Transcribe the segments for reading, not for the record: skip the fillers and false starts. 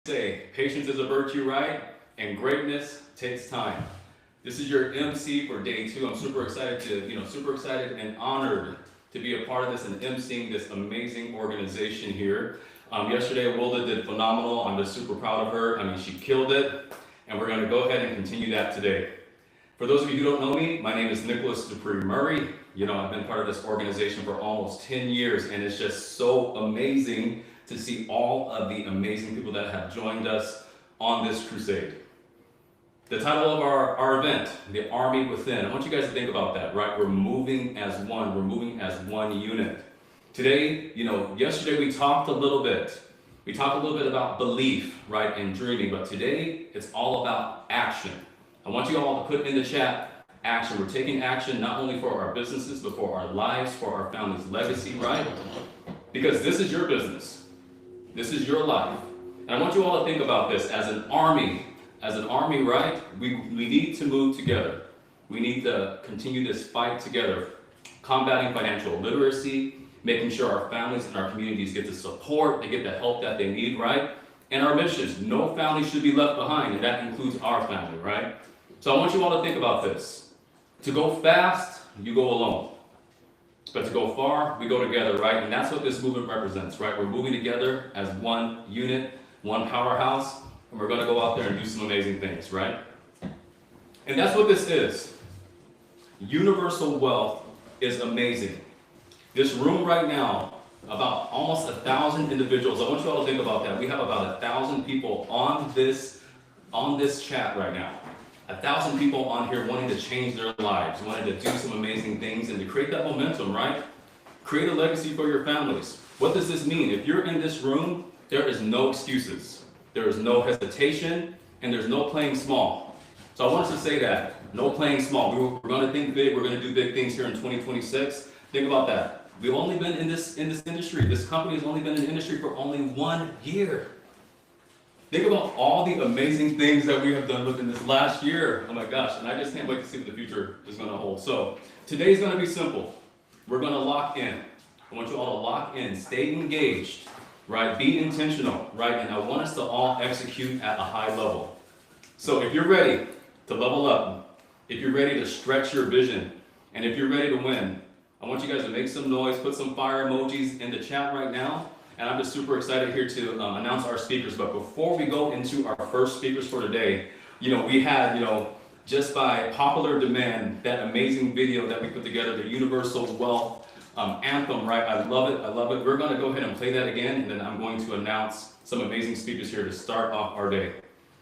say, patience is a virtue, right? And greatness takes time. This is your MC for day 2. I'm super excited and honored to be a part of this and emceeing this amazing organization here. Yesterday, Wilda did phenomenal. I'm just super proud of her. I mean, she killed it, and we're going to go ahead and continue that today. For those of you who don't know me, my name is Nicholas Dupree Murray. I've been part of this organization for almost 10 years, and it's just so amazing to see all of the amazing people that have joined us on this crusade. The title of our event, The Army Within. I want you guys to think about that, right? We're moving as one. We're moving as one unit. Today, yesterday we talked a little bit. We talked a little bit about belief, right, and dreaming, but today it's all about action. I want you all to put in the chat, action. We're taking action not only for our businesses, but for our lives, for our family's legacy, right? Because this is your business. This is your life. And I want you all to think about this as an army, right? We need to move together. We need to continue this fight together, combating financial literacy, making sure our families and our communities get the support, they get the help that they need, right? And our missions, no family should be left behind, and that includes our family, right? So I want you all to think about this. To go fast, you go alone. But to go far, we go together, right? And that's what this movement represents, right? We're moving together as one unit, one powerhouse, and we're going to go out there and do some amazing things, right? And that's what this is. Universal wealth is amazing. This room right now, about almost 1,000 individuals. I want you all to think about that. We have about 1,000 people on this chat right now. 1,000 people on here wanting to change their lives, wanting to do some amazing things and to create that momentum, right? Create a legacy for your families. What does this mean? If you're in this room, there is no excuses. There is no hesitation, and there's no playing small. So I want us to say that, no playing small. We're going to think big. We're going to do big things here in 2026. Think about that. We've only been in this industry. This company has only been in the industry for only 1 year. Think about all the amazing things that we have done within this last year. Oh my gosh, and I just can't wait to see what the future is going to hold. So today's going to be simple. We're going to lock in. I want you all to lock in, stay engaged, right? Be intentional, right? And I want us to all execute at a high level. So if you're ready to level up, if you're ready to stretch your vision, and if you're ready to win, I want you guys to make some noise, put some fire emojis in the chat right now. And I'm just super excited here to announce our speakers. But before we go into our first speakers for today, we had, just by popular demand, that amazing video that we put together, the Universal Wealth Anthem, right? I love it. I love it. We're going to go ahead and play that again, and then I'm going to announce some amazing speakers here to start off our day.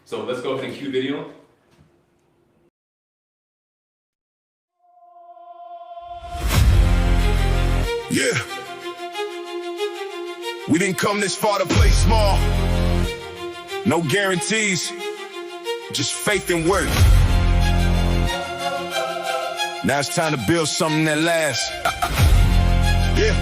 So let's go ahead and cue video. Yeah. We didn't come this far to play small. No guarantees, just faith and work. Now it's time to build something that lasts. Yeah.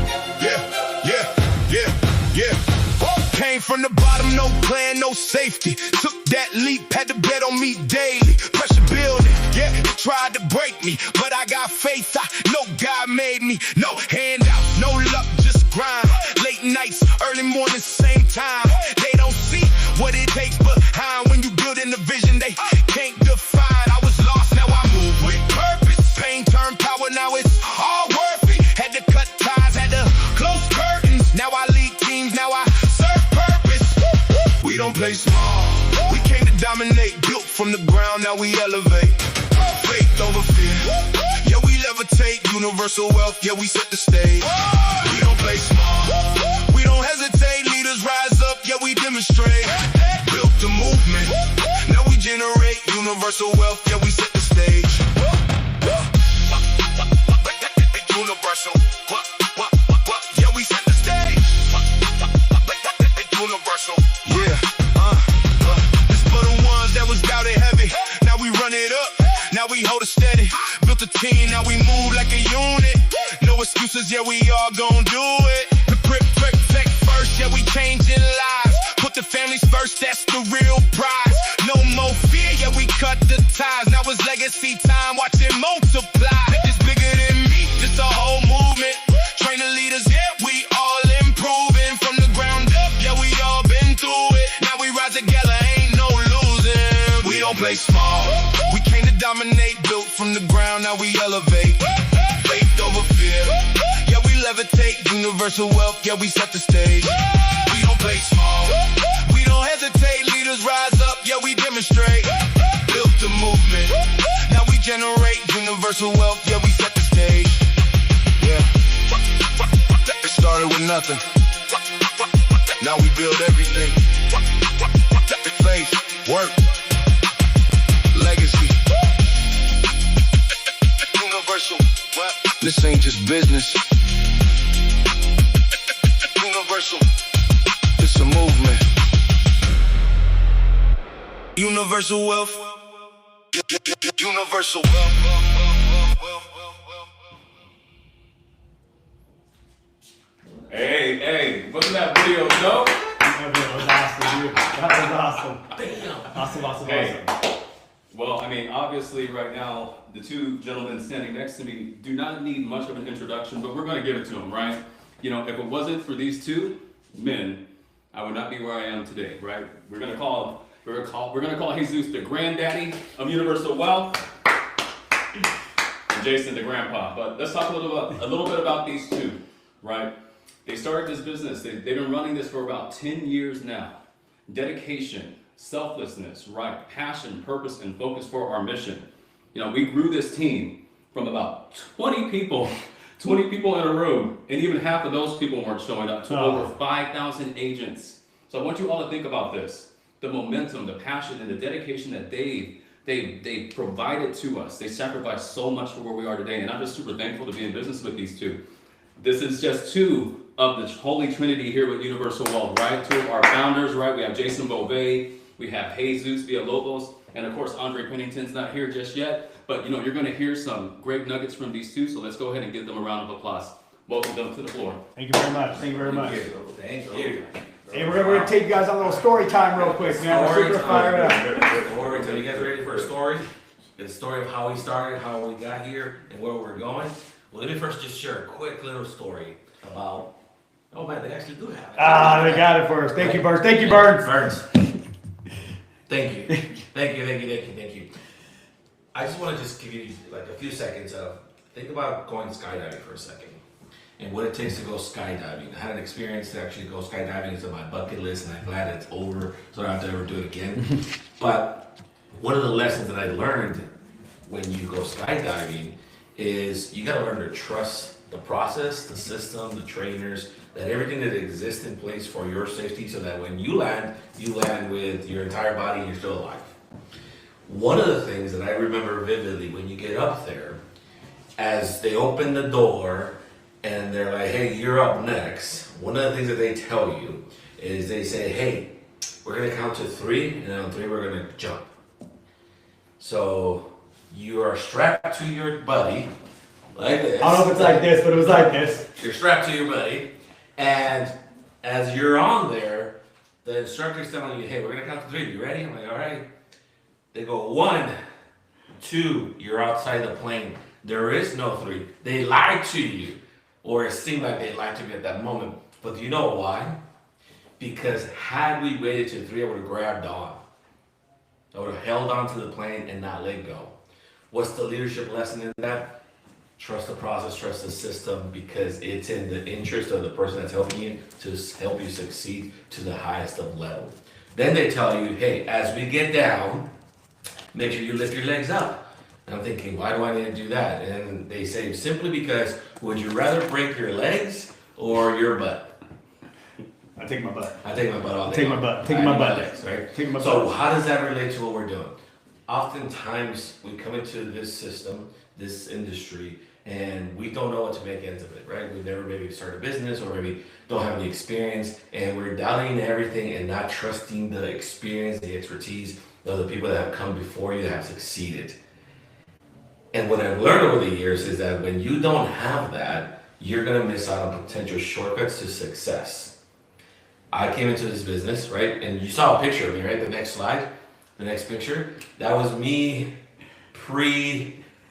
Came from the bottom, no plan, no safety. Took that leap, had to bet on me daily. Pressure building, yeah, tried to break me, but I got faith, I know God made me. No handouts, no luck, just grind. Late nights, early mornings, same time. They don't see what it takes behind when you building a vision they can't define. I was lost, now I move with purpose. Pain turned power, now it's all worth it. Had to cut ties, had to close curtains. Now I lead teams, now I serve purpose. We don't play small. We came to dominate, built from the ground, now we elevate. Faith over fear. Yeah, we levitate. Universal wealth, yeah, we set the stage. We don't play small. We don't hesitate. Leaders rise up, yeah, we demonstrate. Built the movement. Now we generate universal wealth, yeah, we set the stage. Universal. Yeah, we set the stage. Universal. Yeah. This for the ones that was doubted heavy. Now we run it up. Now we hold it steady. Built a team, now we move like a unit. No excuses, yeah, we all gon' do it. The protect first, yeah, we changing lives. Put the families first, that's the real prize. No more fear, yeah, we cut the ties. Now it's legacy time, watch it multiply. It's bigger than me, just a whole movement. Train the leaders, yeah, we all improving. From the ground up, yeah, we all been through it. Now we rise squad together, ain't no losing. We don't play small. We came to dominate, built from the ground, now we elevate. Faith over fear. Yeah, we levitate. Universal wealth, yeah, we set the stage. We don't play small. We don't hesitate. Leaders rise up, yeah, we demonstrate. Built the movement. Now we generate universal wealth, yeah, we set the stage. Yeah. It started with nothing. Now we build everything. Faith, work, legacy. Universal wealth. This ain't just business. Universal. It's a movement. Universal wealth. Universal wealth. Hey, wasn't that video dope? That was awesome. Hey, well, I mean, obviously right now, the two gentlemen standing next to me do not need much of an introduction, but we're going to give it to them, right? You know, if it wasn't for these two men, I would not be where I am today, right? We're gonna call Jesus the granddaddy of universal wealth, and Jason the grandpa. But let's talk a little bit about these two, right? They started this business. They've been running this for about 10 years now. Dedication, selflessness, right? Passion, purpose, and focus for our mission. You know, we grew this team from about 20 people in a room, and even half of those people weren't showing up, to over 5,000 agents. So I want you all to think about this. The momentum, the passion, and the dedication that they provided to us. They sacrificed so much for where we are today, and I'm just super thankful to be in business with these two. This is just two of the Holy Trinity here with Universal Wealth, right? Two of our founders, right? We have Jason Beauvais, we have Jesus Villalobos, and of course Andre Pennington's not here just yet, but you know, you're going to hear some great nuggets from these two, so let's go ahead and give them a round of applause. Welcome them to the floor. Thank you very much. Thank you very much. Thank you. Hey, we're gonna take you guys on a little story time real quick, man. We're super fired up. Are you guys ready for a story? The story of how we started, how we got here, and where we're going. Well, let me first just share a quick little story about. Oh man, they actually do have it. They got it for us. Thank you, Burns. Thank you, Burns. Thank you. I just want to just give you like a few seconds of think about going skydiving for a second and what it takes to go skydiving. I had an experience to actually go skydiving. It's on my bucket list, and I'm glad it's over, so I don't have to ever do it again. But one of the lessons that I learned when you go skydiving is you got to learn to trust the process, the system, the trainers, that everything that exists in place for your safety, so that when you land with your entire body and you're still alive. One of the things that I remember vividly when you get up there, as they open the door and they're like, hey, you're up next, one of the things that they tell you is they say, hey, we're going to count to 3, and on 3 we're going to jump. So you are strapped to your buddy like this. I don't know if it's like this, but it was like this. You're strapped to your buddy, and as you're on there, the instructor's telling you, hey, we're going to count to 3. You ready? I'm like, all right. They go 1, 2, you're outside the plane. There is no 3. They lied to you, or it seemed like they lied to me at that moment. But do you know why? Because had we waited to 3, I would have grabbed on. I would have held on to the plane and not let go. What's the leadership lesson in that? Trust the process, trust the system, because it's in the interest of the person that's helping you to help you succeed to the highest of level. Then they tell you, hey, as we get down, make sure you lift your legs up. And I'm thinking, why do I need to do that? And they say, simply because, would you rather break your legs or your butt? I take my butt. I take my butt all day. Take my butt. Taking my butt. Legs, right? Taking my So butt. how does that relate to what we're doing? Oftentimes we come into this system, this industry, and we don't know what to make ends of it, right? We've never maybe started a business, or maybe don't have the experience, and we're doubting everything and not trusting the experience, the expertise of the people that have come before you that have succeeded. And what I've learned over the years is that when you don't have that, you're gonna miss out on potential shortcuts to success. I came into this business, right? And you saw a picture of me, right? The next slide, the next picture. That was me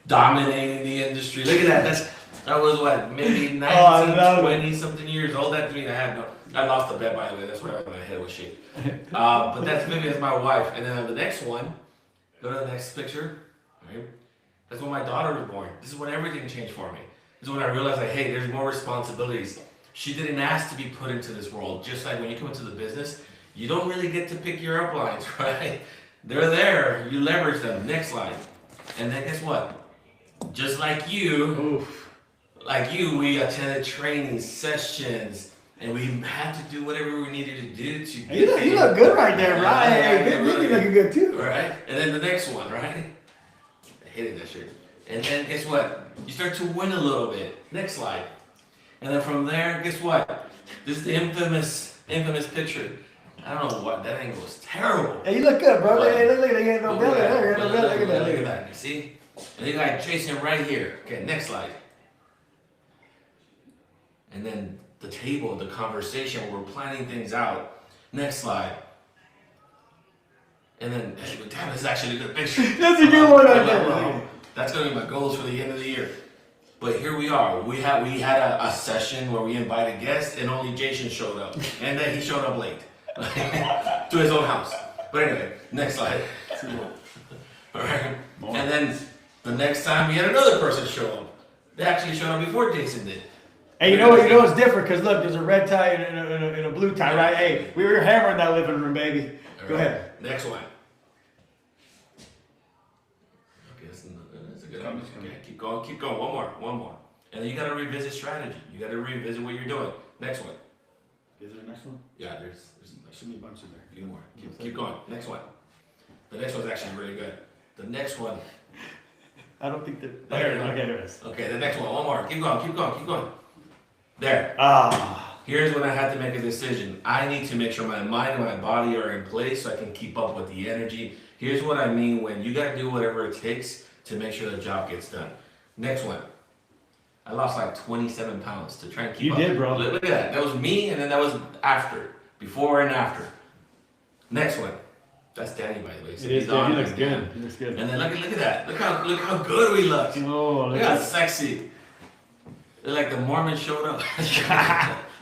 dominating the industry. Look at that. That was what, maybe 19, 20 something years old. That to me, I lost the bet, by the way. That's why my head was shaking. But that's Vivian, that's my wife. And then on the next one, go to the next picture. Right? That's when my daughter was born. This is when everything changed for me. This is when I realized, like, hey, there's more responsibilities. She didn't ask to be put into this world. Just like when you come into the business, you don't really get to pick your uplines, right? They're there. You leverage them. Next slide. And then guess what? Just like you, we attended training sessions, and we had to do whatever we needed to do to get You look good right there, right? Hey, really you looking good too. Right? And then the next one, right? I hated that shit. And then guess what? You start to win a little bit. Next slide. And then from there, guess what? This is the infamous picture. I don't know what, that angle was terrible. Hey, you look good, bro. But- Hey, look at that. You ain't no belly there. Look Look at that. at that. You see? And you got Jason right here. Okay, next slide. And then the table, the conversation, we're planning things out. Next slide. And then, damn, this is actually a good picture. That's a good one right there, bro. That's gonna be my goals for the end of the year. But here we are. We had a session where we invited guests, and only Jason showed up, and then he showed up late to his own house. But anyway, next slide. All right. And then the next time we had another person show up. They actually showed up before Jason did. Hey, you know what? You know it's different because look, there's a red tie and a blue tie, right? Hey, we were hammering that living room, baby. Go ahead. Next one. Okay, that's a good one. Okay, keep going. One more. And then you got to revisit strategy. You got to revisit what you're doing. Next one. Is there a next one? Yeah, there's Should be a bunch in there. a few more. Keep going. Next one. The next one's actually really good. The next one. I don't think that. There it is. Okay, there it is. Okay, the next one. One more. Keep going. There. Ah. Here's when I had to make a decision. I need to make sure my mind and my body are in place so I can keep up with the energy. Here's what I mean when you got to do whatever it takes to make sure the job gets done. Next one. I lost like 27 pounds to try and keep up. You did, bro. Look at that. That was me, and then that was after. Before and after. Next one. That's Danny, by the way. So It is he's good. on He there. looks good. He looks good. And then look at that. Look how good we look. Oh, Look how sexy. Look like the Mormon showed up.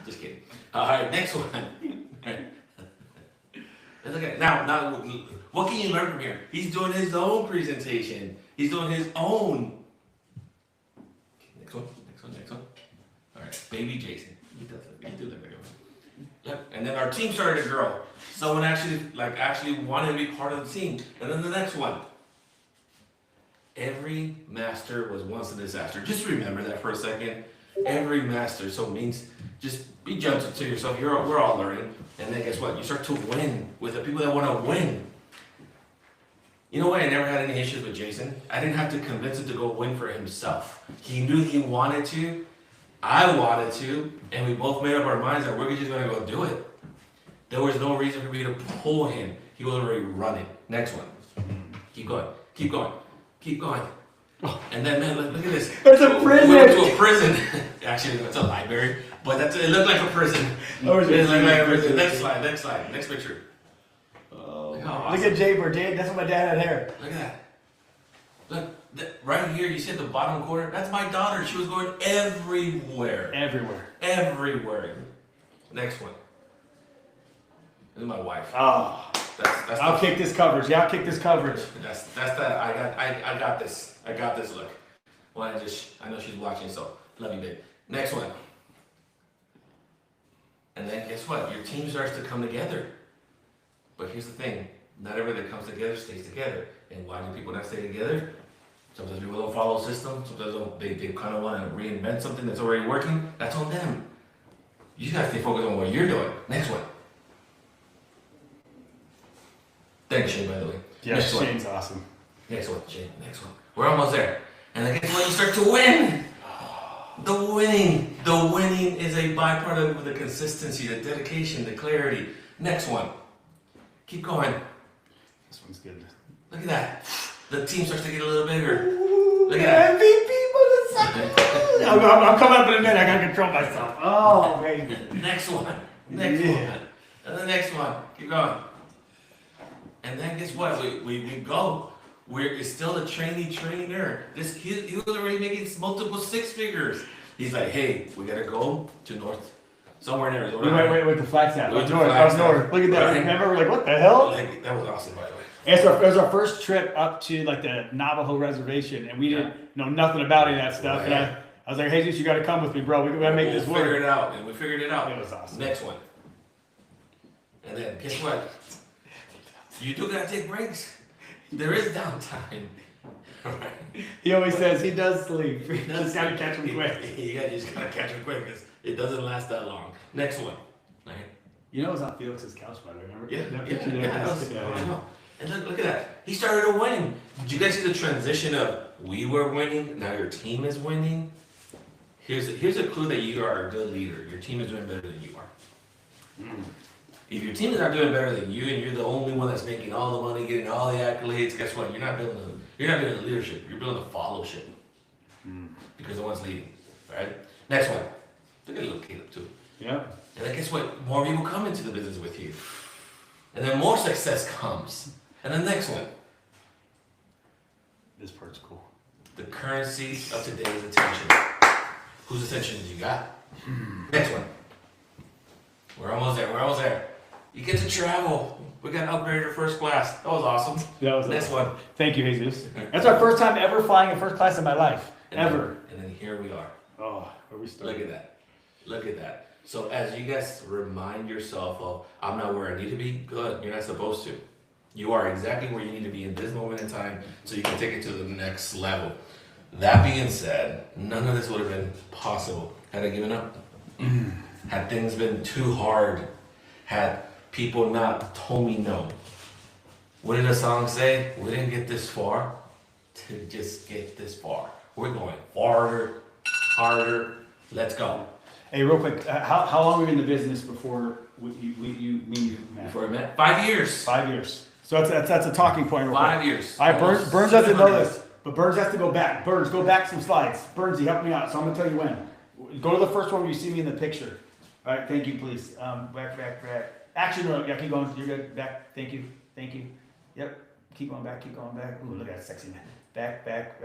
Just kidding. All right, next one. And look at now. What can you learn from here? He's doing his own presentation. He's doing his own. Next one. All right, baby Jason. He does it. He do that very well. Yep. And then our team started to grow. Someone actually wanted to be part of the team. And then the next one. Every master was once a disaster. Just remember that for a second. Every master. So it means just be gentle to yourself. We're all learning. And then guess what? You start to win with the people that want to win. You know why I never had any issues with Jason? I didn't have to convince him to go win for himself. He knew he wanted to. I wanted to. And we both made up our minds that we're just going to go do it. There was no reason for me to pull him. He was already running. Next one. Keep going. And then, man, look at this. It's a prison. We went to a prison. Actually, it's a library, but it looked like a prison. Oh, It looked like a prison. Next slide. Next picture. Oh, Look how look awesome. at Jay, bro. Jay, that's what my dad had hair. Look at that. Look, right here, you see at the bottom corner? That's my daughter. She was going everywhere. Everywhere. Next one. This is my wife. Oh. That's I'll kick this coverage. Yeah, I'll kick this coverage. That's that. I got this. I got this look. Well, I know she's watching, so love you, babe. Next one. And then guess what? Your team starts to come together. But here's the thing: not everything that comes together stays together. And why do people not stay together? Sometimes people don't follow a system. Sometimes they kind of want to reinvent something that's already working. That's on them. You just gotta stay focused on what you're doing. Next one. Thanks, Shane, by the way. Yeah, Next one. Shane's awesome. Next one, Shane. Next one. We're almost there. And then guess what? You start to win. The winning is a byproduct of the consistency, the dedication, the clarity. Next one. Keep going. This one's good. Look at that. The team starts to get a little bigger. Ooh, Look at that. MVP, motherfucker. I'm coming up in a minute. I gotta control myself. Oh, baby. Next one. Yeah. And the next one. Keep going. And then guess what? We go. It's still a trainer. This kid, he was already making multiple six figures. He's like, hey, we gotta go to North somewhere in Arizona. We went to Flagstaff. We went to Up Flagstaff. north. Look at that. Right. Remember, we're like, what the hell? Like, that was awesome, by the way. It was our first trip up to like the Navajo reservation, and we didn't know nothing about any of that stuff. Right. And I was like, Jesus, you got to come with me, bro. We gotta make this We'll figure work. it out, and we figured it out. It was awesome. Next one. And then, guess what? You do gotta take breaks. There is downtime. Right? He always says he does sleep. You just gotta catch him quick. You just gotta catch him quick because it doesn't last that long. Next one. Right? You know, it was on Felix's couch, by the way. Remember? Yeah, That yeah, picture there? that was, Yeah, I yeah. know. And look at that. He started to win. Did you guys see the transition of we were winning, now your team is winning? Here's a clue that you are a good leader. Your team is doing better than you are. If your team is not doing better than you, and you're the only one that's making all the money, getting all the accolades, guess what? You're not building the leadership. You're building the followship. Because the one's leading, right? Next one. Look at little Caleb too. Yeah. And then guess what? More people come into the business with you. And then more success comes. And the next one. This part's cool. The currency of today is attention. Whose attention do you got? Next one. We're almost there. You get to travel. We got upgraded to first class. That was awesome. That was Next one. Thank you, Jesus. That's our first time ever flying in first class in my life. Ever. And then here we are. Oh, where we started. Look at that. Look at that. So as you guys remind yourself of, I'm not where I need to be, good. You're not supposed to. You are exactly where you need to be in this moment in time so you can take it to the next level. That being said, none of this would have been possible had I given up. Had things been too hard. Had people not told me no. What did the song say? We didn't get this far to just get this far. We're going farther, harder. Let's go. Hey, real quick, how long were you in the business before you met? Before we met, 5 years. 5 years. So that's a talking point. Real 5 quick. years. All right, Burns Almost doesn't know 700. this, but Burns has to go back. Burns, go back some slides. Burnsy, help me out. So I'm gonna tell you when. Go to the first one where you see me in the picture. All right, thank you, please. Back. Actually, no, yeah, keep going. You're good. Back. Thank you. Yep. Keep going back. Ooh, look at that sexy man. Back. Right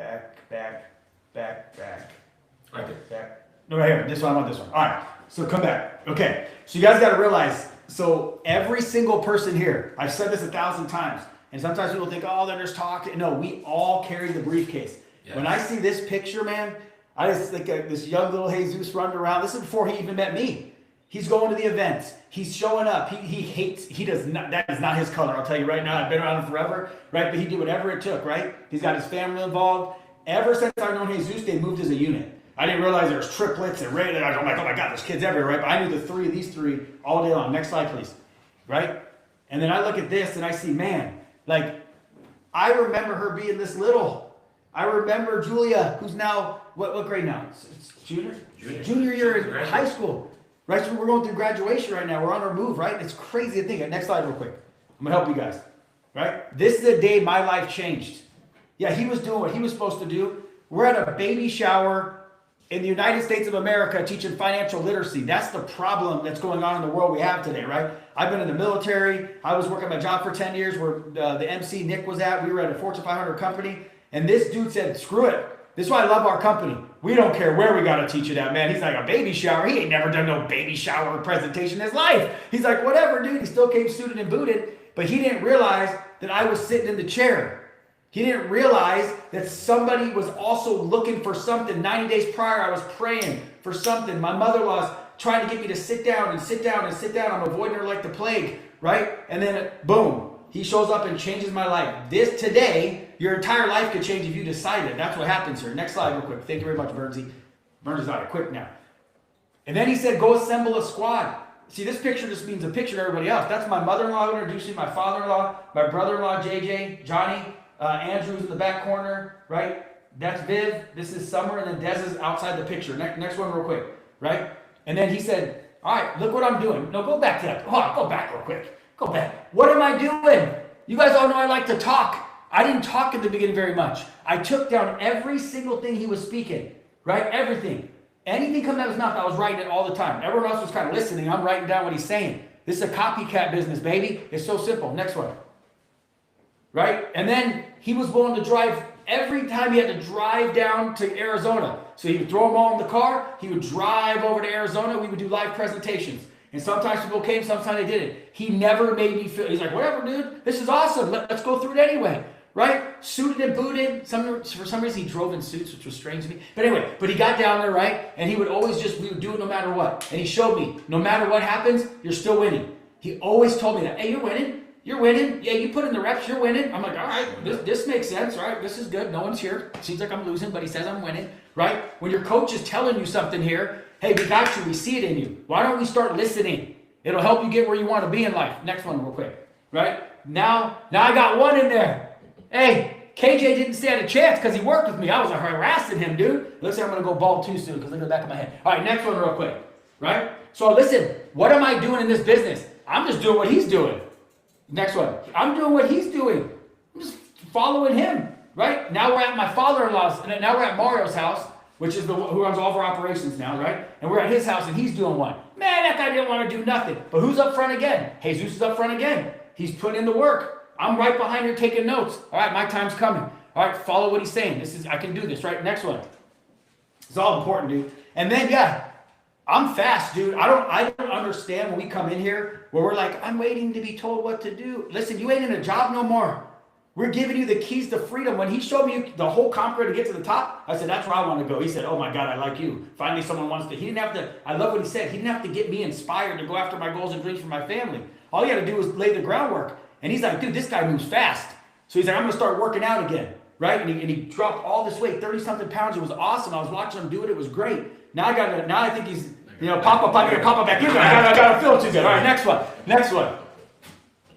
there. Back. No, right here. This one. I want this one. All right. So come back. Okay. So you guys got to realize. So every single person here, I've said this 1,000 times, and sometimes people think, oh, they're just talking. No, we all carry the briefcase. Yes. When I see this picture, man, I just think this young little Jesus running around. This is before he even met me. He's going to the events. He's showing up. He does not, that is not his color. I'll tell you right now. I've been around him forever, right? But he did whatever it took, right? He's got his family involved. Ever since I've known Jesus, they moved as a unit. I didn't realize there was triplets and rated. I'm like, oh my God, there's kids everywhere, right? But I knew these three all day long. Next slide, please. Right? And then I look at this and I see, man, like, I remember her being this little. I remember Julia, who's now, what grade now? It's junior? Junior year in high school. Right? So we're going through graduation right now. We're on our move, right? It's crazy to think. Next slide real quick. I'm going to help you guys. Right? This is the day my life changed. Yeah, he was doing what he was supposed to do. We're at a baby shower in the United States of America teaching financial literacy. That's the problem that's going on in the world we have today, right? I've been in the military. I was working my job for 10 years where the MC Nick was at. We were at a Fortune 500 company. And this dude said, screw it. This is why I love our company. We don't care where we got to teach it at, man. He's like, a baby shower? He ain't never done no baby shower presentation in his life. He's like, whatever, dude. He still came suited and booted. But he didn't realize that I was sitting in the chair. He didn't realize that somebody was also looking for something. 90 days prior, I was praying for something. My mother-in-law's trying to get me to sit down. I'm avoiding her like the plague, right? And then, boom, he shows up and changes my life. This today, your entire life could change if you decided. That's what happens here. Next slide real quick. Thank you very much, Burnsy. Burns out of quick now. And then he said, go assemble a squad. See, this picture just means a picture to everybody else. That's my mother-in-law introducing my father-in-law, my brother-in-law, JJ, Johnny, Andrew's in the back corner, right? That's Viv. This is Summer, and then Des is outside the picture. Next one real quick, right? And then he said, all right, look what I'm doing. No, go back to that. Hold on, go back real quick. Go back. What am I doing? You guys all know I like to talk. I didn't talk at the beginning very much. I took down every single thing he was speaking, right? Everything. Anything coming out of his mouth, I was writing it all the time. Everyone else was kind of listening. I'm writing down what he's saying. This is a copycat business, baby. It's so simple. Next one. Right? And then he was willing to drive every time he had to drive down to Arizona. So he would throw them all in the car. He would drive over to Arizona. We would do live presentations. And sometimes people came, sometimes they didn't. He never made me feel, he's like, whatever, dude, this is awesome. Let's go through it anyway, right? Suited and booted. For some reason, he drove in suits, which was strange to me. But anyway, but he got down there, right? And he would always we would do it no matter what. And he showed me, no matter what happens, you're still winning. He always told me that, hey, you're winning. You're winning. Yeah, you put in the reps, you're winning. I'm like, all right, this makes sense, right? This is good. No one's here. Seems like I'm losing, but he says I'm winning, right? When your coach is telling you something here, hey, we got you. We see it in you. Why don't we start listening? It'll help you get where you want to be in life. Next one real quick, right? Now I got one in there. Hey, KJ didn't stand a chance because he worked with me. I was harassing him, dude. Looks like I'm going to go bald too soon because look at the back of my head. All right, next one real quick, right? So listen, what am I doing in this business? I'm just doing what he's doing. Next one. I'm doing what he's doing. I'm just following him, right? Now we're at my father-in-law's, and now we're at Mario's house, which is who runs all of our operations now, right? And we're at his house, and he's doing one. Man, that guy didn't want to do nothing. But who's up front again? Jesus is up front again. He's putting in the work. I'm right behind here taking notes. All right, my time's coming. All right, follow what he's saying. I can do this, right? Next one. It's all important, dude. And then, yeah, I'm fast, dude. I don't understand when we come in here where we're like, I'm waiting to be told what to do. Listen, you ain't in a job no more. We're giving you the keys to freedom. When he showed me the whole conqueror to get to the top, I said, that's where I want to go. He said, oh my God, I like you. Finally, someone wants to. He didn't have to, I love what he said. He didn't have to get me inspired to go after my goals and dreams for my family. All he had to do was lay the groundwork. And he's like, dude, this guy moves fast. So he's like, I'm going to start working out again, right? And he dropped all this weight, 30-something pounds. It was awesome. I was watching him do it. It was great. Now I think he's, Papa back in there. I got to feel too good. All right, next one.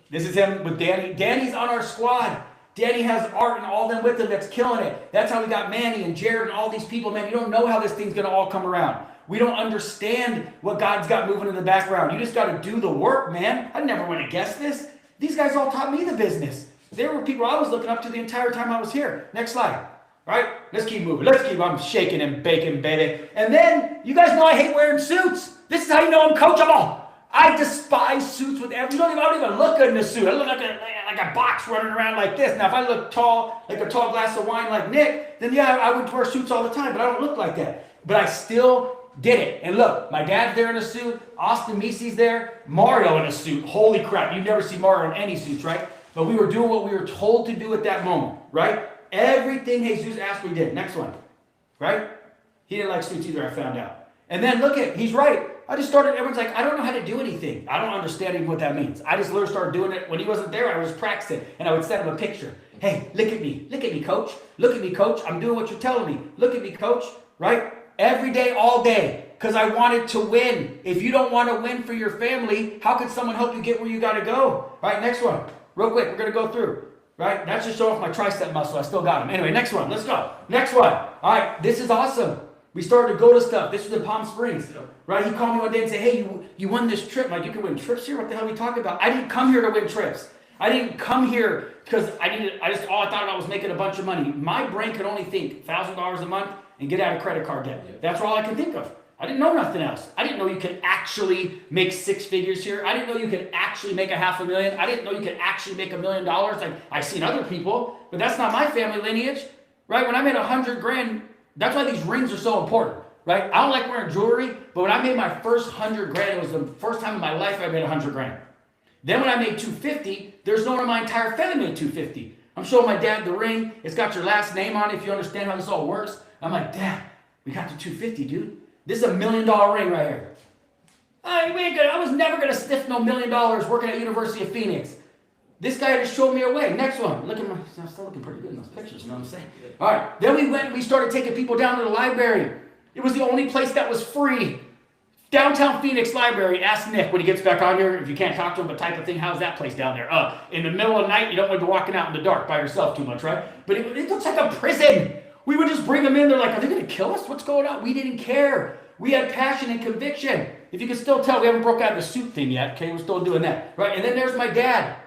This is him with Danny. Danny's on our squad. Danny has Art and all them with him that's killing it. That's how we got Manny and Jared and all these people. Man, you don't know how this thing's going to all come around. We don't understand what God's got moving in the background. You just got to do the work, man. I never would have guessed this. These guys all taught me the business. There were people I was looking up to the entire time I was here. Next slide. All right, let's keep moving. I'm shaking and baking, baby. And then, you guys know I hate wearing suits. This is how you know I'm coachable. I despise suits with every. I don't even look good in a suit. I look like a box running around like this. Now, if I look tall, like a tall glass of wine like Nick, then yeah, I would wear suits all the time, but I don't look like that. But I still did it. And look, my dad's there in a suit. Austin Misi's there. Mario in a suit. Holy crap, you never see Mario in any suits, right? But we were doing what we were told to do at that moment, right? Everything Jesus asked we did. Next one, right? He didn't like suits either, I found out. And then look at, he's right. I just started, everyone's like, I don't know how to do anything. I don't understand even what that means. I just literally started doing it. When he wasn't there, I was practicing. And I would send him a picture. Hey, look at me. Look at me, coach. Look at me, coach. I'm doing what you're telling me. Look at me, coach. Right? Every day, all day. Because I wanted to win. If you don't want to win for your family, how could someone help you get where you got to go? All right, next one. Real quick, we're going to go through. Right? That's just showing off my tricep muscle. I still got them. Anyway, next one. Let's go. Next one. All right, this is awesome. We started to go to stuff. This was in Palm Springs, right? He called me one day and said, hey, you won this trip. I'm like, you can win trips here? What the hell are we talking about? I didn't come here to win trips. I didn't come here because all I thought about was making a bunch of money. My brain could only think $1,000 a month and get out of credit card debt. That's all I could think of. I didn't know nothing else. I didn't know you could actually make 6 figures here. I didn't know you could actually make $500,000. I didn't know you could actually make $1 million. Like I've seen other people, but that's not my family lineage, right? When I made $100,000, that's why these rings are so important, right? I don't like wearing jewelry, but when I made my first $100,000, it was the first time in my life I made $100,000. Then when I made $250,000, there's no one in my entire family made $250,000. I'm showing my dad the ring. It's got your last name on it if you understand how this all works. I'm like, Dad, we got the $250,000, dude. This is $1 million ring right here. I was never going to sniff no $1 million working at University of Phoenix. This guy just showed me a way. Next one. Look at I'm still looking pretty good in those pictures, you know what I'm saying? All right. Then we started taking people down to the library. It was the only place that was free. Downtown Phoenix Library. Ask Nick when he gets back on here. If you can't talk to him, but type of thing, how's that place down there? In the middle of the night, you don't want to be walking out in the dark by yourself too much, right? But it looks like a prison. We would just bring them in. They're like, are they going to kill us? What's going on? We didn't care. We had passion and conviction. If you can still tell, we haven't broke out of the suit thing yet. Okay, we're still doing that. Right? And then there's my dad.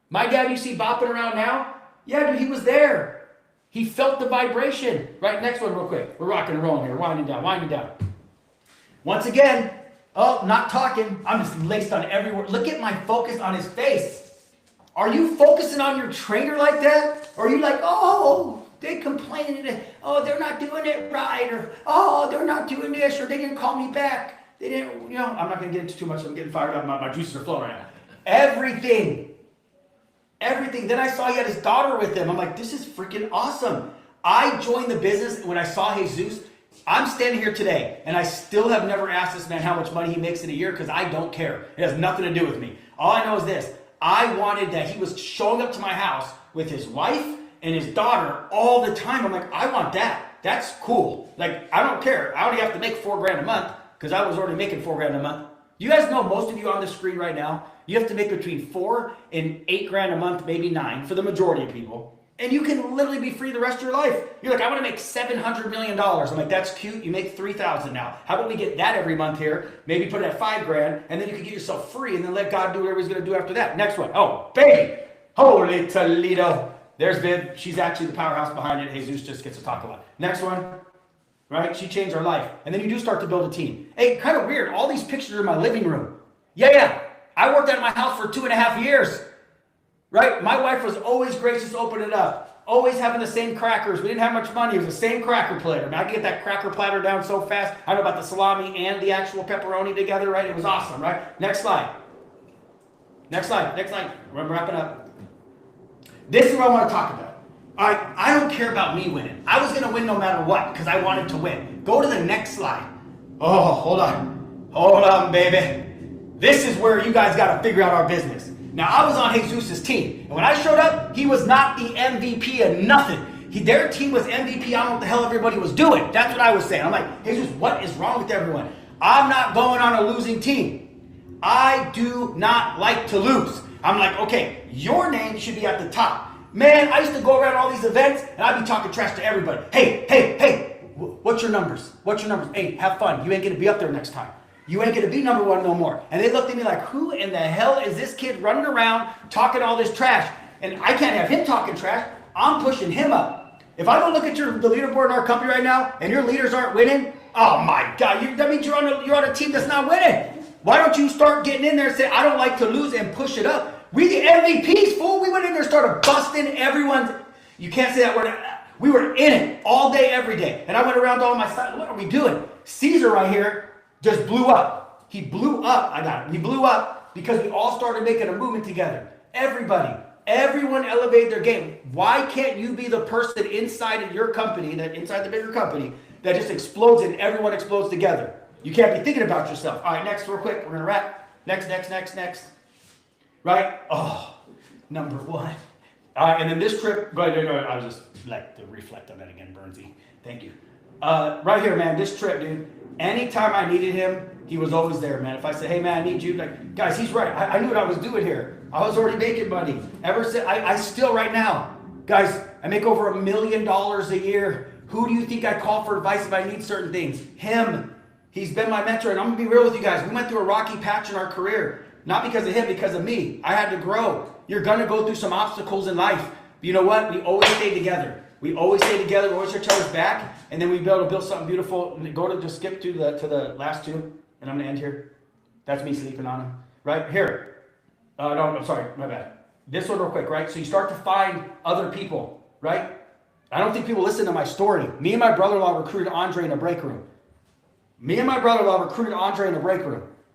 My dad you see bopping around now? Yeah, dude, he was there. He felt the vibration. Right, next one real quick. We're rocking and rolling here. Winding down. Once again, not talking. I'm just laced on every word. Look at my focus on his face. Are you focusing on your trainer like that? Or are you like, oh, they complain, oh, they're not doing it right, or oh, they're not doing this, or they didn't call me back. They didn't, I'm not going to get into too much. I'm getting fired up. My juices are flowing right now. Everything. Then I saw he had his daughter with him. I'm like, this is freaking awesome. I joined the business when I saw Jesus. I'm standing here today, and I still have never asked this man how much money he makes in a year because I don't care. It has nothing to do with me. All I know is this. I wanted that he was showing up to my house with his wife and his daughter all the time. I'm like, I want that. That's cool. Like, I don't care. I already have to make $4,000 a month because I was already making $4,000 a month. You guys know, most of you on the screen right now, you have to make between $4,000 and $8,000 a month, maybe $9,000 for the majority of people. And you can literally be free the rest of your life. You're like, I want to make $700 million. I'm like, that's cute. You make $3,000 now. How about we get that every month here? Maybe put it at $5,000, and then you can get yourself free, and then let God do whatever He's going to do after that. Next one. Oh, baby. Holy Toledo. There's Viv. She's actually the powerhouse behind it. Jesus just gets to talk a lot. Next one. Right? She changed our life. And then you do start to build a team. Hey, kind of weird. All these pictures are in my living room. Yeah. I worked at my house for 2.5 years. Right? My wife was always gracious to open it up. Always having the same crackers. We didn't have much money. It was the same cracker platter. I mean, I could get that cracker platter down so fast. I know about the salami and the actual pepperoni together, right? It was awesome, right? Next slide. We're wrapping up. This is what I want to talk about. All right, I don't care about me winning. I was going to win no matter what because I wanted to win. Go to the next slide. Oh, hold on, baby. This is where you guys got to figure out our business. Now, I was on Jesus' team, and when I showed up, he was not the MVP of nothing. Their team was MVP. I don't know what the hell everybody was doing. That's what I was saying. I'm like, Jesus, what is wrong with everyone? I'm not going on a losing team. I do not like to lose. I'm like, okay, your name should be at the top. Man, I used to go around all these events, and I'd be talking trash to everybody. Hey, what's your numbers? Hey, have fun. You ain't going to be up there next time. You ain't going to be number one no more. And they looked at me like, who in the hell is this kid running around talking all this trash? And I can't have him talking trash. I'm pushing him up. If I go look at the leaderboard in our company right now, and your leaders aren't winning, oh my God, that means you're on a team that's not winning. Why don't you start getting in there and say, I don't like to lose, and push it up? We the MVPs, fool. We went in there and started busting everyone's. You can't say that word. We were in it all day, every day. And I went around to all my side. What are we doing? Caesar right here just blew up. He blew up. I got it. He blew up because we all started making a movement together. Everyone elevated their game. Why can't you be the person inside of your company, inside the bigger company, that just explodes and everyone explodes together? You can't be thinking about yourself. All right, next, real quick. We're going to wrap. Next. Right? Oh, number one. All right, and then this trip, go ahead. I was just like to reflect on that again, Bernsey. Thank you. Right here, man, this trip, dude. Anytime I needed him, he was always there, man. If I said, hey, man, I need you, like, guys, he's right. I knew what I was doing here. I was already making money. Ever since, I still right now, guys, I make over $1 million a year. Who do you think I call for advice if I need certain things? Him. He's been my mentor, and I'm going to be real with you guys. We went through a rocky patch in our career. Not because of him, because of me. I had to grow. You're going to go through some obstacles in life. But you know what? We always stay together. We always have each other's back, and then we be able to build something beautiful. Just skip to the last two, and I'm going to end here. That's me sleeping on him. Right? Here. No, sorry. My bad. This one real quick, right? So you start to find other people, right? I don't think people listen to my story. Me and my brother-in-law recruited Andre in a break room.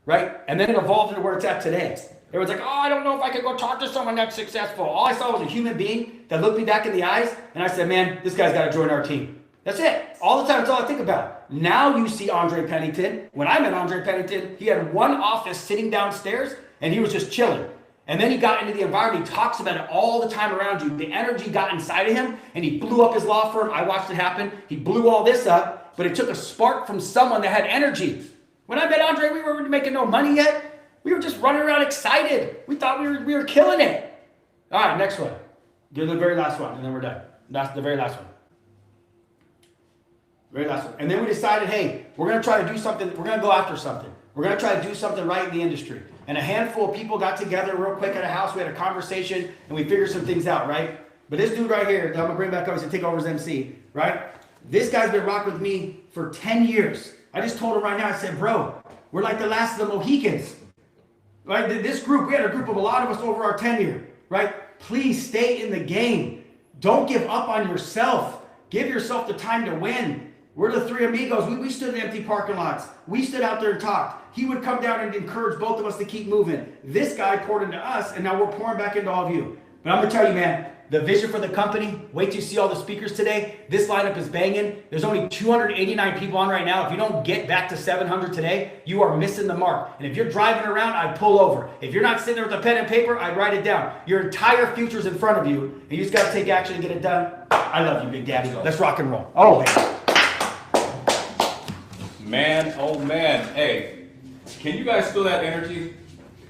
Right? And then it evolved into where it's at today. Everyone's like, oh, I don't know if I could go talk to someone that's successful. All I saw was a human being that looked me back in the eyes, and I said, man, this guy's got to join our team. That's it. All the time, that's all I think about. Now you see Andre Pennington. When I met Andre Pennington, he had one office sitting downstairs, and he was just chilling. And then he got into the environment. He talks about it all the time around you. The energy got inside of him, and he blew up his law firm. I watched it happen. He blew all this up, but it took a spark from someone that had energy. When I met Andre, we weren't making no money yet. We were just running around excited. We thought we were killing it. All right, next one. Do the very last one, and then we're done. That's the very last one. And then we decided, hey, we're going to try to do something. We're going to go after something. We're going to try to do something right in the industry. And a handful of people got together real quick at a house. We had a conversation, and we figured some things out, right? But this dude right here, that I'm going to bring back up, he's going to take over as MC, right? This guy's been rocking with me for 10 years. I just told him right now, I said, bro, we're like the last of the Mohicans. Right? This group, we had a group of a lot of us over our tenure, right? Please stay in the game. Don't give up on yourself. Give yourself the time to win. We're the three amigos. We stood in empty parking lots. We stood out there and talked. He would come down and encourage both of us to keep moving. This guy poured into us, and now we're pouring back into all of you. But I'm going to tell you, man, the vision for the company, wait till you see all the speakers today. This lineup is banging. There's only 289 people on right now. If you don't get back to 700 today, you are missing the mark. And if you're driving around, I'd pull over. If you're not sitting there with a pen and paper, I'd write it down. Your entire future's in front of you, and you just got to take action and get it done. I love you, Big Daddy. Let's rock and roll. Oh, Man, oh man. Hey, can you guys feel that energy?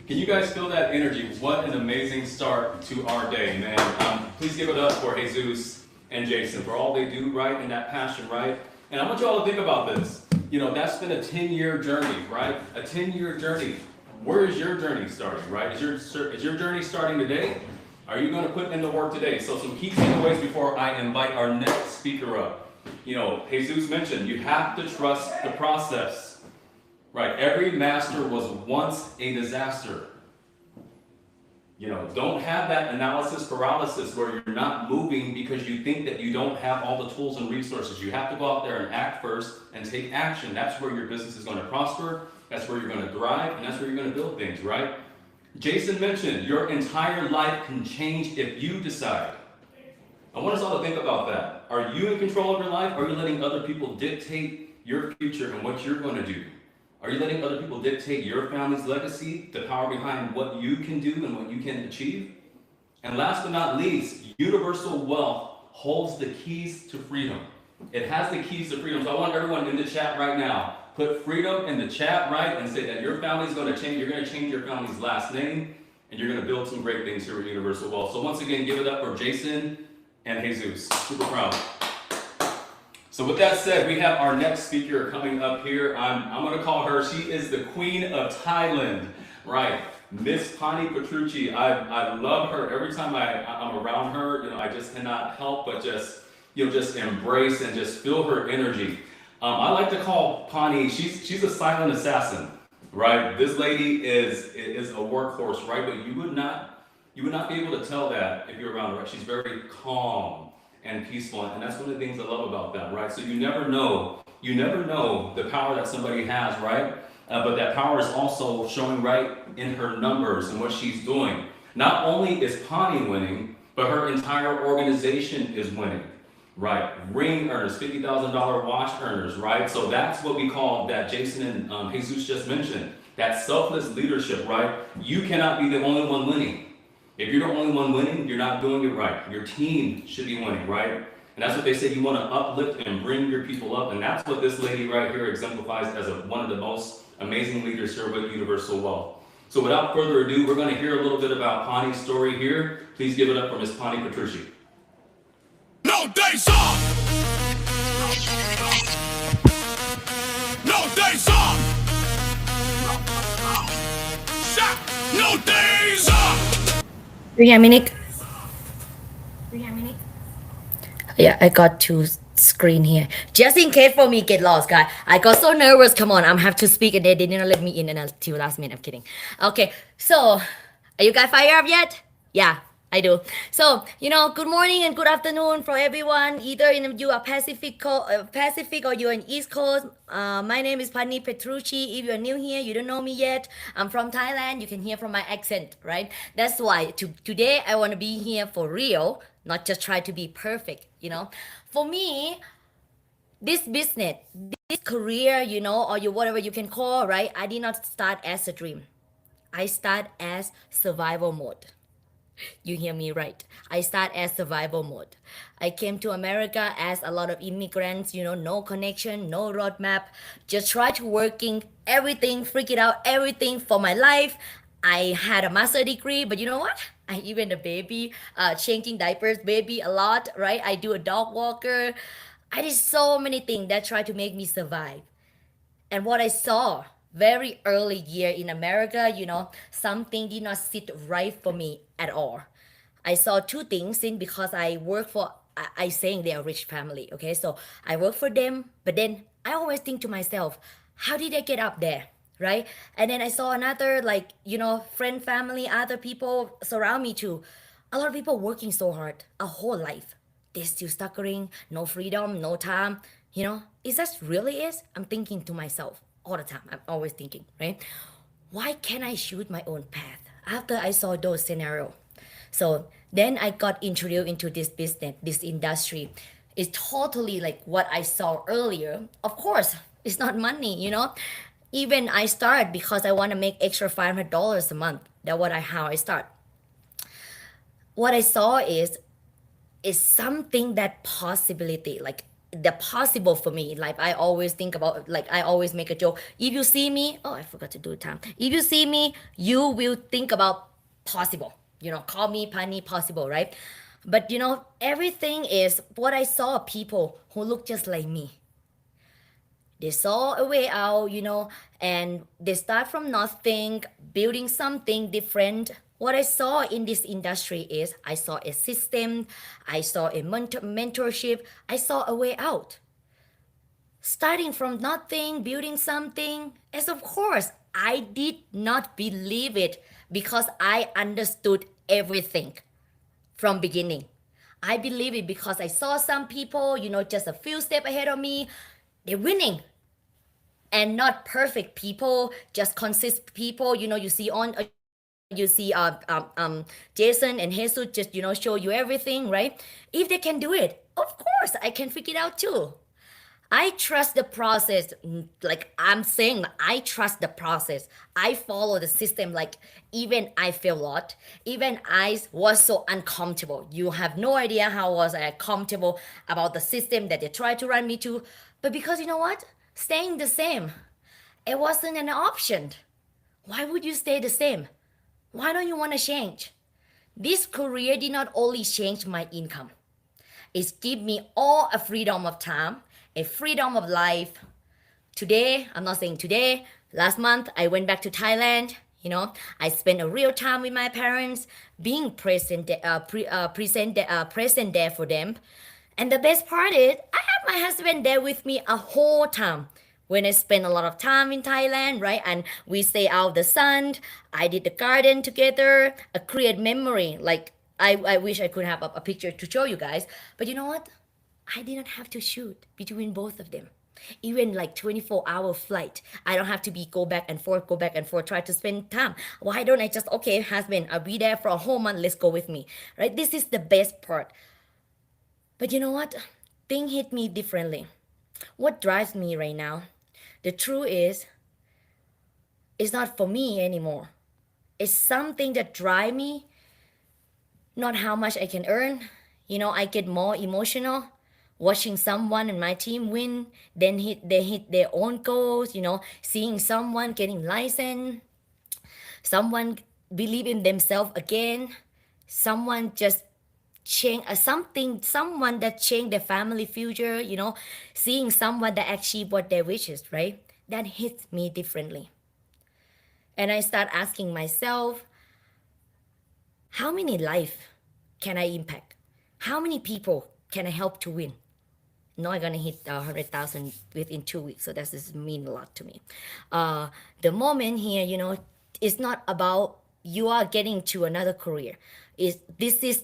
Can you guys feel that energy? What an amazing start to our day, man. Please give it up for Jesus and Jason for all they do, right, and that passion, right? And I want you all to think about this. You know, that's been a 10-year journey, right? A 10-year journey. Where is your journey starting, right? Is your journey starting today? Are you going to put in the work today? So some key takeaways before I invite our next speaker up. You know, Jesus mentioned you have to trust the process. Right, every master was once a disaster. You know, don't have that analysis paralysis where you're not moving because you think that you don't have all the tools and resources. You have to go out there and act first and take action. That's where your business is going to prosper. That's where you're going to thrive, and that's where you're going to build things, right? Jason mentioned your entire life can change if you decide. I want us all to think about that. Are you in control of your life, or are you letting other people dictate your future and what you're going to do? Are you letting other people dictate your family's legacy, the power behind what you can do and what you can achieve? And last but not least, universal wealth holds the keys to freedom. It has the keys to freedom. So I want everyone in the chat right now, put freedom in the chat, right, and say that your family's going to change. You're going to change your family's last name, and you're going to build some great things here with Universal Wealth. So once again, give it up for Jason and Jesus. Super proud. So with that said, we have our next speaker coming up here. I'm going to call her, she is the Queen of Thailand, right? Miss Pani Petrucci. I love her. Every time I'm around her, you know, I just cannot help but just, you know, just embrace and just feel her energy. I like to call Pani, she's a silent assassin, right? This lady is a workhorse, right? But you would not be able to tell that if you're around her, right? She's very calm and peaceful, and that's one of the things I love about that, right? So you never know the power that somebody has, right? But that power is also showing right in her numbers and what she's doing. Not only is Pani winning, but her entire organization is winning, right? Ring earners, $50,000 watch earners, right? So that's what we call that Jason and Jesus just mentioned, that selfless leadership, right? You cannot be the only one winning. If you're the only one winning, you're not doing it right. Your team should be winning, right? And that's what they say, you want to uplift and bring your people up. And that's what this lady right here exemplifies as one of the most amazing leaders here with Universal Wealth. So without further ado, we're going to hear a little bit about Pani's story here. Please give it up for Miss Pani Petrucci. No days off! No days off! Shot! No days off! Do you hear me, Nick? Yeah, I got two screen here. Just in case for me get lost, guys. I got so nervous. Come on, I'm have to speak and they didn't let me in until last minute. I'm kidding. Okay, so are you guys fired up yet? Yeah, I do. So, you know, good morning and good afternoon for everyone. Either you are Pacific or you're in East Coast. My name is Pani Petrucci. If you're new here, you don't know me yet. I'm from Thailand. You can hear from my accent, right? That's why today I want to be here for real, not just try to be perfect, you know. For me, this business, this career, you know, or whatever you can call, right? I did not start as a dream. I start as survival mode. You hear me right. I start as survival mode. I came to America as a lot of immigrants, you know, no connection, no roadmap. Just try to working everything, freak it out, everything for my life. I had a master's degree, but you know what? I even a baby, changing diapers, baby a lot, right? I do a dog walker. I did so many things that try to make me survive. And what I saw very early year in America, you know, something did not sit right for me at all. I saw two things in because I work for, I saying they are rich family, okay? So I work for them, but then I always think to myself, how did I get up there, right? And then I saw another, like, you know, friend, family, other people surround me too. A lot of people working so hard, a whole life, they're still suffering, no freedom, no time. Is that really is? I'm thinking to myself all the time. I'm always thinking, right? Why can't I shoot my own path after I saw those scenarios? So then I got introduced into this business, this industry. It's totally like what I saw earlier. Of course, it's not money. Even I started because I want to make extra $500 a month. That's how I start. What I saw is something that possibility, like the possible for me. Like I always think about, like I always make a joke. If you see me, oh, I forgot to do time. If you see me, you will think about possible. Call me Pani possible, right? But everything is what I saw people who look just like me. They saw a way out, and they start from nothing, building something different. What I saw in this industry is I saw a system, I saw a mentorship, I saw a way out. Starting from nothing, building something, as of course, I did not believe it because I understood everything from beginning. I believe it because I saw some people, just a few steps ahead of me, they're winning. And not perfect people, just consist people. You see Jason and Jesus just show you everything, right? If they can do it, of course I can figure it out too. I trust the process. Like I'm saying, I trust the process. I follow the system. Like even I feel a lot. Even I was so uncomfortable. You have no idea how was I comfortable about the system that they try to run me to. But because you know what? Staying the same, it wasn't an option. Why would you stay the same? Why don't you want to change? This career did not only change my income. It gave me all a freedom of time, a freedom of life. Today, I'm not saying today, last month I went back to Thailand. I spent a real time with my parents, being present there for them. And the best part is, I have my husband there with me a whole time. When I spend a lot of time in Thailand, right? And we stay out of the sun. I did the garden together, a create memory. Like, I wish I could have a picture to show you guys. But you know what? I didn't have to shoot between both of them. Even like 24-hour flight. I don't have to go back and forth, try to spend time. Why don't I just, okay, husband, I'll be there for a whole month. Let's go with me, right? This is the best part. But you know what? Thing hit me differently. What drives me right now? The truth is, it's not for me anymore. It's something that drives me, not how much I can earn. I get more emotional watching someone in my team win, then they hit their own goals, seeing someone getting licensed, someone believe in themselves again, someone just change someone that changed their family future, seeing someone that achieved what their wishes, right? That hits me differently. And I start asking myself, how many lives can I impact? How many people can I help to win? Not gonna hit 100,000 within 2 weeks, so that does mean a lot to me. The moment here, it's not about you are getting to another career. This is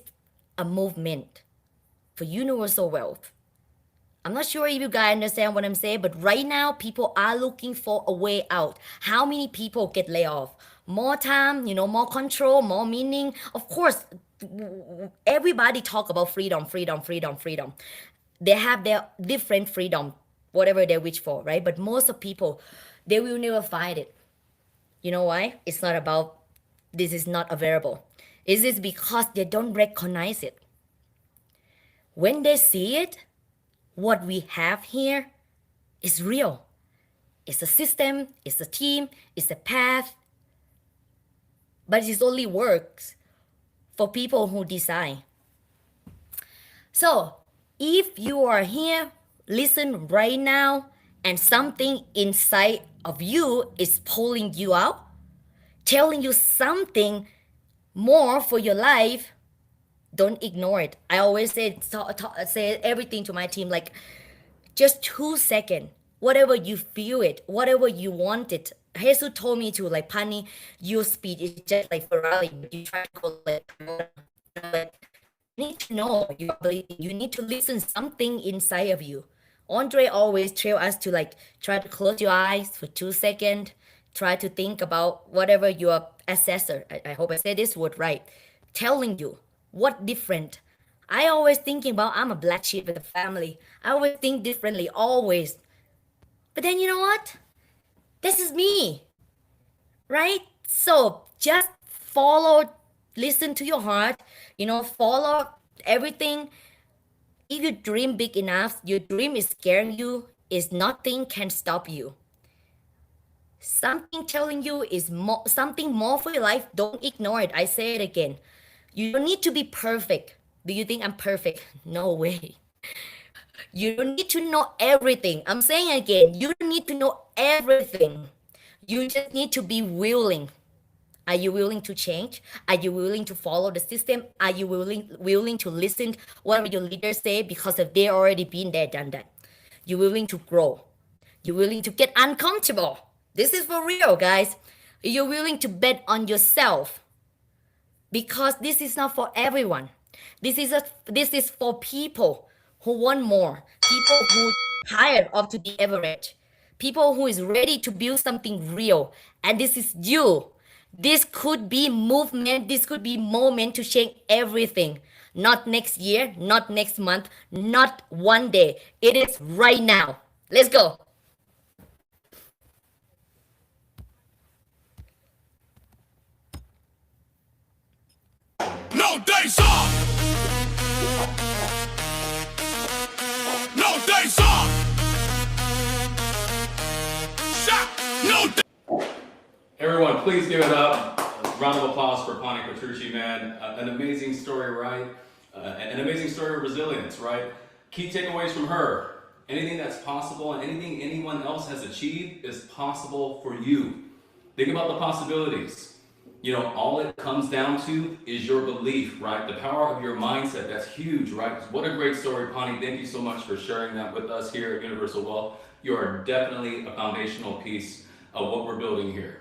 a movement for universal wealth. I'm not sure if you guys understand what I'm saying, but right now people are looking for a way out. How many people get laid off? More time, more control, more meaning. Of course, everybody talk about freedom. They have their different freedom, whatever they wish for, right? But most of people, they will never find it. You know why? It's not about this is not available. It is because they don't recognize it. When they see it, what we have here is real. It's a system, it's a team, it's a path. But it only works for people who design. So, if you are here, listen right now, and something inside of you is pulling you out, telling you something more for your life, don't ignore it. I always say everything to my team, like just 2 seconds, whatever you feel it, whatever you want it. Jesus told me to, like, Pani, your speed is just like Ferrari, but you try to go like need to know your ability. You need to listen something inside of you. Andre always tell us to like try to close your eyes for 2 seconds. Try to think about whatever your assessor, I hope I say this word right, telling you what different. I always thinking about I'm a black sheep of the family. I always think differently, always. But then you know what? This is me, right? So just follow, listen to your heart, follow everything. If you dream big enough, your dream is scaring you, is nothing can stop you. Something telling you is something more for your life. Don't ignore it. I say it again. You don't need to be perfect. Do you think I'm perfect? No way. You don't need to know everything. I'm saying again, you don't need to know everything. You just need to be willing. Are you willing to change? Are you willing to follow the system? Are you willing to listen what your leaders say because of they already been there, done that? You're willing to grow. You're willing to get uncomfortable. This is for real, guys. You're willing to bet on yourself because this is not for everyone. This is for people who want more, people who tired of to the average, people who is ready to build something real. And this is you. This could be movement. This could be moment to change everything. Not next year, not next month, not one day. It is right now. Let's go. No days off. No days off. Shot. No days. Everyone, please give it up. A round of applause for Pani Petrucci, man. An amazing story, right? An amazing story of resilience, right? Key takeaways from her. Anything that's possible and anything anyone else has achieved is possible for you. Think about the possibilities. All it comes down to is your belief, right? The power of your mindset. That's huge, right? What a great story, Pani. Thank you so much for sharing that with us here at Universal Wealth. You are definitely a foundational piece of what we're building here.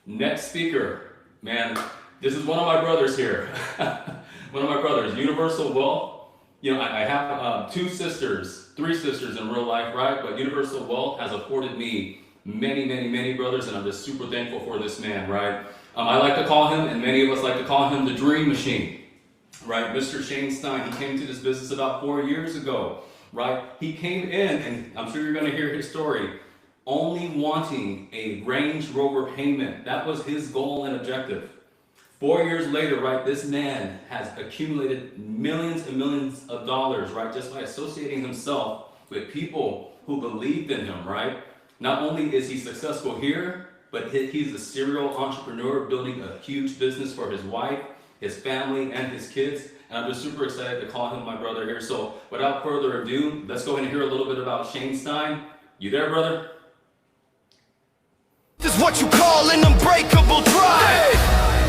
Next speaker, man, this is one of my brothers here. One of my brothers, Universal Wealth. I have three sisters in real life, right? But Universal Wealth has afforded me many brothers, and I'm just super thankful for this man, right? I like to call him, and many of us like to call him the Dream Machine, right? Mr. Shane Stein, he came to this business about 4 years ago, right? He came in, and I'm sure you're going to hear his story, only wanting a Range Rover payment. That was his goal and objective. 4 years later, right, this man has accumulated millions and millions of dollars, right, just by associating himself with people who believed in him, right? Not only is he successful here, but he's a serial entrepreneur building a huge business for his wife, his family, and his kids. And I'm just super excited to call him my brother here. So without further ado, let's go ahead and hear a little bit about Shane Stein. You there, brother? This is what you call an unbreakable drive.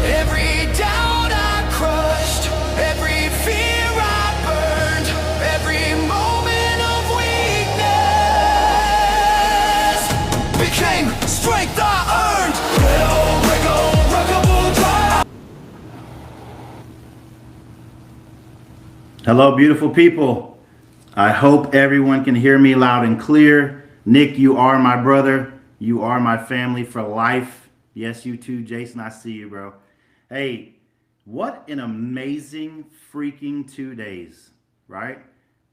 Every doubt I crushed, every fear I burned, every moment of weakness became strength I earned. Unbreakable drive. Hello, beautiful people. I hope everyone can hear me loud and clear. Nick, you are my brother. You are my family for life. Yes, you too, Jason. I see you, bro. Hey, what an amazing freaking 2 days, right?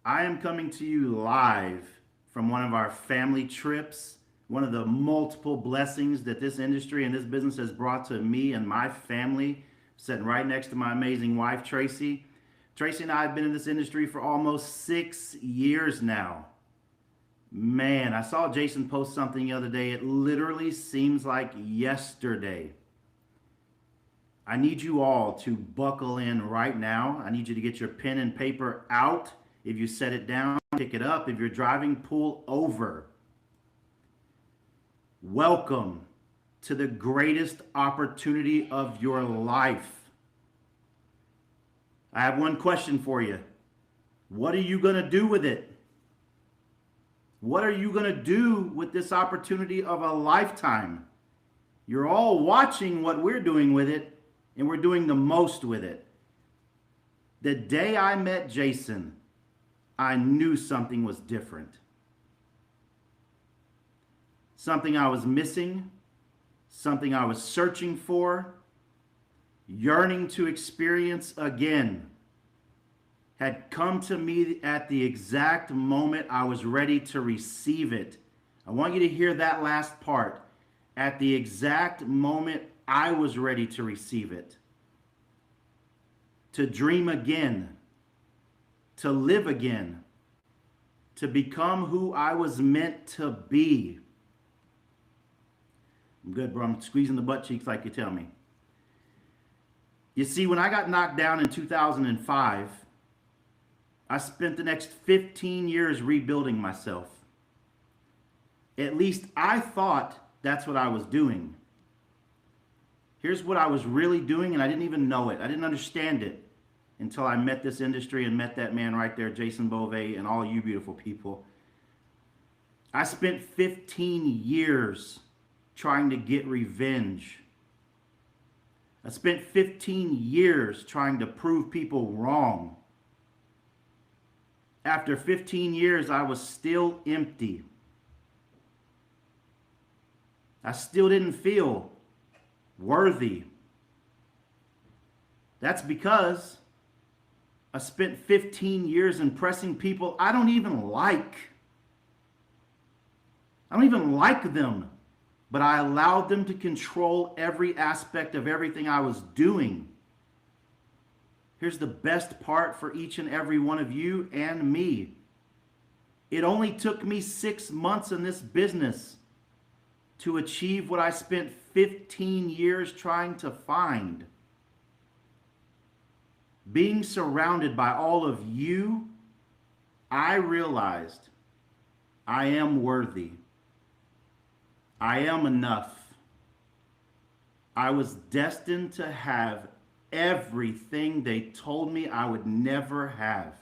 I am coming to you live from one of our family trips, one of the multiple blessings that this industry and this business has brought to me and my family, sitting right next to my amazing wife, Tracy. Tracy and I have been in this industry for almost 6 years now. Man, I saw Jason post something the other day. It literally seems like yesterday. I need you all to buckle in right now. I need you to get your pen and paper out. If you set it down, pick it up. If you're driving, pull over. Welcome to the greatest opportunity of your life. I have one question for you. What are you going to do with it? What are you going to do with this opportunity of a lifetime? You're all watching what we're doing with it, and we're doing the most with it. The day I met Jason, I knew something was different. Something I was missing, something I was searching for, yearning to experience again, had come to me at the exact moment I was ready to receive it. I want you to hear that last part. At the exact moment I was ready to receive it. To dream again, to live again, to become who I was meant to be. I'm good, bro. I'm squeezing the butt cheeks like you tell me. You see, when I got knocked down in 2005, I spent the next 15 years rebuilding myself. At least I thought that's what I was doing. Here's what I was really doing, and I didn't even know it. I didn't understand it until I met this industry and met that man right there, Jason Beauvais, and all you beautiful people. I spent 15 years trying to get revenge. I spent 15 years trying to prove people wrong. After 15 years, I was still empty. I still didn't feel worthy. That's because I spent 15 years impressing people I don't even like. I don't even like them, but I allowed them to control every aspect of everything I was doing. Here's the best part for each and every one of you and me. It only took me 6 months in this business to achieve what I spent 15 years trying to find. Being surrounded by all of you, I realized I am worthy. I am enough. I was destined to have everything they told me I would never have.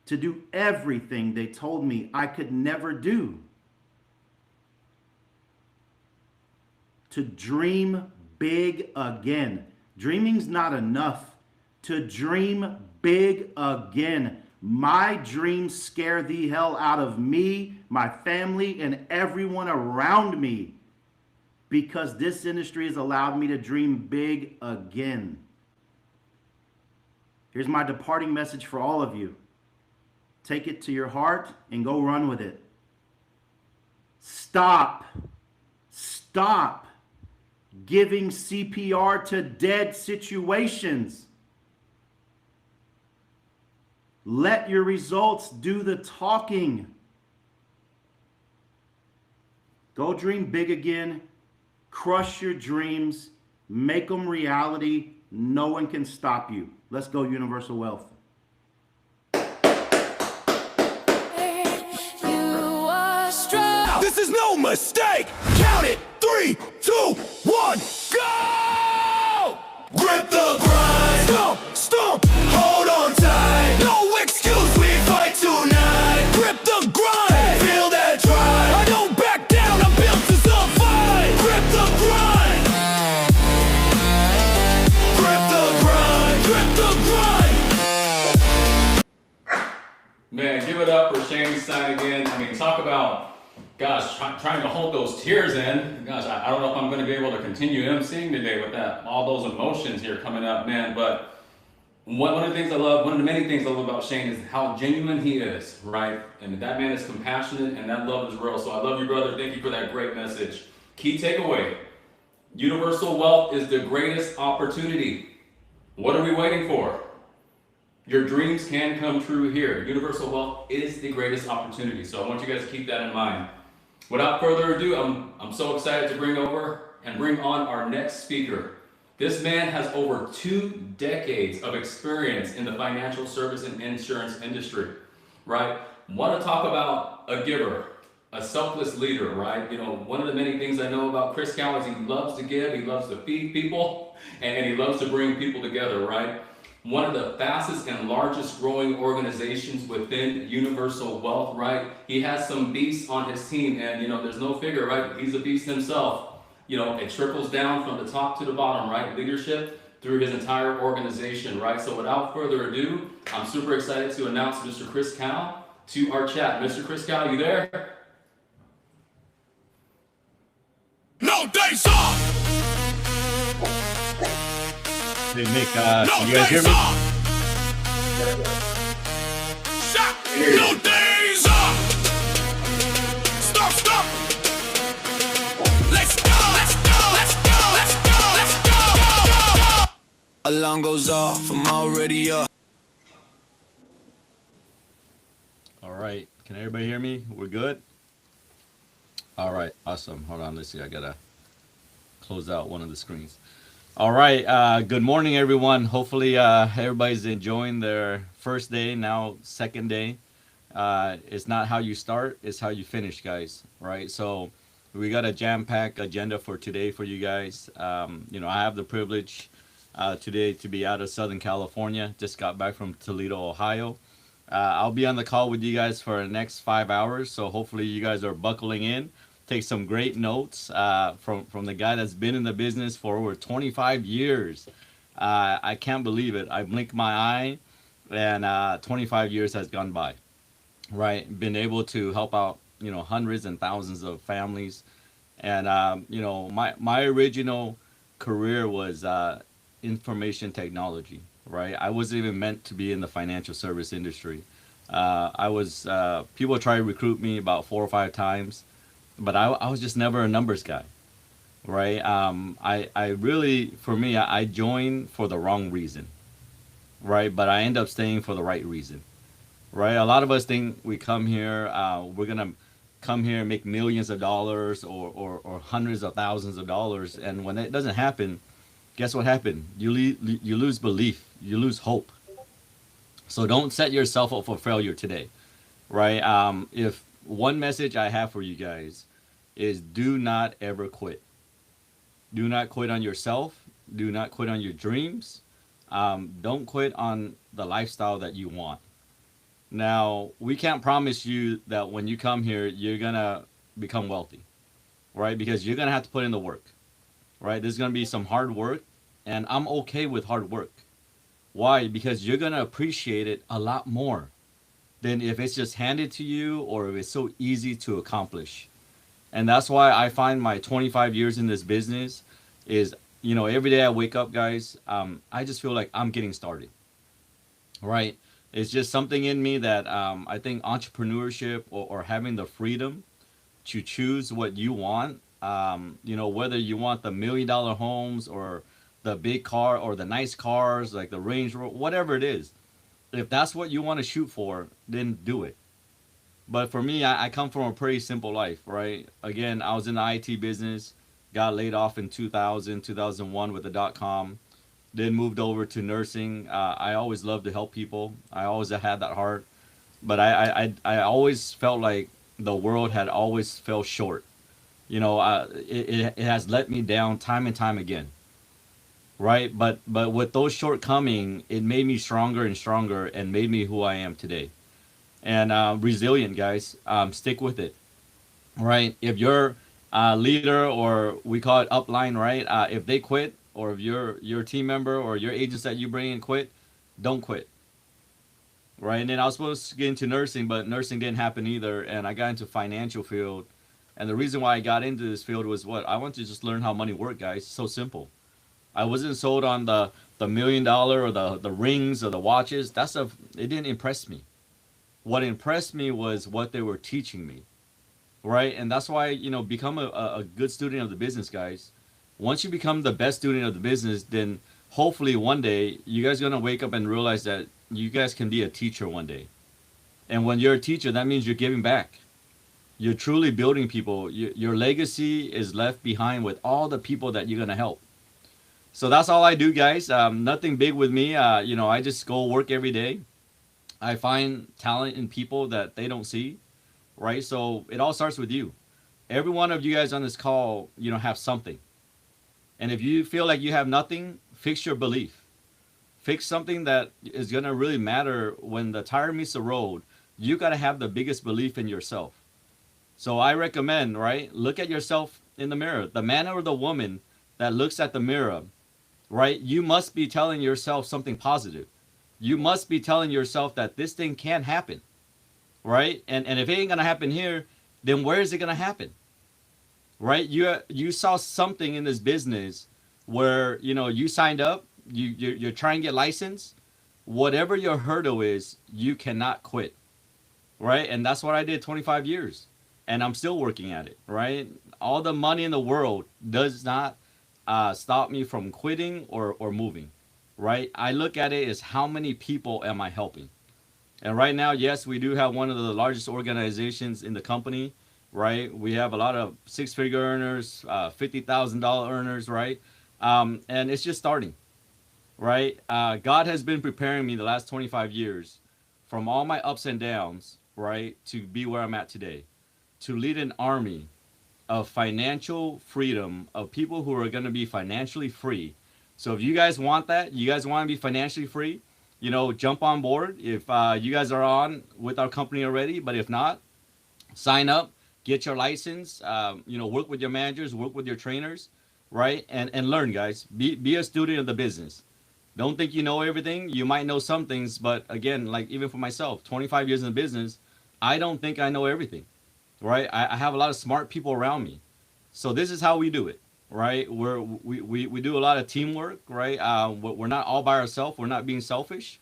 To do everything they told me I could never do. To dream big again. Dreaming's not enough. To dream big again. My dreams scare the hell out of me, my family, and everyone around me, because this industry has allowed me to dream big again. Here's my departing message for all of you. Take it to your heart and go run with it. Stop giving CPR to dead situations. Let your results do the talking. Go dream big again. Crush your dreams. Make them reality. No one can stop you. Let's go, Universal Wealth. This is no mistake. Count it. 3, 2, 1, go! Grip the grind. Stomp, hold on tight. No excuse, we fight tonight. Grip the grind. Feel that drive. I don't back down, I'm built to survive. Grip the grind. Grip the grind. Grip the grind. Man, give it up for Shane Stein again. I mean, talk about, gosh, trying to hold those tears in. Gosh, I don't know if I'm going to be able to continue emceeing today with that, all those emotions here coming up, man. But one of the things I love, one of the many things I love about Shane is how genuine he is, right? And that man is compassionate and that love is real. So I love you, brother. Thank you for that great message. Key takeaway: Universal Wealth is the greatest opportunity. What are we waiting for? Your dreams can come true here. Universal Wealth is the greatest opportunity. So I want you guys to keep that in mind. Without further ado, I'm so excited to bring on our next speaker. This man has over 2 decades of experience in the financial service and insurance industry, right? Want to talk about a giver, a selfless leader, right? You know, one of the many things I know about Chris Cal is he loves to give, he loves to feed people, and he loves to bring people together, right? One of the fastest and largest growing organizations within Universal Wealth, right? He has some beasts on his team, and you know, there's no figure, right? He's a beast himself. You know, it trickles down from the top to the bottom, right? Leadership, through his entire organization, right? So without further ado, I'm super excited to announce Mr. Chris Cow to our chat. Mr. Chris Cow, you there? No days off. Hey Nick, No can you guys hear days me? off. Shot. No days off. Stop, stop. Let's go, let's go, let's go, let's go, let's go. Alarm goes off, I'm already up. All right, can everybody hear me? We're good? All right, awesome. Hold on, let's see, I gotta close out one of the screens. All right, good morning, everyone. Hopefully, everybody's enjoying their first day, now second day. It's not how you start, it's how you finish, guys, right? So we got a jam-packed agenda for today for you guys. You know, I have the privilege today to be out of Southern California. Just got back from Toledo, Ohio. I'll be on the call with you guys for the next 5 hours, so hopefully you guys are buckling in. Take some great notes from the guy that's been in the business for over 25 years. I can't believe it. I blinked my eye, and 25 years has gone by. Right, been able to help out, you know, hundreds and thousands of families, and you know, my original career was information technology. Right, I wasn't even meant to be in the financial service industry. I was people tried to recruit me about 4 or 5 times, but I was just never a numbers guy. Right, I really, for me, I joined for the wrong reason. Right, but I end up staying for the right reason. Right, a lot of us think we come here, we're gonna come here and make millions of dollars or hundreds of thousands of dollars, and when it doesn't happen, guess what happened? You lose belief, you lose hope. So don't set yourself up for failure today, right? If one message I have for you guys is do not ever quit. Do not quit on yourself. Do not quit on your dreams. Don't quit on the lifestyle that you want. Now, we can't promise you that when you come here, you're going to become wealthy, right? Because you're going to have to put in the work, right? There's going to be some hard work, and I'm okay with hard work. Why? Because you're going to appreciate it a lot more than if it's just handed to you or if it's so easy to accomplish. And that's why I find my 25 years in this business is, you know, every day I wake up, guys, I just feel like I'm getting started, right? It's just something in me that I think entrepreneurship or having the freedom to choose what you want, you know, whether you want the $1 million homes or the big car or the nice cars like the Range Rover, whatever it is. If that's what you want to shoot for, then do it. But for me, I come from a pretty simple life, right? Again, I was in the IT business, got laid off in 2000, 2001 with the .com. Then moved over to nursing. I always loved to help people. I always had that heart, but I always felt like the world had always fell short. You know, it has let me down time and time again. Right, but with those shortcomings, it made me stronger and stronger, and made me who I am today. And resilient, guys. Stick with it. Right, if your leader, or we call it upline, right? If they quit, or if your team member or your agents that you bring in quit, don't quit. Right, and then I was supposed to get into nursing, but nursing didn't happen either, and I got into financial field. And the reason why I got into this field was what? I want to just learn how money worked, guys. It's so simple. I wasn't sold on the $1 million or the rings or the watches. That stuff, it didn't impress me. What impressed me was what they were teaching me. Right, and that's why, you know, become a good student of the business, guys. Once you become the best student of the business, then hopefully one day you guys are going to wake up and realize that you guys can be a teacher one day. And when you're a teacher, that means you're giving back. You're truly building people. Your legacy is left behind with all the people that you're going to help. So that's all I do, guys. Nothing big with me. You know, I just go work every day. I find talent in people that they don't see, right? So it all starts with you. Every one of you guys on this call, you know, have something. And if you feel like you have nothing, fix your belief. Fix something that is going to really matter when the tire meets the road. You got to have the biggest belief in yourself. So I recommend, right? Look at yourself in the mirror. The man or the woman that looks at the mirror right? You must be telling yourself something positive. You must be telling yourself that this thing can happen, right? And if it ain't gonna happen here, then where is it gonna happen, right? You saw something in this business where you signed up, you're trying to get licensed. Whatever your hurdle is, you cannot quit, right? And that's what I did 25 years, and I'm still working at it, right? All the money in the world does not stop me from quitting or moving, right? I look at it as how many people am I helping? And right now, yes, we do have one of the largest organizations in the company, right? We have a lot of six-figure earners, $50,000 earners, right? And it's just starting, right? God has been preparing me the last 25 years from all my ups and downs, right, to be where I'm at today, to lead an army of financial freedom, of people who are going to be financially free. So if you guys want that, you guys want to be financially free, jump on board. If you guys are on with our company already, but if not, sign up, get your license, work with your managers, work with your trainers, right? And learn, guys. Be a student of the business. Don't think you know everything. You might know some things, but again, like even for myself, 25 years in the business, I don't think I know everything, right? I have a lot of smart people around me. So this is how we do it, right? We do a lot of teamwork, right? We're not all by ourselves. We're not being selfish.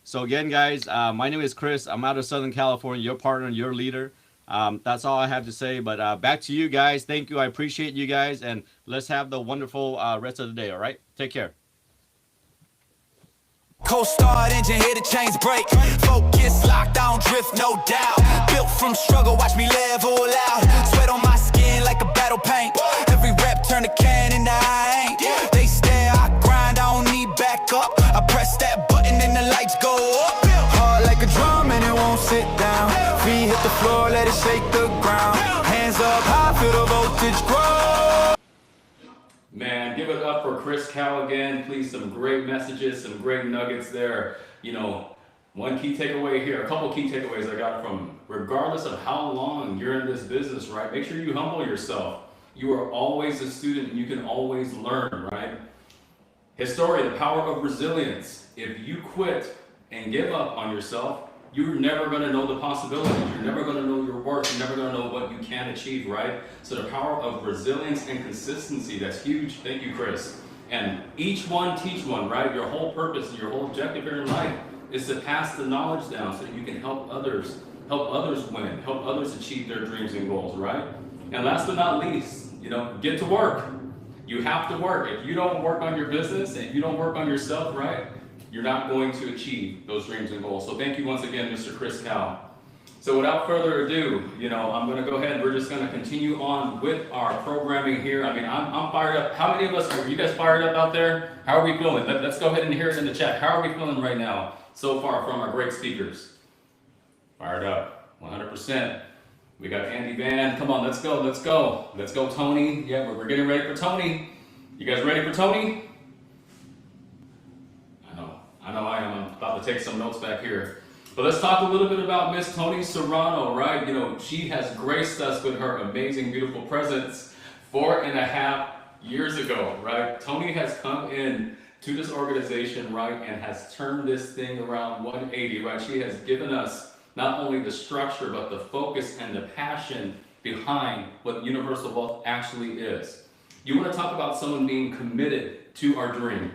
So again, guys, my name is Chris. I'm out of Southern California, your partner, your leader. That's all I have to say, but back to you guys. Thank you. I appreciate you guys, and let's have the wonderful rest of the day, all right? Take care. Cold-start engine, hear the chains break. Focus, locked down, drift, no doubt. Built from struggle, watch me level out. Sweat on my skin like a battle paint. Every rep turn a can into I ain't. They stare, I grind, I don't need backup. I press that button and the lights go up. Hard like a drum and it won't sit down. Feet hit the floor, let it shake the ground. Hands up high, feel the voltage grow. Man, give it up for Chris Callaghan. Please, some great messages, some great nuggets there. One key takeaway here, a couple key takeaways I got from, regardless of how long you're in this business, right? Make sure you humble yourself. You are always a student and you can always learn, right? His story, the power of resilience. If you quit and give up on yourself, you're never going to know the possibilities. You're never going to know your worth. You're never going to know what you can achieve, right? So the power of resilience and consistency, that's huge. Thank you, Chris. And each one teach one, right? Your whole purpose and your whole objective here in life is to pass the knowledge down so that you can help others win, help others achieve their dreams and goals, right? And last but not least, get to work. You have to work. If you don't work on your business and if you don't work on yourself, right, you're not going to achieve those dreams and goals. So thank you once again, Mr. Chris Cal. So without further ado, I'm going to go ahead. We're just going to continue on with our programming here. I mean, I'm fired up. How many of us, are you guys fired up out there? How are we feeling? Let's go ahead and hear it in the chat. How are we feeling right now so far from our great speakers? Fired up, 100%. We got Andy Van. Come on, let's go. Let's go, Tony. Yeah, we're getting ready for Tony. You guys ready for Tony? I know I am. I'm about to take some notes back here. But let's talk a little bit about Miss Tony Serrano, right? She has graced us with her amazing, beautiful presence 4.5 years ago, right? Tony has come in to this organization, right, and has turned this thing around 180, right? She has given us not only the structure, but the focus and the passion behind what Universal Wealth actually is. You want to talk about someone being committed to our dream.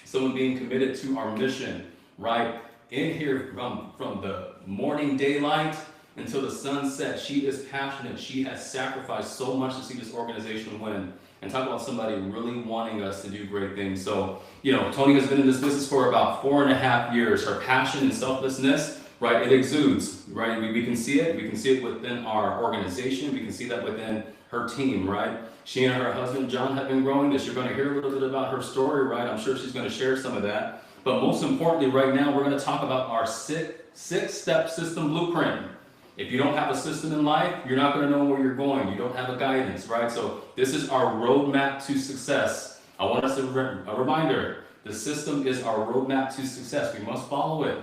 Someone being committed to our mission, right? In here from the morning daylight until the sunset, she is passionate. She has sacrificed so much to see this organization win. And talk about somebody really wanting us to do great things. So, Tony has been in this business for about 4.5 years. Her passion and selflessness, right, it exudes, right? We can see it. We can see it within our organization. We can see that within her team, right? She and her husband, John, have been growing this. You're going to hear a little bit about her story, right? I'm sure she's going to share some of that. But most importantly, right now, we're going to talk about our six-step system blueprint. If you don't have a system in life, you're not going to know where you're going. You don't have a guidance, right? So this is our roadmap to success. I want us to, a reminder, the system is our roadmap to success. We must follow it.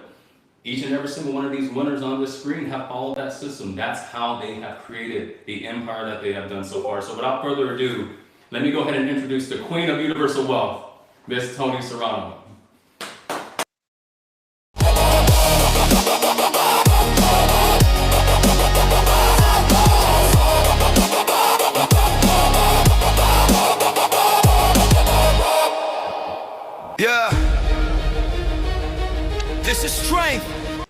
Each and every single one of these winners on this screen have followed that system. That's how they have created the empire that they have done so far. So without further ado, let me go ahead and introduce the Queen of Universal Wealth, Miss Tony Serrano. Yeah. This is strength. Oh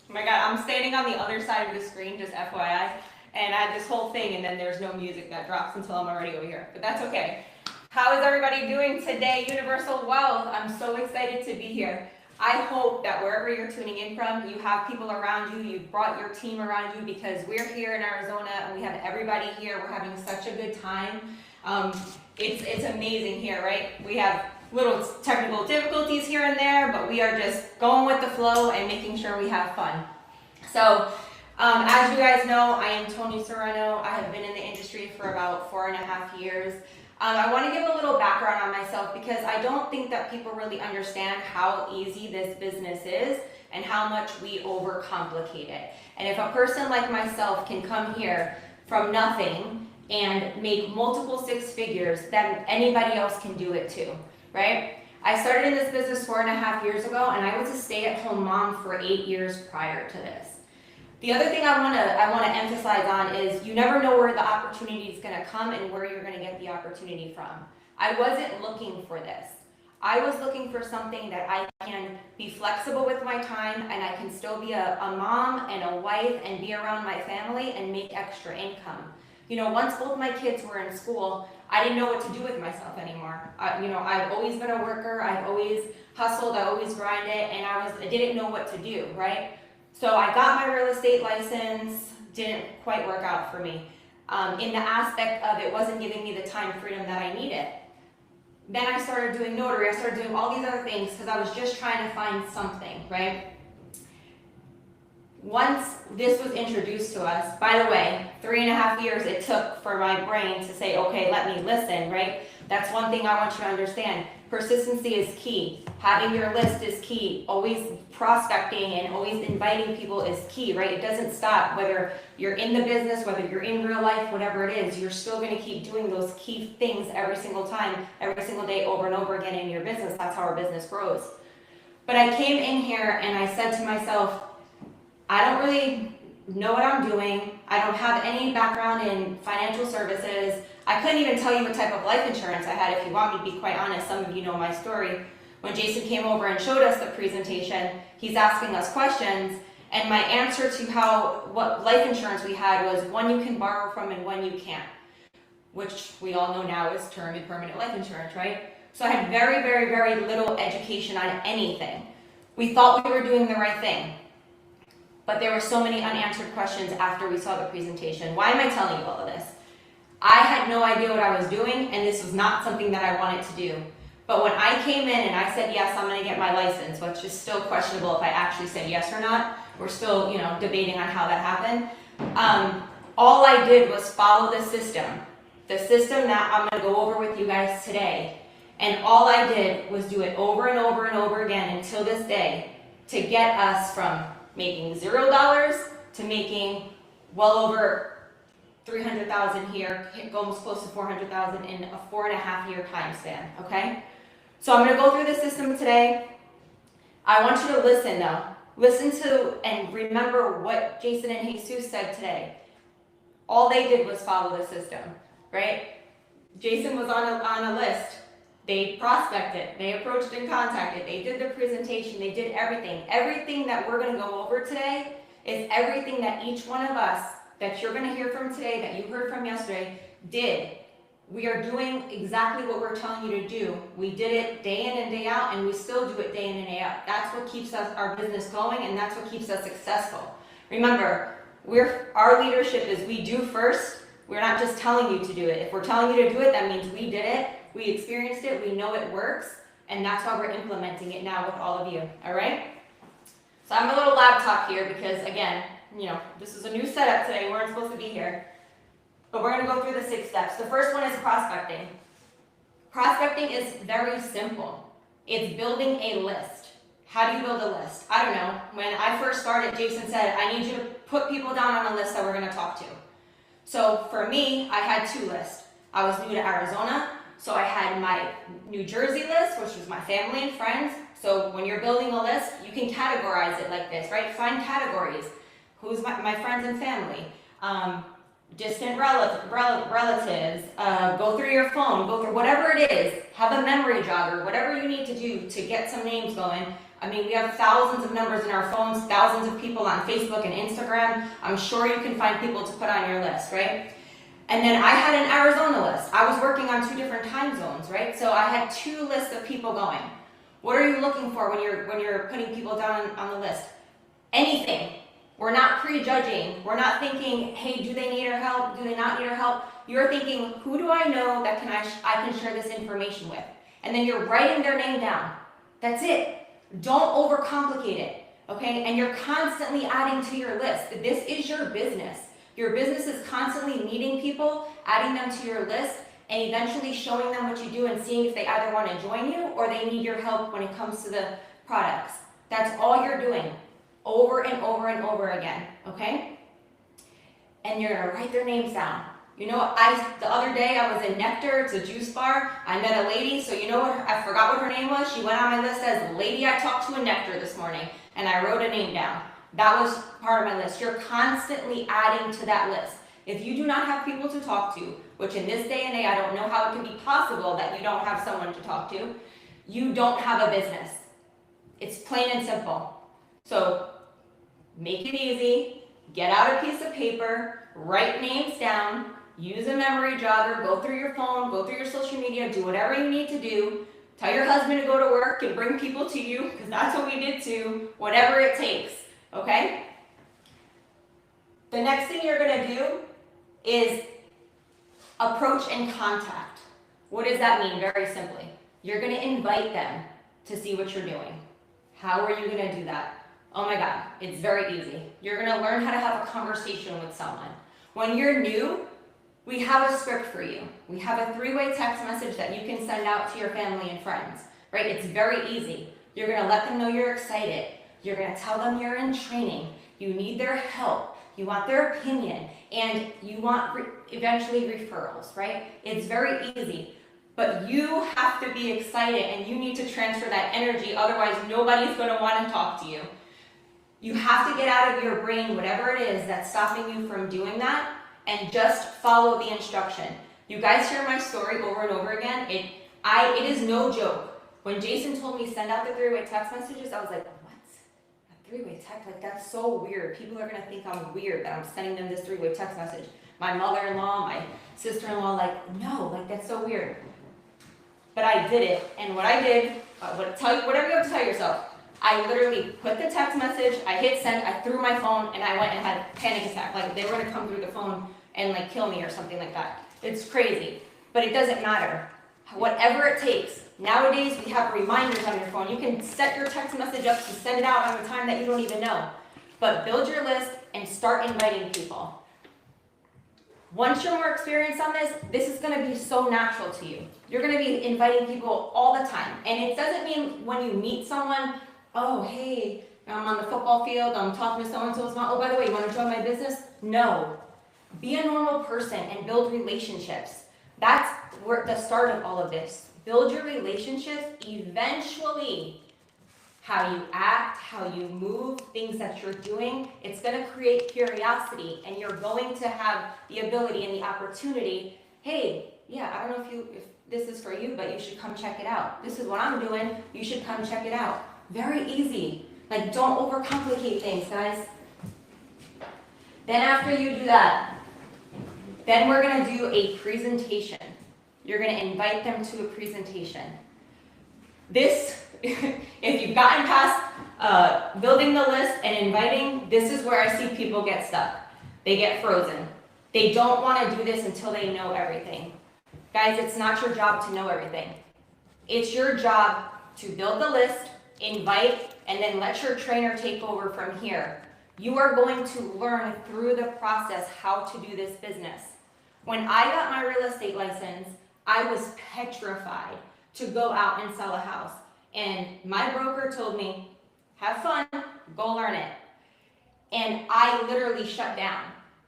my god, I'm standing on the other side of the screen, just FYI, and I had this whole thing and then there's no music that drops until I'm already over here, but that's okay. How is everybody doing today, Universal Wealth? I'm so excited to be here. I hope that wherever you're tuning in from, you have people around you, you've brought your team around you, because we're here in Arizona and we have everybody here. We're having such a good time. It's amazing here, right? We have little technical difficulties here and there, but we are just going with the flow and making sure we have fun. So, as you guys know, I am Tony Serrano. I have been in the industry for about 4.5 years. I want to give a little background on myself because I don't think that people really understand how easy this business is and how much we overcomplicate it. And if a person like myself can come here from nothing and make multiple six figures, then anybody else can do it too, right? I started in this business 4.5 years ago, and I was a stay-at-home mom for 8 years prior to this. The other thing I want to emphasize on is you never know where the opportunity is going to come and where you're going to get the opportunity from. I wasn't looking for this. I was looking for something that I can be flexible with my time and I can still be a mom and a wife and be around my family and make extra income. You know, once both my kids were in school, I didn't know what to do with myself anymore. I've always been a worker. I've always hustled. I always grinded, and I didn't know what to do, right? So I got my real estate license, didn't quite work out for me. In the aspect of it wasn't giving me the time freedom that I needed. Then I started doing notary, I started doing all these other things because I was just trying to find something, right? Once this was introduced to us, by the way, 3.5 years it took for my brain to say, okay, let me listen, right? That's one thing I want you to understand. Persistency is key. Having your list is key. Always prospecting and always inviting people is key, right? It doesn't stop. Whether you're in the business, whether you're in real life, whatever it is, you're still going to keep doing those key things every single time, every single day, over and over again in your business. That's how our business grows. But I came in here and I said to myself, I don't really know what I'm doing. I don't have any background in financial services. I couldn't even tell you what type of life insurance I had if you want me to be quite honest. Some of you know my story. When Jason came over and showed us the presentation, he's asking us questions, and my answer to what life insurance we had was one you can borrow from and one you can't, which we all know now is term and permanent life insurance, right? So I had very, very, very little education on anything. We thought we were doing the right thing, but there were so many unanswered questions after we saw the presentation. Why am I telling you all of this? I had no idea what I was doing, and this was not something that I wanted to do. But when I came in and I said, yes, I'm gonna get my license, which is still questionable if I actually said yes or not. We're still, debating on how that happened. All I did was follow the system that I'm gonna go over with you guys today. And all I did was do it over and over and over again until this day to get us from making $0 to making well over 300,000 here, almost close to 400,000 in a 4.5 year time span, okay? So I'm gonna go through the system today. I want you to listen though. Listen to and remember what Jason and Jesus said today. All they did was follow the system, right? Jason was on a list. They prospected, they approached and contacted, they did the presentation, they did everything. Everything that we're gonna go over today is everything that each one of us that you're gonna hear from today, that you heard from yesterday, did. We are doing exactly what we're telling you to do. We did it day in and day out, and we still do it day in and day out. That's what keeps our business going, and that's what keeps us successful. Remember, our leadership is we do first. We're not just telling you to do it. If we're telling you to do it, that means we did it, we experienced it, we know it works, and that's why we're implementing it now with all of you, all right? So I'm a little laptop here because, again, this is a new setup today. We weren't supposed to be here. But we're going to go through the 6 steps. The first one is prospecting. Prospecting is very simple. It's building a list. How do you build a list? I don't know. When I first started, Jason said, I need you to put people down on a list that we're going to talk to. So for me, I had 2 lists. I was new to Arizona, So I had my New Jersey list, which was my family and friends. So when you're building a list, you can categorize it like this, right? Find categories. Who's my friends and family? Distant relatives, go through your phone, go through whatever it is, have a memory jogger, whatever you need to do to get some names going. I mean, we have thousands of numbers in our phones, thousands of people on Facebook and Instagram. I'm sure you can find people to put on your list, right? And then I had an Arizona list. I was working on 2 different time zones, right? So I had 2 lists of people going. What are you looking for when you're putting people down on the list? Anything. We're not prejudging. We're not thinking, hey, do they need our help? Do they not need our help? You're thinking, who do I know that I can share this information with? And then you're writing their name down. That's it. Don't overcomplicate it, okay? And you're constantly adding to your list. This is your business. Your business is constantly meeting people, adding them to your list, and eventually showing them what you do and seeing if they either want to join you or they need your help when it comes to the products. That's all you're doing. Over and over and over again, okay? And you're gonna write their names down. You know, the other day I was in Nectar, it's a juice bar. I met a lady, so you know what, I forgot what her name was. She went on my list as lady I talked to in Nectar this morning, and I wrote a name down. That was part of my list. You're constantly adding to that list. If you do not have people to talk to, which in this day and age, I don't know how it can be possible that you don't have someone to talk to, you don't have a business. It's plain and simple. So make it easy, get out a piece of paper, write names down, use a memory jogger, go through your phone, go through your social media, do whatever you need to do. Tell your husband to go to work and bring people to you, because that's what we did too, whatever it takes, okay? The next thing you're gonna do is approach and contact. What does that mean? Very simply, you're gonna invite them to see what you're doing. How are you gonna do that? Oh my God, it's very easy. You're gonna learn how to have a conversation with someone. When you're new, we have a script for you. We have a 3-way text message that you can send out to your family and friends, right? It's very easy. You're gonna let them know you're excited. You're gonna tell them you're in training. You need their help. You want their opinion, and you want eventually referrals, right? It's very easy. But you have to be excited and you need to transfer that energy, otherwise nobody's gonna wanna talk to you. You have to get out of your brain whatever it is that's stopping you from doing that and just follow the instruction. You guys hear my story over and over again. It is no joke. When Jason told me send out the 3-way text messages, I was like, what? A 3-way text? Like, that's so weird. People are gonna think I'm weird that I'm sending them this 3-way text message. My mother-in-law, my sister-in-law, like, no, like that's so weird. But I did it, and what I did, whatever you have to tell yourself, I literally put the text message, I hit send, I threw my phone, and I went and had a panic attack. Like they were gonna come through the phone and like kill me or something like that. It's crazy, but it doesn't matter. Whatever it takes. Nowadays, we have reminders on your phone. You can set your text message up to send it out on a time that you don't even know. But build your list and start inviting people. Once you're more experienced on this is gonna be so natural to you. You're gonna be inviting people all the time. And it doesn't mean when you meet someone, oh, hey, I'm on the football field, I'm talking to so-and-so's mom, oh, by the way, you wanna join my business? No. Be a normal person and build relationships. That's where the start of all of this. Build your relationships. Eventually, how you act, how you move, things that you're doing, it's gonna create curiosity, and you're going to have the ability and the opportunity, hey, yeah, I don't know if this is for you, but you should come check it out. This is what I'm doing, you should come check it out. Very easy. Like, don't overcomplicate things, guys. Then after you do that, then we're gonna do a presentation. You're gonna invite them to a presentation. This, if you've gotten past building the list and inviting, this is where I see people get stuck. They get frozen. They don't wanna do this until they know everything. Guys, it's not your job to know everything. It's your job to build the list, invite, and then let your trainer take over from here. You are going to learn through the process how to do this business. When I got my real estate license, I was petrified to go out and sell a house. And my broker told me, have fun, go learn it. And I literally shut down.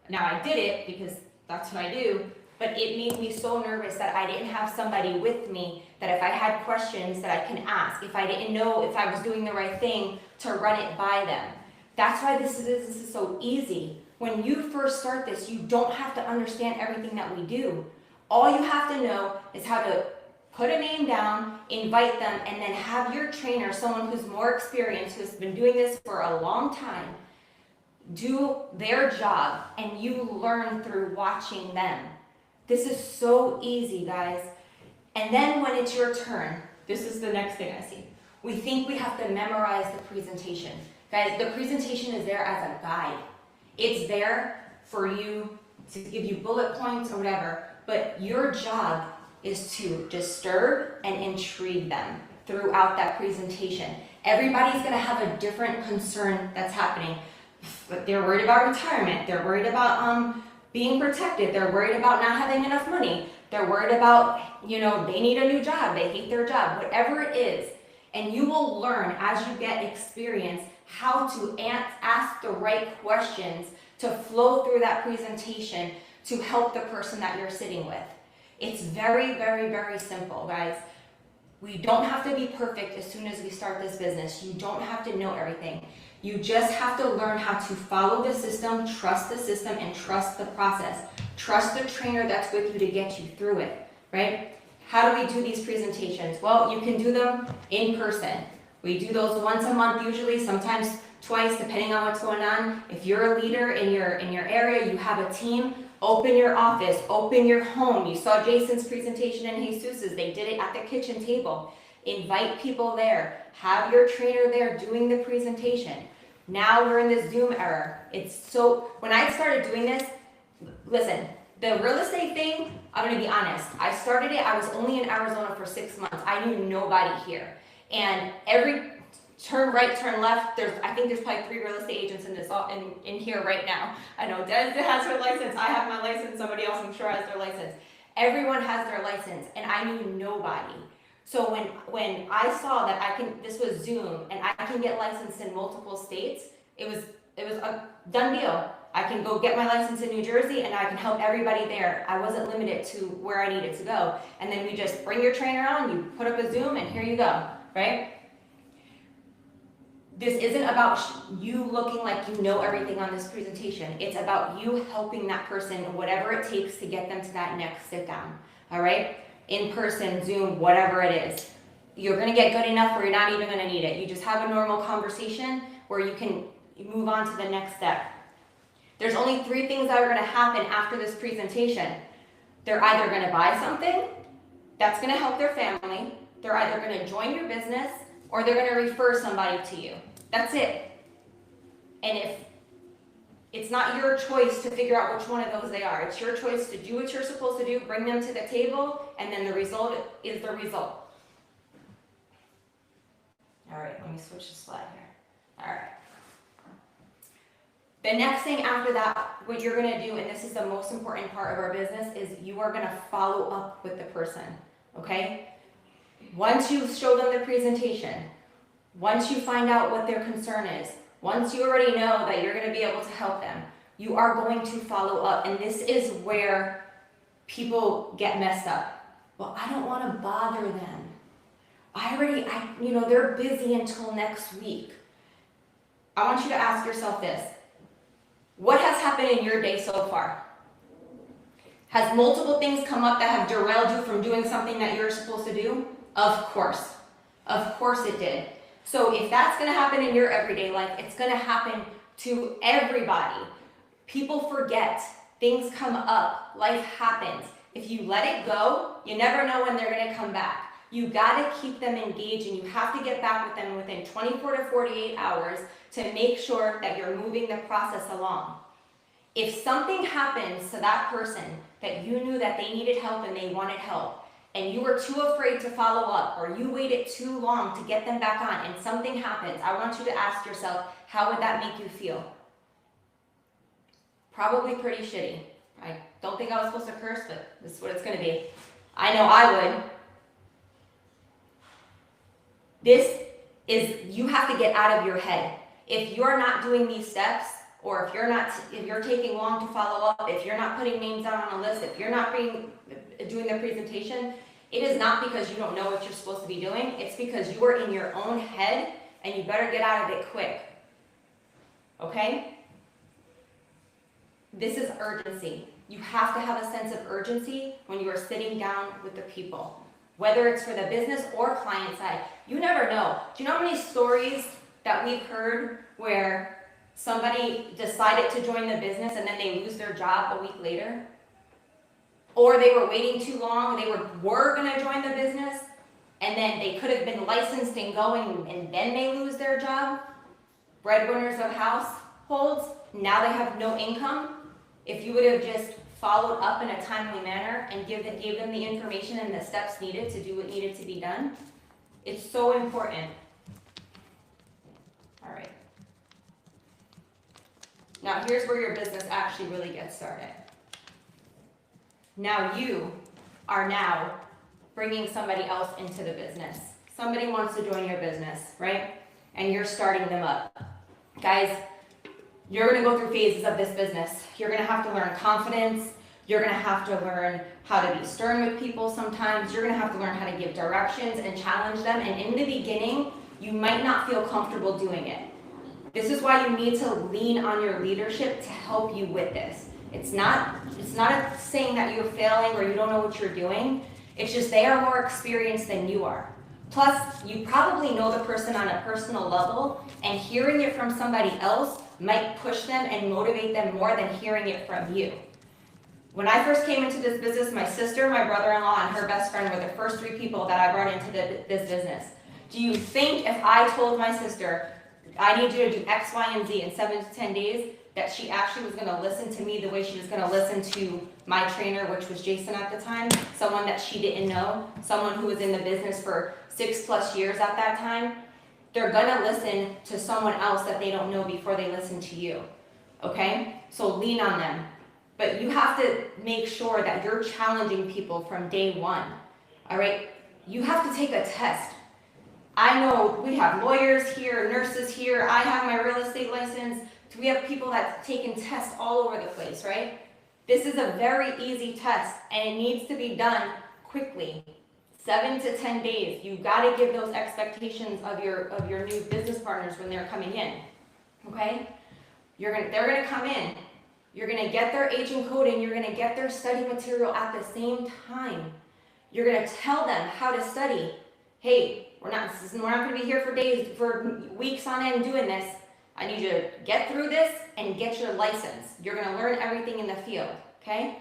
Now I did it because that's what I do, but it made me so nervous that I didn't have somebody with me that if I had questions that I can ask, if I didn't know if I was doing the right thing, to run it by them. That's why this is so easy. When you first start this, you don't have to understand everything that we do. All you have to know is how to put a name down, invite them, and then have your trainer, someone who's more experienced, who's been doing this for a long time, do their job, and you learn through watching them. This is so easy, guys. And then when it's your turn, this is the next thing I see. We think we have to memorize the presentation. Guys, the presentation is there as a guide. It's there for you to give you bullet points or whatever, but your job is to disturb and intrigue them throughout that presentation. Everybody's gonna have a different concern that's happening. They're worried about retirement, they're worried about being protected, they're worried about not having enough money, they're worried about, they need a new job, they hate their job, whatever it is. And you will learn as you get experience how to ask the right questions to flow through that presentation to help the person that you're sitting with. It's very, very, very simple, guys. We don't have to be perfect as soon as we start this business. You don't have to know everything. You just have to learn how to follow the system, and trust the process. Trust the trainer that's with you to get you through it, right? How do we do these presentations? Well, you can do them in person. We do those once a month usually, sometimes twice, depending on what's going on. If you're a leader in your area, you have a team, open your office, open your home. You saw Jason's presentation and Jesus's. They did it at the kitchen table. Invite people there. Have your trainer there doing the presentation. Now we're in this Zoom era. When I started doing this, listen, the real estate thing, I'm gonna be honest. I started it, I was only in Arizona for 6 months. I knew nobody here. And every turn right, turn left, I think there's probably 3 real estate agents in here right now. I know Des has her license, I have my license, somebody else I'm sure has their license. Everyone has their license, and I knew nobody. So when I saw that this was Zoom, and I can get licensed in multiple states, it was a done deal. I can go get my license in New Jersey, and I can help everybody there. I wasn't limited to where I needed to go. And then we just bring your trainer on, you put up a Zoom, and here you go, right? This isn't about you looking like you know everything on this presentation. It's about you helping that person, whatever it takes to get them to that next sit down, all right? In person, Zoom, whatever it is. You're gonna get good enough where you're not even gonna need it. You just have a normal conversation where you can move on to the next step. There's only 3 things that are gonna happen after this presentation. They're either gonna buy something that's gonna help their family, they're either gonna join your business, or they're gonna refer somebody to you. That's it. And if it's not your choice to figure out which one of those they are, it's your choice to do what you're supposed to do, bring them to the table, and then the result is the result. All right, let me switch the slide here. All right. The next thing after that, what you're gonna do, and this is the most important part of our business, is you are gonna follow up with the person, okay? Once you show them the presentation, once you find out what their concern is, once you already know that you're gonna be able to help them, you are going to follow up. And this is where people get messed up. Well, I don't wanna bother them. They're busy until next week. I want you to ask yourself this. What has happened in your day so far? Has multiple things come up that have derailed you from doing something that you're supposed to do? Of course. Of course it did. So if that's gonna happen in your everyday life, it's gonna happen to everybody. People forget, things come up, life happens. If you let it go, you never know when they're gonna come back. You gotta keep them engaged, and you have to get back with them within 24 to 48 hours to make sure that you're moving the process along. If something happens to that person that you knew that they needed help and they wanted help, and you were too afraid to follow up, or you waited too long to get them back on, and something happens, I want you to ask yourself, how would that make you feel? Probably pretty shitty. I don't think I was supposed to curse, but this is what it's gonna be. I know I would. You have to get out of your head. If you're not doing these steps, or if you're taking long to follow up, if you're not putting names out on a list, if you're not doing the presentation, it is not because you don't know what you're supposed to be doing. It's because you are in your own head and you better get out of it quick. Okay? This is urgency. You have to have a sense of urgency when you are sitting down with the people, whether it's for the business or client side. You never know. Do you know how many stories that we've heard where somebody decided to join the business and then they lose their job a week later? Or they were waiting too long, they were gonna join the business, and then they could have been licensed and going, and then they lose their job. Breadwinners of households, now they have no income. If you would have just followed up in a timely manner and gave them the information and the steps needed to do what needed to be done, it's so important. All right. Now here's where your business actually really gets started. Now you are now bringing somebody else into the business. Somebody wants to join your business, right? And you're starting them up. Guys, you're gonna go through phases of this business. You're gonna have to learn confidence. You're gonna have to learn how to be stern with people sometimes. You're gonna have to learn how to give directions and challenge them. And in the beginning, you might not feel comfortable doing it. This is why you need to lean on your leadership to help you with this. It's not a saying that you're failing or you don't know what you're doing. It's just they are more experienced than you are. Plus, you probably know the person on a personal level, and hearing it from somebody else might push them and motivate them more than hearing it from you. When I first came into this business, my sister, my brother-in-law, and her best friend were the first 3 people that I brought into this business. Do you think if I told my sister, I need you to do X, Y, and Z in 7 to 10 days, that she actually was gonna listen to me the way she was gonna listen to my trainer, which was Jason at the time, someone that she didn't know, someone who was in the business for 6+ years at that time? They're gonna listen to someone else that they don't know before they listen to you, okay? So lean on them. But you have to make sure that you're challenging people from day one, all right? You have to take a test. I know we have lawyers here, nurses here, I have my real estate license. We have people that's taken tests all over the place, right? This is a very easy test and it needs to be done quickly. 7 to 10 days. You've got to give those expectations of your new business partners when they're coming in, okay? They're gonna come in. You're gonna get their agent code and you're gonna get their study material at the same time. You're gonna tell them how to study. Hey, we're not gonna be here for weeks on end doing this. I need you to get through this and get your license. You're gonna learn everything in the field, okay?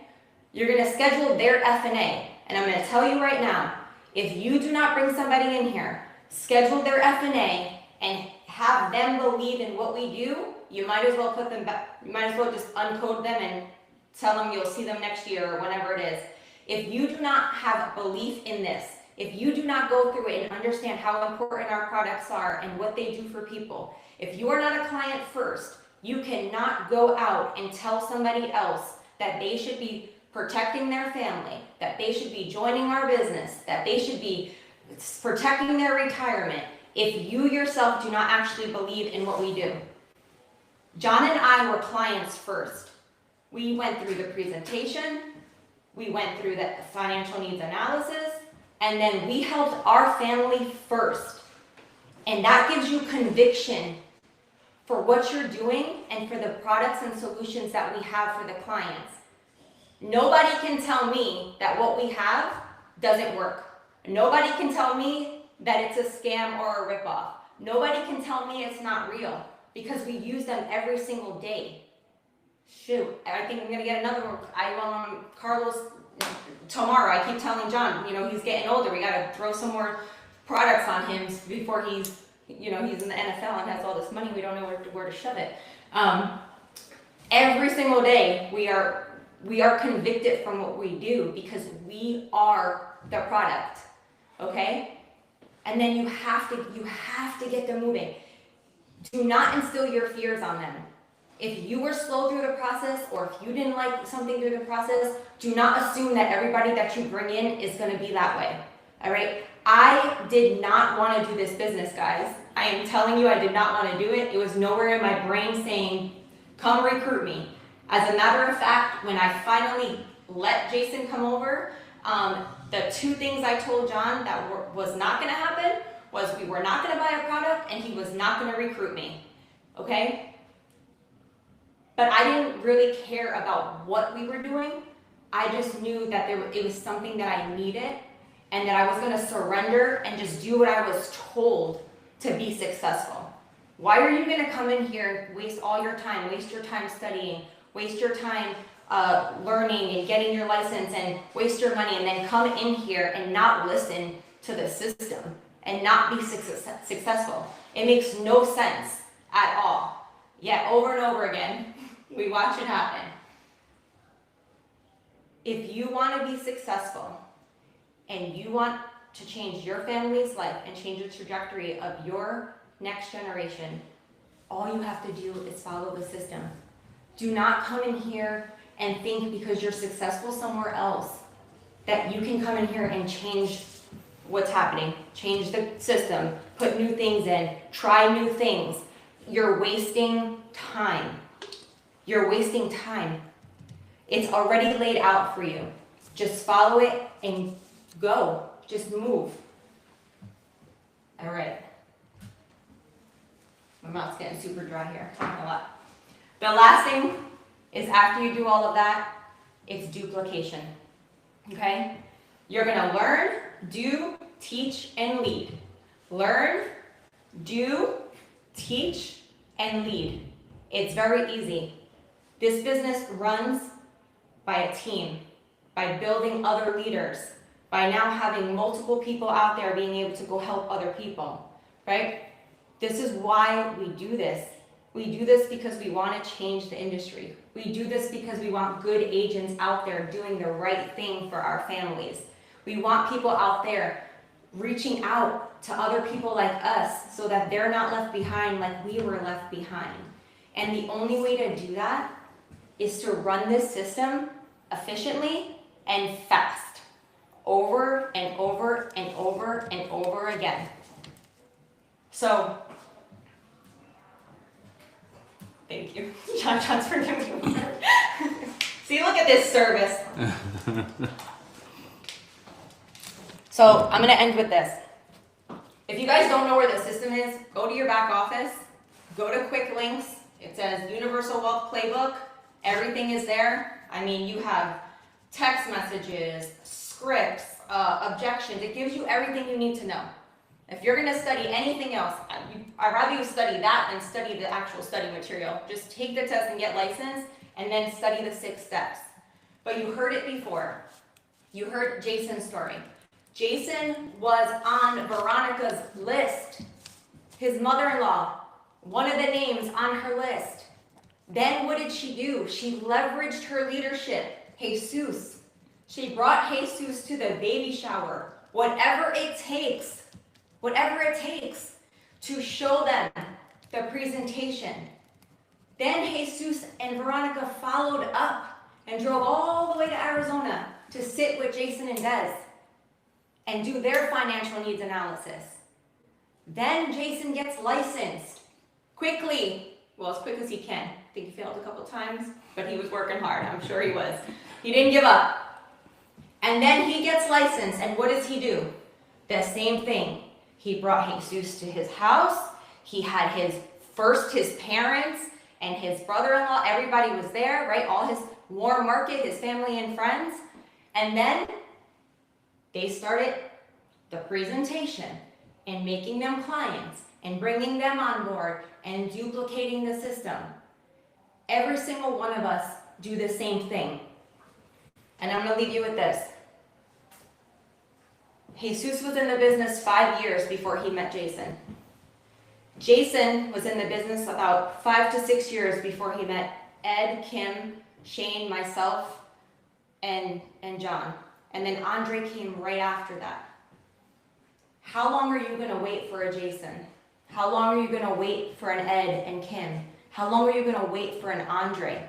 You're gonna schedule their F&A. And I'm gonna tell you right now, if you do not bring somebody in here, schedule their F&A, and have them believe in what we do, you might as well put them back. You might as well just uncode them and tell them you'll see them next year or whenever it is. If you do not have belief in this, if you do not go through it and understand how important our products are and what they do for people, if you are not a client first, you cannot go out and tell somebody else that they should be protecting their family, that they should be joining our business, that they should be protecting their retirement, if you yourself do not actually believe in what we do. John and I were clients first. We went through the presentation, we went through the financial needs analysis, and then we helped our family first. And that gives you conviction for what you're doing and for the products and solutions that we have for the clients. Nobody can tell me that what we have doesn't work. Nobody can tell me that it's a scam or a ripoff. Nobody can tell me it's not real because we use them every single day. Shoot, I think I'm gonna get another one. I want Carlos tomorrow. I keep telling John, he's getting older. We gotta throw some more products on him before he's in the NFL and has all this money. We don't know where to shove it. Every single day we are convicted from what we do because we are the product, okay? And then you have to get them moving. Do not instill your fears on them. If you were slow through the process or if you didn't like something through the process, do not assume that everybody that you bring in is gonna be that way, all right? I did not wanna do this business, guys. I am telling you, I did not wanna do it. It was nowhere in my brain saying, Come recruit me. As a matter of fact, when I finally let Jason come over, the two things I told John that was not gonna happen was we were not gonna buy a product and he was not gonna recruit me, okay? But I didn't really care about what we were doing. I just knew that it was something that I needed and that I was gonna surrender and just do what I was told to be successful. Why are you gonna come in here and waste all your time, waste your time studying, waste your time learning and getting your license and waste your money and then come in here and not listen to the system and not be successful? It makes no sense at all. Yet over and over again, we watch it happen. If you want to be successful and you want to change your family's life and change the trajectory of your next generation, all you have to do is follow the system. Do not come in here and think because you're successful somewhere else that you can come in here and change what's happening, change the system, put new things in, try new things. You're wasting time. You're wasting time. It's already laid out for you. Just follow it and go. Just move. All right. My mouth's getting super dry here, talking a lot. The last thing is after you do all of that, it's duplication, okay? You're gonna learn, do, teach, and lead. Learn, do, teach, and lead. It's very easy. This business runs by a team, by building other leaders, by now having multiple people out there being able to go help other people, right? This is why we do this. We do this because we want to change the industry. We do this because we want good agents out there doing the right thing for our families. We want people out there reaching out to other people like us so that they're not left behind like we were left behind. And the only way to do that is to run this system efficiently and fast, over and over and over and over again. So, thank you. John's forgiving me. See, look at this service. So I'm gonna end with this. If you guys don't know where the system is, go to your back office, go to quick links. It says Universal Wealth Playbook. Everything is there. I mean, you have text messages, scripts, objections. It gives you everything you need to know. If you're gonna study anything else, I'd rather you study that than study the actual study material. Just take the test and get licensed, and then study the 6 steps. But you heard it before. You heard Jason's story. Jason was on Veronica's list. His mother-in-law, one of the names on her list. Then what did she do? She leveraged her leadership. Jesus. She brought Jesus to the baby shower. Whatever it takes to show them the presentation. Then Jesus and Veronica followed up and drove all the way to Arizona to sit with Jason and Des and do their financial needs analysis. Then Jason gets licensed quickly, well, as quick as he can. I think he failed a couple times, but he was working hard. I'm sure he was. He didn't give up. And then he gets licensed, and what does he do? The same thing. He brought Jesus to his house. He had his parents and his brother-in-law. Everybody was there, right? All his warm market, his family and friends. And then they started the presentation and making them clients and bringing them on board and duplicating the system. Every single one of us do the same thing. And I'm going to leave you with this. Jesus was in the business 5 years before he met Jason. Jason was in the business about 5 to 6 years before he met Ed, Kim, Shane, myself, and John. And then Andre came right after that. How long are you going to wait for a Jason? How long are you going to wait for an Ed and Kim? How long are you going to wait for an Andre?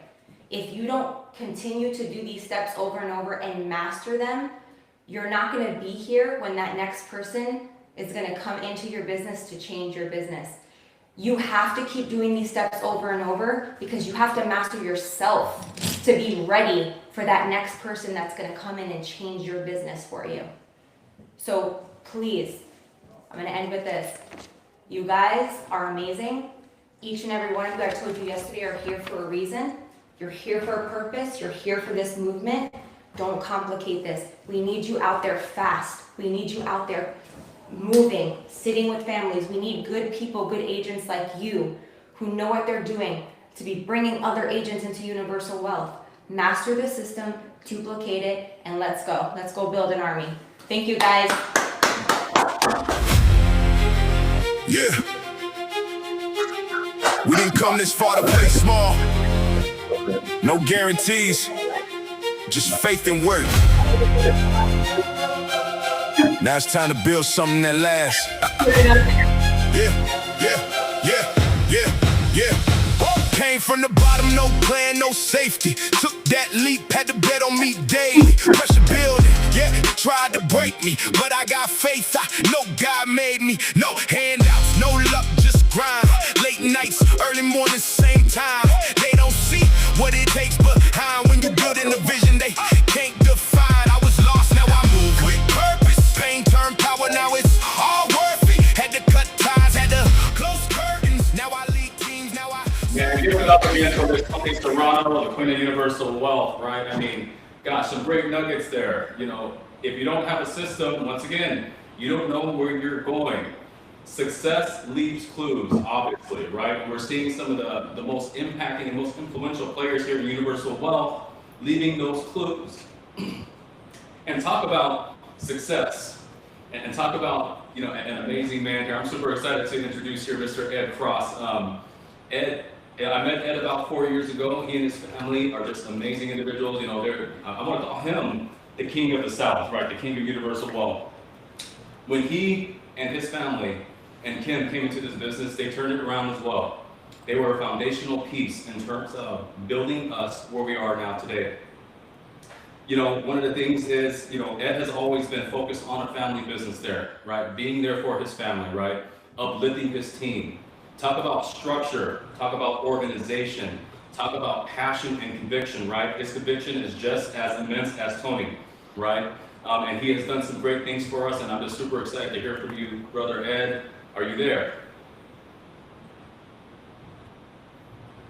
If you don't continue to do these steps over and over and master them, you're not going to be here when that next person is going to come into your business to change your business. You have to keep doing these steps over and over because you have to master yourself to be ready for that next person that's going to come in and change your business for you. So please, I'm going to end with this. You guys are amazing. Each and every one of you, I told you yesterday, are here for a reason. You're here for a purpose. You're here for this movement. Don't complicate this. We need you out there fast. We need you out there moving, sitting with families. We need good people, good agents like you who know what they're doing to be bringing other agents into universal wealth. Master the system, duplicate it, and let's go. Let's go build an army. Thank you, guys. Yeah. We didn't come this far to play small. No guarantees, just faith and work. Now it's time to build something that lasts. Yeah. Came from the bottom, no plan, no safety. Took that leap, had to bet on me daily. Pressure building, yeah, tried to break me, but I got faith, I know God made me. No handouts, no luck, just grind. Late nights, early mornings, same time. They don't see what it takes behind when you're building a vision they can't define. I was lost, now I move with purpose. Pain turned power, now it's all worth it. Had to cut ties, had to close curtains. Now I lead teams, now I... Yeah, give it up again for this Tony Serrano, the Queen of Universal Wealth, right? I mean, gosh, some great nuggets there. You know, if you don't have a system, once again, you don't know where you're going. Success leaves clues, obviously, right? We're seeing some of the most impacting and most influential players here in Universal Wealth leaving those clues. And talk about success, and talk about, you know, an amazing man here. I'm super excited to introduce here Mr. Ed Cross. Ed, I met Ed about 4 years ago. He and his family are just amazing individuals. You know, I want to call him the king of the South, right? The king of Universal Wealth. When he and his family and Kim came into this business, they turned it around as well. They were a foundational piece in terms of building us where we are now today. You know, one of the things is, you know, Ed has always been focused on a family business there, right? Being there for his family, right? Uplifting his team. Talk about structure, talk about organization, talk about passion and conviction, right? His conviction is just as immense as Tony, right? And he has done some great things for us, and I'm just super excited to hear from you, Brother Ed. Are you there?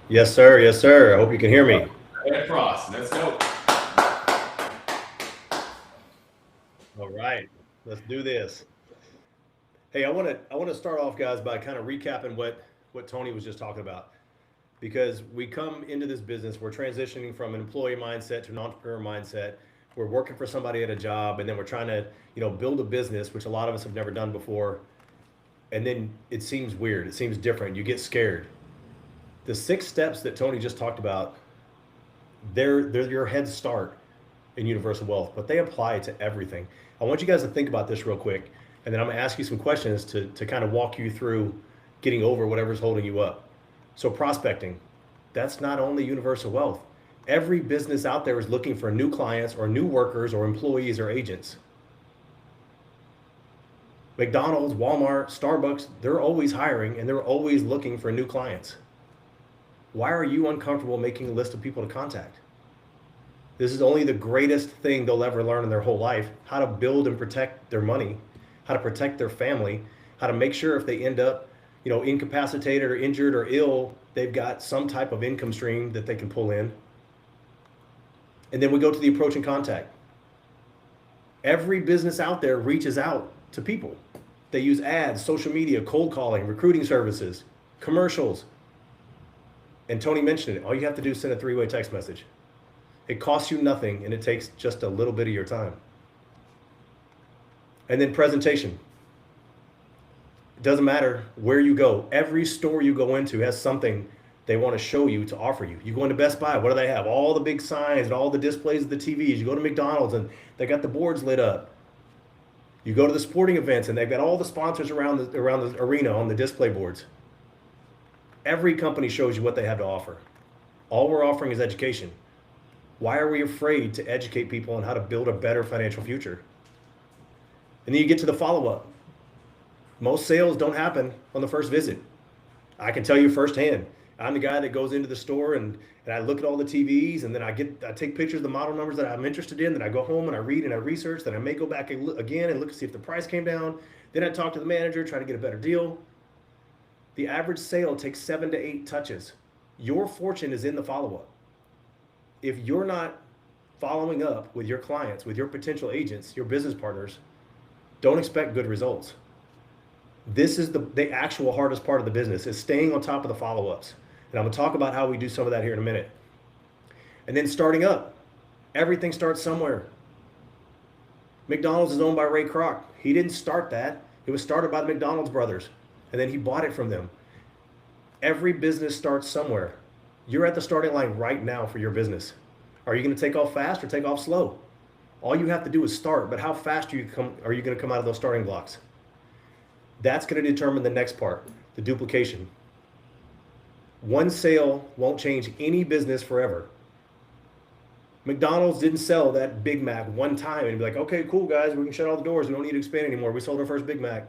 Yes, sir. Yes, sir. I hope you can hear me. Ed Cross, let's go. All right, let's do this. Hey, I want to start off, guys, by kind of recapping what Tony was just talking about, because we come into this business, we're transitioning from an employee mindset to an entrepreneur mindset. We're working for somebody at a job, and then we're trying to, you know, build a business, which a lot of us have never done before. And then it seems weird. It seems different. You get scared. The 6 steps that Tony just talked about, they're your head start in Universal Wealth, but they apply to everything. I want you guys to think about this real quick, and then I'm going to ask you some questions to kind of walk you through getting over whatever's holding you up. So prospecting, that's not only Universal Wealth. Every business out there is looking for new clients or new workers or employees or agents. McDonald's, Walmart, Starbucks, they're always hiring and they're always looking for new clients. Why are you uncomfortable making a list of people to contact? This is only the greatest thing they'll ever learn in their whole life: how to build and protect their money, how to protect their family, how to make sure if they end up, you know, incapacitated or injured or ill, they've got some type of income stream that they can pull in. And then we go to the approach and contact. Every business out there reaches out to people. They use ads, social media, cold calling, recruiting services, commercials. And Tony mentioned it. All you have to do is send a 3-way text message. It costs you nothing, and it takes just a little bit of your time. And then presentation. It doesn't matter where you go. Every store you go into has something they want to show you, to offer you. You go into Best Buy, what do they have? All the big signs and all the displays of the TVs. You go to McDonald's and they got the boards lit up. You go to the sporting events and they've got all the sponsors around the arena on the display boards. Every company shows you what they have to offer. All we're offering is education. Why are we afraid to educate people on how to build a better financial future? And then you get to the follow-up. Most sales don't happen on the first visit. I can tell you firsthand. I'm the guy that goes into the store and I look at all the TVs, and then I take pictures of the model numbers that I'm interested in. Then I go home and I read and I research. Then I may go back again and look to see if the price came down. Then I talk to the manager, try to get a better deal. The average sale takes 7 to 8 touches. Your fortune is in the follow-up. If you're not following up with your clients, with your potential agents, your business partners, don't expect good results. This is the actual hardest part of the business, is staying on top of the follow-ups. And I'm going to talk about how we do some of that here in a minute. And then starting up. Everything starts somewhere. McDonald's is owned by Ray Kroc. He didn't start that. It was started by the McDonald's brothers. And then he bought it from them. Every business starts somewhere. You're at the starting line right now for your business. Are you going to take off fast or take off slow? All you have to do is start, but how fast are you going to come out of those starting blocks? That's going to determine the next part, the duplication. One sale won't change any business forever. McDonald's didn't sell that Big Mac one time and be like, okay, cool guys, we can shut all the doors. We don't need to expand anymore. We sold our first Big Mac.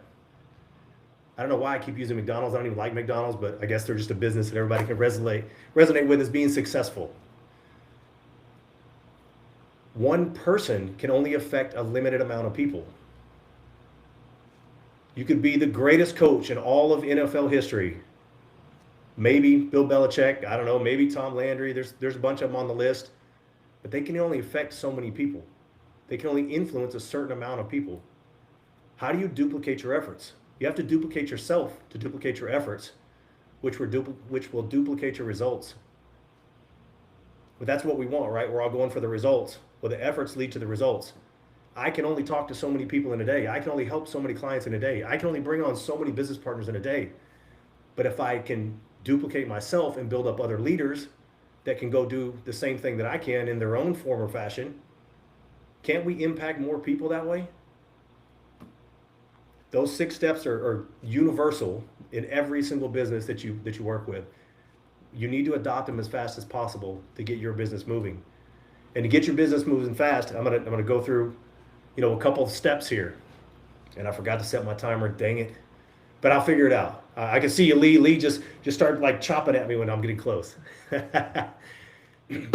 I don't know why I keep using McDonald's. I don't even like McDonald's, but I guess they're just a business that everybody can resonate with as being successful. One person can only affect a limited amount of people. You could be the greatest coach in all of NFL history. Maybe Bill Belichick, I don't know, maybe Tom Landry. There's a bunch of them on the list, but they can only affect so many people. They can only influence a certain amount of people. How do you duplicate your efforts? You have to duplicate yourself to duplicate your efforts, which will duplicate your results. But that's what we want, right? We're all going for the results. Well, the efforts lead to the results. I can only talk to so many people in a day. I can only help so many clients in a day. I can only bring on so many business partners in a day. But if I can duplicate myself and build up other leaders that can go do the same thing that I can in their own form or fashion, can't we impact more people that way? Those 6 steps are universal in every single business that you work with. You need to adopt them as fast as possible to get your business moving. And to get your business moving fast, I'm gonna go through, a couple of steps here. And I forgot to set my timer, dang it. But I'll figure it out. I can see you, Lee. Lee just started like chopping at me when I'm getting close.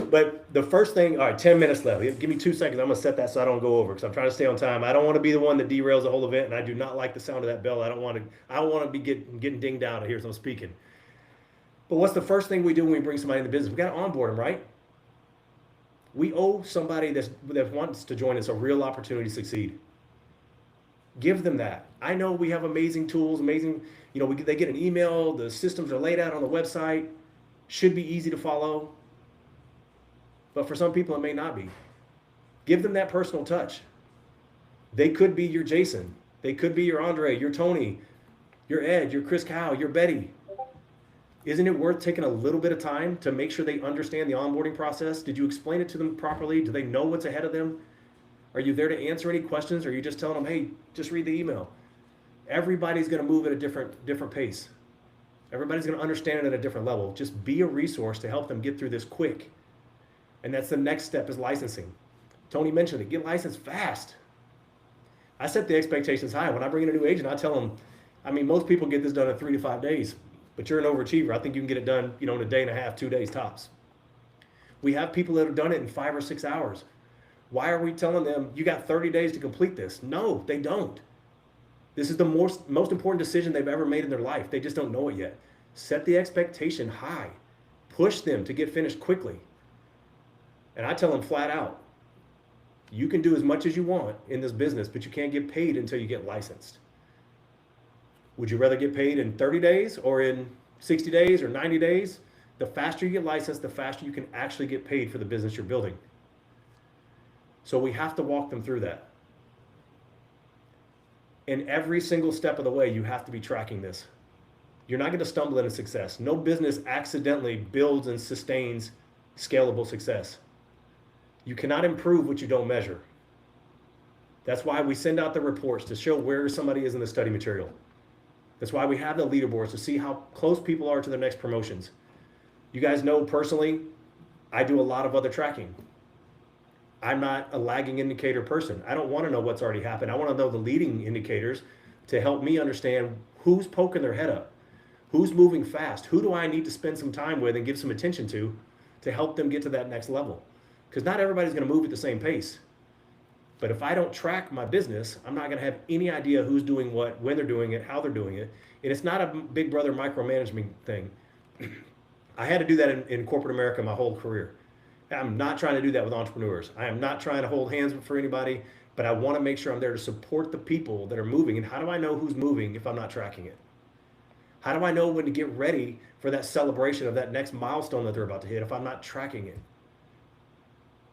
But the first thing, all right, 10 minutes left. Give me 2 seconds. I'm gonna set that so I don't go over, because I'm trying to stay on time. I don't want to be the one that derails the whole event, and I do not like the sound of that bell. I don't want to be getting dinged out here as I'm speaking. But what's the first thing we do when we bring somebody in the business? We got to onboard them, right? We owe somebody that wants to join us a real opportunity to succeed. Give them that. I know we have amazing tools, they get an email, the systems are laid out on the website, should be easy to follow. But for some people, it may not be. Give them that personal touch. They could be your Jason. They could be your Andre, your Tony, your Ed, your Chris Cow, your Betty. Isn't it worth taking a little bit of time to make sure they understand the onboarding process? Did you explain it to them properly? Do they know what's ahead of them? Are you there to answer any questions? Or are you just telling them, hey, just read the email? Everybody's going to move at a different pace. Everybody's going to understand it at a different level. Just be a resource to help them get through this quick. And that's the next step, is licensing. Tony mentioned it. Get licensed fast. I set the expectations high. When I bring in a new agent, I tell them, most people get this done in 3 to 5 days. But you're an overachiever. I think you can get it done, in a day and a half, 2 days tops. We have people that have done it in 5 or 6 hours. Why are we telling them you got 30 days to complete this? No, they don't. This is the most important decision they've ever made in their life. They just don't know it yet. Set the expectation high. Push them to get finished quickly. And I tell them flat out, you can do as much as you want in this business, but you can't get paid until you get licensed. Would you rather get paid in 30 days or in 60 days or 90 days? The faster you get licensed, the faster you can actually get paid for the business you're building. So we have to walk them through that. In every single step of the way, you have to be tracking this. You're not going to stumble into success. No business accidentally builds and sustains scalable success. You cannot improve what you don't measure. That's why we send out the reports to show where somebody is in the study material. That's why we have the leaderboards to see how close people are to their next promotions. You guys know personally, I do a lot of other tracking. I'm not a lagging indicator person. I don't want to know what's already happened. I want to know the leading indicators to help me understand who's poking their head up, Who's moving fast? Who do I need to spend some time with and give some attention to help them get to that next level? Because not everybody's going to move at the same pace. But if I don't track my business, I'm not going to have any idea who's doing what, when they're doing it, how they're doing it. And it's not a big brother micromanagement thing. I had to do that in corporate America my whole career. I'm not trying to do that with entrepreneurs. I am not trying to hold hands for anybody, but I want to make sure I'm there to support the people that are moving. And how do I know who's moving if I'm not tracking it? How do I know when to get ready for that celebration of that next milestone that they're about to hit if I'm not tracking it?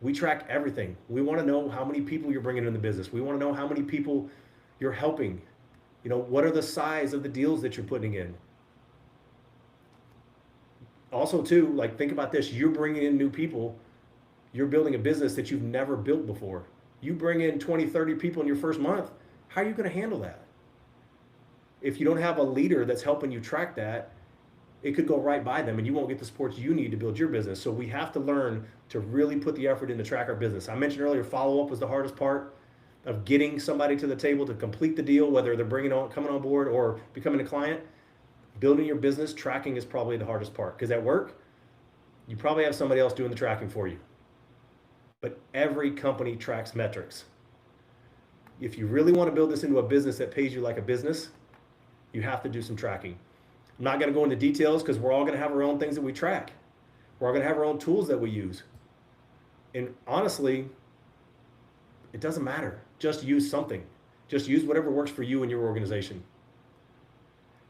We track everything. We want to know how many people you're bringing in the business. We want to know how many people you're helping. You know, what are the size of the deals that you're putting in? Also, too, like, think about this. You're bringing in new people. You're building a business that you've never built before. You bring in 20, 30 people in your first month. How are you going to handle that? If you don't have a leader that's helping you track that, it could go right by them and you won't get the support you need to build your business. So we have to learn to really put the effort in to track our business. I mentioned earlier, follow-up was the hardest part of getting somebody to the table to complete the deal, whether they're coming on board or becoming a client. Building your business, tracking is probably the hardest part, because at work, you probably have somebody else doing the tracking for you. But every company tracks metrics. If you really want to build this into a business that pays you like a business, you have to do some tracking. I'm not going to go into details because we're all going to have our own things that we track. We're all going to have our own tools that we use. And honestly, it doesn't matter. Just use something. Just use whatever works for you and your organization.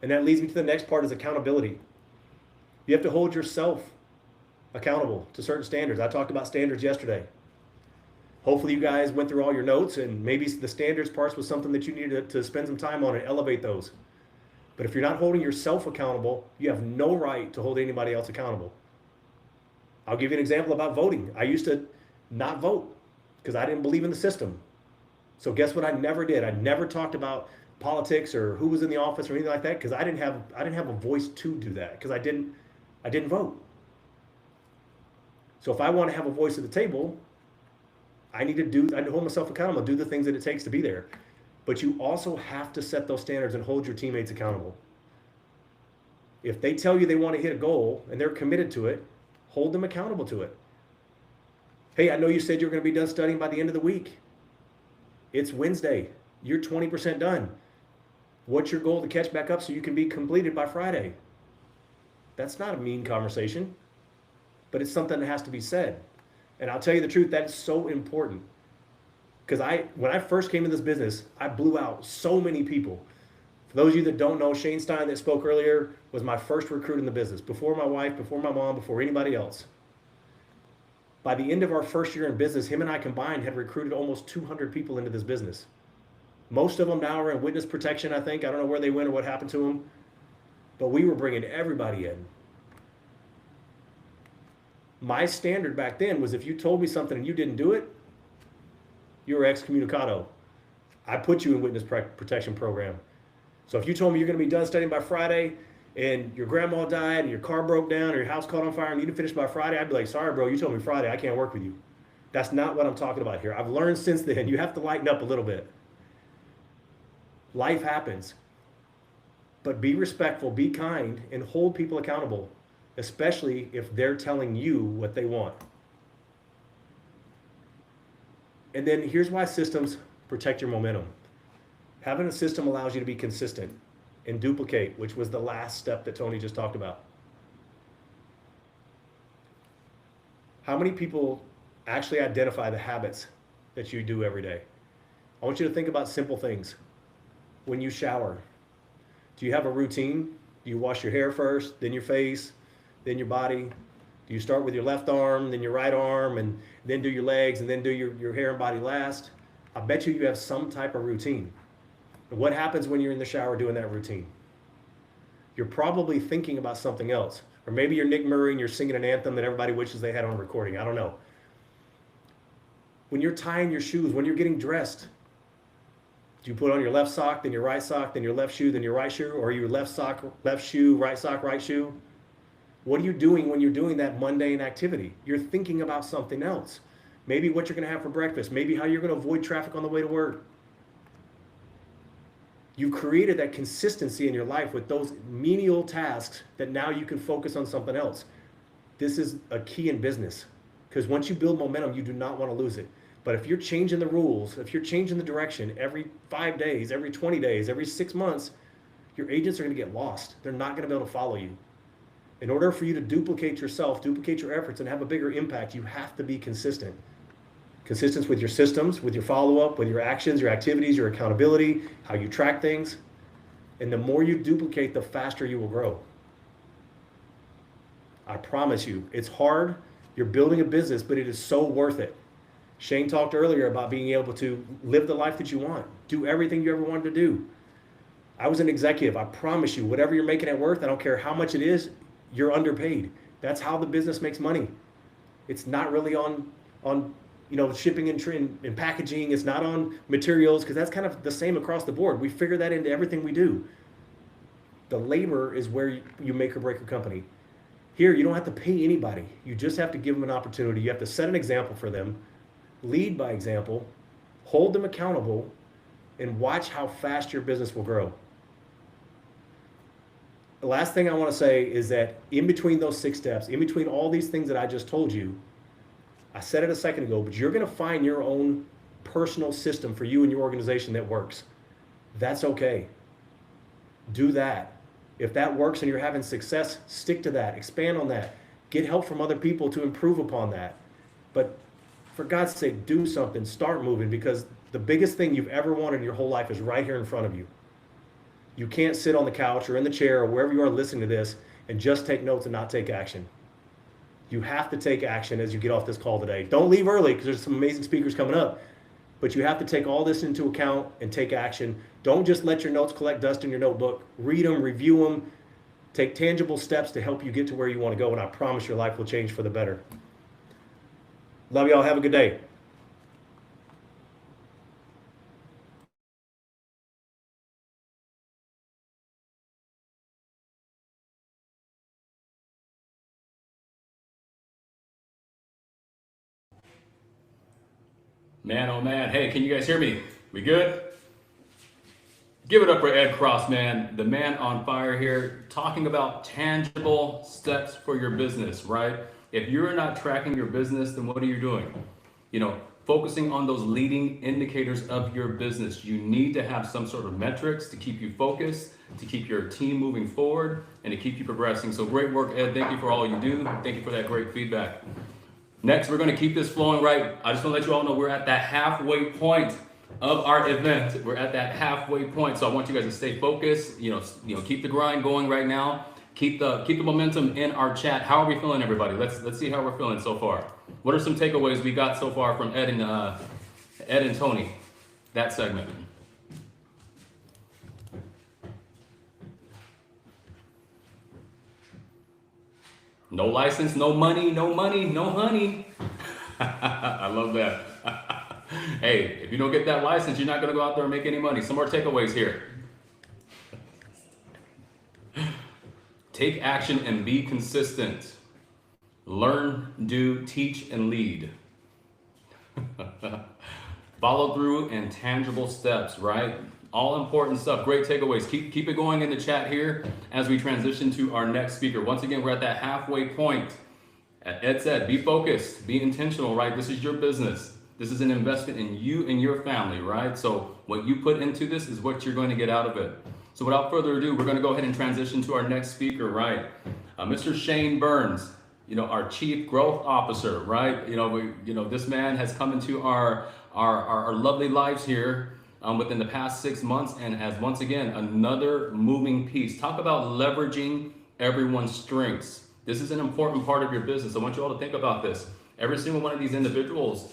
And that leads me to the next part, is accountability. You have to hold yourself accountable to certain standards. I talked about standards yesterday. Hopefully you guys went through all your notes, and maybe the standards parts was something that you needed to spend some time on and elevate those. But if you're not holding yourself accountable, you have no right to hold anybody else accountable. I'll give you an example about voting. I used to not vote because I didn't believe in the system. So guess what I never did? I never talked about politics or who was in the office or anything like that, because I didn't have a voice to do that, because I didn't vote. So if I want to have a voice at the table, I need to hold myself accountable, do the things that it takes to be there. But you also have to set those standards and hold your teammates accountable. If they tell you they want to hit a goal and they're committed to it, hold them accountable to it. Hey, I know you said you're going to be done studying by the end of the week. It's Wednesday. You're 20% done. What's your goal to catch back up so you can be completed by Friday? That's not a mean conversation, but it's something that has to be said. And I'll tell you the truth, that's so important. Because when I first came in this business, I blew out so many people. For those of you that don't know, Shane Stein that spoke earlier was my first recruit in the business. Before my wife, before my mom, before anybody else. By the end of our first year in business, him and I combined had recruited almost 200 people into this business. Most of them now are in witness protection, I think. I don't know where they went or what happened to them. But we were bringing everybody in. My standard back then was, if you told me something and you didn't do it, you were excommunicado. I put you in witness protection program. So if you told me you're going to be done studying by Friday and your grandma died and your car broke down or your house caught on fire and you didn't finish by Friday, I'd be like, sorry, bro, you told me Friday. I can't work with you. That's not what I'm talking about here. I've learned since then, you have to lighten up a little bit. Life happens. But be respectful, be kind, and hold people accountable, especially if they're telling you what they want. And then here's why systems protect your momentum. Having a system allows you to be consistent and duplicate, which was the last step that Tony just talked about. How many people actually identify the habits that you do every day? I want you to think about simple things. When you shower, do you have a routine? Do you wash your hair first, then your face, then your body? Do you start with your left arm, then your right arm, and then do your legs, and then do your hair and body last? I bet you have some type of routine. And what happens when you're in the shower doing that routine? You're probably thinking about something else. Or maybe you're Nick Murray and you're singing an anthem that everybody wishes they had on recording. I don't know. When you're tying your shoes, when you're getting dressed, do you put on your left sock, then your right sock, then your left shoe, then your right shoe? Or your left sock, left shoe, right sock, right shoe? What are you doing when you're doing that mundane activity? You're thinking about something else. Maybe what you're going to have for breakfast. Maybe how you're going to avoid traffic on the way to work. You've created that consistency in your life with those menial tasks that now you can focus on something else. This is a key in business, because once you build momentum, you do not want to lose it. But if you're changing the rules, if you're changing the direction every 5 days, every 20 days, every 6 months, your agents are going to get lost. They're not going to be able to follow you. In order for you to duplicate yourself, duplicate your efforts, and have a bigger impact, you have to be consistent. Consistent with your systems, with your follow-up, with your actions, your activities, your accountability, how you track things. And the more you duplicate, the faster you will grow. I promise you, it's hard. You're building a business, but it is so worth it. Shane talked earlier about being able to live the life that you want, do everything you ever wanted to do. I was an executive. I promise you, whatever you're making it worth, I don't care how much it is, you're underpaid. That's how the business makes money. It's not really on shipping and packaging. It's not on materials, because that's kind of the same across the board. We figure that into everything we do. The labor is where you make or break a company. Here, you don't have to pay anybody. You just have to give them an opportunity. You have to set an example for them, lead by example, hold them accountable, and watch how fast your business will grow. The last thing I want to say is that in between those 6 steps, in between all these things that I just told you, I said it a second ago, but you're going to find your own personal system for you and your organization that works. That's okay. Do that. If that works and you're having success, stick to that. Expand on that. Get help from other people to improve upon that. But for God's sake, do something. Start moving, because the biggest thing you've ever wanted in your whole life is right here in front of you. You can't sit on the couch or in the chair or wherever you are listening to this and just take notes and not take action. You have to take action as you get off this call today. Don't leave early, because there's some amazing speakers coming up. But you have to take all this into account and take action. Don't just let your notes collect dust in your notebook. Read them, review them, take tangible steps to help you get to where you want to go, and I promise your life will change for the better. Love y'all. Have a good day. Man, oh man. Hey, can you guys hear me? We good? Give it up for Ed Cross, man. The man on fire here, talking about tangible steps for your business, right? If you're not tracking your business, then what are you doing? Focusing on those leading indicators of your business. You need to have some sort of metrics to keep you focused, to keep your team moving forward, and to keep you progressing. So great work, Ed. Thank you for all you do. Thank you for that great feedback. Next, we're going to keep this flowing right. I just want to let you all know we're at that halfway point of our event. We're at that halfway point. So I want you guys to stay focused, keep the grind going right now. Keep the momentum in our chat. How are we feeling, everybody? Let's see how we're feeling so far. What are some takeaways we got so far from Ed and Tony, that segment? No license, no money, no honey. I love that. Hey, if you don't get that license, you're not going to go out there and make any money. Some more takeaways here. Take action and be consistent. Learn, do, teach, and lead. Follow through and tangible steps, right? All important stuff. Great takeaways. Keep it going in the chat here as we transition to our next speaker. Once again, we're at that halfway point. Ed said, be focused, be intentional, right? This is your business. This is an investment in you and your family, right? So what you put into this is what you're going to get out of it. So without further ado, we're going to go ahead and transition to our next speaker, right? Mr. Shane Burns, our Chief Growth Officer, right? This man has come into our lovely lives here within the past 6 months, and as once again another moving piece. Talk about leveraging everyone's strengths. This is an important part of your business. I want you all to think about this. Every single one of these individuals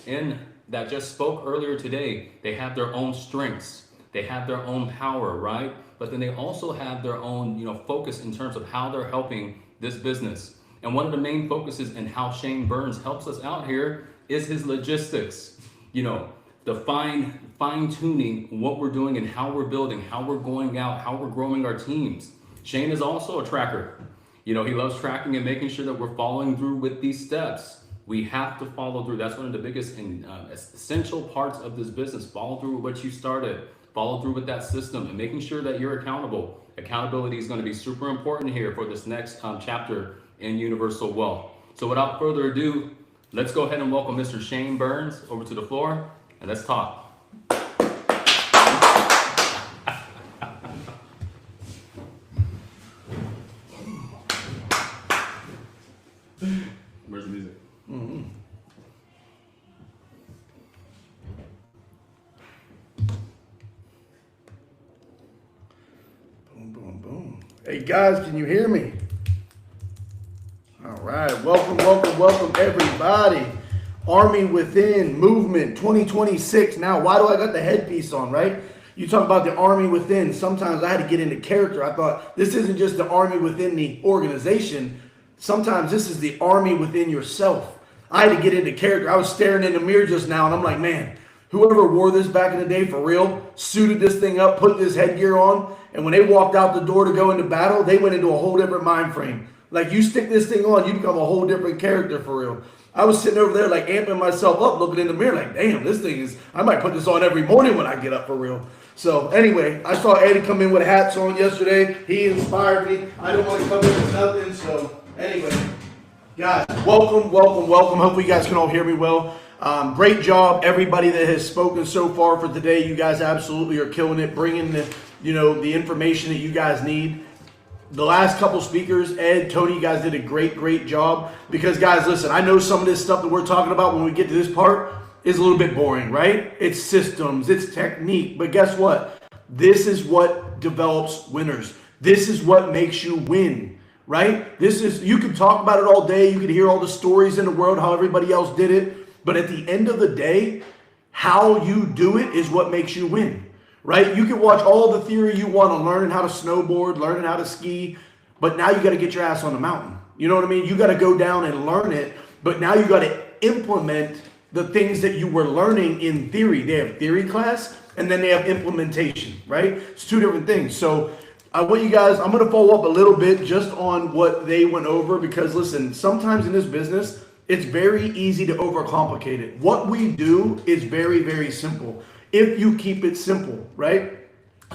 that just spoke earlier today, they have their own strengths. They have their own power, right? But then they also have their own, focus in terms of how they're helping this business. And one of the main focuses in how Shane Burns helps us out here is his logistics. The fine-tuning what we're doing and how we're building, how we're going out, how we're growing our teams. Shane is also a tracker. He loves tracking and making sure that we're following through with these steps. We have to follow through. That's one of the biggest and essential parts of this business. Follow through with what you started. follow through with that system, and making sure that you're accountable. Accountability is going to be super important here for this next chapter in Universal Wealth. So without further ado, let's go ahead and welcome Mr. Shane Burns over to the floor, and let's talk. Where's the music? Mm-hmm. Boom, boom, boom. Hey guys, can you hear me? All right, welcome everybody. Army Within Movement 2026. Now, why do I got the headpiece on, right? You talk about the Army Within. Sometimes I had to get into character. I thought this isn't just the Army within the organization. Sometimes this is the army within yourself. I had to get into character. I was staring in the mirror just now, and I'm like, man, whoever wore this back in the day for real, suited this thing up, put this headgear on, and when they walked out the door to go into battle, they went into a whole different mind frame. Like, you stick this thing on, you become a whole different character for real. I was sitting over there like amping myself up, looking in the mirror like, damn, this thing is, I might put this on every morning when I get up for real. So anyway, I saw Eddie come in with hats on yesterday. He inspired me. I didn't want to come in with nothing, so anyway, guys, welcome. Hopefully you guys can all hear me well. Great job, everybody that has spoken so far for today. You guys absolutely are killing it, bringing the information that you guys need. The last couple speakers, Ed, Tony, you guys did a great job. Because guys, listen, I know some of this stuff that we're talking about when we get to this part is a little bit boring, right? It's systems, it's technique, but guess what? This is what develops winners. This is what makes you win. Right? You can talk about it all day. You can hear all the stories in the world, how everybody else did it. But at the end of the day, how you do it is what makes you win. Right? You can watch all the theory you want on learning how to snowboard, learning how to ski, but now you got to get your ass on the mountain. You know what I mean? You got to go down and learn it, but now you got to implement the things that you were learning in theory. They have theory class and then they have implementation, right? It's two different things. So I want you guys, I'm going to follow up a little bit just on what they went over because listen, sometimes in this business, it's very easy to overcomplicate it. What we do is very simple if you keep it simple, right?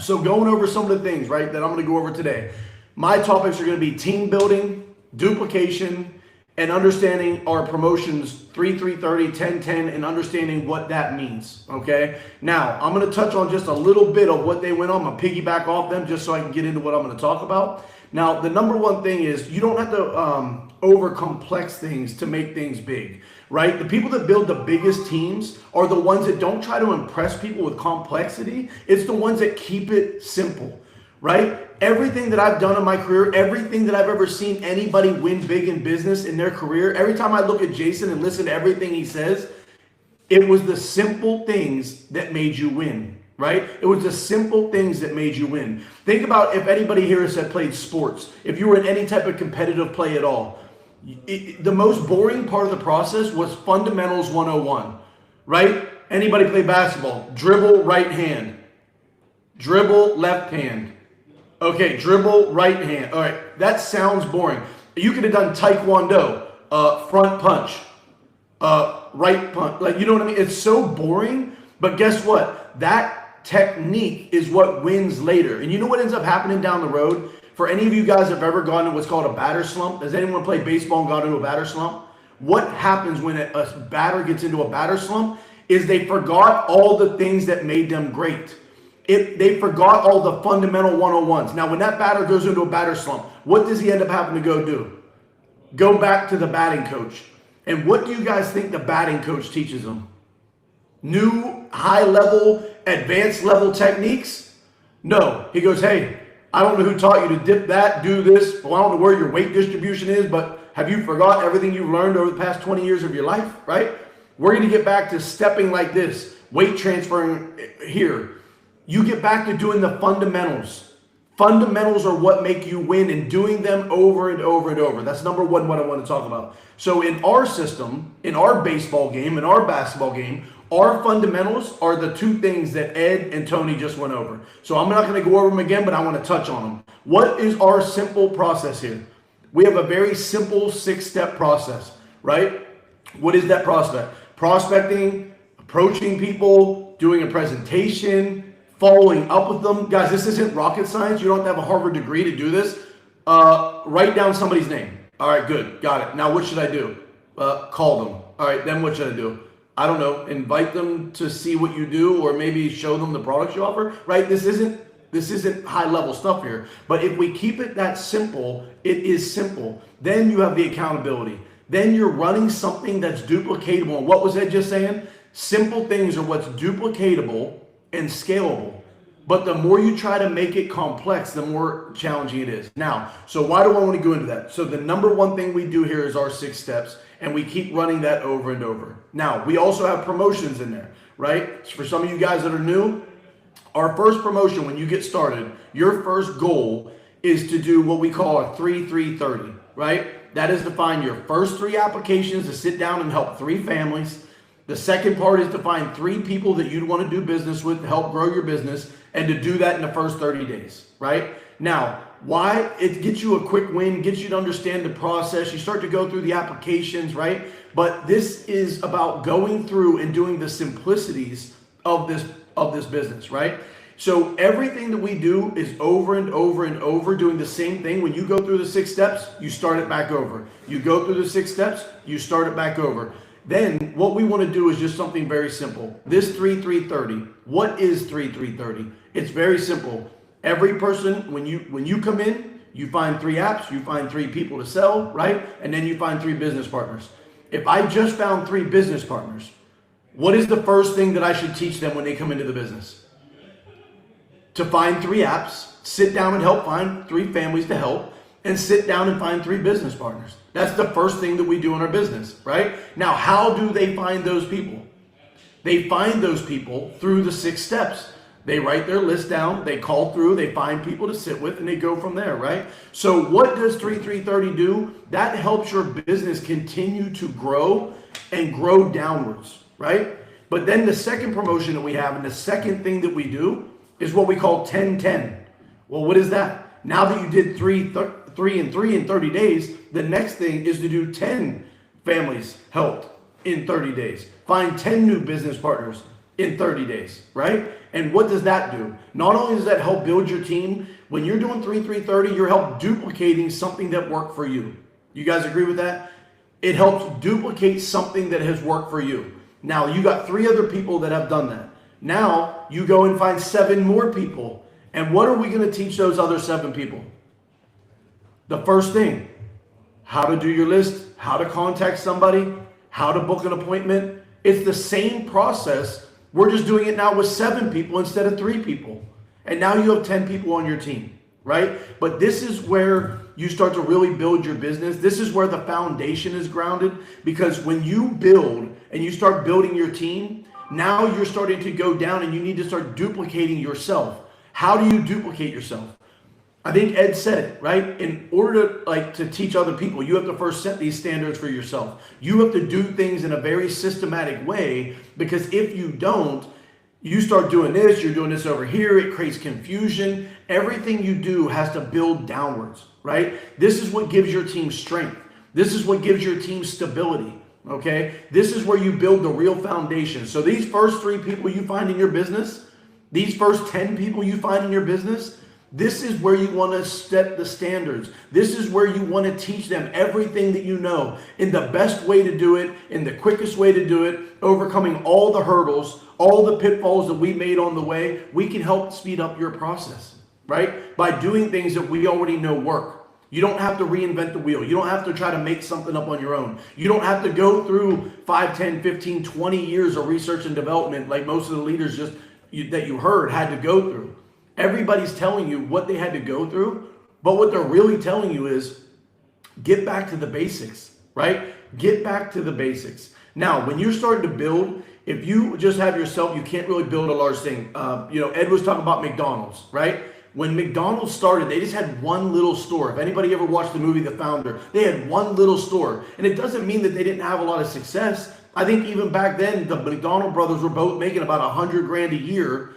So going over some of the things, right, that I'm going to go over today. My topics are going to be team building, duplication, and understanding our promotions 3-3-30, 10-10, and understanding what that means, okay? Now, I'm going to touch on just a little bit of what they went on. I'm going to piggyback off them just so I can get into what I'm going to talk about. Now, the number one thing is you don't have to over-complex things to make things big, right? The people that build the biggest teams are the ones that don't try to impress people with complexity. It's the ones that keep it simple, right? Everything that I've done in my career, everything that I've ever seen anybody win big in business in their career, every time I look at Jason and listen to everything he says, it was the simple things that made you win, right? It was the simple things that made you win. Think about if anybody here has played sports, if you were in any type of competitive play at all, the most boring part of the process was fundamentals 101, right? Anybody play basketball? Dribble right hand, dribble left hand. Okay, dribble right hand. All right, that sounds boring. You could have done taekwondo, front punch, right punch. Like, you know what I mean? It's so boring, but guess what? That technique is what wins later. And you know what ends up happening down the road? For any of you guys that have ever gone to what's called a batter slump, does anyone play baseball and gone into a batter slump? What happens when a batter gets into a batter slump is they forgot all the things that made them great. They forgot all the fundamental 101s. Now, when that batter goes into a batter slump, what does he end up having to go do? Go back to the batting coach. And what do you guys think the batting coach teaches them? New, high-level, advanced-level techniques? No. He goes, hey, I don't know who taught you to dip that, do this. Well, I don't know where your weight distribution is, but have you forgot everything you've learned over the past 20 years of your life, right? We're going to get back to stepping like this, weight transferring here. You get back to doing the fundamentals. Fundamentals are what make you win and doing them over and over and over. That's number one, what I want to talk about. So in our system, in our baseball game, in our basketball game, our fundamentals are the two things that Ed and Tony just went over. So I'm not going to go over them again, but I want to touch on them. What is our simple process here? We have a very simple 6-step process, right? What is that process? Prospecting, approaching people, doing a presentation, following up with them. Guys, this isn't rocket science. You don't have to have a Harvard degree to do this. Write down somebody's name. All right, good. Got it. Now what should I do? Call them. All right, then what should I do? I don't know. Invite them to see what you do, or maybe show them the products you offer, right? This isn't high level stuff here. But if we keep it that simple, it is simple. Then you have the accountability. Then you're running something that's duplicatable. And what was Ed just saying? Simple things are what's duplicatable and scalable. But the more you try to make it complex, the more challenging it is. Now, so why do I want to go into that? So the number one thing we do here is our 6 steps, and we keep running that over and over. Now, we also have promotions in there, right? For some of you guys that are new, our first promotion, when you get started, your first goal is to do what we call a 3-3-30, right? That is to find your first 3 applications to sit down and help 3 families. The second part is to find 3 people that you'd want to do business with to help grow your business, and to do that in the first 30 days, right? Now, why? It gets you a quick win, gets you to understand the process. You start to go through the applications, right? But this is about going through and doing the simplicities of this business, right? So everything that we do is over and over and over doing the same thing. When you go through the 6 steps, you start it back over. You go through the 6 steps, you start it back over. Then what we want to do is just something very simple. This 3-3-30. What is 3-3-30? It's very simple. Every person, when you come in, you find 3 apps, you find 3 people to sell, right? And then you find 3 business partners. If I just found 3 business partners, what is the first thing that I should teach them when they come into the business? To find 3 apps, sit down and help find 3 families to help, and sit down and find 3 business partners. That's the first thing that we do in our business, right? Now, how do they find those people? They find those people through the 6 steps. They write their list down, they call through, they find people to sit with, and they go from there, right? So what does 3-3-30 do? That helps your business continue to grow and grow downwards, right? But then the second promotion that we have, and the second thing that we do, is what we call 10-10. Well, what is that? Now that you did 3 and 3 in 30 days, the next thing is to do 10 families helped in 30 days. Find 10 new business partners in 30 days, right? And what does that do? Not only does that help build your team, when you're doing 3-3-30, you're help duplicating something that worked for you. You guys agree with that? It helps duplicate something that has worked for you. Now, you got 3 other people that have done that. Now, you go and find 7 more people. And what are we going to teach those other 7 people? The first thing, how to do your list, how to contact somebody, how to book an appointment. It's the same process. We're just doing it now with 7 people instead of 3 people. And now you have 10 people on your team, right? But this is where you start to really build your business. This is where the foundation is grounded, because when you build and you start building your team, now you're starting to go down and you need to start duplicating yourself. How do you duplicate yourself? I think Ed said it, right? In order to teach other people, you have to first set these standards for yourself. You have to do things in a very systematic way, because if you don't, you start doing this, you're doing this over here, it creates confusion. Everything you do has to build downwards, right? This is what gives your team strength. This is what gives your team stability, okay? This is where you build the real foundation. So these first 3 people you find in your business, these first 10 people you find in your business, this is where you want to set the standards. This is where you want to teach them everything that you know in the best way to do it, in the quickest way to do it, overcoming all the hurdles, all the pitfalls that we made on the way. We can help speed up your process, right? By doing things that we already know work. You don't have to reinvent the wheel. You don't have to try to make something up on your own. You don't have to go through 5, 10, 15, 20 years of research and development like most of the leaders that you heard had to go through. Everybody's telling you what they had to go through, but what they're really telling you is get back to the basics, right? Get back to the basics. Now, when you're starting to build, if you just have yourself, you can't really build a large thing. Ed was talking about McDonald's, right? When McDonald's started, they just had one little store. If anybody ever watched the movie The Founder, they had one little store. And it doesn't mean that they didn't have a lot of success. I think even back then, the McDonald brothers were both making about $100,000 a year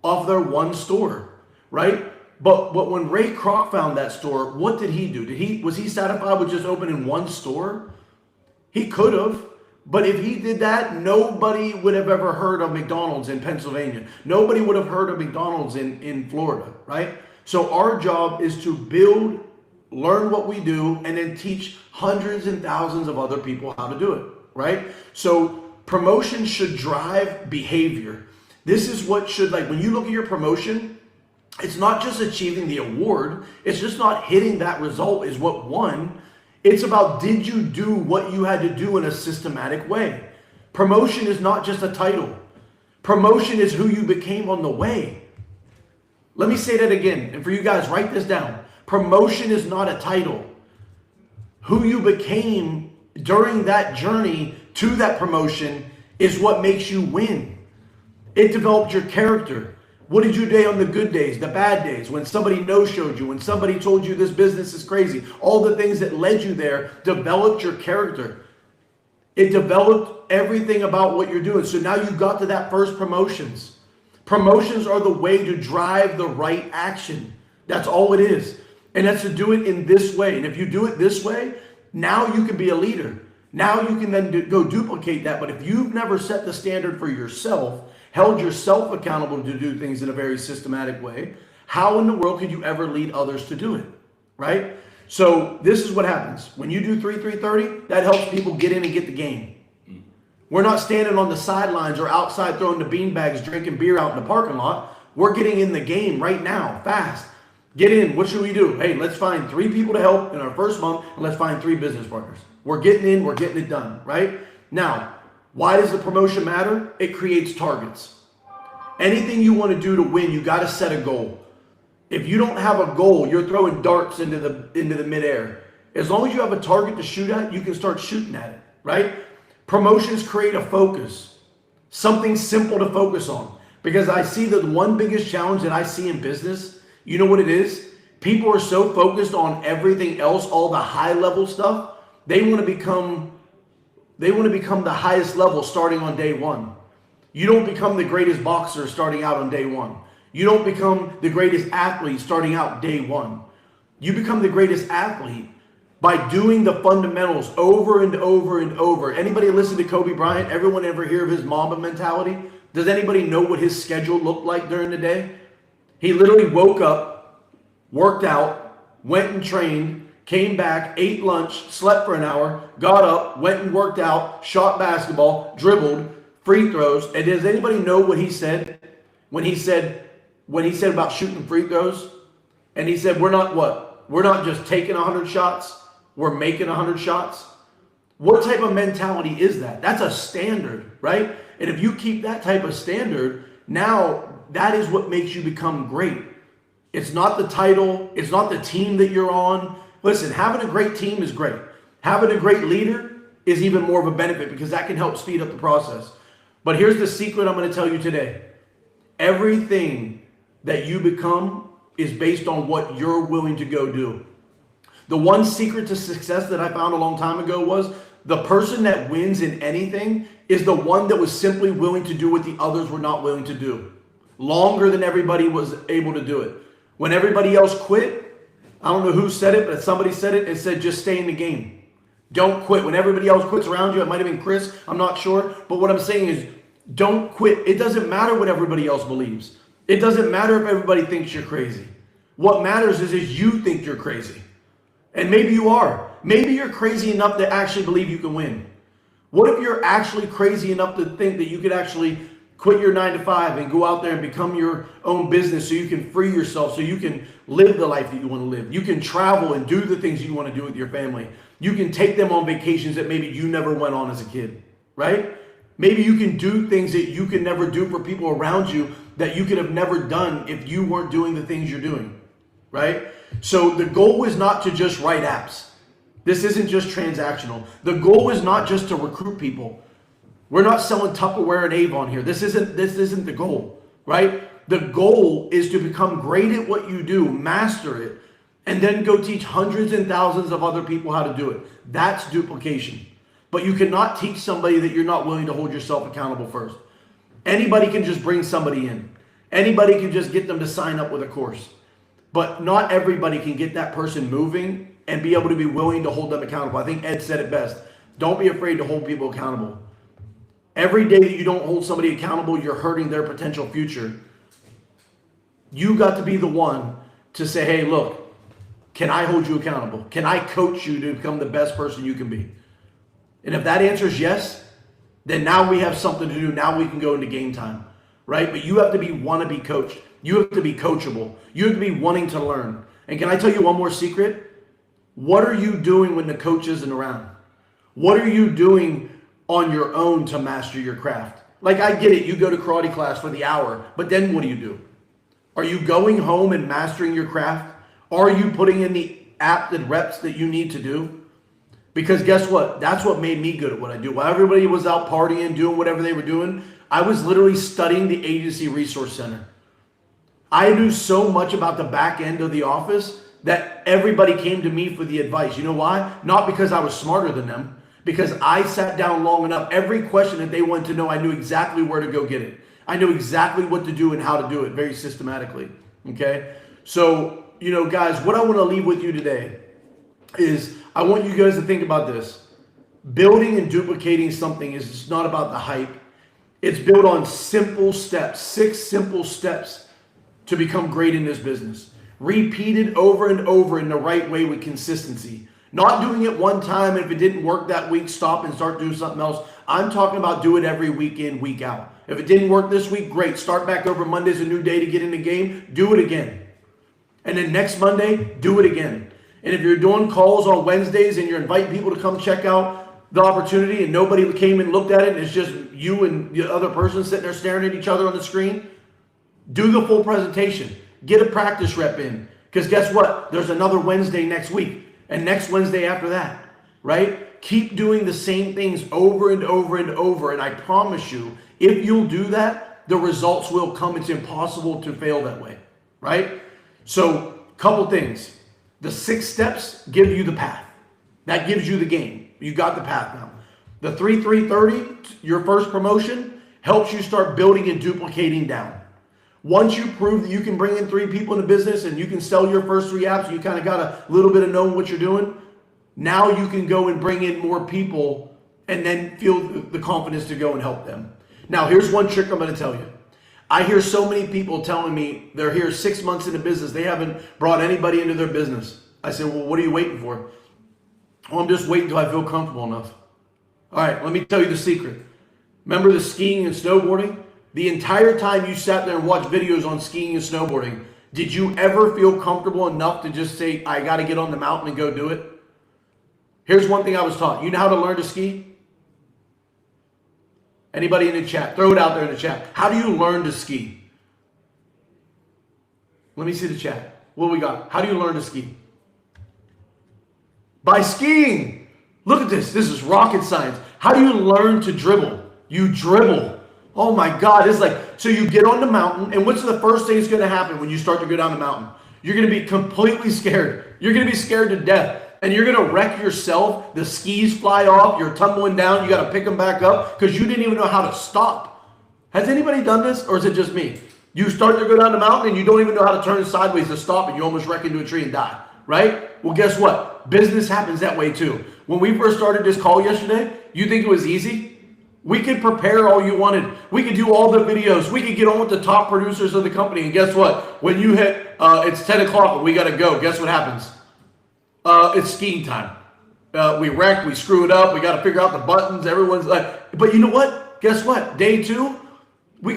off their one store, right? But when Ray Kroc found that store, what did he do? Was he satisfied with just opening one store? He could have, But if he did that, nobody would have ever heard of McDonald's in Pennsylvania. Nobody would have heard of McDonald's in Florida, right? So our job is to build, learn what we do, and then teach hundreds and thousands of other people how to do it, right? So promotion should drive behavior. This is what should, like, when you look at your promotion, it's not just achieving the award. It's just not hitting that result is what won. It's about, did you do what you had to do in a systematic way? Promotion is not just a title. Promotion is who you became on the way. Let me say that again. And for you guys, write this down. Promotion is not a title. Who you became during that journey to that promotion is what makes you win. It developed your character. What did you do on the good days, the bad days, when somebody no-showed you, when somebody told you this business is crazy? All the things that led you there developed your character. It developed everything about what you're doing. So now you got to that first promotions. Promotions are the way to drive the right action. That's all it is. And that's to do it in this way. And if you do it this way, now you can be a leader. Now you can then go duplicate that. But if you've never set the standard for yourself, held yourself accountable to do things in a very systematic way, how in the world could you ever lead others to do it, right? So this is what happens. When you do 3-3-30, that helps people get in and get the game. We're not standing on the sidelines or outside throwing the beanbags, drinking beer out in the parking lot. We're getting in the game right now, fast. Get in. What should we do? Hey, let's find 3 people to help in our first month, and let's find 3 business partners. We're getting in, we're getting it done, right? Now, why does the promotion matter? It creates targets. Anything you want to do to win, you got to set a goal. If you don't have a goal, you're throwing darts into the midair. As long as you have a target to shoot at, you can start shooting at it, right? Promotions create a focus, something simple to focus on. Because I see that one biggest challenge that I see in business, you know what it is? People are so focused on everything else, all the high level stuff. They want to become the highest level starting on day one. You don't become the greatest boxer starting out on day one. You don't become the greatest athlete starting out day one. You become the greatest athlete by doing the fundamentals over and over and over. Anybody listen to Kobe Bryant? Everyone ever hear of his Mamba mentality? Does anybody know what his schedule looked like during the day? He literally woke up, worked out, went and trained, came back, ate lunch, slept for an hour, got up, went and worked out, shot basketball, dribbled, free throws. And does anybody know what he said when he said about shooting free throws? And he said, we're not just taking 100 shots, we're making 100 shots. What type of mentality is that? That's a standard, right? And if you keep that type of standard, now that is what makes you become great. It's not the title, it's not the team that you're on. Listen, having a great team is great. Having a great leader is even more of a benefit because that can help speed up the process. But here's the secret I'm going to tell you today. Everything that you become is based on what you're willing to go do. The one secret to success that I found a long time ago was the person that wins in anything is the one that was simply willing to do what the others were not willing to do. Longer than everybody was able to do it. When everybody else quit, I don't know who said it, but somebody said it and said, just stay in the game. Don't quit. When everybody else quits around you, it might have been Chris, I'm not sure. But what I'm saying is, don't quit. It doesn't matter what everybody else believes. It doesn't matter if everybody thinks you're crazy. What matters is you think you're crazy. And maybe you are. Maybe you're crazy enough to actually believe you can win. What if you're actually crazy enough to think that you could actually quit your 9-to-5 and go out there and become your own business so you can free yourself, so you can live the life that you want to live. You can travel and do the things you want to do with your family. You can take them on vacations that maybe you never went on as a kid, right? Maybe you can do things that you can never do for people around you that you could have never done if you weren't doing the things you're doing, right? So the goal is not to just write apps. This isn't just transactional. The goal is not just to recruit people. We're not selling Tupperware and Avon here. This isn't the goal, right? The goal is to become great at what you do, master it, and then go teach hundreds and thousands of other people how to do it. That's duplication. But you cannot teach somebody that you're not willing to hold yourself accountable first. Anybody can just bring somebody in. Anybody can just get them to sign up with a course. But not everybody can get that person moving and be able to be willing to hold them accountable. I think Ed said it best. Don't be afraid to hold people accountable. Every day that you don't hold somebody accountable, you're hurting their potential future. You got to be the one to say, hey, look, can I hold you accountable? Can I coach you to become the best person you can be? And if that answer is yes, then now we have something to do. Now we can go into game time, right? But you have to want to be coached. You have to be coachable. You have to be wanting to learn. And can I tell you one more secret? What are you doing when the coach isn't around? What are you doing on your own to master your craft? Like, I get it. You go to karate class for the hour, but then what do? Are you going home and mastering your craft? Are you putting in the apt and reps that you need to do? Because guess what? That's what made me good at what I do. While everybody was out partying, doing whatever they were doing, I was literally studying the agency resource center. I knew so much about the back end of the office that everybody came to me for the advice. You know why? Not because I was smarter than them, because I sat down long enough. Every question that they wanted to know, I knew exactly where to go get it. I knew exactly what to do and how to do it very systematically. Okay? So, guys, what I want to leave with you today is I want you guys to think about this. Building and duplicating something is just not about the hype. It's built on simple steps, 6 simple steps to become great in this business. Repeated over and over in the right way with consistency. Not doing it one time, and if it didn't work that week, stop and start doing something else. I'm talking about do it every week in, week out. If it didn't work this week, great. Start back over. Monday's a new day to get in the game. Do it again. And then next Monday, do it again. And if you're doing calls on Wednesdays and you're inviting people to come check out the opportunity and nobody came and looked at it and it's just you and the other person sitting there staring at each other on the screen, do the full presentation. Get a practice rep in. Because guess what? There's another Wednesday next week and next Wednesday after that, right? Keep doing the same things over and over and over. And I promise you, if you'll do that, the results will come. It's impossible to fail that way, right? So, couple things. The 6 steps give you the path. That gives you the game. You got the path now. The 3-3-30, your first promotion, helps you start building and duplicating down. Once you prove that you can bring in 3 people in the business and you can sell your first 3 apps, you kind of got a little bit of knowing what you're doing. Now you can go and bring in more people and then feel the confidence to go and help them. Now, here's one trick I'm going to tell you. I hear so many people telling me they're here 6 months in the business. They haven't brought anybody into their business. I say, well, what are you waiting for? Oh, I'm just waiting until I feel comfortable enough. All right, let me tell you the secret. Remember the skiing and snowboarding? The entire time you sat there and watched videos on skiing and snowboarding, did you ever feel comfortable enough to just say, I got to get on the mountain and go do it? Here's one thing I was taught. You know how to learn to ski? Anybody in the chat? Throw it out there in the chat. How do you learn to ski? Let me see the chat. What do we got? How do you learn to ski? By skiing. Look at this. This is rocket science. How do you learn to dribble? You dribble. Oh my God. It's like, so you get on the mountain, and what's the first thing that's going to happen when you start to go down the mountain? You're going to be completely scared. You're going to be scared to death. And you're going to wreck yourself. The skis fly off. You're tumbling down. You got to pick them back up because you didn't even know how to stop. Has anybody done this, or is it just me? You start to go down the mountain and you don't even know how to turn sideways to stop, and you almost wreck into a tree and die, right? Well, guess what? Business happens that way too. When we first started this call yesterday, you think it was easy? We could prepare all you wanted. We could do all the videos. We could get on with the top producers of the company. And guess what? When you hit, it's 10 o'clock and we got to go. Guess what happens? It's skiing time. We wreck, we screw it up. We got to figure out the buttons. Everyone's like, but you know what? Guess what? Day 2, we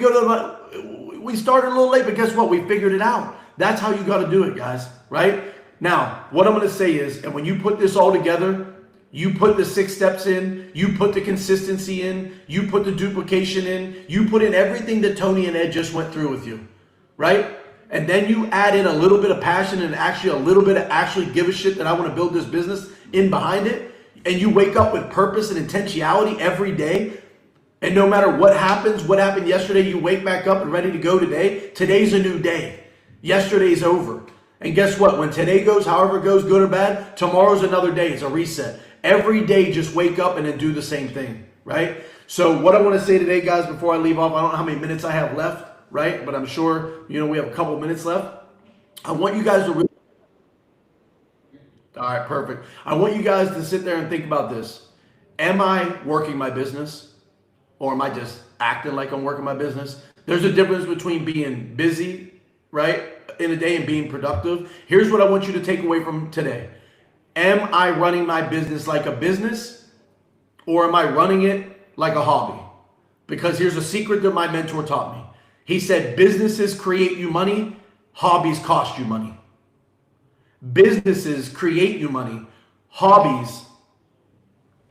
started a little late, but guess what? We figured it out. That's how you got to do it, guys. Right? Now, what I'm going to say is, and when you put this all together, you put the 6 steps in, you put the consistency in, you put the duplication in, you put in everything that Tony and Ed just went through with you, right? And then you add in a little bit of passion and actually a little bit of actually give a shit that I want to build this business in behind it, and you wake up with purpose and intentionality every day, and no matter what happened yesterday, you wake back up and ready to go today. Today's a new day. Yesterday's over. And guess what? When today goes, however it goes, good or bad, tomorrow's another day. It's a reset. Every day, just wake up and then do the same thing, right? So what I want to say today, guys, before I leave off, I don't know how many minutes I have left, right? But I'm sure, we have a couple minutes left. I want you guys to really... All right, perfect. I want you guys to sit there and think about this. am I working my business or am I just acting like I'm working my business? There's a difference between being busy, right, in a day and being productive. Here's what I want you to take away from today. Am I running my business like a business or am I running it like a hobby? Because here's a secret that my mentor taught me. He said, businesses create you money, hobbies cost you money. Businesses create you money, hobbies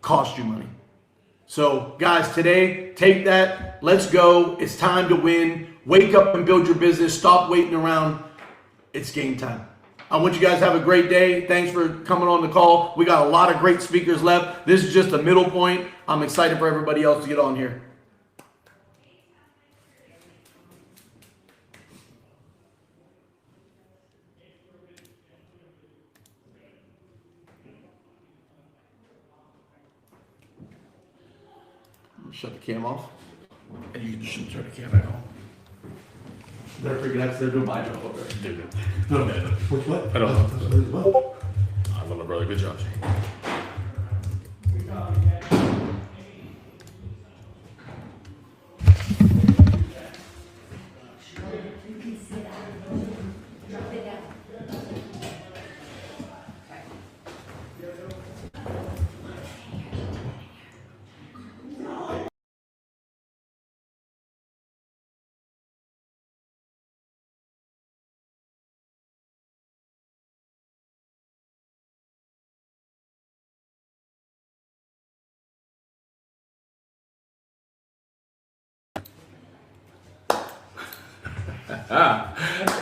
cost you money. So guys, today, take that. Let's go. It's time to win. Wake up and build your business. Stop waiting around. It's game time. I want you guys to have a great day. Thanks for coming on the call. We got a lot of great speakers left. This is just a middle point. I'm excited for everybody else to get on here. Shut the cam off. And you should turn the cam back on. They're freaking out. They're doing my job over there. No. What? I don't know. I love my brother. Good job, Jay.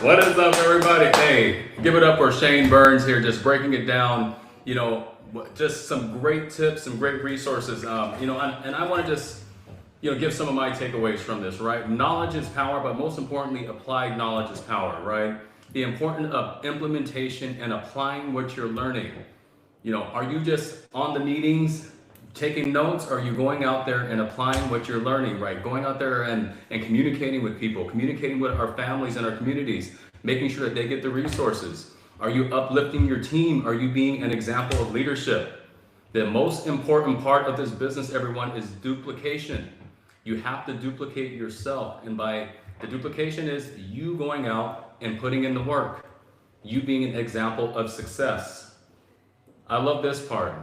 What is up, everybody? Hey, give it up for Shane Burns here, just breaking it down. You know, just some great tips, some great resources. You know, and I want to just, you know, give some of my takeaways from this, right? Knowledge is power, but most importantly, applied knowledge is power, right? The importance of implementation and applying what you're learning. You know, are you just on the meetings taking notes, or are you going out there and applying what you're learning, right? Going out there and communicating with people, communicating with our families and our communities, making sure that they get the resources. Are you uplifting your team? Are you being an example of leadership? The most important part of this business, everyone, is duplication. You have to duplicate yourself. And by the duplication is you going out and putting in the work, you being an example of success. I love this part.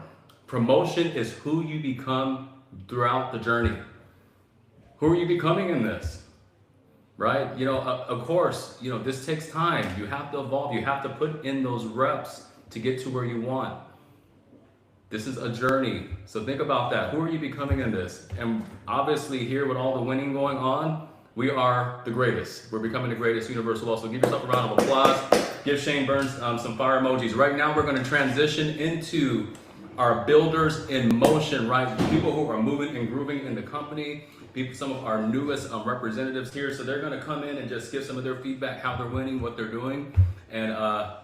Promotion is who you become throughout the journey. Who are you becoming in this? Right? You know, of course, you know, this takes time. You have to evolve. You have to put in those reps to get to where you want. This is a journey. So think about that. Who are you becoming in this? And obviously here with all the winning going on, we are the greatest. We're becoming the greatest universal law. So give yourself a round of applause. Give Shane Burns some fire emojis. Right now we're going to transition into our builders in motion, right? People who are moving and grooving in the company, people, some of our newest representatives here. So they're going to come in and just give some of their feedback, how they're winning, what they're doing. And,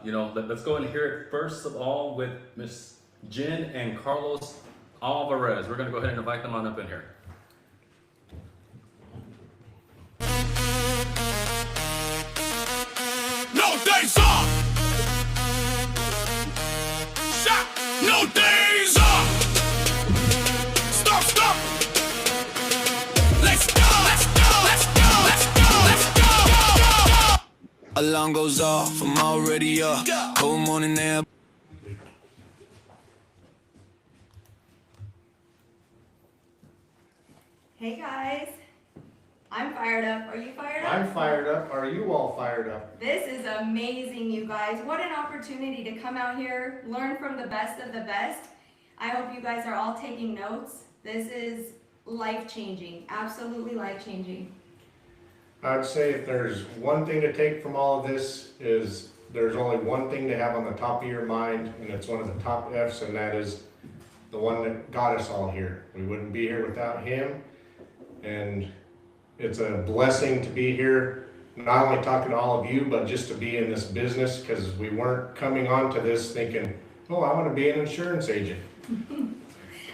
you know, let's go and hear it first of all with Miss Jen and Carlos Alvarez. We're going to go ahead and invite them on up in here. No days off. Shot. No days off. Stop. Let's go. Alarm goes off. I'm already up. Cold morning there. Hey guys, I'm fired up. Are you fired up? I'm fired up. Are you all fired up? This is amazing, you guys. What an opportunity to come out here, learn from the best of the best. I hope you guys are all taking notes. This is life-changing, absolutely life-changing. I'd say if there's one thing to take from all of this is there's only one thing to have on the top of your mind, and it's one of the top F's, and that is the one that got us all here. We wouldn't be here without him, and it's a blessing to be here, not only talking to all of you, but just to be in this business, because we weren't coming onto this thinking, oh, I want to be an insurance agent.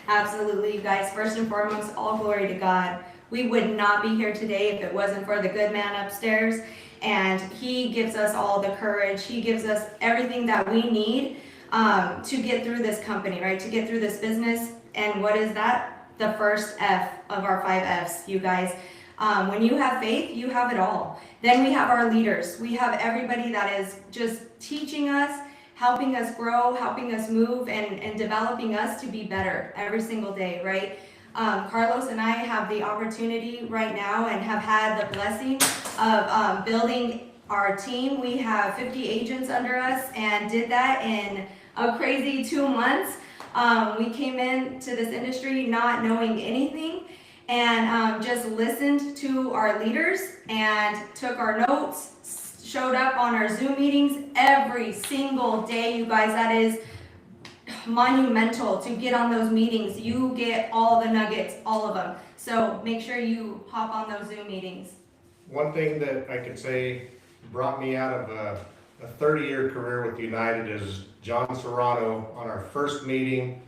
Absolutely, you guys. First and foremost, all glory to God. We would not be here today if it wasn't for the good man upstairs, and he gives us all the courage. He gives us everything that we need to get through this company, right? To get through this business. And what is that? The first F of our 5 Fs, you guys. When you have faith, you have it all. Then we have our leaders. We have everybody that is just teaching us, helping us grow, helping us move, and developing us to be better every single day, right? Carlos and I have the opportunity right now and have had the blessing of building our team. We have 50 agents under us and did that in a crazy 2 months. We came into this industry not knowing anything, and just listened to our leaders and took our notes, showed up on our Zoom meetings every single day, you guys. That is monumental to get on those meetings. You get all the nuggets, all of them. So make sure you hop on those Zoom meetings. One thing that I could say brought me out of a 30-year career with United is John Serrano on our first meeting,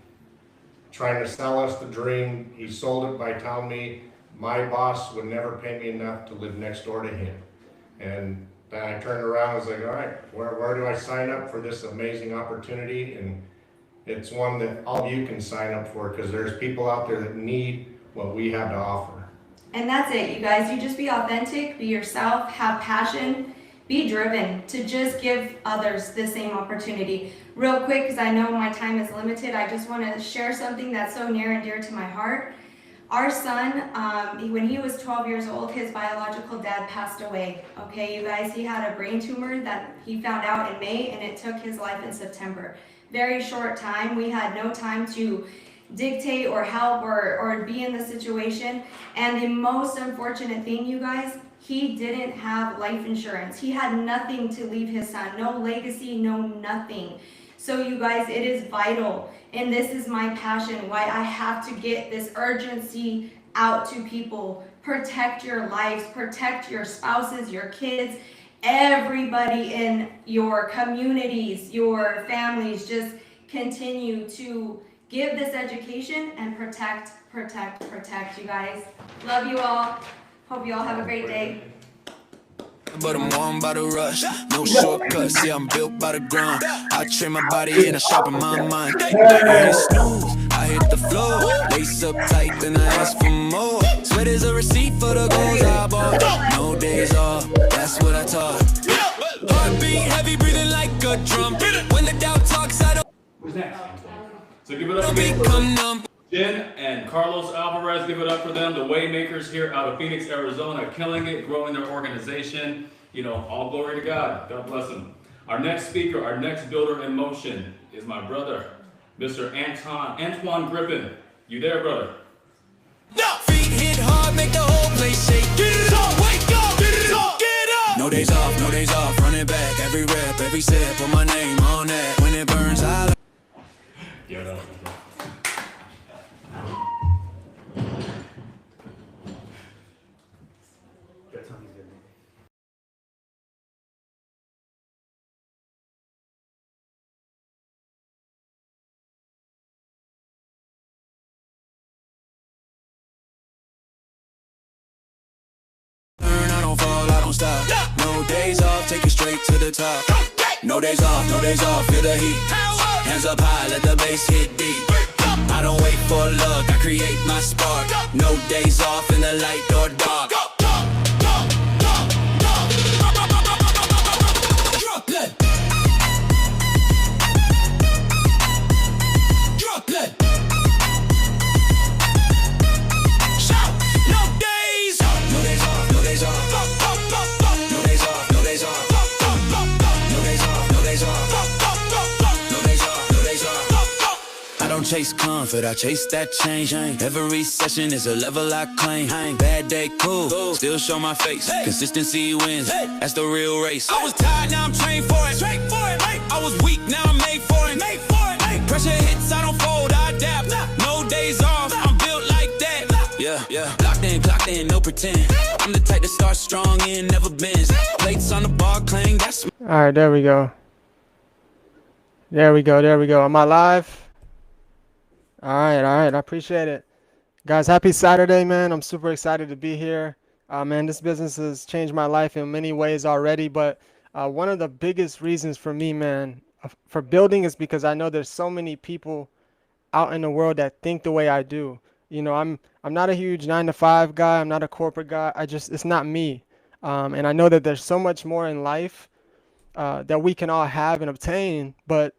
trying to sell us the dream. He sold it by telling me my boss would never pay me enough to live next door to him. And then I turned around and was like, all right, where do I sign up for this amazing opportunity? And it's one that all of you can sign up for, because there's people out there that need what we have to offer. And that's it, you guys. You just be authentic, be yourself, have passion, be driven to just give others the same opportunity. Real quick, because I know my time is limited, I just want to share something that's so near and dear to my heart. Our son, when he was 12 years old, his biological dad passed away. Okay, you guys, he had a brain tumor that he found out in May, and it took his life in September. Very short time. We had no time to dictate or help or be in the situation. And the most unfortunate thing, you guys, he didn't have life insurance. He had nothing to leave his son, no legacy, no nothing. So you guys, it is vital, and this is my passion, why I have to get this urgency out to people. Protect your lives, protect your spouses, your kids, everybody in your communities, your families. Just continue to give this education and protect, you guys. Love you all. Hope you all have a great day. But I'm on by the rush, no shortcuts, yeah, I'm built by the grind. I train my body and I sharpen my mind. I snooze, I hit the floor, lace up tight, then I ask for more. Sweat is a receipt for the goals I bought. No days off, that's what I taught. Heartbeat heavy, breathing like a drum. When the doubt talks, I don't. Who's next? So give it up for Jen and Carlos Alvarez. Give it up for them, the Waymakers here out of Phoenix, Arizona, killing it, growing their organization. You know, all glory to God. God bless them. Our next speaker, our next builder in motion is my brother, Mr. Antoine Griffin. You there, brother? No! Feet hit hard, make the whole place shake. Get it up, wake up, get it up, get up. No days off, running back. Every rep, every set, put my name on that. When it burns, I Yeah, no. stop. No days off, take it straight to the top. No days off, feel the heat. Hands up high, let the bass hit deep. I don't wait for luck, I create my spark. No days off in the light or dark. Chase comfort, I chase that change. Every session is a level I claim. Bad day, cool, still show my face. Consistency wins, that's the real race. I was tired, now I'm trained for it. I was weak, now I'm made for it. Pressure hits, I don't fold, I adapt. No days off, I'm built like that. Yeah, locked in, clocked in, no pretend. I'm the type to start strong and never bends. Plates on the bar, clang, that's. All right, there we go. There we go. Am I live? All right. I appreciate it. Guys, happy Saturday, man. I'm super excited to be here. Man, this business has changed my life in many ways already, but one of the biggest reasons for me, man, for building is because I know there's so many people out in the world that think the way I do. You know, I'm not a huge 9 to 5 guy. I'm not a corporate guy. It's not me. And I know that there's so much more in life that we can all have and obtain, but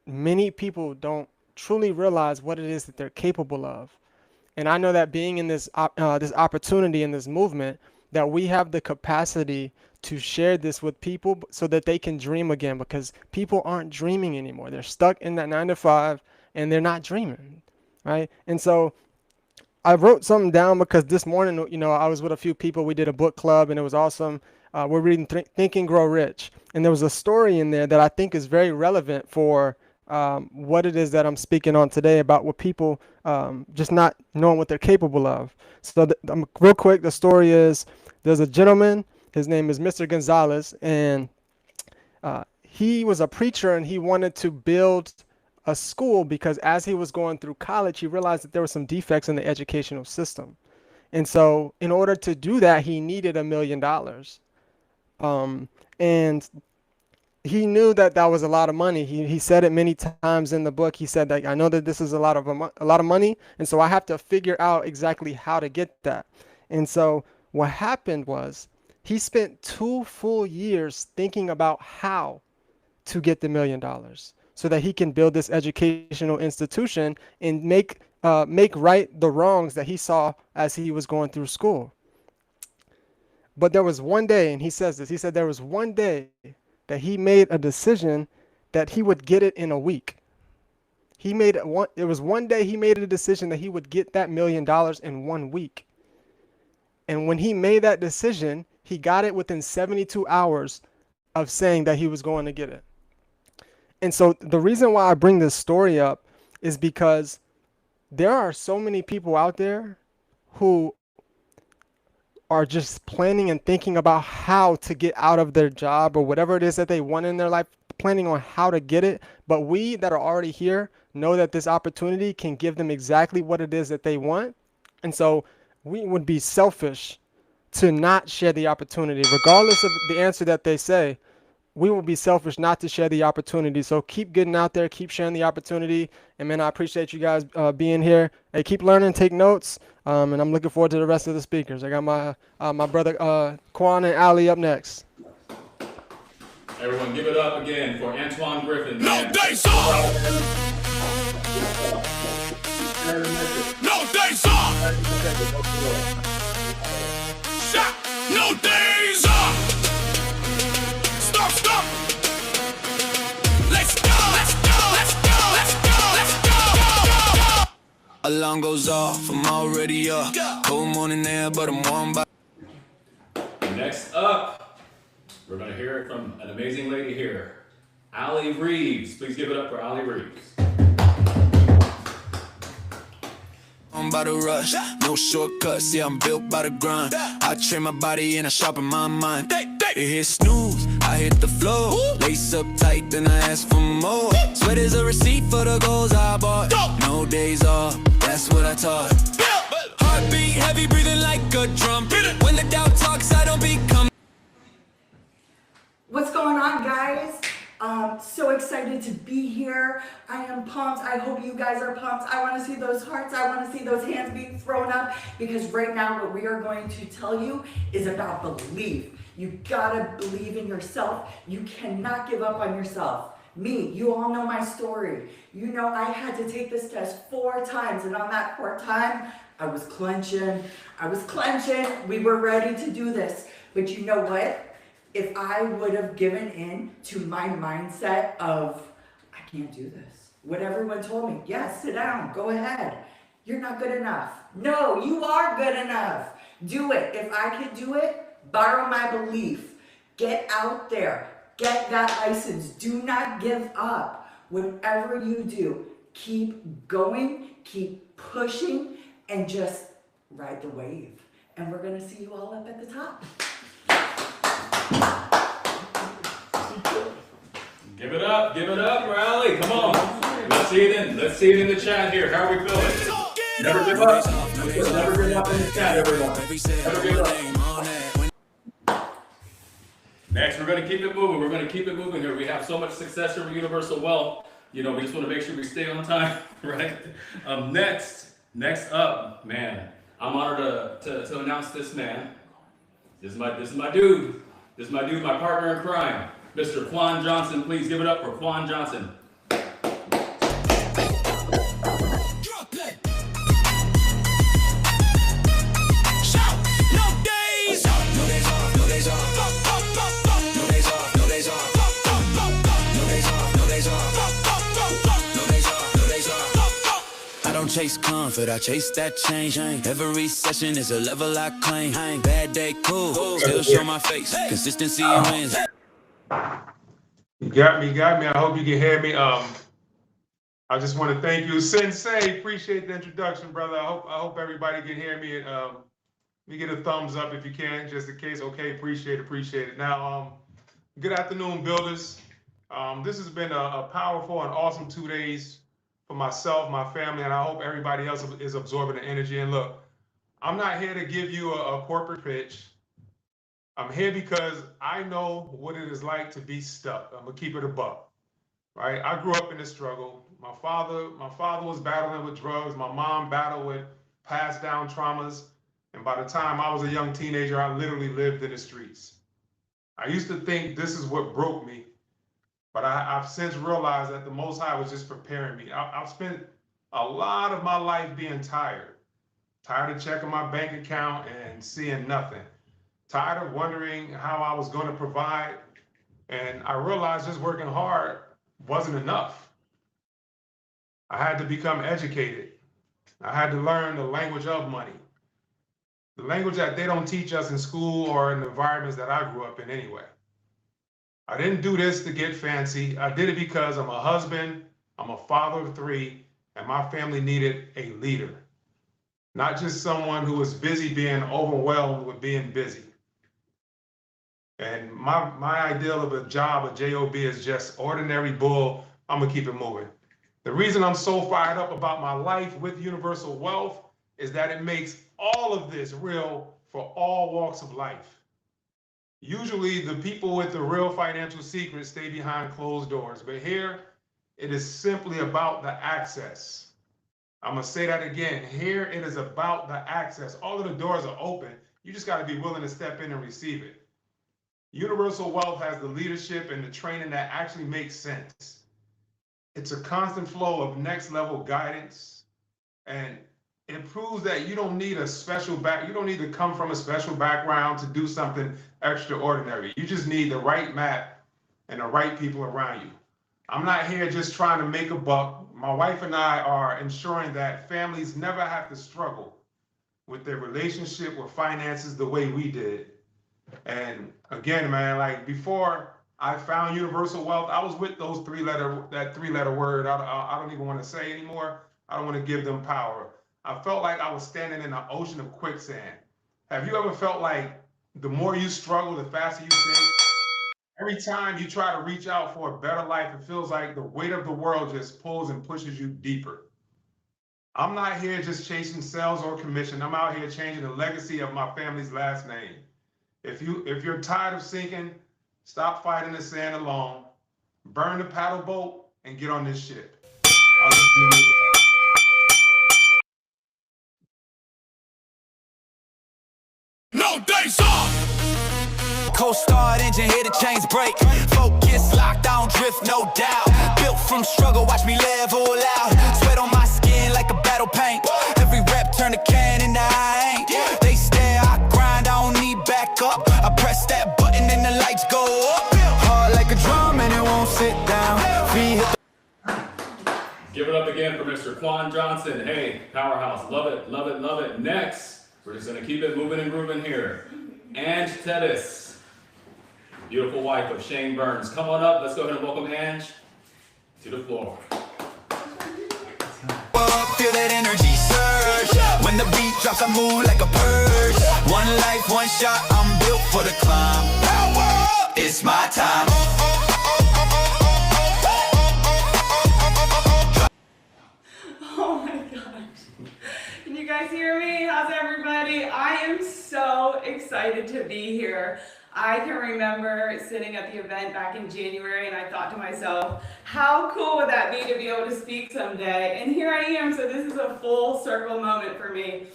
many people don't truly realize what it is that they're capable of. And I know that being in this opportunity in this movement, that we have the capacity to share this with people so that they can dream again, because people aren't dreaming anymore. They're stuck in that 9 to 5 and they're not dreaming, right? And so I wrote something down because this morning, you know, I was with a few people. We did a book club and it was awesome. We're reading Think and Grow Rich. And there was a story in there that I think is very relevant for what it is that I'm speaking on today about what people just not knowing what they're capable of. So real quick, the story is there's a gentleman, his name is Mr. Gonzalez, and he was a preacher and he wanted to build a school because as he was going through college, he realized that there were some defects in the educational system. And so in order to do that, he needed $1 million. And he knew that that was a lot of money. He said it many times in the book. He said that I know that this is a lot of money, and so I have to figure out exactly how to get that. And so what happened was he spent 2 full years thinking about how to get the $1 million so that he can build this educational institution and make right the wrongs that he saw as he was going through school. But there was one day, and he says this, he said there was one day that he made a decision that he would get it in a week. There was one day he made a decision that he would get that $1 million in 1 week. And when he made that decision, he got it within 72 hours of saying that he was going to get it. And so the reason why I bring this story up is because there are so many people out there who are just planning and thinking about how to get out of their job or whatever it is that they want in their life, planning on how to get it. But we that are already here know that this opportunity can give them exactly what it is that they want. And so we would be selfish to not share the opportunity, regardless of the answer that they say. We will be selfish not to share the opportunity. So keep getting out there, keep sharing the opportunity. And man, I appreciate you guys being here. Hey, keep learning, take notes. And I'm looking forward to the rest of the speakers. I got my brother Juan and Alli up next. Everyone give it up again for Antoine Griffin. No days off! No days off! Shot! No days off! Stop! Let's go! Alarm goes off, I'm already up. Cold morning there, but I'm warm by. Next up, we're going to hear it from an amazing lady here, Alli Reeves. Please give it up for Alli Reeves. I'm by the rush, no shortcuts, yeah, I'm built by the grind. I train my body and I sharpen my mind. It hit snooze, I hit the floor. Lace up tight, then I ask for more. Sweat is a receipt for the goals I bought. No days off, that's what I taught. Heartbeat heavy, breathing like a drum. When the doubt talks, I don't become. What's going on, guys? So excited to be here. I am pumped. I hope you guys are pumped. I want to see those hearts. I want to see those hands being thrown up, because right now what we are going to tell you is about belief. You gotta believe in yourself. You cannot give up on yourself. Me, you all know my story. You know I had to take this test 4 times, and on that 4th time, I was clenching. We were ready to do this. But you know what? If I would have given in to my mindset of, I can't do this, what everyone told me, yes, sit down, go ahead. You're not good enough. No, you are good enough. Do it. If I could do it, borrow my belief. Get out there. Get that license. Do not give up. Whatever you do, keep going, keep pushing, and just ride the wave. And we're going to see you all up at the top. Give it up for Alli. Come on. Let's see it in the chat here. How are we feeling? Never give up. Never give up in the chat, everyone. Never give up. Next, we're going to keep it moving. We're going to keep it moving here. We have so much success here with Universal Wealth. You know, we just want to make sure we stay on time, right? Next up, man, I'm honored to announce this man. This is my dude. This is my dude, my partner in crime, Mr. Juan Johnson. Please give it up for Juan Johnson. Chase comfort, I chase that change. Every session is a level I claim. Bad day, cool, still show my face. Consistency wins. You got me. I hope you can hear me. I just want to thank you, Sensei. Appreciate the introduction, brother. I hope everybody can hear me. Let me get a thumbs up if you can, just in case. Okay, appreciate it. Now, good afternoon, builders. This has been a powerful and awesome 2 days for myself, my family, and I hope everybody else is absorbing the energy. And look, I'm not here to give you a corporate pitch. I'm here because I know what it is like to be stuck. I'm gonna keep it a buck, right? I grew up in this struggle. My father was battling with drugs. My mom battled with passed down traumas. And by the time I was a young teenager, I literally lived in the streets. I used to think this is what broke me, but I've since realized that the Most High was just preparing me. I've spent a lot of my life being tired of checking my bank account and seeing nothing, tired of wondering how I was going to provide. And I realized just working hard wasn't enough. I had to become educated. I had to learn the language of money, the language that they don't teach us in school or in the environments that I grew up in anyway. I didn't do this to get fancy. I did it because I'm a husband, I'm a father of 3, and my family needed a leader, not just someone who was busy being overwhelmed with being busy. And my ideal of a job, a job, is just ordinary bull. I'm gonna keep it moving. The reason I'm so fired up about my life with Universal Wealth is that it makes all of this real for all walks of life. Usually the people with the real financial secrets stay behind closed doors, but here it is simply about the access. I'm gonna say that again. Here it is about the access. All of the doors are open. You just gotta be willing to step in and receive it. Universal Wealth has the leadership and the training that actually makes sense. It's a constant flow of next level guidance, and it proves that you don't need you don't need to come from a special background to do something extraordinary. You just need the right map and the right people around you. I'm not here just trying to make a buck. My wife and I are ensuring that families never have to struggle with their relationship with finances the way we did. And again, man, like before I found Universal Wealth, I was with those that three-letter word. I don't even want to say anymore. I don't want to give them power. I felt like I was standing in an ocean of quicksand. Have you ever felt like the more you struggle, the faster you sink? Every time you try to reach out for a better life, it feels like the weight of the world just pulls and pushes you deeper. I'm not here just chasing sales or commission. I'm out here changing the legacy of my family's last name. If you're tired of sinking, stop fighting the sand alone, burn the paddle boat, and get on this ship. No days off. Coast-Guard engine, hear the chains break. Focus, locked down, drift, no doubt. Built from struggle, watch me live all out. Sweat on my skin like a battle paint. Every rep turn a can into I ain't. They stare, I grind, I don't need backup. I press that button and the lights go up. Hard like a drum and it won't sit down. Feet hit Give it up again for Mr. Juan Johnson. Hey, powerhouse, love it, love it, love it. Next, we're just gonna keep it moving and grooving here. Ange Tedis, beautiful wife of Shane Burns. Come on up, let's go ahead and welcome Ange to the floor. Feel that energy surge. When the beat drops, I move like a purge. One life, one shot, I'm built for the climb. Power up, it's my time. Oh my gosh. Can you guys hear me? How's everybody? I am so excited to be here. I can remember sitting at the event back in January and I thought to myself, how cool would that be to be able to speak someday? And here I am, so this is a full circle moment for me.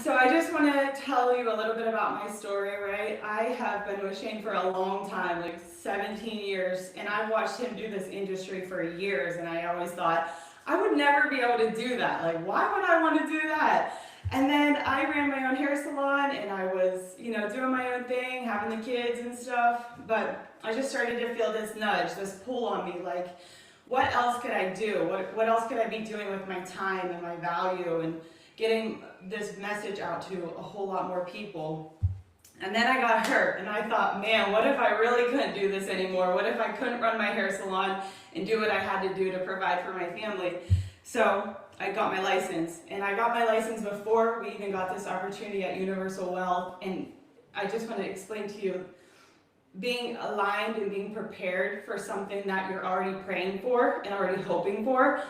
So I just want to tell you a little bit about my story, right? I have been with Shane for a long time, like 17 years, and I've watched him do this industry for years, and I always thought, I would never be able to do that. Like, why would I want to do that? And then I ran my own hair salon, and I was, doing my own thing, having the kids and stuff, but I just started to feel this nudge, this pull on me, like, what else could I do? What else could I be doing with my time and my value and getting this message out to a whole lot more people? And then I got hurt, and I thought, man, what if I really couldn't do this anymore? What if I couldn't run my hair salon and do what I had to do to provide for my family? So I got my license, and I got my license before we even got this opportunity at Universal Wealth. And I just want to explain to you, being aligned and being prepared for something that you're already praying for and already hoping for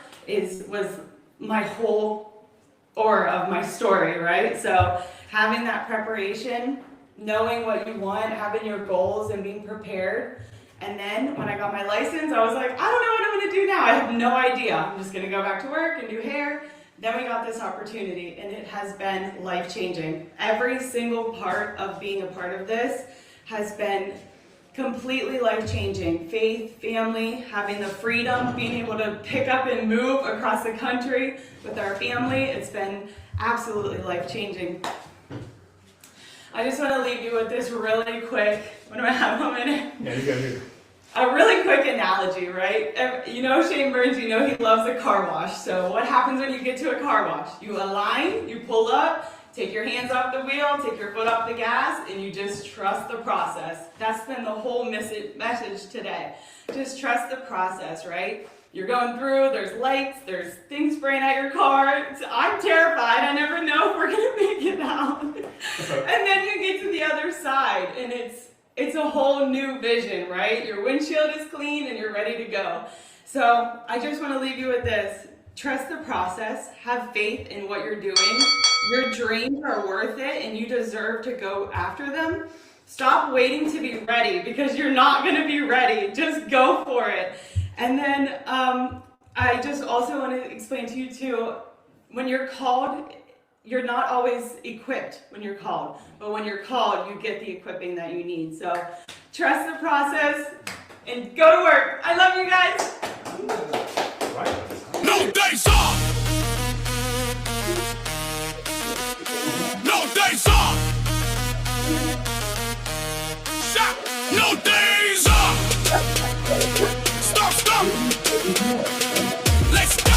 was my whole aura of my story, right? So having that preparation, knowing what you want, having your goals and being prepared. And then when I got my license, I was like, I don't know what I'm gonna do now. I have no idea. I'm just gonna go back to work and do hair. Then we got this opportunity, and it has been life-changing. Every single part of being a part of this has been completely life-changing. Faith, family, having the freedom, being able to pick up and move across the country with our family. It's been absolutely life-changing. I just want to leave you with this really quick, what do I have, a minute? Yeah, you got it. A really quick analogy, right? Shane Burns, he loves a car wash. So what happens when you get to a car wash? You align, you pull up, take your hands off the wheel, take your foot off the gas, and you just trust the process. That's been the whole message today. Just trust the process, right? You're going through, there's lights, there's things spraying at your car. I'm terrified, I never know if we're gonna make it out. And then you get to the other side, and it's a whole new vision, right? Your windshield is clean and you're ready to go. So I just wanna leave you with this. Trust the process, have faith in what you're doing. Your dreams are worth it and you deserve to go after them. Stop waiting to be ready because you're not gonna be ready. Just go for it. And then I just also want to explain to you too, when you're called, you're not always equipped when you're called, but when you're called, you get the equipping that you need. So trust the process and go to work. I love you guys. No days off. No days off. Shot. No days off. Stop. Let's go.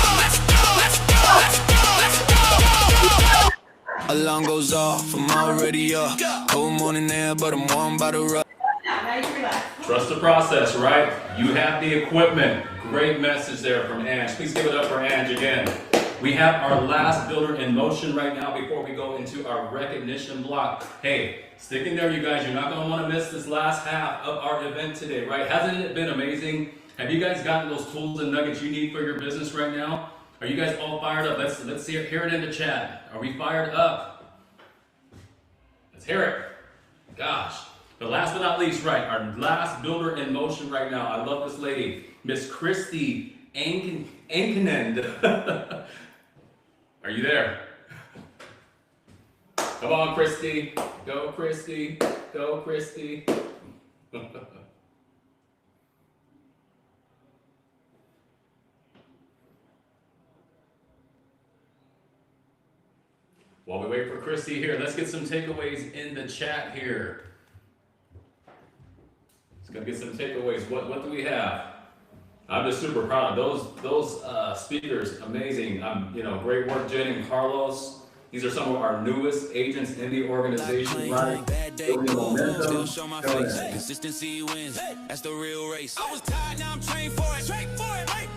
Alarm goes off, I'm already up. Whole morning there, but I'm warm by the rug. Trust the process, right? You have the equipment. Great message there from Ange. Please give it up for Ange again. We have our last builder in motion right now before we go into our recognition block. Hey, stick in there, you guys. You're not going to want to miss this last half of our event today, right? Hasn't it been amazing? Have you guys gotten those tools and nuggets you need for your business right now? Are you guys all fired up? Let's hear it in the chat. Are we fired up? Let's hear it. Gosh. But last but not least, right, our last builder in motion right now. I love this lady, Miss Christy Ankenand. Are you there? Come on, Christy. Go, Christy. Go, Christy. While we wait for Christy here, let's get some takeaways in the chat here. Let's go get some takeaways. What do we have? I'm just super proud of those speakers. Amazing. Great work, Jen and Carlos. These are some of our newest agents in the organization. Right? Still show my face. Consistency wins. That's the real race. I was tired, now I'm trained for it.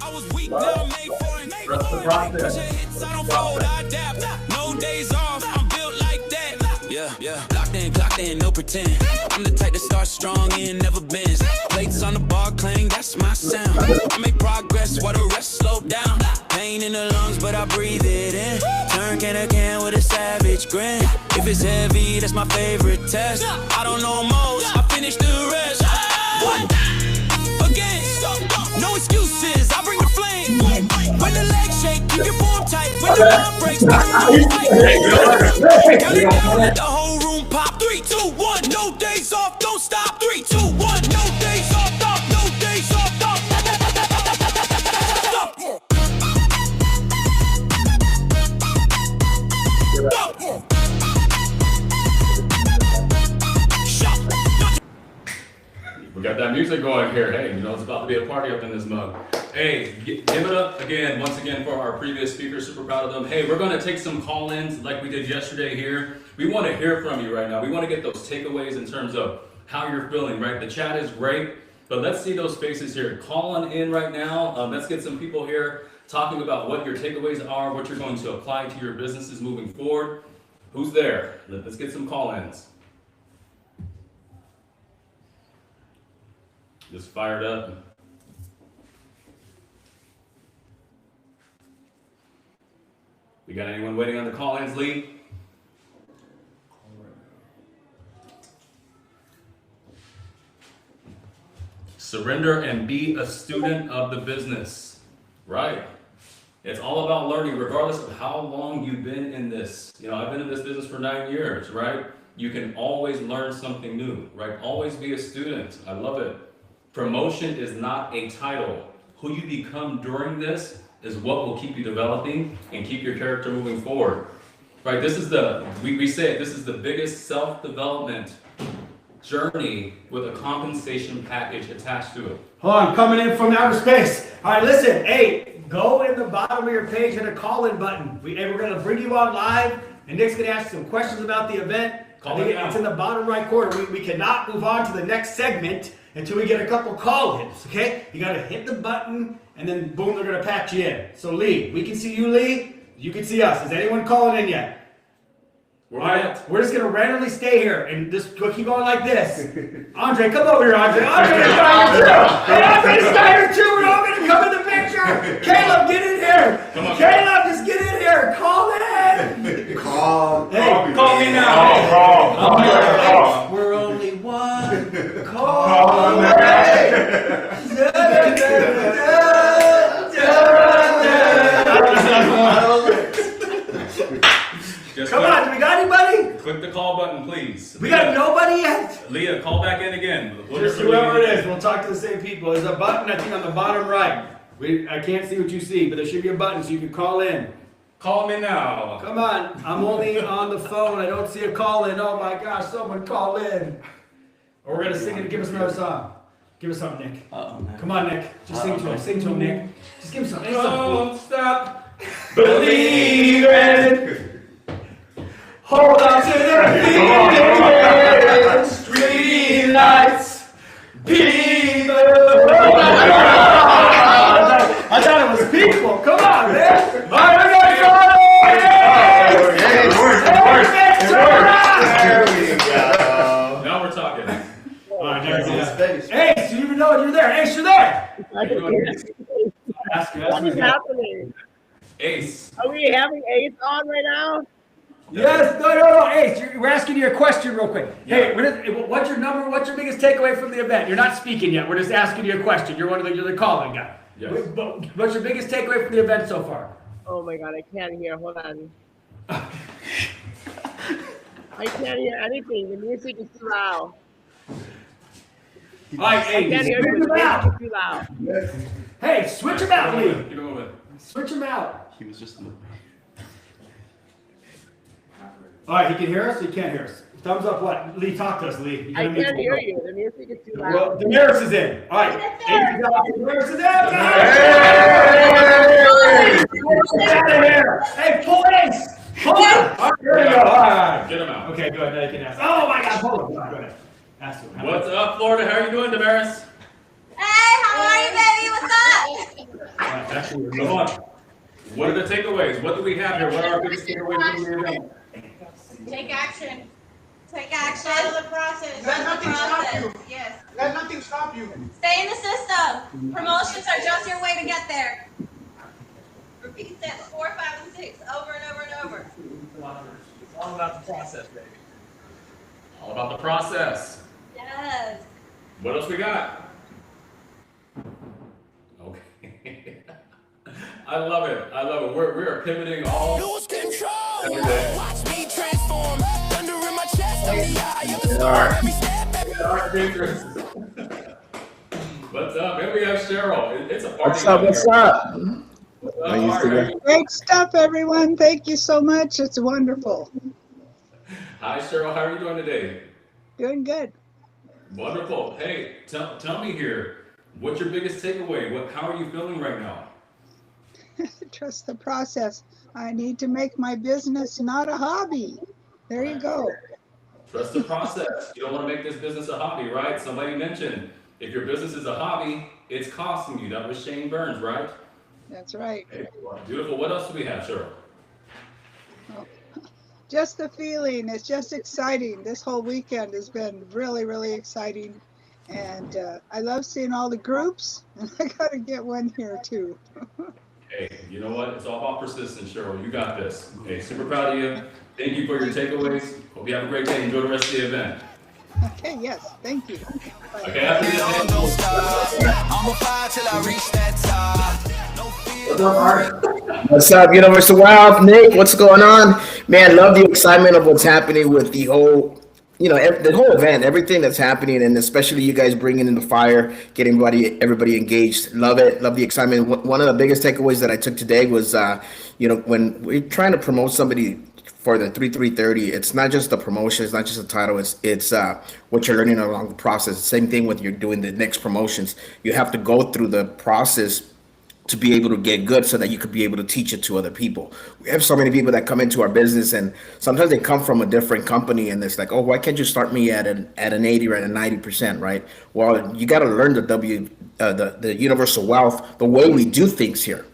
I was weak, now I'm made for it. Pressure hits, I don't fold, I adapt. No days off, I'm built like that. Yeah. Locked in, clocked in, no pretend. I'm the type that starts strong and never bends. Plates on the bar clang, that's my sound. I make progress while the rest slow down. Pain in the lungs, but I breathe it in. Turn can to can with a savage grin. Life is heavy, that's my favorite test. I don't know most, I finished the rest. What? Again, no excuses, I bring the flame. When the legs shake, keep your form tight. When the arm breaks, let the whole room pop. 3, 2, 1, no days off, don't stop. 3, 2, 1, no days off, stop. No days off, stop. We got that music going here. Hey, you know, it's about to be a party up in this mug. Hey, give it up again, once again, for our previous speakers. Super proud of them. Hey, we're going to take some call-ins like we did yesterday here. We want to hear from you right now. We want to get those takeaways in terms of how you're feeling, right? The chat is great, but let's see those faces here. Calling in right now. Let's get some people here talking about what your takeaways are, what you're going to apply to your businesses moving forward. Who's there? Let's get some call-ins. Just fired up. We got anyone waiting on the call-ins, Lee? Surrender and be a student of the business. Right. It's all about learning, regardless of how long you've been in this. You know, I've been in this business for 9 years, right? You can always learn something new, right? Always be a student. I love it. Promotion is not a title. Who you become during this is what will keep you developing and keep your character moving forward. Right? This is we say this is the biggest self-development journey with a compensation package attached to it. Hold on, coming in from outer space. All right, listen. Hey, go in the bottom of your page and a call-in button. We're going to bring you on live, and Nick's going to ask some questions about the event. It's in the bottom right corner. We cannot move on to the next segment until we get a couple call-ins, okay? You got to hit the button, and then boom, they're going to patch you in. So Lee, we can see you, Lee. You can see us. Is anyone calling in yet? All right, we're just going to randomly stay here and just keep going like this. Andre, come over here, Andre. Andre, this guy here too. Hey, Andre, this guy here too. We're all going to come in the picture. Caleb, get in here. Come on, Caleb, just get in here. Call in. Call me now. Call. We're only one call away. Come on, do we got anybody? Click the call button, please. We got nobody yet? Leah, call back in again. Just whoever it is, we'll talk to the same people. There's a button, I think, on the bottom right. I can't see what you see, but there should be a button so you can call in. Call me now. Come on, I'm only on the phone. I don't see a call in. Oh my gosh, someone call in. Or we're going to sing it. Give us another song. Give us something, Nick. Come on, Nick. Just sing to him. Sing to him, Nick. Just give him something. Don't stop believing. Hold on to the feeling. Street lights. People. I thought it was people. Come on, man. All right, we're going to go. There we go. Now we're talking. All right, Ace, you even know you're there. Ace, you're there. What is happening? Ace. Are we having Ace on right now? Yes, no, Ace, we're asking you a question real quick. Yeah. Hey, what's your number? What's your biggest takeaway from the event? You're not speaking yet. We're just asking you a question. You're you're the calling guy. Yes. What's your biggest takeaway from the event so far? Oh my God, I can't hear. Hold on. I can't hear anything. The music is too loud. All right, hey, I can't hear you. The music is too loud. Hey, switch him out, Lee. Keep it moving. Switch him out. He was just in the... All right, he can hear us. He can't hear us. Thumbs up. What? Lee, talk to us, Lee. I can't hear you. The music is too loud. Well, Damaris is in. All right. Damaris is in. Get out of here. Hey, pull Ace. Pull him. All right, here we go. All right. Get him out. Okay, good. Now you can ask. Oh my God, pull him. Go ahead. Ask him. What's up, Florida? How are you doing, Damaris? Hey, how are you, baby? What's up? Actually, come on. What are the takeaways? What do we have here? What are our biggest takeaways from the event? Take action. Take action. Follow the process. Let nothing stop you. Yes. Let nothing stop you. Stay in the system. Promotions are just your way to get there. Repeat steps 4, 5, and 6 over and over and over. all about the process, baby. All about the process. Yes. What else we got? Okay. I love it. I love it. We're pivoting all. Lose control. Every day. Watch me transform. Thunder in my chest. I'm the eye of the storm. Every step. All right, speakers. What's up? And we have Cheryl. It's a party. What's up? What's up? What's up? All right. Great stuff, everyone. Thank you so much. It's wonderful. Hi, Cheryl. How are you doing today? Doing good. Wonderful. Hey, tell me here, what's your biggest takeaway? How are you feeling right now? Trust the process. I need to make my business not a hobby. There you go. Trust the process. You don't want to make this business a hobby, right? Somebody mentioned if your business is a hobby, it's costing you. That was Shane Burns, right? That's right. Hey, beautiful. What else do we have, Cheryl? Just the feeling. It's just exciting. This whole weekend has been really, really exciting. And I love seeing all the groups. And I got to get one here, too. Hey, you know what? It's all about persistence, Cheryl. You got this. Hey, super proud of you. Thank you for your takeaways. Hope you have a great day. Enjoy the rest of the event. Okay, yes. Thank you. Bye. Okay, after this. I'ma fly till I reach that top. What's up, Universal Wealth? Nick, what's going on? Man, love the excitement of what's happening with the whole, the whole event, everything that's happening, and especially you guys bringing in the fire, getting everybody engaged. Love it. Love the excitement. One of the biggest takeaways that I took today was, when we're trying to promote somebody for the 3330, it's not just the promotion, it's not just the title, it's what you're learning along the process. Same thing with you're doing the next promotions. You have to go through the process to be able to get good so that you could be able to teach it to other people. We have so many people that come into our business and sometimes they come from a different company and it's like, oh, why can't you start me at an 80 or at a 90%, right? Well, you got to learn the universal wealth, the way we do things here.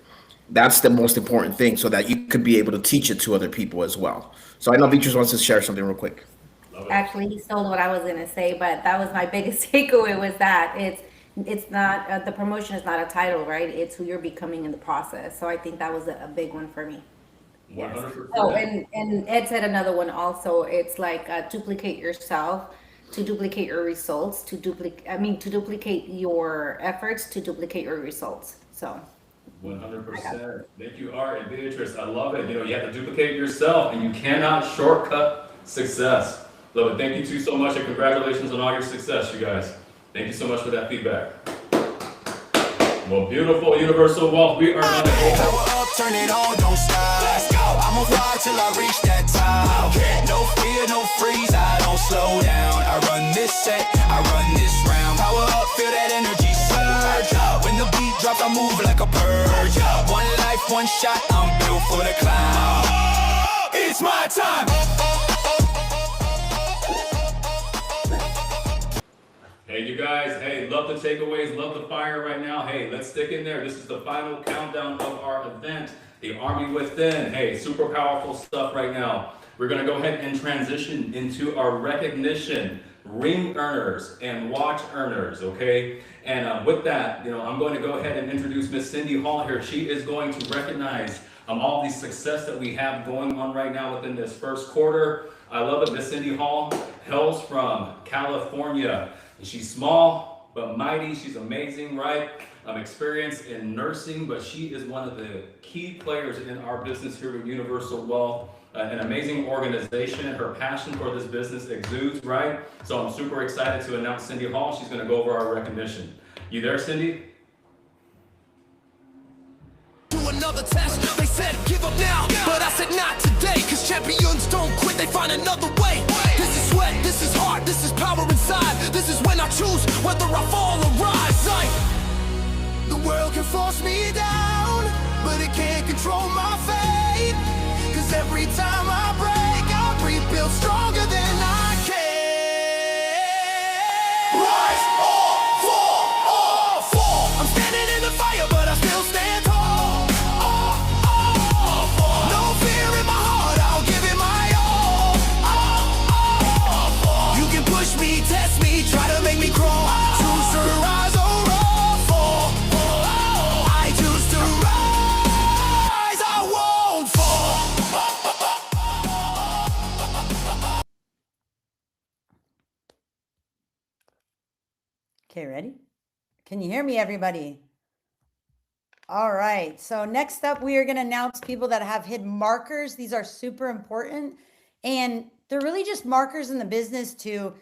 That's the most important thing so that you could be able to teach it to other people as well. So I know Beatrice wants to share something real quick. Actually, he stole what I was going to say, but that was my biggest takeaway was that it's not, the promotion is not a title, right? It's who you're becoming in the process. So I think that was a big one for me. Yes. 100%. Oh, and Ed said another one also. It's like duplicate yourself to duplicate your results, to duplicate your efforts to duplicate your results. So 100%. Thank you, Art and Beatrice. I love it. You have to duplicate yourself and you cannot shortcut success. Love it. Thank you two so much and congratulations on all your success, you guys. Thank you so much for that feedback. Well, beautiful Universal Wealth. We are going to power up, turn it on, don't stop. Let's go. I'ma fly till I reach that top. No fear, no freeze, I don't slow down. I run this set, I run this round. Power up, feel that energy surge. When the beat drops, I move like a purge. One life, one shot, I'm built for the climb. It's my time. Hey, you guys, love the takeaways, love the fire right now. Hey, let's stick in there. This is the final countdown of our event, the Army Within. Hey, super powerful stuff right now. We're going to go ahead and transition into our recognition, ring earners and watch earners, okay? And with that, I'm going to go ahead and introduce Miss Cindy Hall here. She is going to recognize all the success that we have going on right now within this first quarter. I love it. Miss Cindy Hall hails from California. She's small but mighty. She's amazing, right? Experienced in nursing, but she is one of the key players in our business here at Universal Wealth. An amazing organization. Her passion for this business exudes, right? So I'm super excited to announce Cindy Hall. She's going to go over our recognition. You there, Cindy? Do another test. They said give up now, but I said not today. Cause champions don't quit, they find another way. This is sweat, this is heart, this is power inside. This is when I choose whether I fall or rise. Like, the world can force me down, but it can't control my fate. Cause every time I break, I rebuild stronger than I can. Rise or fall. I'm standing in the fire, but I still stand tall. No fear in my heart, I'll give it my all. You can push me, test me, try to make me crawl. Choose to rise or fall. I choose to rise, I won't fall. Okay, ready? Can you hear me, everybody? All right. So next up, we are going to announce people that have hidden markers. These are super important, and they're really just markers in the business to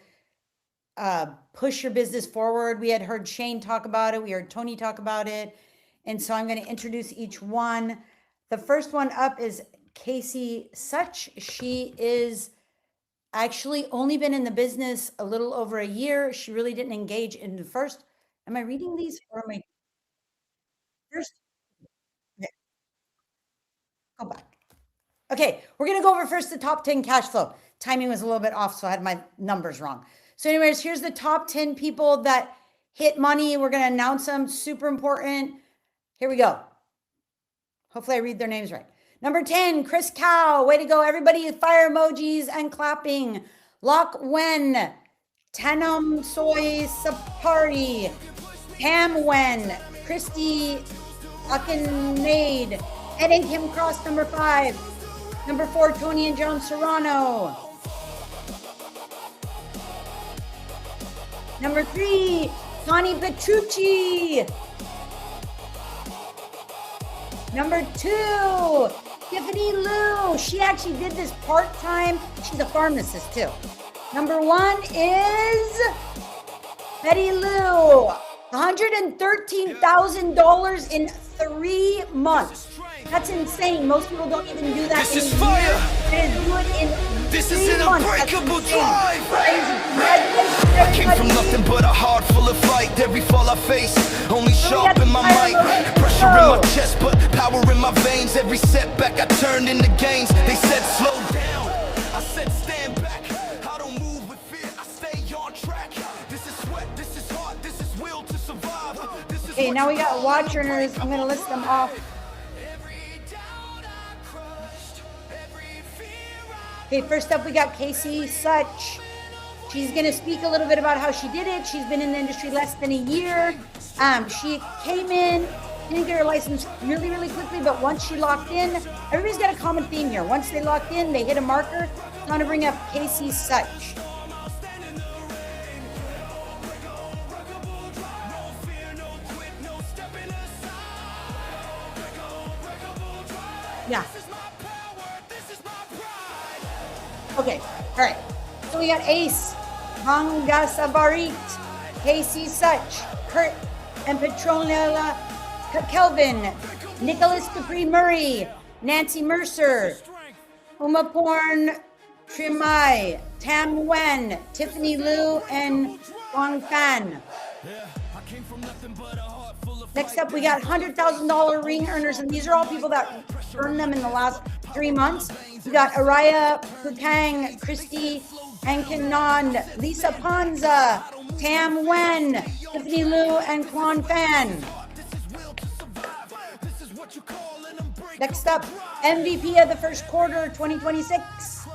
push your business forward. We had heard Shane talk about it. We heard Tony talk about it. And so I'm going to introduce each one. The first one up is Casey Such. She is actually only been in the business a little over a year. She really didn't engage in the first. Am I reading these or am I first? Okay. Go back. Okay, we're going to go over first the top 10 cash flow. Timing was a little bit off, so I had my numbers wrong. So anyways, here's the top 10 people that hit money. We're going to announce them. Super important. Here we go. Hopefully I read their names right. Number 10, Chris Cow. Way to go, everybody. Fire emojis and clapping. Lock Wen. Tanum Soy Sapari. Pam Wen. Christy Ankenand. Ed and Kim Cross, number 5. Number 4, Tony and John Serrano. Number 3, Pani Petrucci. Number 2, Tiffany Lou. She actually did this part-time. She's a pharmacist too. Number 1 is Betty Lou. $113,000 in 3 months. That's insane. Most people don't even do that. This is fire. This is an unbreakable drive. I came from nothing but a heart full of fight. Every fall I face, only sharp in my mind. Pressure in my chest, but power in my veins. Every setback I turned into gains. They said slow down, I said stand back. I don't move with fear, I stay on track. This is sweat, this is heart, this is will to survive. Okay, now we got watch earners. I'm gonna list them off. Okay, first up we got Casey Such. She's gonna speak a little bit about how she did it. She's been in the industry less than a year. She came in, didn't get her license really, really quickly, but once she locked in, everybody's got a common theme here. Once they locked in, they hit a marker. I'm gonna bring up Casey Such. Yeah. Okay, all right. So we got Ace, Vangasit, Casey Such, Kurt and Petronella Kelvin, Nicholas Capri Murray, Nancy Mercer, Umaporn Trimai, Tam Wen, Tiffany Liu, and Wang Fan. Next up, we got $100,000 ring earners, and these are all people that earned them in the last 3 months. We got Aria Pukang, Christy Ankenand, Lisa Panza, Tam Wen, Tiffany Liu, and Quan Fan. Next up, MVP of the first quarter 2026.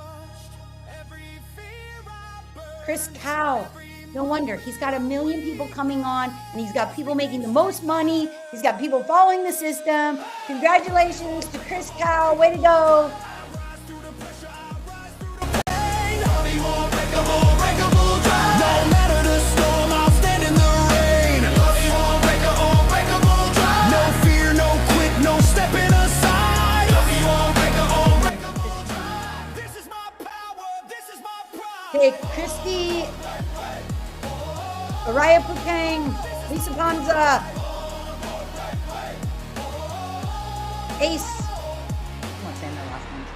Chris Cow. No wonder, he's got 1 million people coming on, and he's got people making the most money. He's got people following the system. Congratulations to Chris Cow, way to go. Okay, Christy, Aria Pukang, Lisa Panza, Ace, I'm not saying their last names.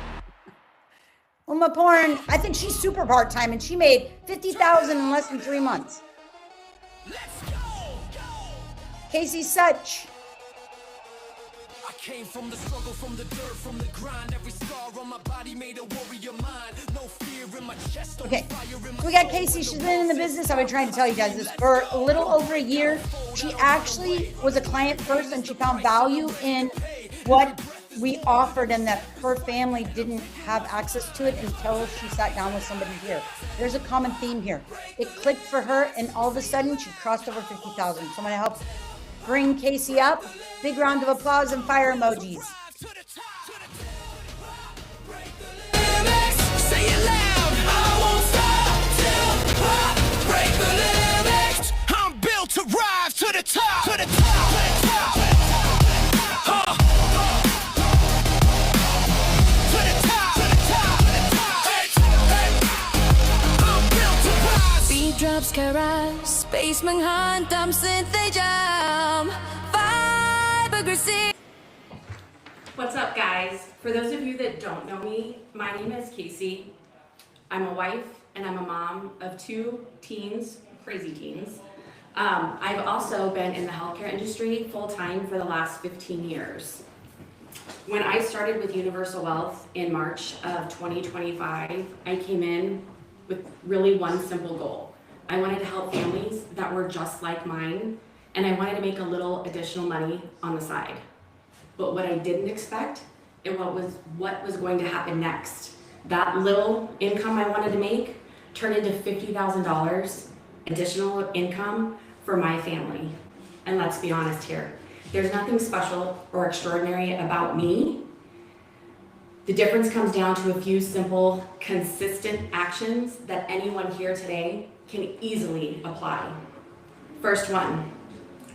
Uma Porn, I think she's super part-time, and she made $50,000 in less than 3 months. Casey Such. Came from the struggle, from the dirt, from the grind. Every scar on my body made a warrior mind. No fear in my chest. Okay, so we got Casey. She's been in the business. I've been trying to tell you guys this for a little over a year. She actually was a client first, and she found value in what we offered, and that her family didn't have access to it until she sat down with somebody here. There's a common theme here. It clicked for her, and all of a sudden she crossed over 50,000. So I'm gonna help bring Casey up. Big round of applause and fire emojis. Say it loud, I won't stop till I break the limits. I'm built to keras, space menghantam sentejam, vibrancy. What's up, guys? For those of you that don't know me, my name is Casey. I'm a wife and I'm a mom of 2 teens, crazy teens. I've also been in the healthcare industry full-time for the last 15 years. When I started with Universal Wealth in March of 2025, I came in with really one simple goal. I wanted to help families that were just like mine, and I wanted to make a little additional money on the side. But what I didn't expect and what was going to happen next. That little income I wanted to make turned into $50,000 additional income for my family. And let's be honest here, there's nothing special or extraordinary about me. The difference comes down to a few simple, consistent actions that anyone here today can easily apply. First one,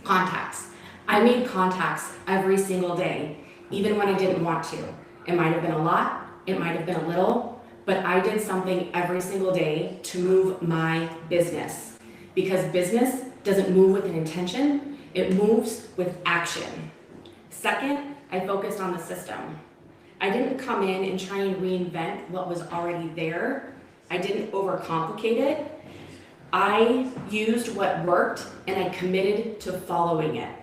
contacts. I made contacts every single day, even when I didn't want to. It might have been a lot, it might have been a little, but I did something every single day to move my business. Because business doesn't move with an intention, it moves with action. Second, I focused on the system. I didn't come in and try and reinvent what was already there. I didn't overcomplicate it. I used what worked and I committed to following it.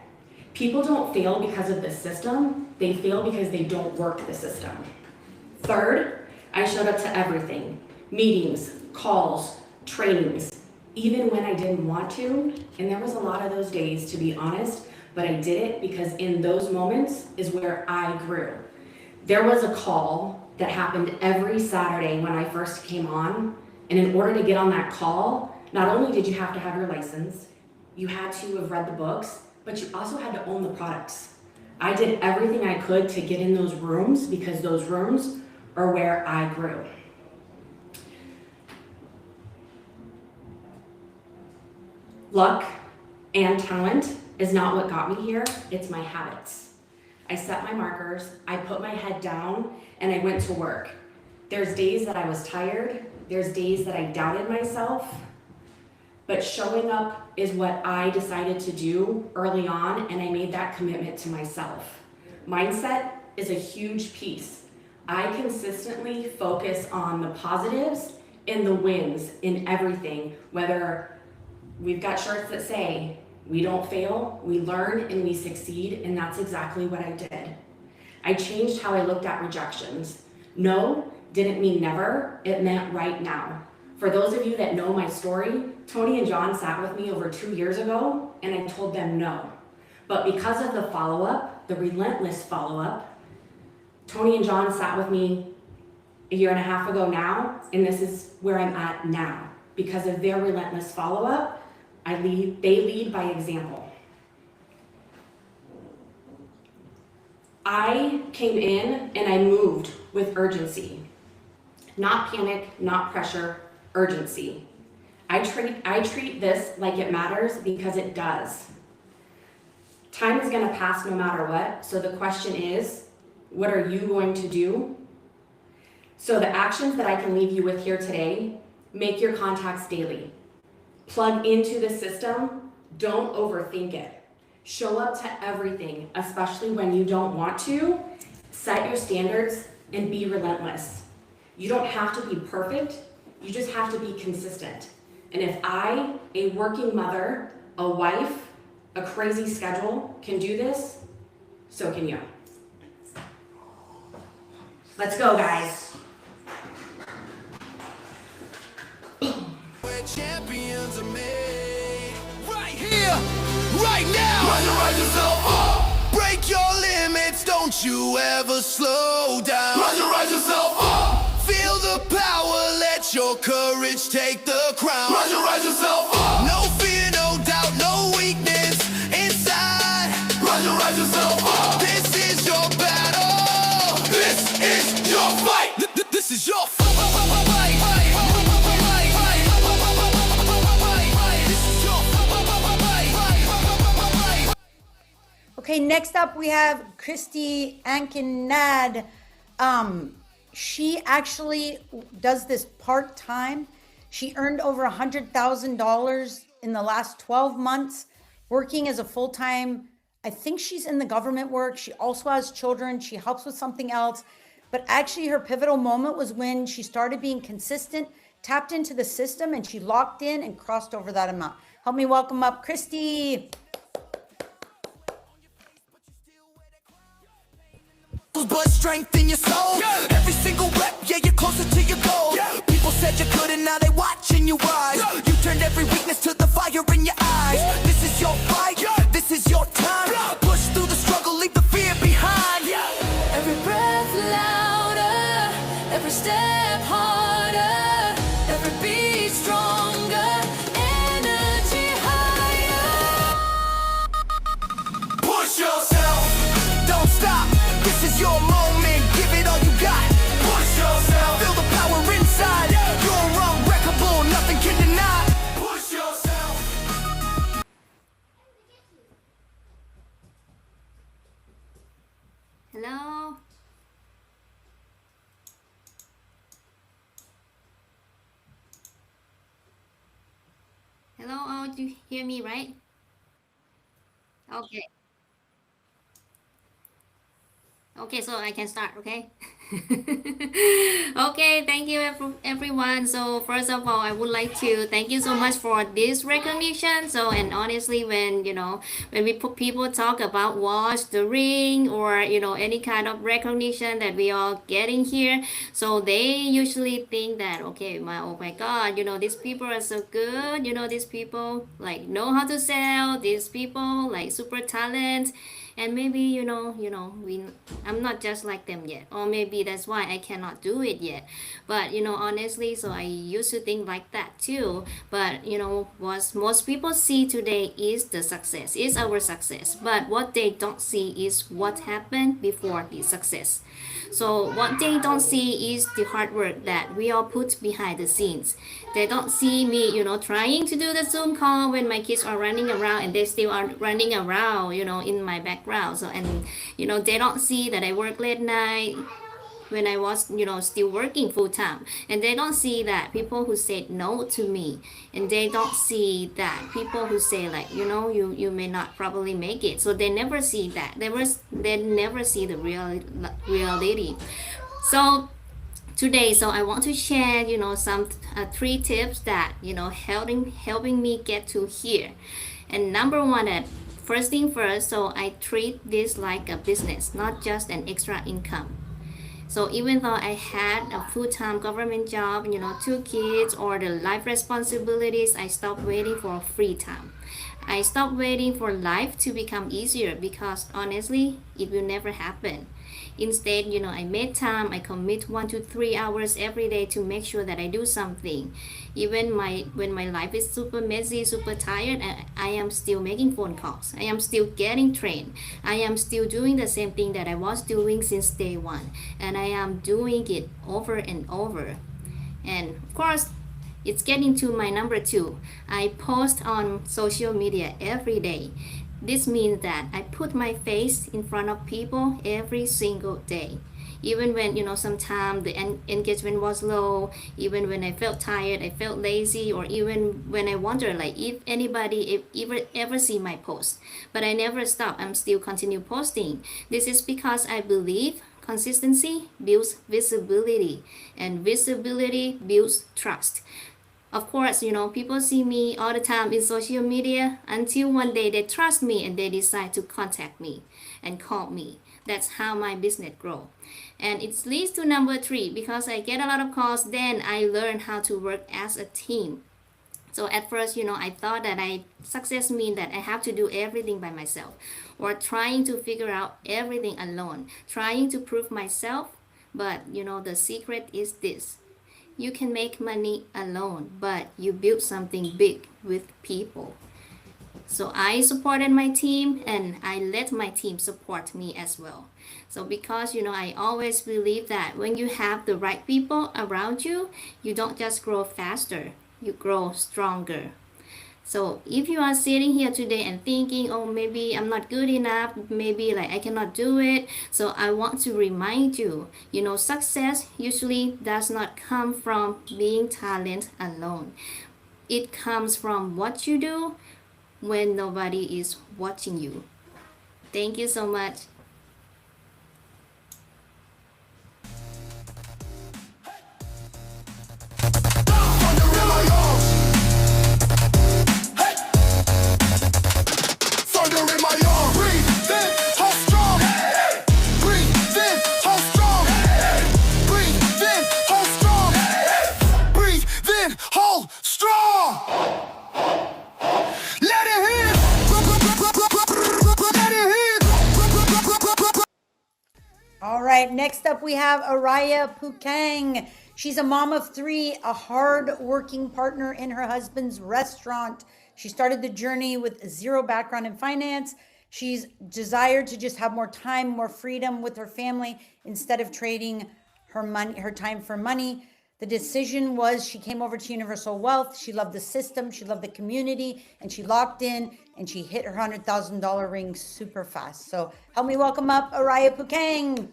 People don't fail because of the system, they fail because they don't work the system. Third, I showed up to everything. Meetings, calls, trainings, even when I didn't want to. And there was a lot of those days, to be honest, but I did it because in those moments is where I grew. There was a call that happened every Saturday when I first came on. And in order to get on that call, not only did you have to have your license, you had to have read the books, but you also had to own the products. I did everything I could to get in those rooms because those rooms are where I grew. Luck and talent is not what got me here, it's my habits. I set my markers, I put my head down, and I went to work. There's days that I was tired, there's days that I doubted myself, but showing up is what I decided to do early on, and I made that commitment to myself. Mindset is a huge piece. I consistently focus on the positives and the wins in everything, whether we've got shirts that say, we don't fail, we learn, and we succeed, and that's exactly what I did. I changed how I looked at rejections. No didn't mean never, it meant right now. For those of you that know my story, Tony and John sat with me over 2 years ago, and I told them no. But because of the follow-up, the relentless follow-up, Tony and John sat with me a year and a half ago now, and this is where I'm at now. Because of their relentless follow-up, they lead by example. I came in and I moved with urgency. Not panic, not pressure, urgency. I treat this like it matters because it does. Time is gonna pass no matter what, so the question is, what are you going to do? So the actions that I can leave you with here today, make your contacts daily. Plug into the system, don't overthink it. Show up to everything, especially when you don't want to. Set your standards and be relentless. You don't have to be perfect, you just have to be consistent. And if I, a working mother, a wife, a crazy schedule, can do this, so can you. Let's go, guys. Where champions are made. Right here, right now. Rise yourself up. Break your limits, don't you ever slow down. Rise yourself up. Feel the power, let your courage take the crown. Rise yourself up. No fear, no doubt, no weakness inside. Rise yourself up. This is your battle. This is your fight. This is your fight. Okay, next up we have Christy Ankenand. She actually does this part-time. She earned over $100,000 in the last 12 months working as a full-time. I think she's in the government work. She also has children. She helps with something else. But actually her pivotal moment was when she started being consistent, tapped into the system, and she locked in and crossed over that amount. Help me welcome up Christy. But strength in your soul. Every single rep, yeah, you're closer to your goal. People said you couldn't, now they watching you rise. You turned every weakness to the fire in your eyes. This is your fight, this is your time. Push through the struggle, leave the fear behind. Every breath louder, every step harder, every beat stronger, energy higher. Push yourself, don't stop. This is your moment, give it all you got. Push yourself, feel the power inside. You're unbreakable, nothing can deny. Push yourself. Hello? Hello, oh, do you hear me, right? Okay. Okay, so I can start, okay? Okay, thank you everyone. So first of all, I would like to thank you so much for this recognition. So, and honestly, when when people talk about watch the ring or any kind of recognition that we are getting here, so they usually think that, okay, oh my God, these people are so good, these people like know how to sell, these people like super talent. And maybe I'm not just like them yet, or maybe that's why I cannot do it yet. But honestly, so I used to think like that too. But what most people see today is the success, is our success. But what they don't see is what happened before the success. So what they don't see is the hard work that we all put behind the scenes. They don't see me, trying to do the Zoom call when my kids are running around, and they still are running around, in my background. So, and they don't see that I work late night when I was, still working full time. And they don't see that people who said no to me, and they don't see that people who say like, you may not probably make it. So they never see that. They never see the reality. So today, so I want to share, some 3 tips that, helping me get to here. And number one, that first thing first, so I treat this like a business, not just an extra income. So even though I had a full-time government job, 2 kids or the life responsibilities, I stopped waiting for free time. I stopped waiting for life to become easier, because honestly, it will never happen. Instead, I made time. I commit 1 to 3 hours every day to make sure that I do something. Even when my life is super messy, super tired, I am still making phone calls. I am still getting trained. I am still doing the same thing that I was doing since day one. And I am doing it over and over. And of course, it's getting to my number 2. I post on social media every day. This means that I put my face in front of people every single day. Even when, sometimes the engagement was low, even when I felt tired, I felt lazy, or even when I wonder like if anybody ever see my post. But I never stop. I'm still continue posting. This is because I believe consistency builds visibility, and visibility builds trust. Of course, people see me all the time in social media until one day they trust me and they decide to contact me and call me. That's how my business grow. And it leads to number 3, because I get a lot of calls, then I learn how to work as a team. So at first, I thought that success means that I have to do everything by myself, or trying to figure out everything alone, trying to prove myself. But, the secret is this. You can make money alone, but you build something big with people. So I supported my team, and I let my team support me as well. So because, I always believe that when you have the right people around you, you don't just grow faster, you grow stronger. So if you are sitting here today and thinking, oh, maybe I'm not good enough, maybe like I cannot do it, so I want to remind you, success usually does not come from being talent alone. It comes from what you do when nobody is watching you. Thank you so much. All right, next up we have Aria Pukang. She's a mom of 3, a hard-working partner in her husband's restaurant. She started the journey with 0 background in finance. She's desired to just have more time, more freedom with her family instead of trading her time for money. The decision was she came over to Universal Wealth. She loved the system, she loved the community, and she locked in and she hit her $100,000 ring super fast. So help me welcome up Aria Pukang.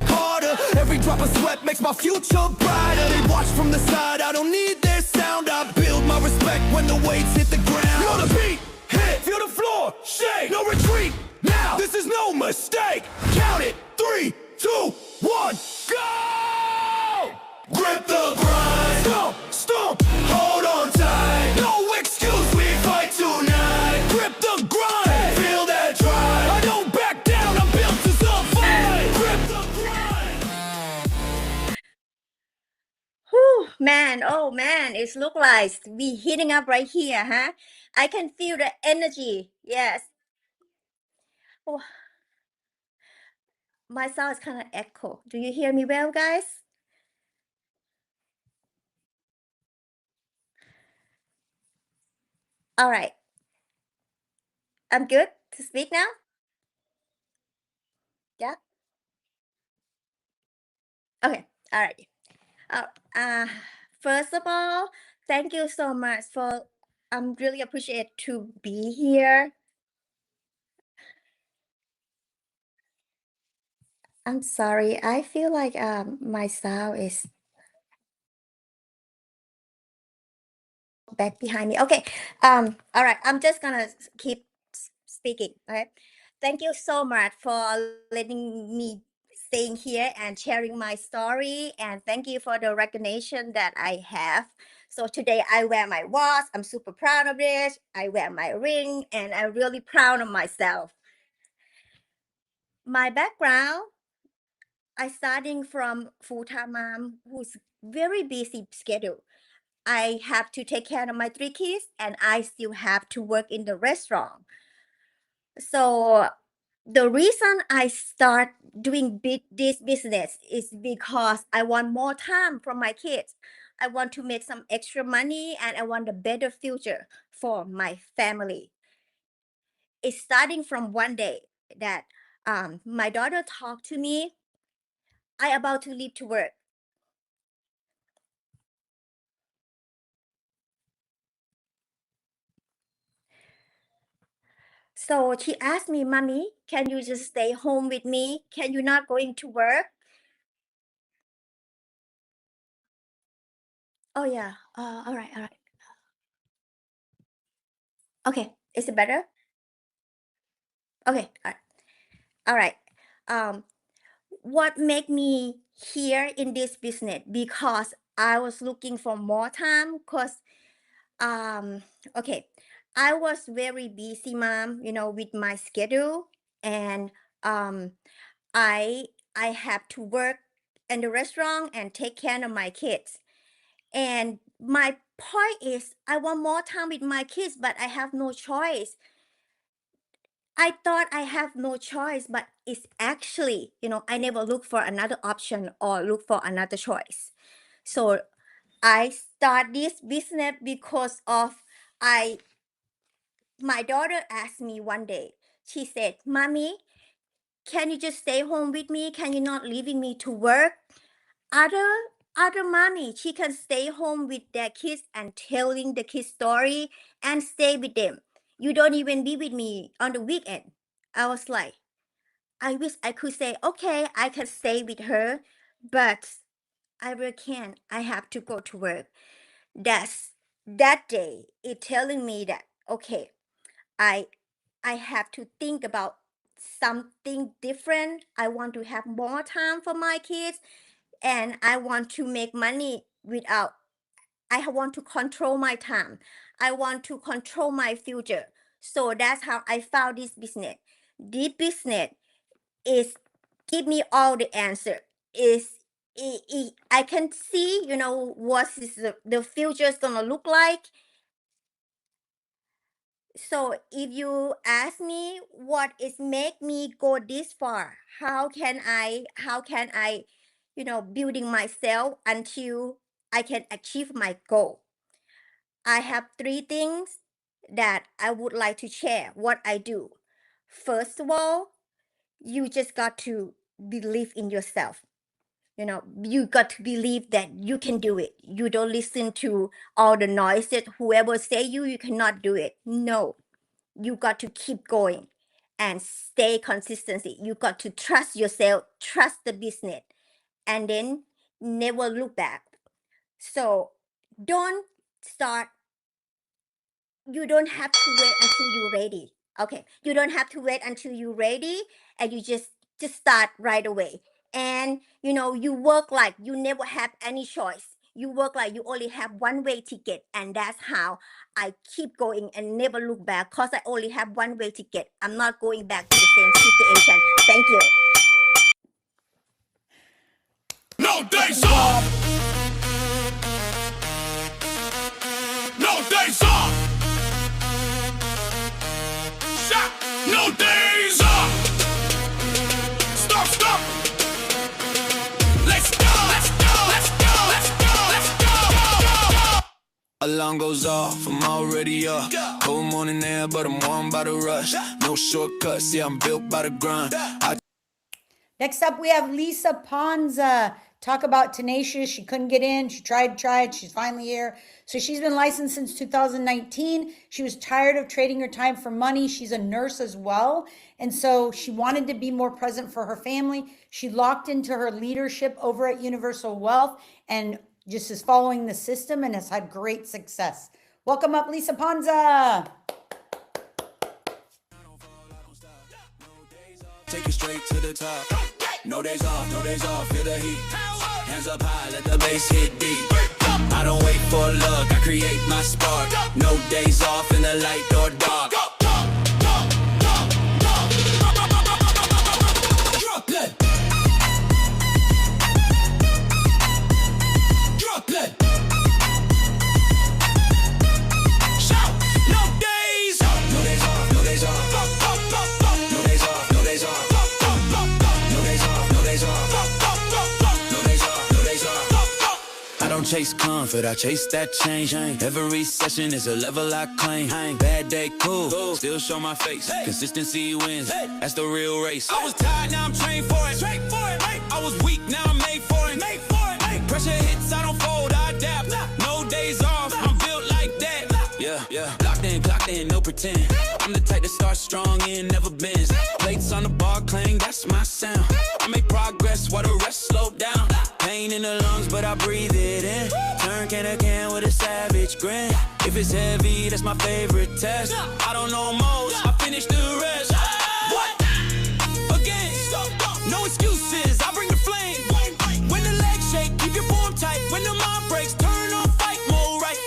Harder. Every drop of sweat makes my future brighter. They watch from the side, I don't need their sound. I build my respect when the weights hit the ground. Feel the beat, hit, feel the floor, shake. No retreat, now, this is no mistake. Count it, 3, 2, 1, go! Grip the grind, stomp, hold on tight. No excuse, we fight tonight. Grip the grind, feel that drive. I don't back down, I'm built to survive. Grip the grind. Whew, man, oh man, it looks like we heating up right here, huh? I can feel the energy. Yes. Oh, my sound is kind of echo. Do you hear me well, guys? All right. I'm good to speak now? Yeah. Okay. All right. Uh, first of all, thank you so much for. I'm really appreciate to be here. I'm sorry. I feel like my sound is back behind me. Okay. All right. I'm just gonna keep speaking. Okay. Thank you so much for letting me staying here and sharing my story. And thank you for the recognition that I have. So today I wear my watch. I'm super proud of this. I wear my ring and I'm really proud of myself. My background, I starting from full-time mom who's very busy schedule. I have to take care of my 3 kids and I still have to work in the restaurant. So the reason I start doing this business is because I want more time from my kids. I want to make some extra money and I want a better future for my family. It's starting from one day that my daughter talked to me. I about to leave to work. So she asked me, Mommy, can you just stay home with me? Can you not going to work? Oh yeah. All right. Okay. Is it better? Okay. All right. What made me here in this business? Because I was looking for more time. Cause okay, I was very busy, mom. With my schedule, and I have to work in the restaurant and take care of my kids. And my point is, I want more time with my kids, but I have no choice. I thought I have no choice, but it's actually, I never look for another option or look for another choice. So I start this business because of my daughter asked me one day, she said, Mommy, can you just stay home with me? Can you not leaving me to work? Other other mommy, she can stay home with their kids and telling the kids story and stay with them. You don't even be with me on the weekend. I was like, I wish I could say, okay, I can stay with her, but I really can't. I have to go to work. That day, it telling me that, okay, I have to think about something different. I want to have more time for my kids, and I want to make money without, I want to control my time. I want to control my future. So that's how I found this business. This business is give me all the answer. I can see, what is the future is gonna look like. So if you ask me what is make me go this far, how can I building myself until I can achieve my goal. I have 3 things that I would like to share what I do. First of all, you just got to believe in yourself. You got to believe that you can do it. You don't listen to all the noises, whoever say you cannot do it. No, you got to keep going and stay consistency. You got to trust yourself, trust the business, and then never look back. So don't start. You don't have to wait until you're ready. Okay, you don't have to wait until you're ready, and you just start right away. And you work like you never have any choice. You work like you only have one way ticket, and that's how I keep going and never look back, because I only have one way ticket. I'm not going back to the same situation. Thank you. No days off. No days off. Shot. No days off. Stop. Let's go. Alarm goes off, I'm already up. Cold morning air, but I'm warm by the rush. No shortcuts, yeah, I'm built by the grind. Next up, we have Lisa Panza. Talk about tenacious. She couldn't get in. She tried. She's finally here. So she's been licensed since 2019. She was tired of trading her time for money. She's a nurse as well. And so she wanted to be more present for her family. She locked into her leadership over at Universal Wealth and just is following the system and has had great success. Welcome up, Lisa Panza. Take it straight to the top. No days off, feel the heat. Hands up high, let the bass hit deep. I don't wait for luck, I create my spark. No days off in the light or dark. Chase comfort, I chase that change. Every session is a level I claim. Bad day, cool, still show my face. Consistency wins, that's the real race. I was tired, now I'm trained for it. I was weak, now I'm made for it. Pressure hits, I don't fold, I adapt. No days off, I'm built like that. Yeah, locked in, clocked in, no pretend. I'm the type that starts strong and never bends. Plates on the bar clang, that's my sound. I make progress while the rest slow down. Pain in the lungs, but I breathe it in. Turn can to can with a savage grin. If it's heavy, that's my favorite test. I don't know most, I finish the rest. What? Again, no excuses, I bring the flame. When the legs shake, keep your form tight. When the mind breaks, turn on fight mode, right?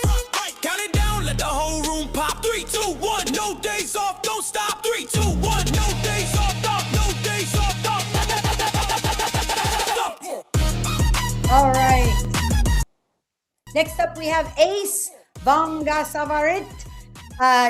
Count it down, let the whole room pop. 3, 2, 1, no days off, don't stop. 3, 2, 1, no days off, stop. No days off, stop. All right. Next up, we have Ace Vangasit.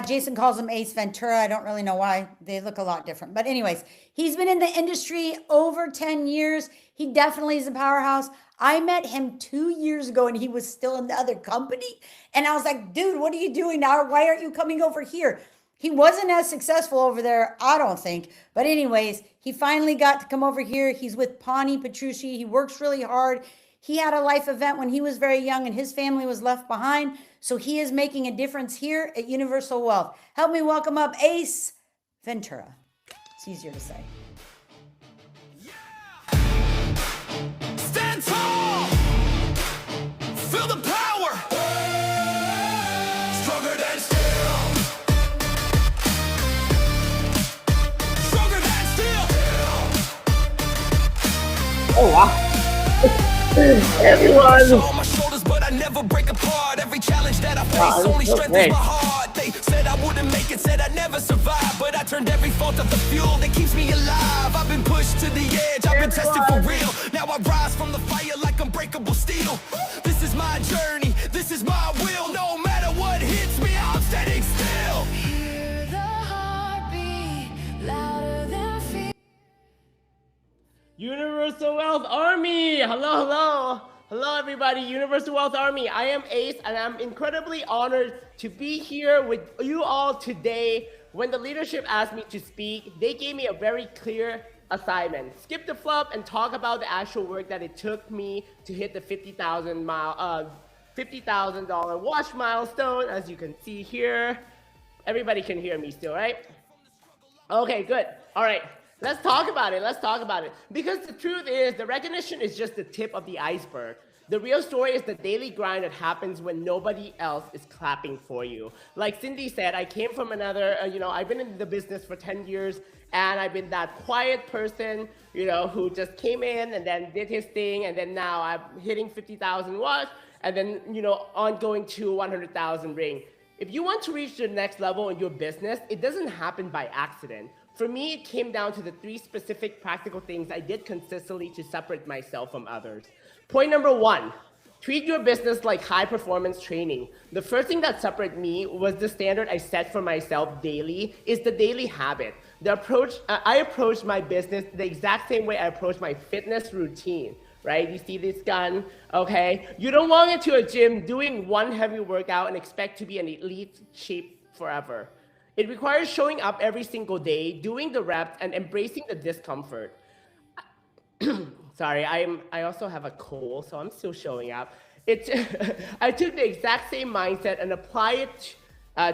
Jason calls him Ace Ventura. I don't really know why. They look a lot different. But anyways, he's been in the industry over 10 years. He definitely is a powerhouse. I met him 2 years ago and he was still in the other company. And I was like, dude, what are you doing now? Why aren't you coming over here? He wasn't as successful over there, I don't think. But anyways, he finally got to come over here. He's with Pani Petrucci. He works really hard. He had a life event when he was very young and his family was left behind. So he is making a difference here at Universal Wealth. Help me welcome up Ace Ventura. It's easier to say. Stand tall. Feel the power. Stronger than steel. Stronger than steel. Oh wow. Everyone. On my shoulders, but I never break apart. Every challenge that I face only strengthens my heart. They said I wouldn't make it, said I'd never survive, but I turned every fault up the fuel that keeps me alive. I've been pushed to the edge, I've been tested for real. Now I rise from the fire like unbreakable steel. This is my journey, this is my will. No matter what hits me, I'm standing still. Hear the heartbeat louder than fear. Universal Wealth Army! Hello, hello! Hello, everybody, Universal Wealth Army. I am Ace, and I'm incredibly honored to be here with you all today. When the leadership asked me to speak, they gave me a very clear assignment. Skip the fluff and talk about the actual work that it took me to hit the $50,000 watch milestone, as you can see here. Everybody can hear me still, right? Okay, good. All right. Let's talk about it. Let's talk about it. Because the truth is, the recognition is just the tip of the iceberg. The real story is the daily grind that happens when nobody else is clapping for you. Like Cindy said, I came from another, I've been in the business for 10 years, and I've been that quiet person, who just came in and then did his thing, and then now I'm hitting 50,000 watts, and then, ongoing to 100,000 ring. If you want to reach the next level in your business, it doesn't happen by accident. For me, it came down to the 3 specific practical things I did consistently to separate myself from others. Point number 1, treat your business like high performance training. The first thing that separated me was the standard I set for myself daily, is the daily habit. I approach my business the exact same way I approach my fitness routine, right? You see this gun, okay? You don't walk into a gym doing one heavy workout and expect to be in elite shape forever. It requires showing up every single day, doing the reps, and embracing the discomfort. Sorry, I also have a cold, so I'm still showing up. I took the exact same mindset and applied it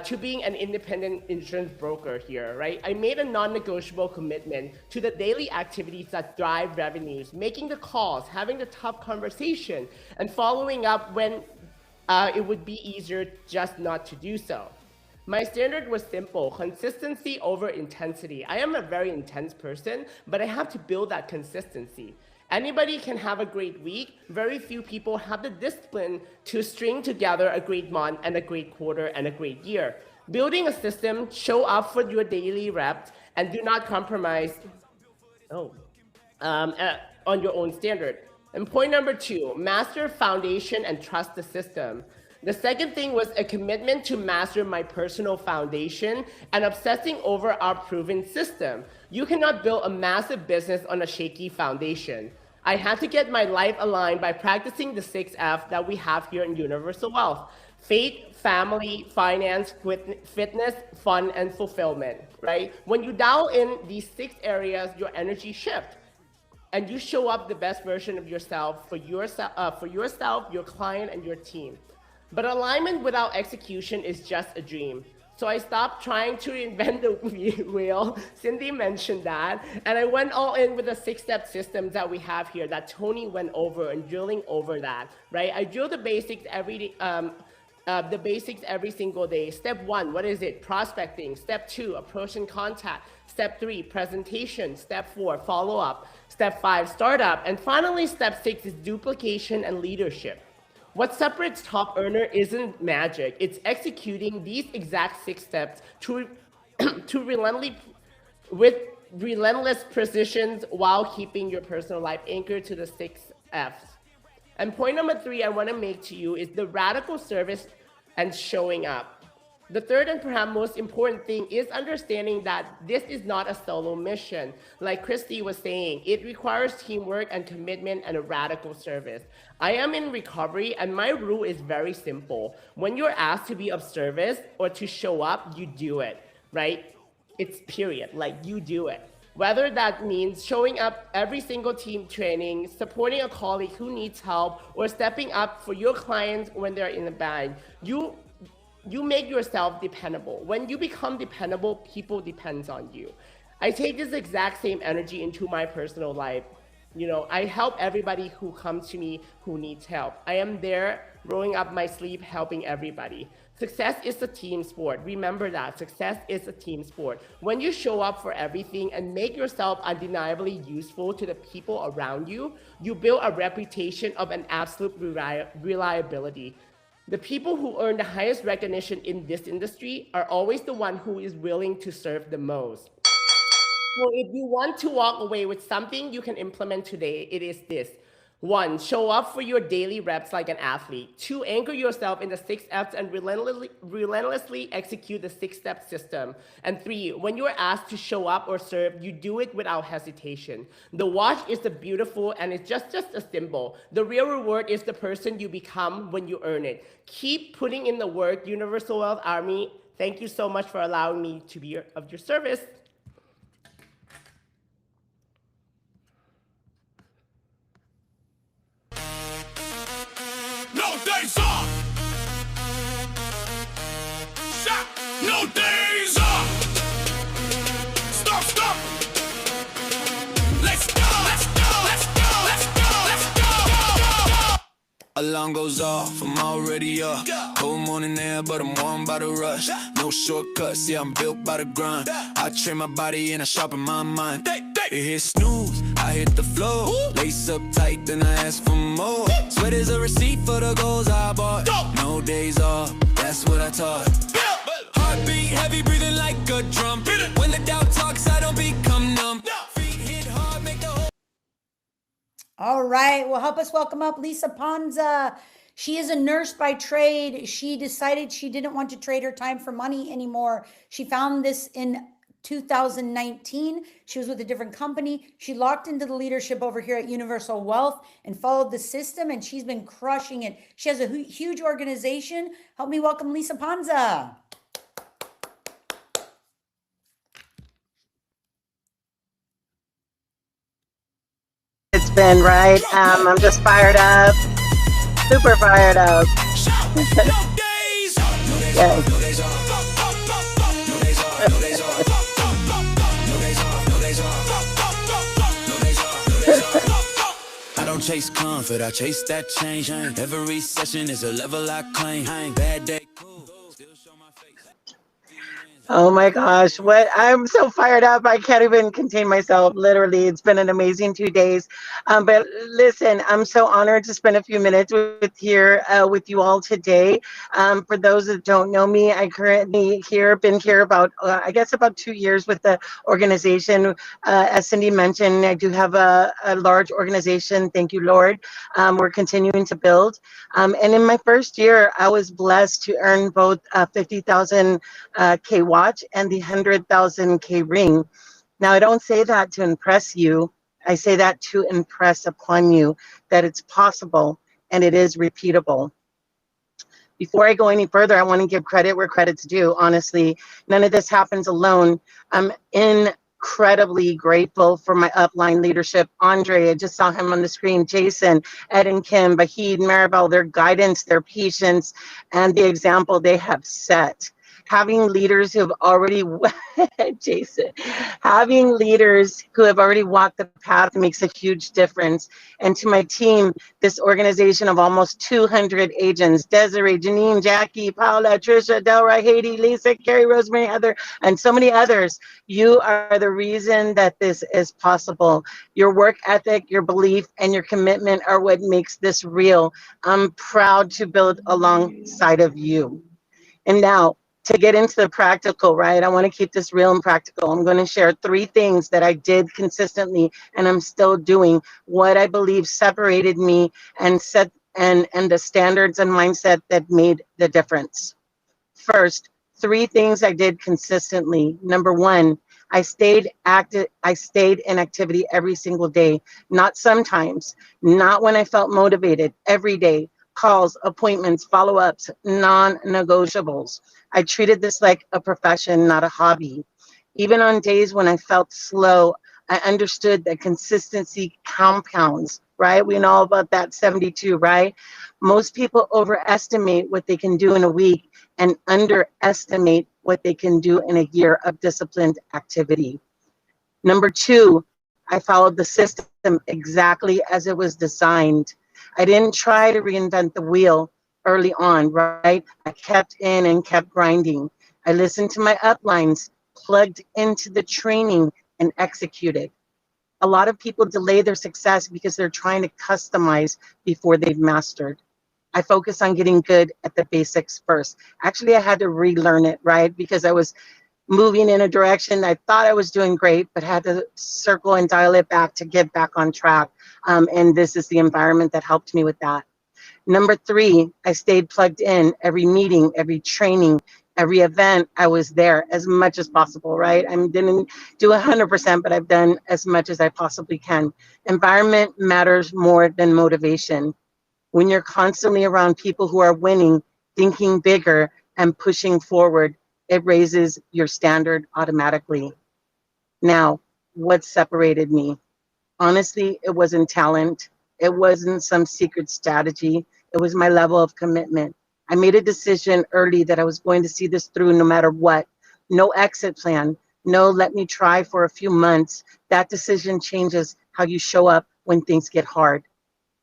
to being an independent insurance broker here, right? I made a non-negotiable commitment to the daily activities that drive revenues, making the calls, having the tough conversation, and following up when it would be easier just not to do so. My standard was simple: consistency over intensity. I am a very intense person, but I have to build that consistency. Anybody can have a great week. Very few people have the discipline to string together a great month and a great quarter and a great year. Building a system, show up for your daily reps, and do not compromise on your own standard. And point number 2, master foundation and trust the system. The second thing was a commitment to master my personal foundation and obsessing over our proven system. You cannot build a massive business on a shaky foundation. I had to get my life aligned by practicing the 6F that we have here in Universal Wealth: faith, family, finance, fitness, fun, and fulfillment, right? When you dial in these 6 areas, your energy shifts, and you show up the best version of yourself for yourself, your client, and your team. But alignment without execution is just a dream. So I stopped trying to reinvent the wheel. Cindy mentioned that. And I went all in with the 6-step systems that we have here that Tony went over and drilling over that, right? I drill the basics every single day. Step 1, what is it? Prospecting. Step 2, approach and contact. Step 3, presentation. Step 4, follow up. Step 5, startup. And finally, step 6 is duplication and leadership. What separates top earner isn't magic. It's executing these exact 6 steps with relentless precision while keeping your personal life anchored to the 6 F's. And point number 3 I want to make to you is the radical service and showing up. The third and perhaps most important thing is understanding that this is not a solo mission. Like Christy was saying, it requires teamwork and commitment and a radical service. I am in recovery, and my rule is very simple. When you're asked to be of service or to show up, you do it, right? It's period, like you do it. Whether that means showing up every single team training, supporting a colleague who needs help, or stepping up for your clients when they're in a bind, you make yourself dependable. When you become dependable, people depend on you. I take this exact same energy into my personal life. You know, I help everybody who comes to me who needs help. I am there, rolling up my sleeve, helping everybody. Success is a team sport. Remember that. Success is a team sport. When you show up for everything and make yourself undeniably useful to the people around you, you build a reputation of an absolute reliability. The people who earn the highest recognition in this industry are always the one who is willing to serve the most. So if you want to walk away with something you can implement today, it is this. 1, show up for your daily reps like an athlete. 2, anchor yourself in the 6 F's and relentlessly execute the 6-step system. And 3, when you are asked to show up or serve, you do it without hesitation. The watch is the beautiful and it's just a symbol. The real reward is the person you become when you earn it. Keep putting in the work, Universal Wealth Army. Thank you so much for allowing me to be of your service. No days off. Shot. No days off. Stop, stop. Let's go, let's go, let's go, let's go, let's go. Alarm goes off, I'm already up. Cold morning air, but I'm warm by the rush. No shortcuts, yeah, I'm built by the grind. I train my body and I sharpen my mind. It hit snooze, I hit the floor. Lace up tight, then I ask for more. Sweat is a receipt for the goals I bought. No days off, that's what I taught. Heartbeat heavy, breathing like a drum. When the doubt talks, I don't become numb. Feet hit hard, make the whole. All right. Well, help us welcome up Lisa Panza. She is a nurse by trade. She decided she didn't want to trade her time for money anymore. She found this in 2019. She was with a different company. She locked into the leadership over here at Universal Wealth and followed the system, and she's been crushing it. She has a huge organization. Help me welcome Lisa Panza. It's been right. I'm just fired up, super fired up. Yes. I don't chase comfort, I chase that change. Every session is a level I claim. Bad day, cool. Still show my face. Oh my gosh, what I'm so fired up. I can't even contain myself. Literally, it's been an amazing 2 days. But listen, I'm so honored to spend a few minutes with you all today. For those that don't know me, I currently been here about, I guess about 2 years with the organization. As Cindy mentioned, I do have a large organization. Thank you, Lord. We're continuing to build. And in my first year, I was blessed to earn both 50,000 K watch and the 100,000 K ring. Now, I don't say that to impress you. I say that to impress upon you that it's possible and it is repeatable. Before I go any further, I want to give credit where credit's due. Honestly, none of this happens alone. I'm incredibly grateful for my upline leadership. Andre, I just saw him on the screen. Jason, Ed and Kim, Bahid, Maribel, their guidance, their patience, and the example they have set. Having leaders who have already, Jason, having leaders who have already walked the path makes a huge difference. And to my team, this organization of almost 200 agents, Desiree, Janine, Jackie, Paula, Trisha, Delra, Haiti, Lisa, Carrie, Rosemary, Heather, and so many others, you are the reason that this is possible. Your work ethic, your belief, and your commitment are what makes this real. I'm proud to build alongside of you. And now, to get into the practical, right? I want to keep this real and practical. I'm going to share 3 things that I did consistently and I'm still doing, what I believe separated me and set and the standards and mindset that made the difference. First, 3 things I did consistently. Number 1, I stayed active. I stayed in activity every single day, not sometimes, not when I felt motivated, every day. Calls, appointments, follow-ups, non-negotiables. I treated this like a profession, not a hobby. Even on days when I felt slow, I understood that consistency compounds, right? We know about that 72, right? Most people overestimate what they can do in a week and underestimate what they can do in a year of disciplined activity. Number two, I followed the system exactly as it was designed. I didn't try to reinvent the wheel early on, right? I kept in and kept grinding. I listened to my uplines, plugged into the training, and executed. A lot of people delay their success because they're trying to customize before they've mastered. I focus on getting good at the basics first. Actually, I had to relearn it, right? Because I was moving in a direction I thought I was doing great, but had to circle and dial it back to get back on track. And this is the environment that helped me with that. Number three, I stayed plugged in. Every meeting, every training, every event, I was there as much as possible, right? I didn't do 100%, but I've done as much as I possibly can. Environment matters more than motivation. When you're constantly around people who are winning, thinking bigger, and pushing forward, it raises your standard automatically. Now, what separated me? Honestly, it wasn't talent. It wasn't some secret strategy. It was my level of commitment. I made a decision early that I was going to see this through no matter what. No exit plan. No, let me try for a few months. That decision changes how you show up when things get hard.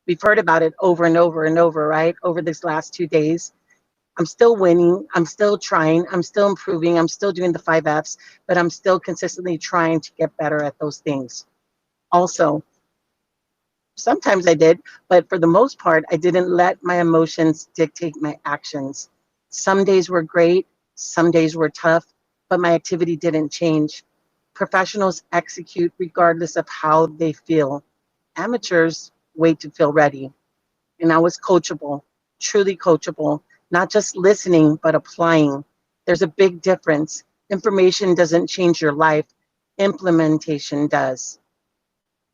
We've heard about it over and over and over, right? Over this last 2 days. I'm still winning. I'm still trying. I'm still improving. I'm still doing the 5 Fs, but I'm still consistently trying to get better at those things. Also, sometimes I did, but for the most part, I didn't let my emotions dictate my actions. Some days were great. Some days were tough, but my activity didn't change. Professionals execute regardless of how they feel. Amateurs wait to feel ready. And I was coachable, truly coachable, not just listening, but applying. There's a big difference. Information doesn't change your life. Implementation does.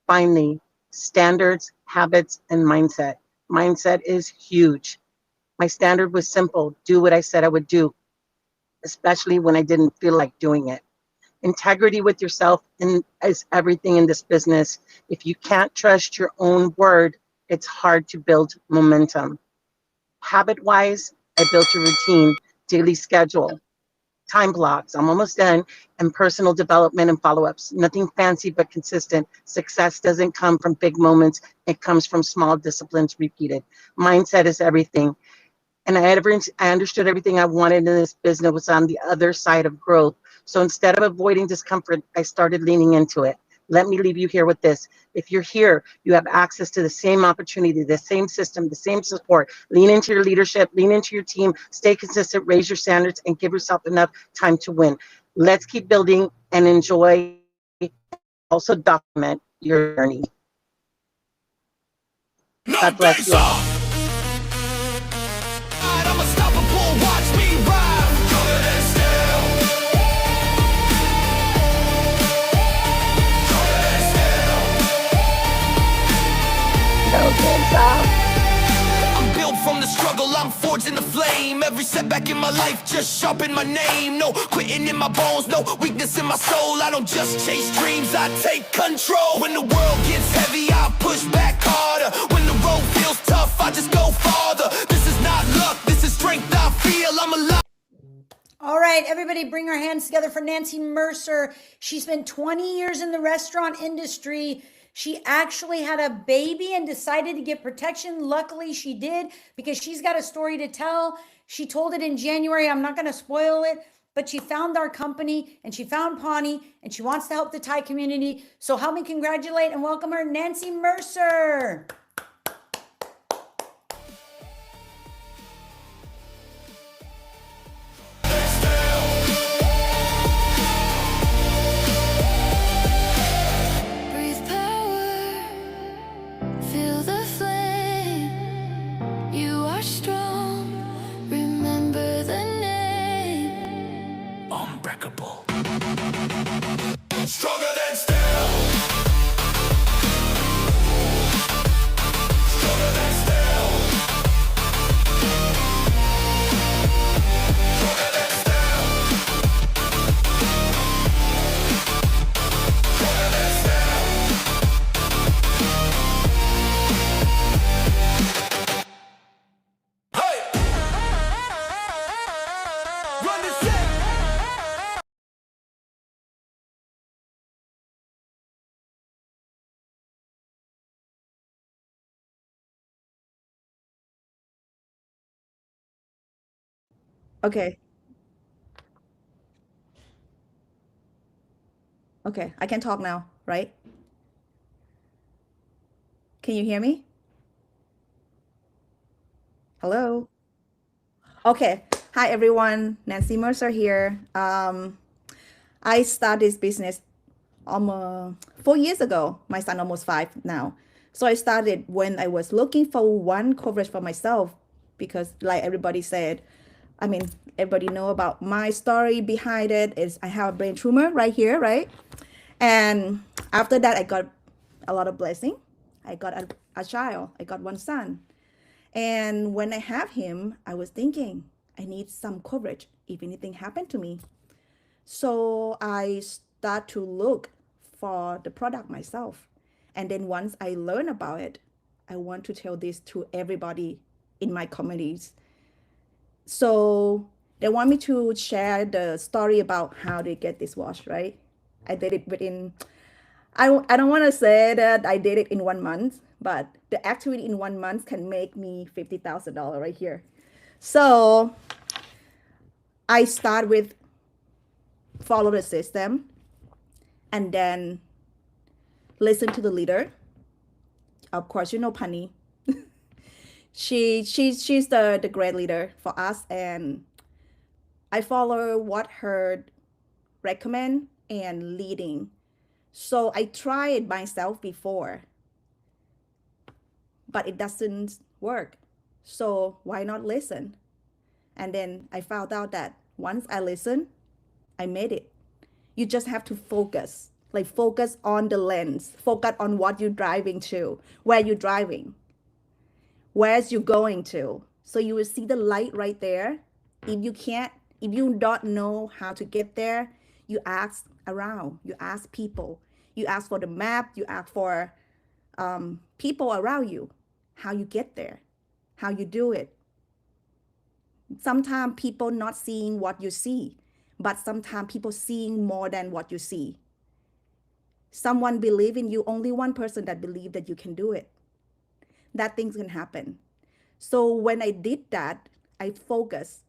Finally, standards, habits, and mindset. Mindset is huge. My standard was simple. Do what I said I would do, especially when I didn't feel like doing it. Integrity with yourself is everything in this business. If you can't trust your own word, it's hard to build momentum. Habit-wise, I built a routine, daily schedule, time blocks, I'm almost done, and personal development and follow-ups. Nothing fancy, but consistent. Success doesn't come from big moments. It comes from small disciplines repeated. Mindset is everything. And I understood everything I wanted in this business was on the other side of growth. So instead of avoiding discomfort, I started leaning into it. Let me leave you here with this. If you're here, you have access to the same opportunity, the same system, the same support. Lean into your leadership, lean into your team, stay consistent, raise your standards, and give yourself enough time to win. Let's keep building and enjoy. Also document your journey. God bless you all. I'm built from the struggle, I'm forged in the flame. Every setback in my life just sharpen my name. No quitting in my bones, no weakness in my soul. I don't just chase dreams, I take control. When the world gets heavy, I push back harder. When the road feels tough, I just go farther. This is not luck, this is strength I feel. I'm alive. All right, everybody bring our hands together for Nancy Mercer. She spent 20 years in the restaurant industry. She actually had a baby and decided to get protection. Luckily, she did because she's got a story to tell. She told it in January. I'm not going to spoil it, but she found our company and she found Pani and she wants to help the Thai community. So help me congratulate and welcome her, Nancy Mercer. Stronger than steel. Okay. Okay, I can talk now, right? Can you hear me? Hello? Okay. Hi, everyone. Nancy Mercer here. I started this business almost 4 years ago. My son almost 5 now. So I started when I was looking for one coverage for myself because, like everybody said, I mean, everybody know about my story behind it is I have a brain tumor right here, right? And after that, I got a lot of blessing. I got a child. I got one son. And when I have him, I was thinking, I need some coverage if anything happened to me. So I start to look for the product myself. And then once I learn about it, I want to tell this to everybody in my communities. So they want me to share the story about how they get this watch, right? I did it within, I don't want to say that I did it in 1 month, but the activity in 1 month can make me $50,000 right here. So I start with follow the system and then listen to the leader. Of course, you know Pani. She's the great leader for us, and I follow what her recommend and leading. So I tried myself before, but it doesn't work. So why not listen? And then I found out that once I listen, I made it. You just have to focus, like focus on the lens, focus on what you're driving to, where you're driving, where's you going to. So you will see the light right there. If you don't know how to get there, you ask around, you ask people, you ask for the map, you ask for people around you, how you get there, how you do it. Sometimes people not seeing what you see, but sometimes people seeing more than what you see. Someone believe in you, only one person that believe that you can do it. That things can happen. So when I did that, I focus.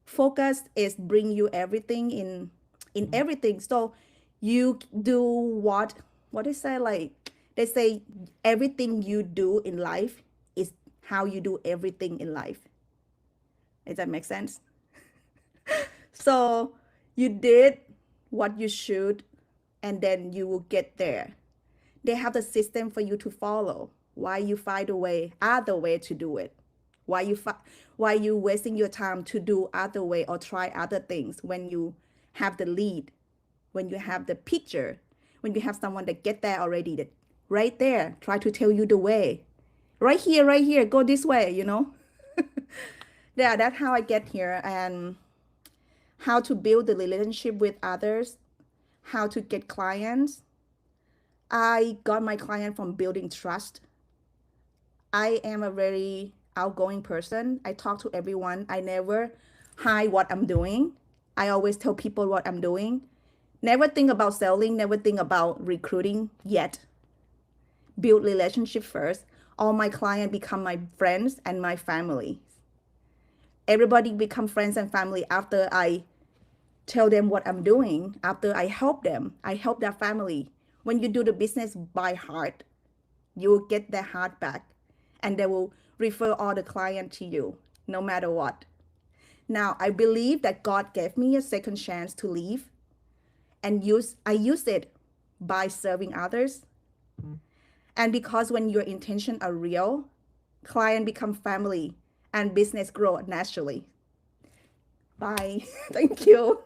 Focus is bring you everything in everything. So you do what they say, like they say everything you do in life is how you do everything in life. Does that make sense? So you did what you should, and then you will get there. They have the system for you to follow. Why you find a way, other way to do it? Why you wasting your time to do other way or try other things when you have the lead, when you have the picture, when you have someone that get there already, that right there, try to tell you the way. Right here, go this way, you know? Yeah, that's how I get here, and how to build the relationship with others, how to get clients. I got my client from building trust. I am a very outgoing person. I talk to everyone. I never hide what I'm doing. I always tell people what I'm doing. Never think about selling, never think about recruiting yet. Build relationship first. All my clients become my friends and my family. Everybody become friends and family after I tell them what I'm doing, after I help them. I help their family. When you do the business by heart, you will get their heart back, and they will refer all the clients to you, no matter what. Now, I believe that God gave me a second chance to live, and I use it by serving others. And because when your intentions are real, client become family, and business grow naturally. Bye. Thank you.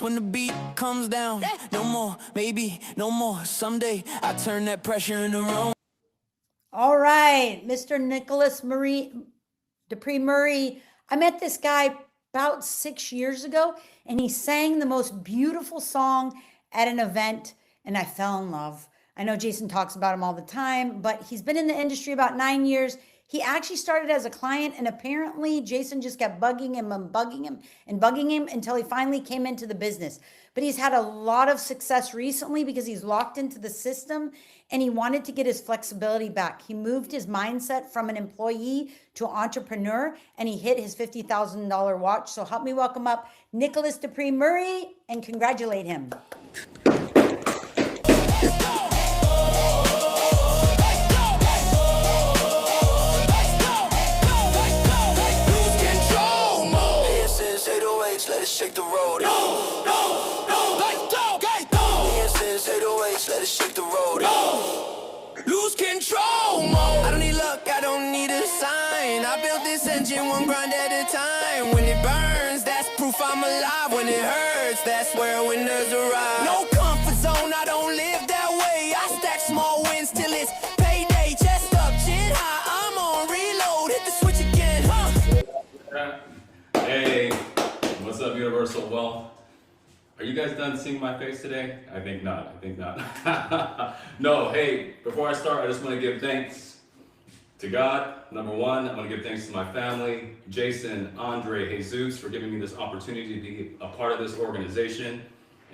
When the beat comes down, no more, maybe no more. Someday I turn that pressure into room. All right, Mr. Nicholas Dupree Murray. I met this guy about 6 years ago, and he sang the most beautiful song at an event, and I fell in love. I know Jason talks about him all the time, but he's been in the industry about 9 years. He actually started as a client, and apparently Jason just kept bugging him and bugging him and bugging him until he finally came into the business. But he's had a lot of success recently because he's locked into the system and he wanted to get his flexibility back. He moved his mindset from an employee to an entrepreneur, and he hit his $50,000 watch. So help me welcome up Nicholas Dupree Murray and congratulate him. Shake the road. No, no, no. Let's go. Yes, 808s, let us shake the road. No. Lose control mode. I don't need luck, I don't need a sign. I built this engine one grind at a time. When it burns, that's proof I'm alive. When it hurts, that's where winners arrive. No comfort zone, I don't live that way. I stack small wins till it's payday. Chest up, chin high, I'm on reload. Hit the switch again. Hey. What's up, Universal Wealth? Are you guys done seeing my face today? I think not. I think not. No, hey, before I start, I just want to give thanks to God. Number one, I want to give thanks to my family, Jason, Andre, Jesus, for giving me this opportunity to be a part of this organization.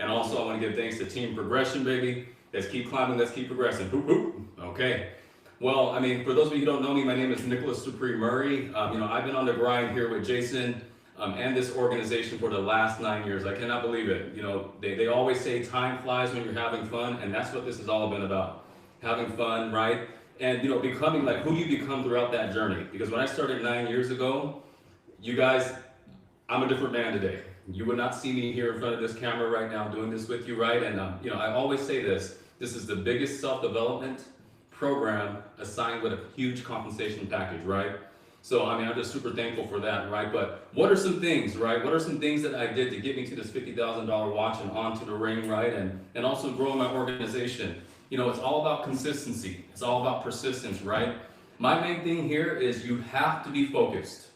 And also, I want to give thanks to Team Progression, baby. Let's keep climbing, let's keep progressing. Hoop, hoop. Okay. Well, I mean, for those of you who don't know me, my name is Nicholas Dupree Murray. I've been on the grind here with Jason and this organization for the last 9 years. I cannot believe it. They always say time flies when you're having fun, and that's what this has all been about. Having fun, right? And becoming like who you become throughout that journey. Because when I started 9 years ago, you guys, I'm a different man today. You would not see me here in front of this camera right now doing this with you, right? And I always say this is the biggest self-development program assigned with a huge compensation package, right? So, I'm just super thankful for that, right? But what are some things, right? What are some things that I did to get me to this $50,000 watch and onto the ring, right? And also growing my organization. It's all about consistency. It's all about persistence, right? My main thing here is you have to be focused.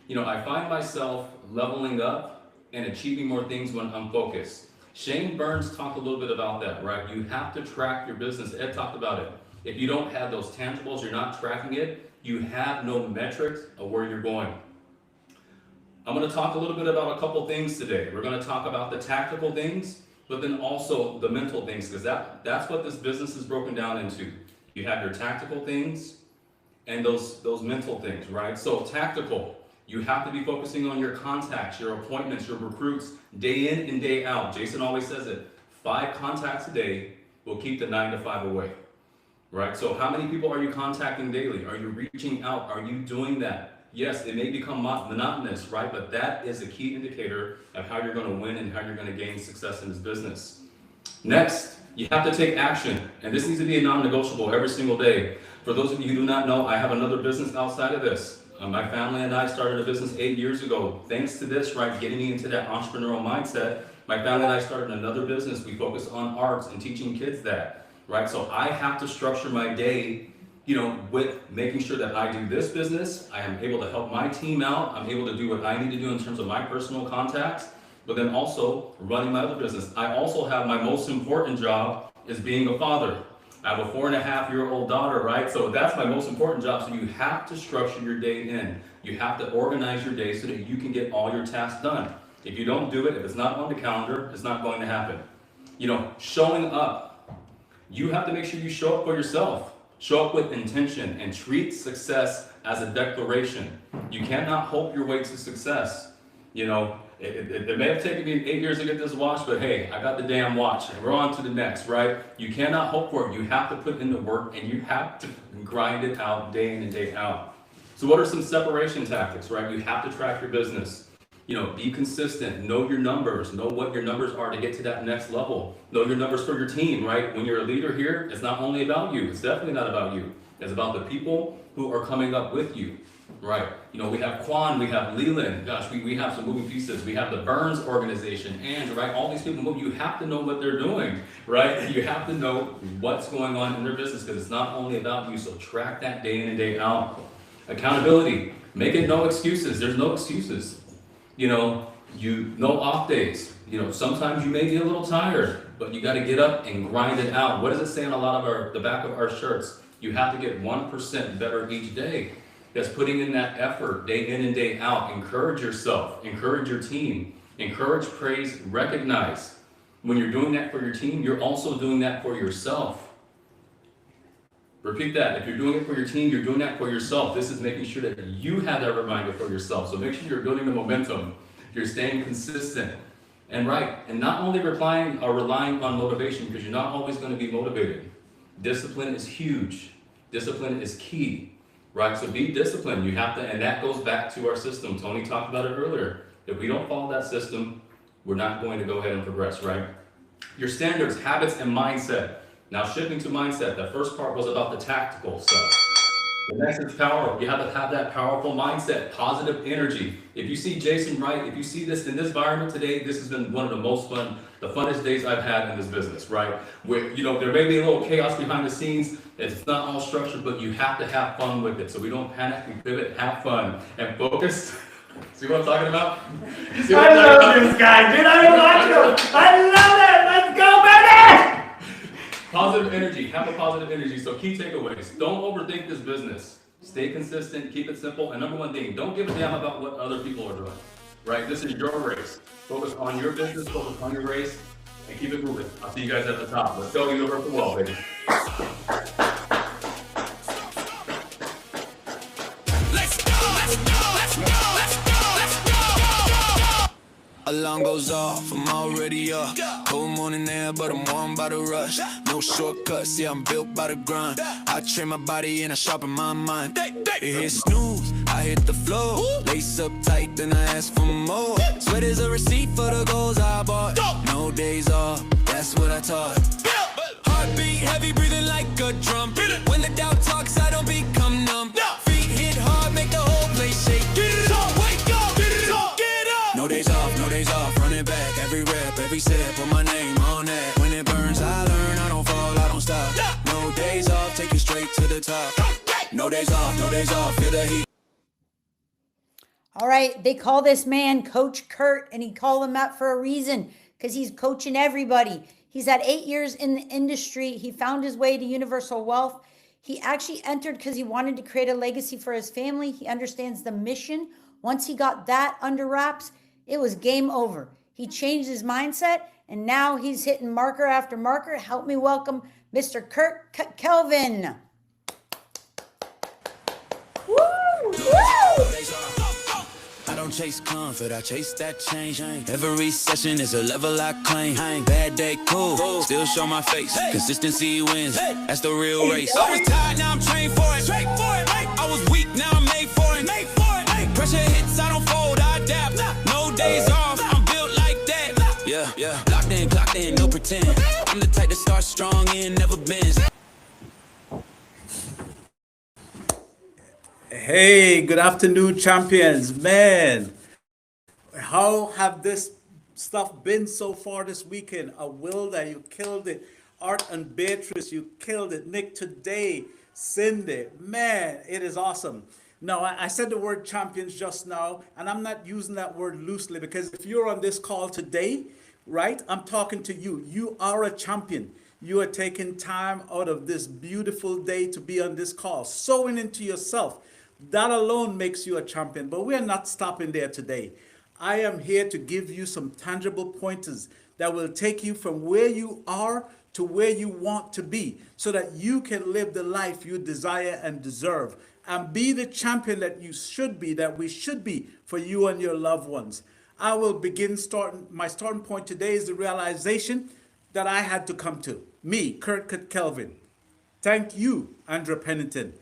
I find myself leveling up and achieving more things when I'm focused. Shane Burns talked a little bit about that, right? You have to track your business. Ed talked about it. If you don't have those tangibles, you're not tracking it, you have no metrics of where you're going. I'm going to talk a little bit about a couple things today. We're going to talk about the tactical things, but then also the mental things, because that's what this business is broken down into. You have your tactical things and those mental things, right? So tactical, you have to be focusing on your contacts, your appointments, your recruits, day in and day out. Jason always says it, 5 contacts a day will keep the 9 to 5 away. Right? So how many people are you contacting daily? Are you reaching out? Are you doing that? Yes, it may become monotonous, right? But that is a key indicator of how you're going to win and how you're going to gain success in this business. Next, you have to take action. And this needs to be a non-negotiable every single day. For those of you who do not know, I have another business outside of this. My family and I started a business 8 years ago. Thanks to this, right, getting me into that entrepreneurial mindset, my family and I started another business. We focus on arts and teaching kids that. Right, so I have to structure my day, with making sure that I do this business, I am able to help my team out, I'm able to do what I need to do in terms of my personal contacts, but then also running my other business. I also have my most important job is being a father. I have a 4.5-year-old daughter, right? So that's my most important job. So you have to structure your day in. You have to organize your day so that you can get all your tasks done. If you don't do it, if it's not on the calendar, it's not going to happen. Showing up. You have to make sure you show up for yourself. Show up with intention and treat success as a declaration. You cannot hope your way to success. It may have taken me 8 years to get this watch, but hey, I got the damn watch and we're on to the next, right? You cannot hope for it. You have to put in the work and you have to grind it out day in and day out. So what are some separation tactics, right? You have to track your business. Be consistent, know your numbers, know what your numbers are to get to that next level. Know your numbers for your team, right? When you're a leader here, it's not only about you. It's definitely not about you. It's about the people who are coming up with you, right? We have Quan, we have Leland. Gosh, we have some moving pieces. We have the Burns organization, and right, all these people, you have to know what they're doing, right? You have to know what's going on in their business because it's not only about you. So track that day in and day out. Accountability. Make it no excuses. There's no excuses. No off days. Sometimes you may be a little tired, but you got to get up and grind it out. What does it say on a lot of the back of our shirts? You have to get 1% better each day. That's putting in that effort day in and day out. Encourage yourself, encourage your team, encourage, praise, recognize. When you're doing that for your team, you're also doing that for yourself. Repeat that. If you're doing it for your team, you're doing that for yourself. This is making sure that you have that reminder for yourself. So make sure you're building the momentum. You're staying consistent. And not only relying on motivation, because you're not always going to be motivated. Discipline is huge. Discipline is key, right? So be disciplined. You have to, and that goes back to our system. Tony talked about it earlier. If we don't follow that system, we're not going to go ahead and progress, right? Your standards, habits, and mindset. Now shifting to mindset, the first part was about the tactical stuff. The next is power. You have to have that powerful mindset, positive energy. If you see Jason right, if you see this in this environment today, this has been one of the funnest days I've had in this business, right? Where, there may be a little chaos behind the scenes. It's not all structured, but you have to have fun with it. So we don't panic, we pivot, have fun, and focus. See what I'm talking about? I love this guy, dude. I love you. I love it. Let's go, baby. Positive energy, have a positive energy. So key takeaways, don't overthink this business. Stay consistent, keep it simple. And number one thing, don't give a damn about what other people are doing, right? This is your race. Focus on your business, focus on your race, and keep it moving. I'll see you guys at the top. Let's go Universal Well, baby. Alarm goes off, I'm already up. Cold morning there, but I'm warm by the rush. No shortcuts, yeah, I'm built by the grind. I train my body and I sharpen my mind. It hit snooze, I hit the floor. Lace up tight, then I ask for more. Sweat is a receipt for the goals I bought. No days off, that's what I taught. Heartbeat, heavy breathing like a drum. When the doubt talks, I don't become numb. Feet hit hard, make the whole place shake. Get it up, wake up, get it up, get up. No days off, running back. Every rep, every sip, put my name on that. When it burns, I learn, I don't fall, I don't stop. No days off, take it straight to the top. No days off, feel the heat. All right, they call this man Coach Kurt, and he called him that for a reason, because he's coaching everybody. He's had 8 years in the industry. He found his way to Universal Wealth. He actually entered because he wanted to create a legacy for his family. He understands the mission. Once he got that under wraps, it was game over. He changed his mindset, and now he's hitting marker after marker. Help me welcome Mr. Kurt Kelvin. Woo! Woo! I don't chase comfort, I chase that change. Every session is a level I claim. Bad day, cool, still show my face. Consistency wins, that's the real race. I was tired, now I'm trained for it. I was weak, now I'm made for it. Pressure hits, I don't fold, I adapt. No days off, I'm built like that. Yeah, clocked in, no pretend. I'm the type that starts strong and never bends. Hey, good afternoon, champions. Man, how have this stuff been so far this weekend? Awilda, you killed it. Art and Beatrice, you killed it. Nick today, Cindy, man, it is awesome. Now, I said the word champions just now, and I'm not using that word loosely, because if you're on this call today, right, I'm talking to you. You are a champion. You are taking time out of this beautiful day to be on this call, sowing into yourself. That alone makes you a champion, but we're not stopping there today. I am here to give you some tangible pointers that will take you from where you are to where you want to be, so that you can live the life you desire and deserve, and be the champion that you should be, that we should be for you and your loved ones. I will begin my starting point today is the realization that I had to come to. Me, Kurt Kelvin. Thank you, Andrea Pennington.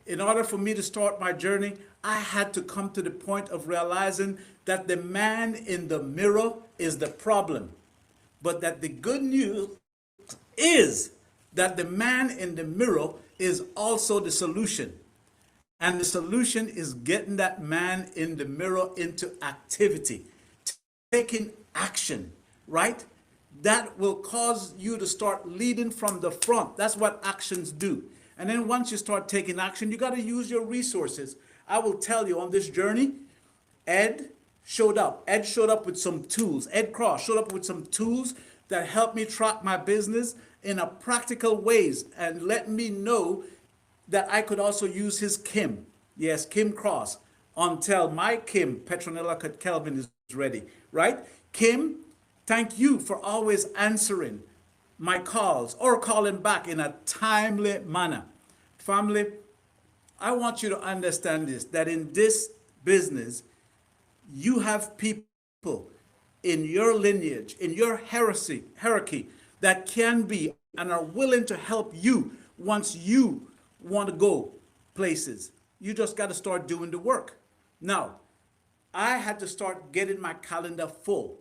In order for me to start my journey, I had to come to the point of realizing that the man in the mirror is the problem, but that the good news is that the man in the mirror is also the solution. And the solution is getting that man in the mirror into activity, taking action, right? That will cause you to start leading from the front. That's what actions do. And then once you start taking action, you got to use your resources. I will tell you on this journey, Ed, showed up. Ed showed up with some tools. Ed Cross showed up with some tools that helped me track my business in a practical ways and let me know that I could also use his Kim. Yes, Kim Cross until my Kim Petronella Kelvin is ready, right? Kim, thank you for always answering my calls or calling back in a timely manner. Family, I want you to understand this, that in this business, you have people in your lineage, in your hierarchy that can be and are willing to help you once you want to go places. You just got to start doing the work. Now, I had to start getting my calendar full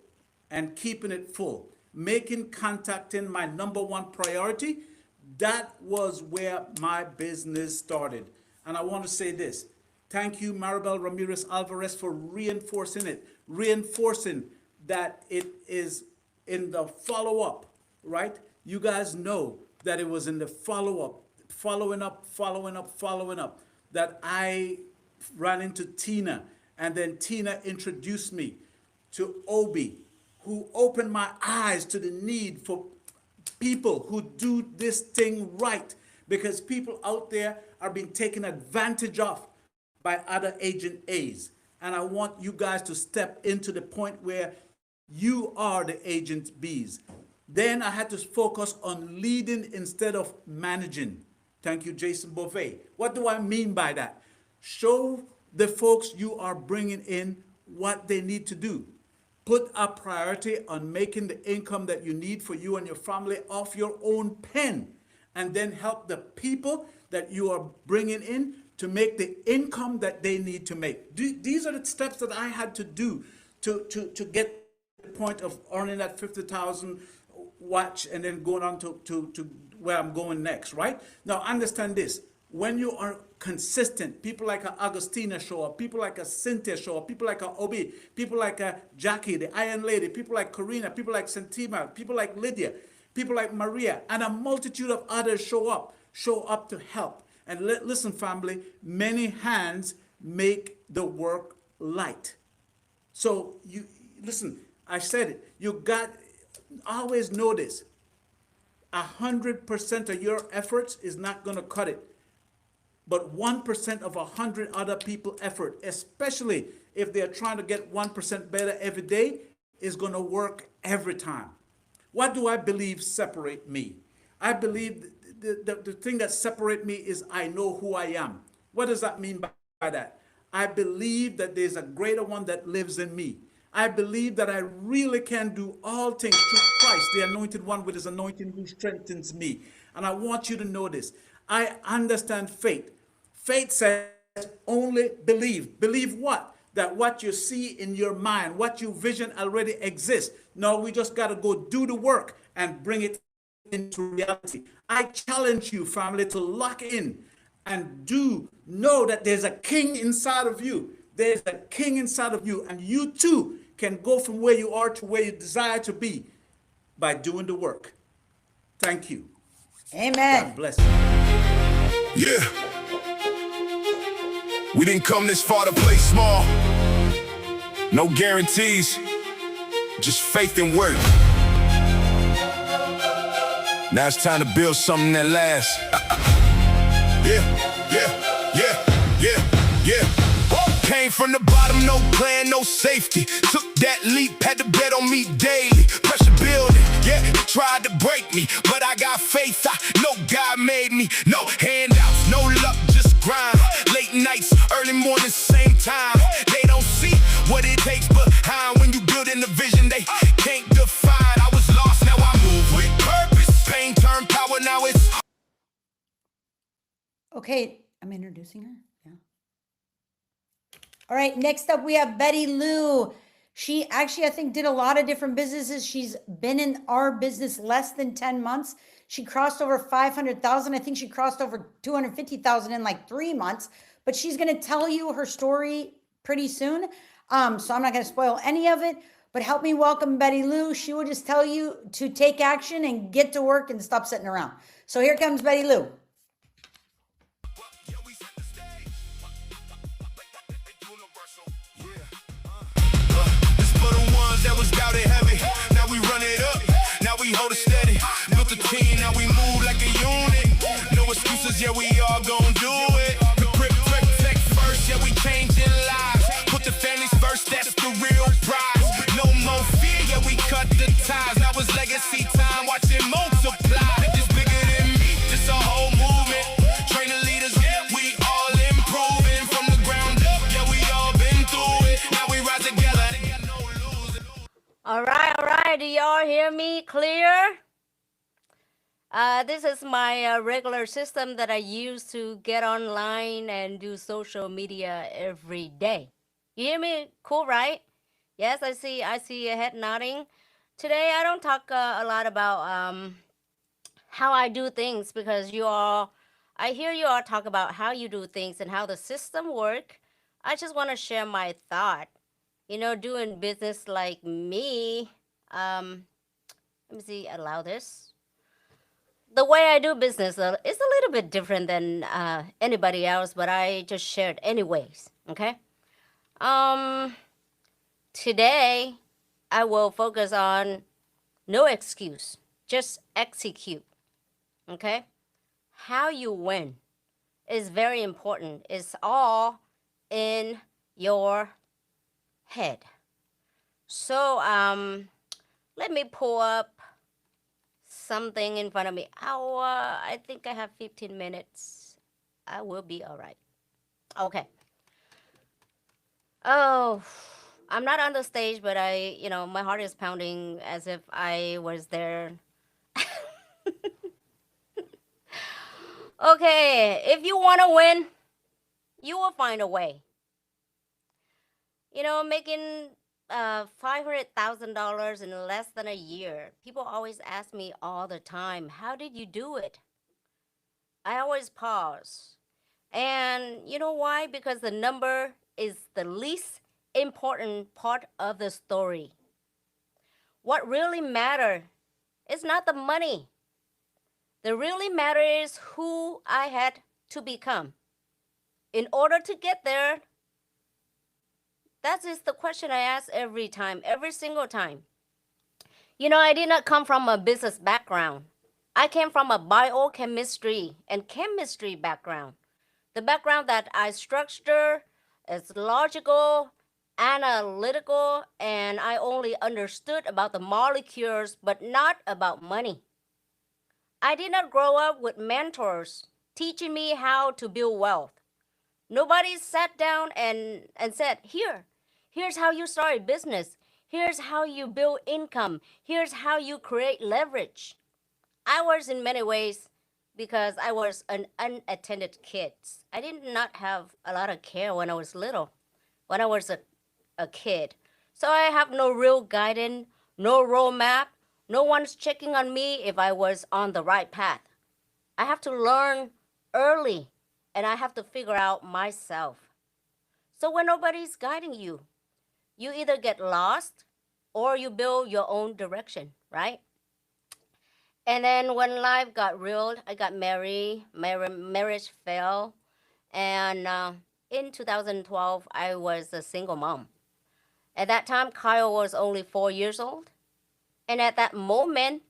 and keeping it full, making contacting my number one priority. That was where my business started. And I want to say this. Thank you, Maribel Ramirez Alvarez, for reinforcing it, reinforcing that it is in the follow-up, right? You guys know that it was in the follow-up, following up, that I ran into Tina, and then Tina introduced me to Obi, who opened my eyes to the need for people who do this thing right, because people out there are being taken advantage of by other agent A's. And I want you guys to step into the point where you are the agent B's. Then I had to focus on leading instead of managing. Thank you, Jason Beauvais. What do I mean by that? Show the folks you are bringing in what they need to do. Put a priority on making the income that you need for you and your family off your own pen, and then help the people that you are bringing in to make the income that they need to make. These are the steps that I had to do to get the point of earning that 50,000 watch and then going on to where I'm going next, right? Now understand this. When you are consistent, people like a Agustina show up, people like a Cynthia show up, people like a Obi, people like a Jackie, the Iron Lady, people like Karina, people like Santima, people like Lydia, people like Maria, and a multitude of others show up to help. And listen, family, many hands make the work light. So you listen, I said it, you got, always know this, 100% of your efforts is not gonna cut it. But 1% of 100 other people effort, especially if they're trying to get 1% better every day, is gonna work every time. What do I believe separate me? I believe the thing that separates me is I know who I am. What does that mean by that? I believe that there's a greater one that lives in me. I believe that I really can do all things through Christ, the anointed one with his anointing who strengthens me. And I want you to know this. I understand faith. Faith says only believe. Believe what? That what you see in your mind, what you vision already exists. No, we just got to go do the work and bring it into reality. I challenge you, family, to lock in and know that there's a king inside of you. There's a king inside of you, and you too can go from where you are to where you desire to be by doing the work. Thank you. Amen. God bless you. Yeah. We didn't come this far to play small. No guarantees, just faith and work. Now it's time to build something that lasts. Yeah. Came from the bottom, no plan, no safety. Took that leap, had to bet on me daily. Pressure building, yeah, tried to break me, but I got faith, I know God made me. No handouts, no luck, just grind. Late nights, early mornings, same time. They don't see what it takes behind. When you building the vision, they can't define. I was lost, now I move with purpose. Pain turned power, now it's... Okay, I'm introducing her. Yeah. All right, next up we have Betty Lou. She actually, I think, did a lot of different businesses. She's been in our business less than 10 months. She crossed over 500,000. I think she crossed over 250,000 in like 3 months, but she's going to tell you her story pretty soon. So I'm not going to spoil any of it, but help me welcome Betty Lou. She will just tell you to take action and get to work and stop sitting around. So here comes Betty Lou. that was doubted heavy. Now we run it up, now we hold it steady. Built a team, now we move like a unit. No excuses, yeah, we all gon' do it. Protect first, yeah, we changing lives. Put the families first, that's the real prize. No more fear, yeah, we cut the ties. Now it's legacy time, watch it multiply. It's bigger than me, it's a whole movement. Training leaders, yeah, we all improving. From the ground up, yeah, we all been through it. Now we rise together. All right. Do y'all hear me clear? This is my regular system that I use to get online and do social media every day. You hear me? Cool, right? Yes, I see a head nodding. Today, I don't talk a lot about how I do things because I hear you all talk about how you do things and how the system work. I just want to share my thought. You know, doing business like me, let me see, allow this. The way I do business is a little bit different than anybody else, but I just shared anyways, okay? Today, I will focus on no excuse, just execute, okay? How you win is very important. It's all in your head. So let me pull up something in front of me. I think I have 15 minutes. I will be all right. Okay. Oh, I'm not on the stage, but my heart is pounding as if I was there. Okay, if you want to win, you will find a way. You know, making $500,000 in less than a year. People always ask me all the time, how did you do it? I always pause. And you know why? Because the number is the least important part of the story. What really matters is not the money. The really matter is who I had to become. In order to get there, that is the question I ask every time, every single time. You know, I did not come from a business background. I came from a biochemistry and chemistry background. The background that I structure is logical, analytical, and I only understood about the molecules, but not about money. I did not grow up with mentors teaching me how to build wealth. Nobody sat down and said, here's how you start a business. Here's how you build income. Here's how you create leverage. I was in many ways because I was an unattended kid. I did not have a lot of care when I was little, when I was a kid. So I have no real guidance, no roadmap. No one's checking on me if I was on the right path. I have to learn early, and I have to figure out myself. So when nobody's guiding you, you either get lost or you build your own direction, right? And then when life got real, I got married, marriage fell, and in 2012, I was a single mom. At that time, Kyle was only 4 years old. And at that moment,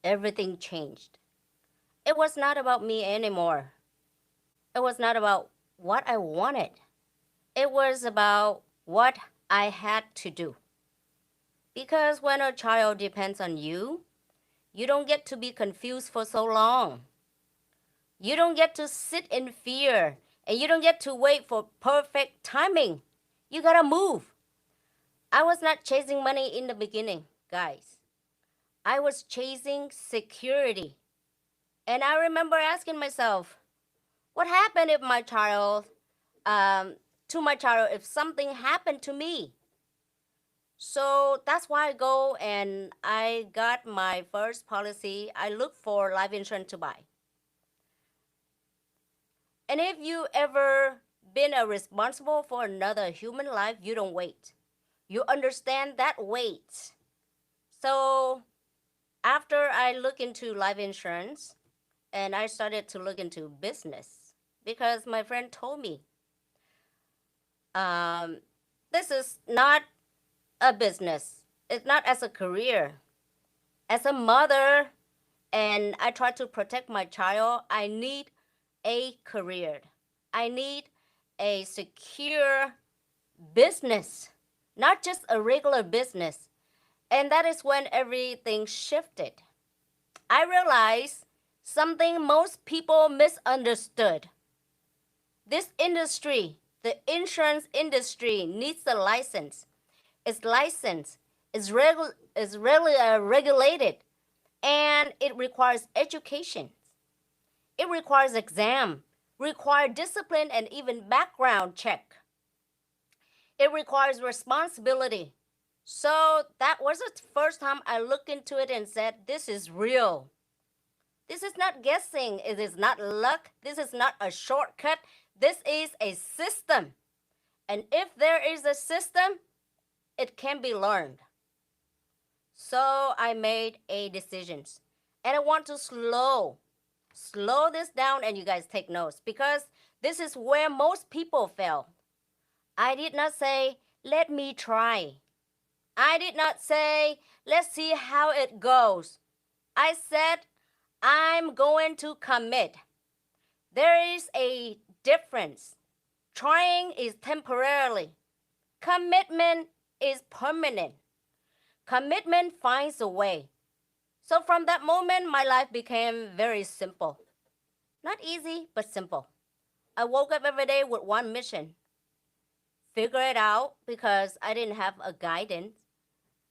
everything changed. It was not about me anymore. It was not about what I wanted. It was about what I had to do. Because when a child depends on you, you don't get to be confused for so long. You don't get to sit in fear, and you don't get to wait for perfect timing. You gotta move. I was not chasing money in the beginning, guys. I was chasing security. And I remember asking myself, what happened if if something happened to me? So that's why I go and I got my first policy. I look for life insurance to buy. And if you ever been responsible for another human life, you don't wait. You understand that wait. So after I look into life insurance and I started to look into business because my friend told me, this is not a business. It's not as a career. As a mother, and I try to protect my child, I need a career. I need a secure business, not just a regular business. And that is when everything shifted. I realized something most people misunderstood. This industry, the insurance industry, needs a license. It's licensed, it's regulated, and it requires education. It requires exam, requires discipline, and even background check. It requires responsibility. So that was the first time I looked into it and said, this is real. This is not guessing. It is not luck. This is not a shortcut. This is a system. And if there is a system, it can be learned. So I made a decision. And I want to slow this down, and you guys take notes, because this is where most people fail. I did not say, let me try. I did not say, let's see how it goes. I said, I'm going to commit. There is a difference. Trying is temporarily. Commitment is permanent. Commitment finds a way. So from that moment, my life became very simple. Not easy, but simple. I woke up every day with one mission. Figure it out, because I didn't have a guidance.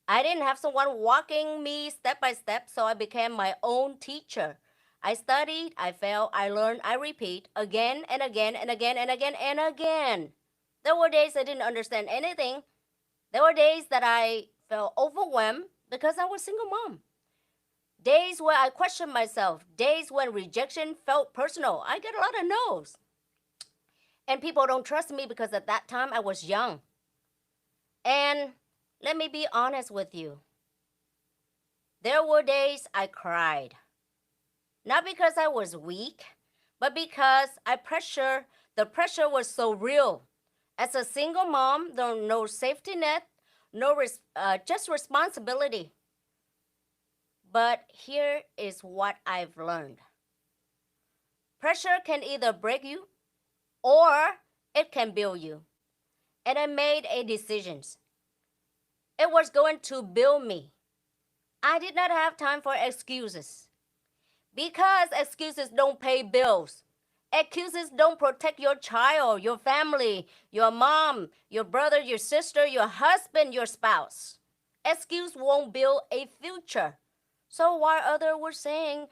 I didn't have someone walking me step by step, so I became my own teacher. I studied, I failed, I learned, I repeat again and again and again and again and again. There were days I didn't understand anything. There were days that I felt overwhelmed because I was a single mom. Days where I questioned myself. Days when rejection felt personal. I get a lot of no's. And people don't trust me because at that time I was young. And let me be honest with you. There were days I cried. Not because I was weak, but because the pressure was so real. As a single mom, there was no safety net, just responsibility. But here is what I've learned. Pressure can either break you or it can build you. And I made a decision. It was going to build me. I did not have time for excuses. Because excuses don't pay bills. Excuses don't protect your child, your family, your mom, your brother, your sister, your husband, your spouse. Excuse won't build a future. So while others were saying,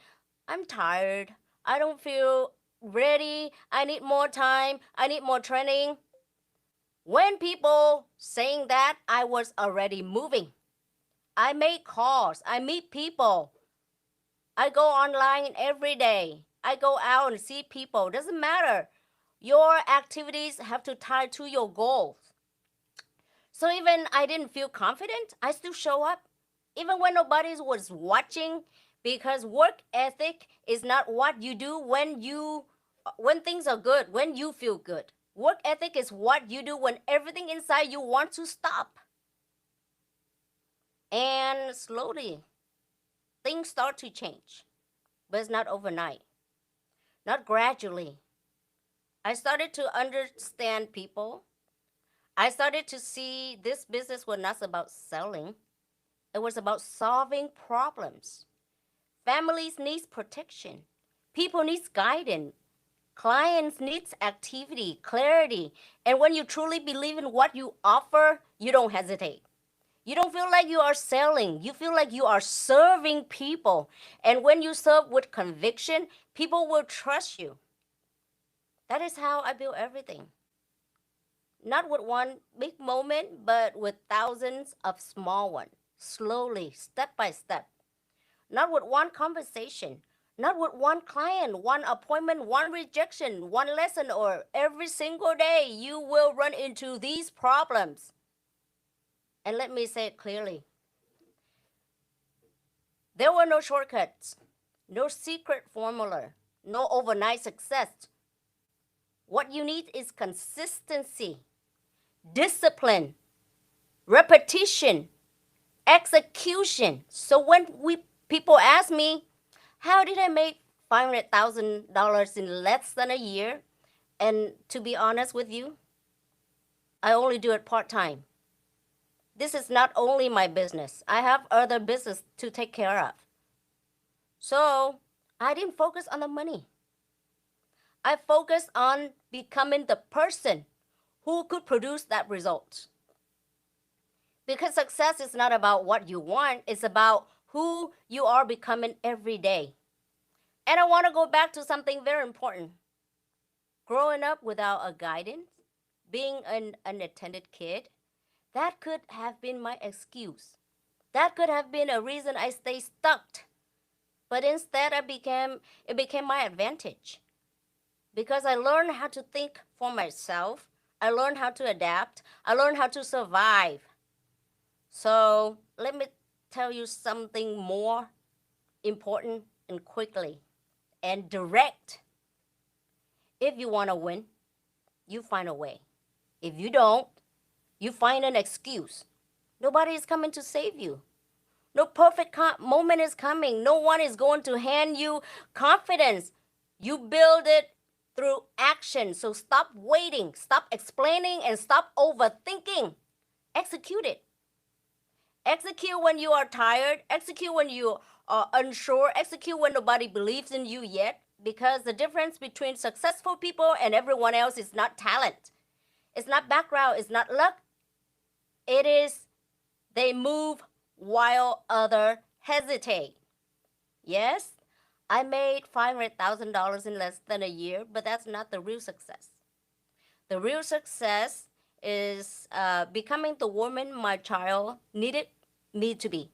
I'm tired, I don't feel ready, I need more time, I need more training. When people saying that, I was already moving. I make calls, I meet people. I go online every day. I go out and see people. Doesn't matter. Your activities have to tie to your goals. So even I didn't feel confident, I still show up. Even when nobody was watching, because work ethic is not what you do when things are good, when you feel good. Work ethic is what you do when everything inside you wants to stop. And slowly, things start to change, but it's not overnight, not gradually. I started to understand people. I started to see this business was not about selling. It was about solving problems. Families need protection. People need guidance. Clients need activity, clarity. And when you truly believe in what you offer, you don't hesitate. You don't feel like you are selling. You feel like you are serving people. And when you serve with conviction, people will trust you. That is how I build everything. Not with one big moment, but with thousands of small ones, slowly, step by step. Not with one conversation, not with one client, one appointment, one rejection, one lesson, or every single day you will run into these problems. And let me say it clearly. There were no shortcuts, no secret formula, no overnight success. What you need is consistency, discipline, repetition, execution. So when people ask me, how did I make $500,000 in less than a year? And to be honest with you, I only do it part-time. This is not only my business. I have other business to take care of. So I didn't focus on the money. I focused on becoming the person who could produce that result. Because success is not about what you want, it's about who you are becoming every day. And I want to go back to something very important. Growing up without a guidance, being an unattended kid, that could have been my excuse. That could have been a reason I stayed stuck. But instead, it became my advantage. Because I learned how to think for myself. I learned how to adapt. I learned how to survive. So let me tell you something more important and quickly and direct. If you want to win, you find a way. If you don't, you find an excuse. Nobody is coming to save you. No perfect moment is coming. No one is going to hand you confidence. You build it through action. So stop waiting, stop explaining, and stop overthinking. Execute it. Execute when you are tired. Execute when you are unsure. Execute when nobody believes in you yet. Because the difference between successful people and everyone else is not talent. It's not background. It's not luck. It is they move while others hesitate. Yes, I made $500,000 in less than a year, but that's not the real success. The real success is becoming the woman my child needed me to be.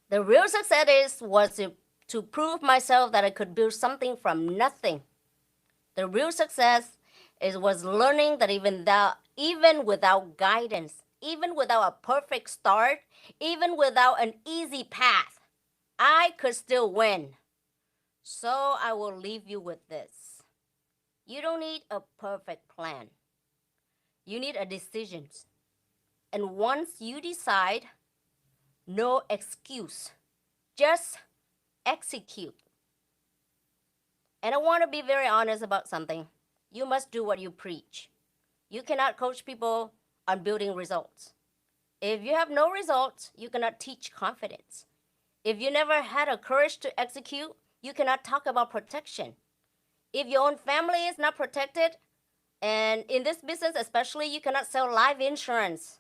The real success was to prove myself that I could build something from nothing. The real success was learning that even without guidance, even without a perfect start, even without an easy path, I could still win. So I will leave you with this. You don't need a perfect plan. You need a decision. And once you decide, no excuse. Just execute. And I want to be very honest about something. You must do what you preach. You cannot coach people on building results. If you have no results, you cannot teach confidence. If you never had a courage to execute, you cannot talk about protection. If your own family is not protected, and in this business especially, you cannot sell life insurance.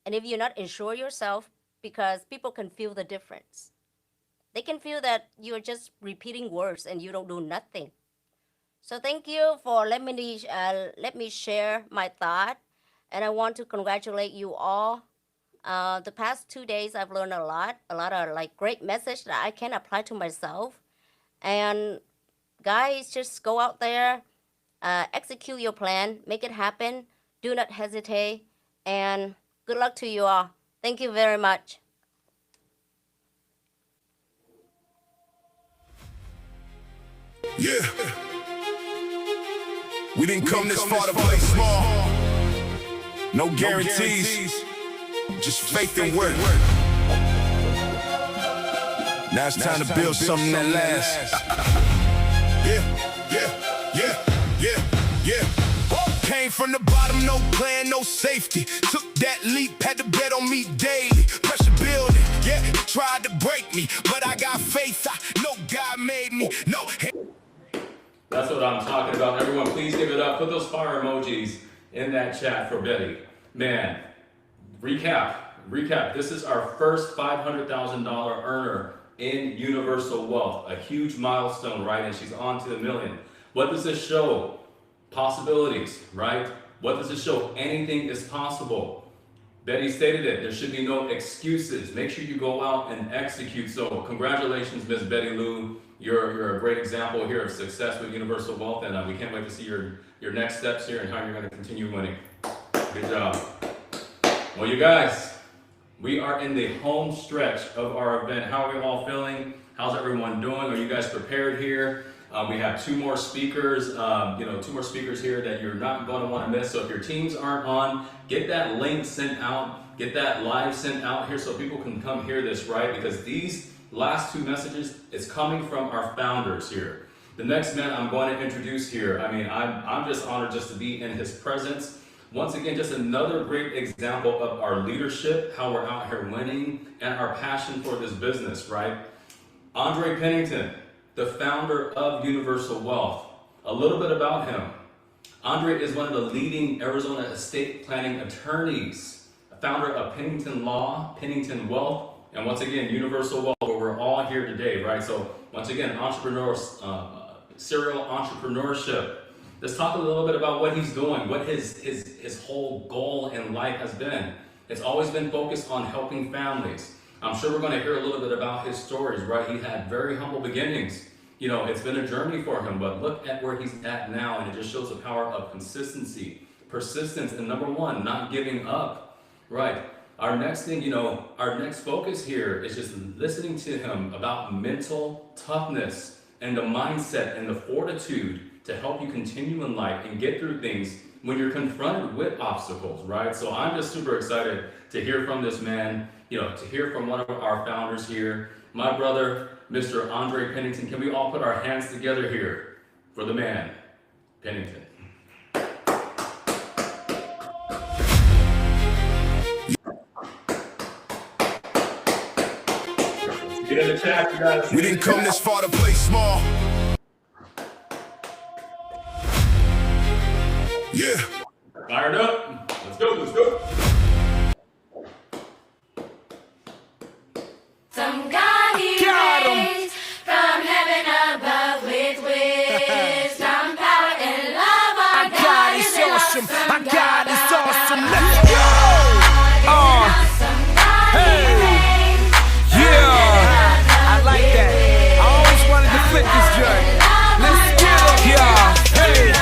And if you're not insure yourself, because people can feel the difference. They can feel that you're just repeating words and you don't do nothing. So thank you for let me share my thought. And I want to congratulate you all. The past 2 days, I've learned a lot of like great message that I can apply to myself. And guys, just go out there, execute your plan, make it happen. Do not hesitate. And good luck to you all. Thank you very much. Yeah. We didn't come this far to play small. No guarantees. Just faith and work. Now it's time to build something that lasts. Yeah. Came from the bottom, no plan, no safety. Took that leap, had to bet on me daily. Pressure building, yeah, tried to break me, but I got faith. I know God made me. No. That's what I'm talking about. Everyone, please give it up. Put those fire emojis in that chat for Betty. Man, recap. This is our first $500,000 earner in Universal Wealth. A huge milestone, right? And she's on to the million. What does this show? Possibilities, right? What does it show? Anything is possible. Betty stated it. There should be no excuses. Make sure you go out and execute. So congratulations, Miss Betty Lou. You're a great example here of success with Universal Wealth, and we can't wait to see your next steps here and how you're going to continue winning. Good job. Well, you guys, we are in the home stretch of our event. How are we all feeling? How's everyone doing? Are you guys prepared here? We have two more speakers, two more speakers here that you're not going to want to miss. So if your teams aren't on, get that link sent out, get that live sent out here so people can come hear this, right? Because these last two messages is coming from our founders here. The next man I'm going to introduce here, I mean, I'm just honored just to be in his presence. Once again, just another great example of our leadership, how we're out here winning, and our passion for this business, right? Andre Pennington, the founder of Universal Wealth. A little bit about him. Andre is one of the leading Arizona estate planning attorneys, a founder of Pennington Law, Pennington Wealth, and once again, Universal Wealth, where we're all here today, right? So once again, entrepreneurs, serial entrepreneurship. Let's talk a little bit about what he's doing, what his whole goal in life has been. It's always been focused on helping families. I'm sure we're going to hear a little bit about his stories, right? He had very humble beginnings. You know, it's been a journey for him, but look at where he's at now, and it just shows the power of consistency, persistence, and number one, not giving up, right? Our next thing, our next focus here is just listening to him about mental toughness and the mindset and the fortitude to help you continue in life and get through things when you're confronted with obstacles, right? So I'm just super excited to hear from this man, to hear from one of our founders here, my brother, Mr. Andre Pennington. Can we all put our hands together here for the man, Pennington? Get in the chat, you guys. We didn't come this far to play small. Yeah. Fired up. Let's go. Some God he raised from heaven above with wisdom, power, and love. Our God is awesome. Our God is awesome. Let's go. Hey. Yeah. I like that. I always wanted to flip this joint. Let's go. Yeah. Hey.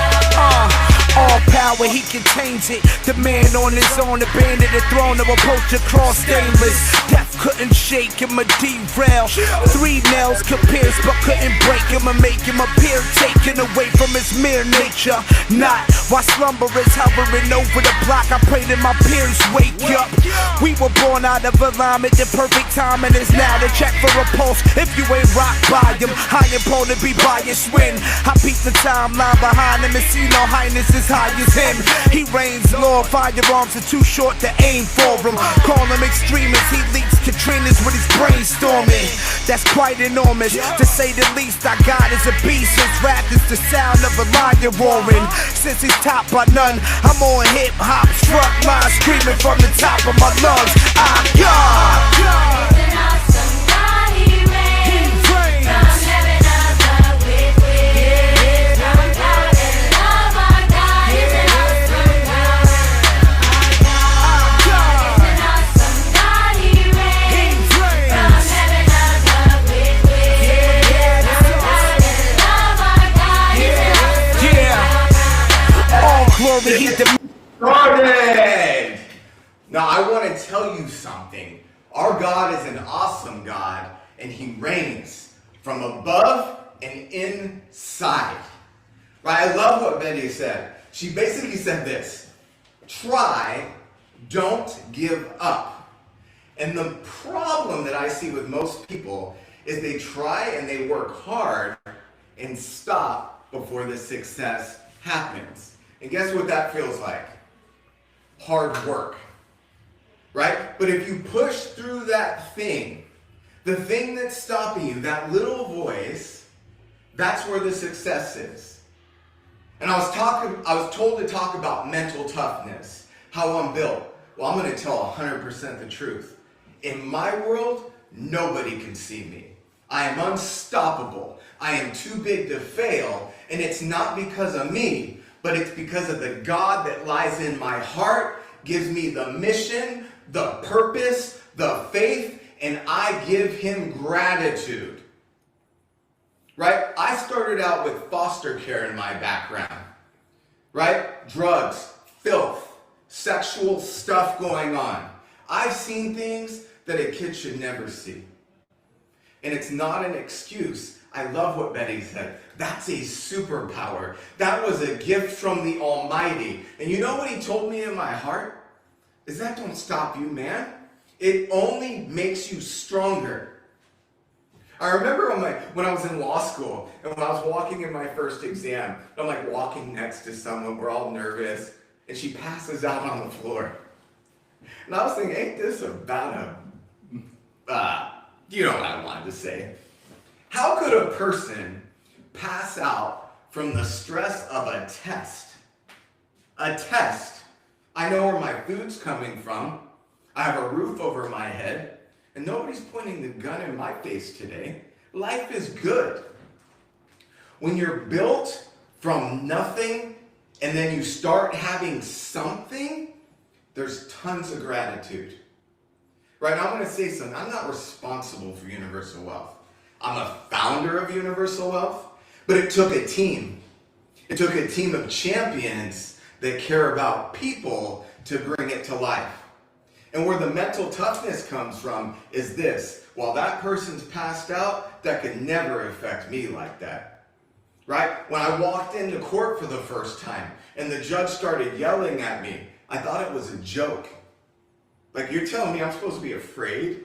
All power, he can change it. The man on his own, abandoned the throne of approach across stainless. Death couldn't shake him or derail. 3 nails could pierce but couldn't break him or make him appear taken away from his mere nature. Not while slumber is hovering over the block. I pray that my peers wake up. We were born out of alignment. The perfect timing is now to check for a pulse. If you ain't rocked by him, I am prone to be biased when I peek the timeline behind him and see no highness as high as him. He reigns, Lord, firearms are too short to aim for him. Call him extremist, he leaks Katrinas with his brainstorming. That's quite enormous, to say the least. Our God is a beast, his rap is the sound of a lion roaring. Since he's topped by none, I'm on hip-hop, struck line, screaming from the top of my lungs. I'm God. Started! Now I want to tell you something. Our God is an awesome God, and he reigns from above and inside. Right? I love what Betty said. She basically said this: try, don't give up. And the problem that I see with most people is they try and they work hard and stop before the success happens. And guess what that feels like? Hard work, right? But if you push through that thing, the thing that's stopping you, that little voice, that's where the success is. And I was told to talk about mental toughness, how I'm built. Well, I'm going to tell 100% the truth. In my world, nobody can see me. I am unstoppable. I am too big to fail, and it's not because of me, but it's because of the God that lies in my heart, gives me the mission, the purpose, the faith, and I give him gratitude. Right? I started out with foster care in my background. Right? Drugs, filth, sexual stuff going on. I've seen things that a kid should never see. And it's not an excuse. I love what Betty said. That's a superpower. That was a gift from the Almighty. And you know what he told me in my heart? Is that don't stop you, man. It only makes you stronger. I remember when I was in law school and when I was walking in my first exam, I'm like walking next to someone, we're all nervous, and she passes out on the floor. And I was thinking, ain't this about you know what I wanted to say. How could a person pass out from the stress of a test? A test. I know where my food's coming from. I have a roof over my head, and nobody's pointing the gun in my face today. Life is good. When you're built from nothing and then you start having something, there's tons of gratitude. Right now, I'm going to say something. I'm not responsible for Universal Wealth. I'm a founder of Universal Wealth, but it took a team. It took a team of champions that care about people to bring it to life. And where the mental toughness comes from is this. While that person's passed out, that could never affect me like that. Right? When I walked into court for the first time and the judge started yelling at me, I thought it was a joke. Like, you're telling me I'm supposed to be afraid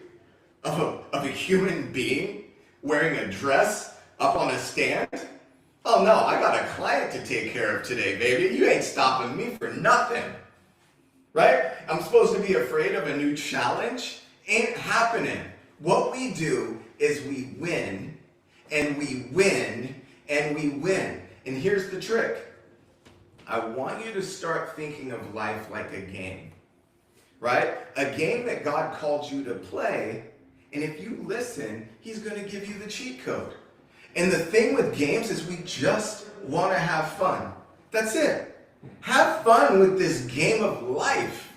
of a human being wearing a dress up on a stand? Oh no, I got a client to take care of today, baby. You ain't stopping me for nothing. Right? I'm supposed to be afraid of a new challenge? Ain't happening. What we do is we win, and we win, and we win. And here's the trick. I want you to start thinking of life like a game. Right? A game that God called you to play, and if you listen, he's going to give you the cheat code. And the thing with games is we just want to have fun. That's it. Have fun with this game of life.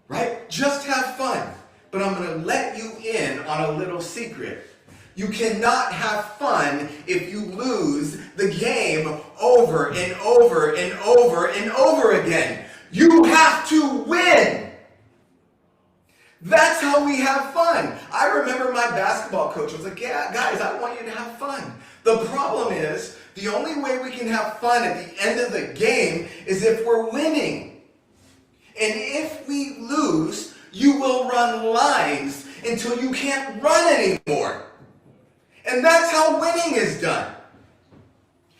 Right? Just have fun. But I'm going to let you in on a little secret. You cannot have fun if you lose the game over and over and over and over again. You have to win. That's how we have fun. I remember my basketball coach was like, yeah, guys, I want you to have fun. The problem is, the only way we can have fun at the end of the game is if we're winning. And if we lose, you will run lines until you can't run anymore. And that's how winning is done.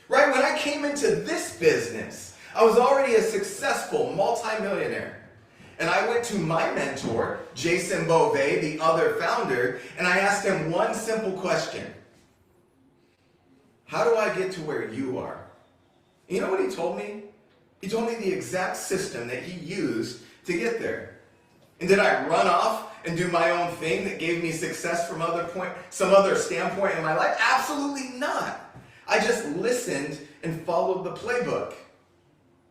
Right? When I came into this business, I was already a successful multimillionaire. And I went to my mentor, Jason Beauvais, the other founder, and I asked him one simple question. How do I get to where you are? And you know what he told me? He told me the exact system that he used to get there. And did I run off and do my own thing that gave me success from some other standpoint in my life? Absolutely not. I just listened and followed the playbook.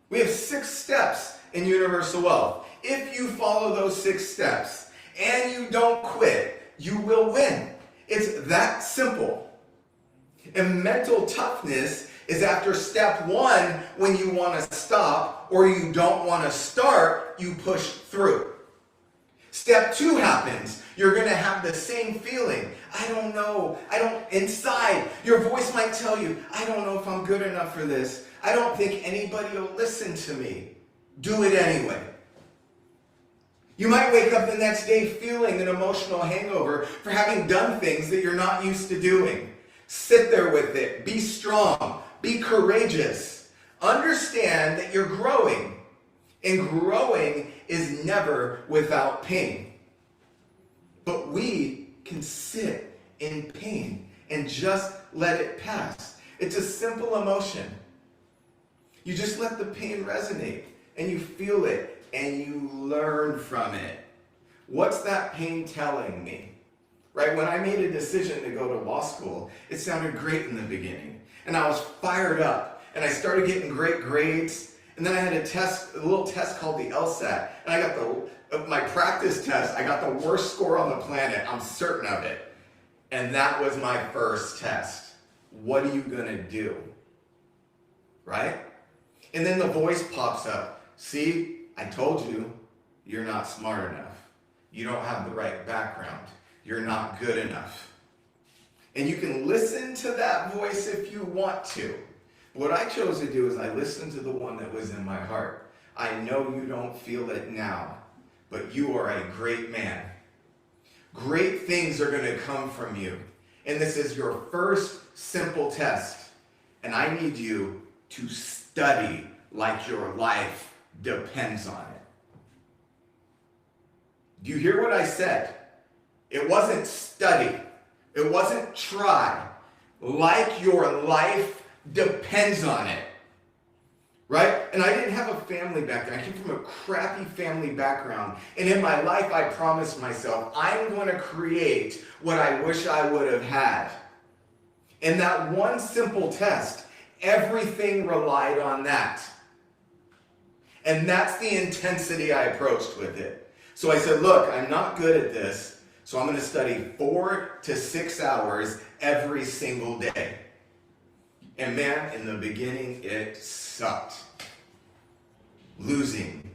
We have 6 steps in Universal Wealth. If you follow those 6 steps and you don't quit, you will win. It's that simple. And mental toughness is after step 1 when you want to stop or you don't want to start, you push through. Step 2 happens. You're going to have the same feeling. I don't know. Inside, your voice might tell you, I don't know if I'm good enough for this. I don't think anybody will listen to me. Do it anyway. You might wake up the next day feeling an emotional hangover for having done things that you're not used to doing. Sit there with it. Be strong. Be courageous. Understand that you're growing. And growing is never without pain. But we can sit in pain and just let it pass. It's a simple emotion. You just let the pain resonate and you feel it and you learn from it. What's that pain telling me? Right? When I made a decision to go to law school, it sounded great in the beginning. And I was fired up. And I started getting great grades. And then I had a little test called the LSAT. And I got my practice test. I got the worst score on the planet. I'm certain of it. And that was my first test. What are you going to do? Right? And then the voice pops up. See, I told you, you're not smart enough. You don't have the right background. You're not good enough. And you can listen to that voice if you want to. What I chose to do is I listened to the one that was in my heart. I know you don't feel it now, but you are a great man. Great things are going to come from you. And this is your first simple test. And I need you to study like your life depends on it. Do you hear what I said? It wasn't study. It wasn't try. Like your life depends on it. Right? And I didn't have a family back then. I came from a crappy family background. And in my life, I promised myself, I'm going to create what I wish I would have had. And that one simple test, everything relied on that. And that's the intensity I approached with it. So I said, look, I'm not good at this, so I'm going to study 4 to 6 hours every single day. And man, in the beginning, it sucked. Losing,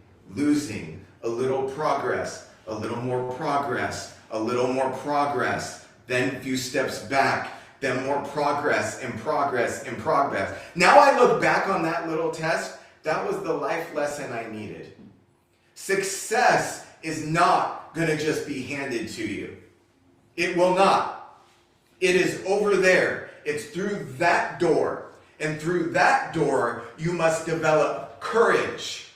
a little progress, a little more progress, a little more progress, then a few steps back, then more progress and progress and progress. Now I look back on that little test, that was the life lesson I needed. Success is not going to just be handed to you. It will not. It is over there. It's through that door. And through that door, you must develop courage.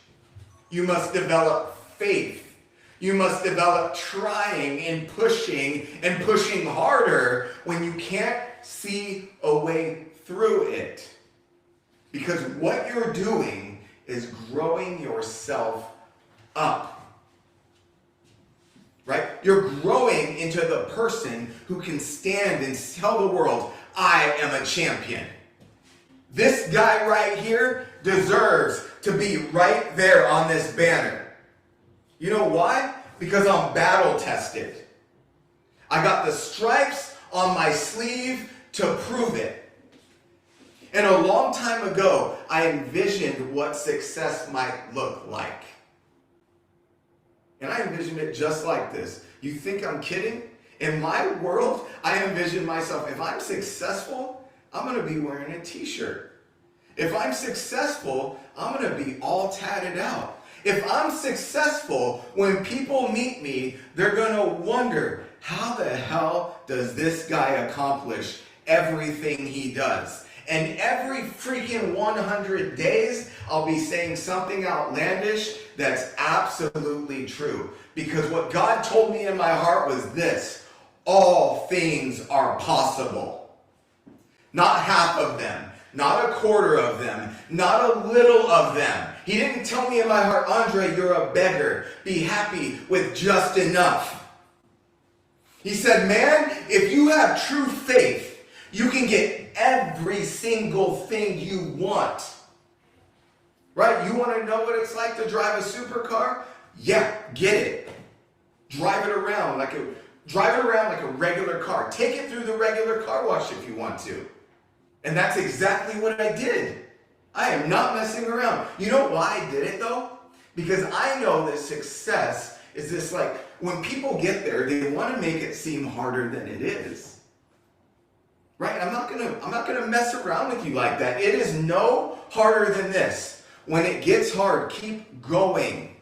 You must develop faith. You must develop trying and pushing harder when you can't see a way through it. Because what you're doing is growing yourself up. Right? You're growing into the person who can stand and tell the world, I am a champion. This guy right here deserves to be right there on this banner. You know why? Because I'm battle tested. I got the stripes on my sleeve to prove it. And a long time ago, I envisioned what success might look like. And I envisioned it just like this. You think I'm kidding? In my world, I envision myself, if I'm successful, I'm going to be wearing a t-shirt. If I'm successful, I'm going to be all tatted out. If I'm successful, when people meet me, they're going to wonder, how the hell does this guy accomplish everything he does? And every freaking 100 days, I'll be saying something outlandish that's absolutely true. Because what God told me in my heart was this: all things are possible. Not half of them, not a quarter of them, not a little of them. He didn't tell me in my heart, Andre, you're a beggar. Be happy with just enough. He said, man, if you have true faith, you can get every single thing you want. Right? You want to know what it's like to drive a supercar? Yeah, get it. Drive it around like a regular car. Take it through the regular car wash if you want to. And that's exactly what I did. I am not messing around. You know why I did it though? Because I know that success is this, like, when people get there, they want to make it seem harder than it is. Right? I'm not gonna mess around with you like that. It is no harder than this. When it gets hard, keep going.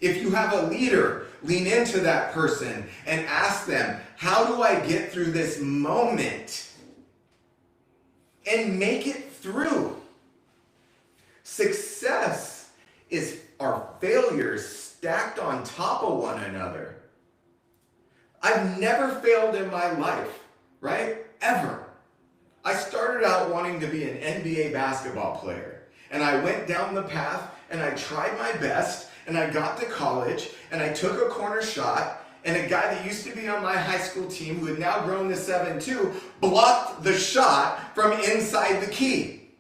If you have a leader, lean into that person and ask them, how do I get through this moment? And make it through. Success is our failures stacked on top of one another. I've never failed in my life. Right? Ever. I started out wanting to be an NBA basketball player. And I went down the path and I tried my best and I got to college and I took a corner shot and a guy that used to be on my high school team, who had now grown to 7'2", blocked the shot from inside the key.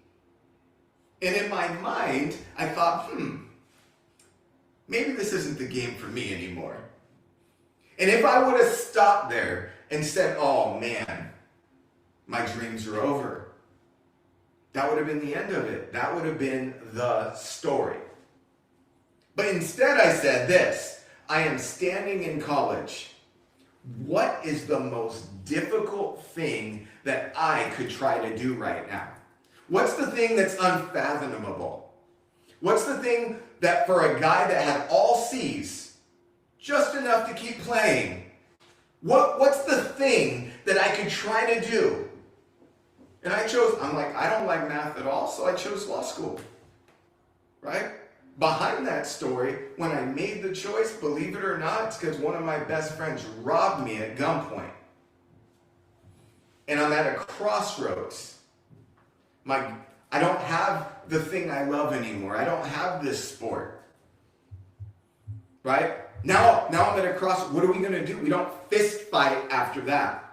And in my mind, I thought, maybe this isn't the game for me anymore. And if I would have stopped there and said, oh man, my dreams are over, that would have been the end of it. That would have been the story. But instead I said this: I am standing in college what is the most difficult thing that I could try to do right now? What's the thing that's unfathomable? What's the thing that for a guy that had all C's, just enough to keep playing, what's the thing that I could try to do? And I'm like, I don't like math at all, so I chose law school, right? Behind that story, when I made the choice, believe it or not, it's because one of my best friends robbed me at gunpoint. And I'm at a crossroads. I don't have the thing I love anymore. I don't have this sport. Right? Now I'm at a crossroads. What are we going to do? We don't fist fight after that.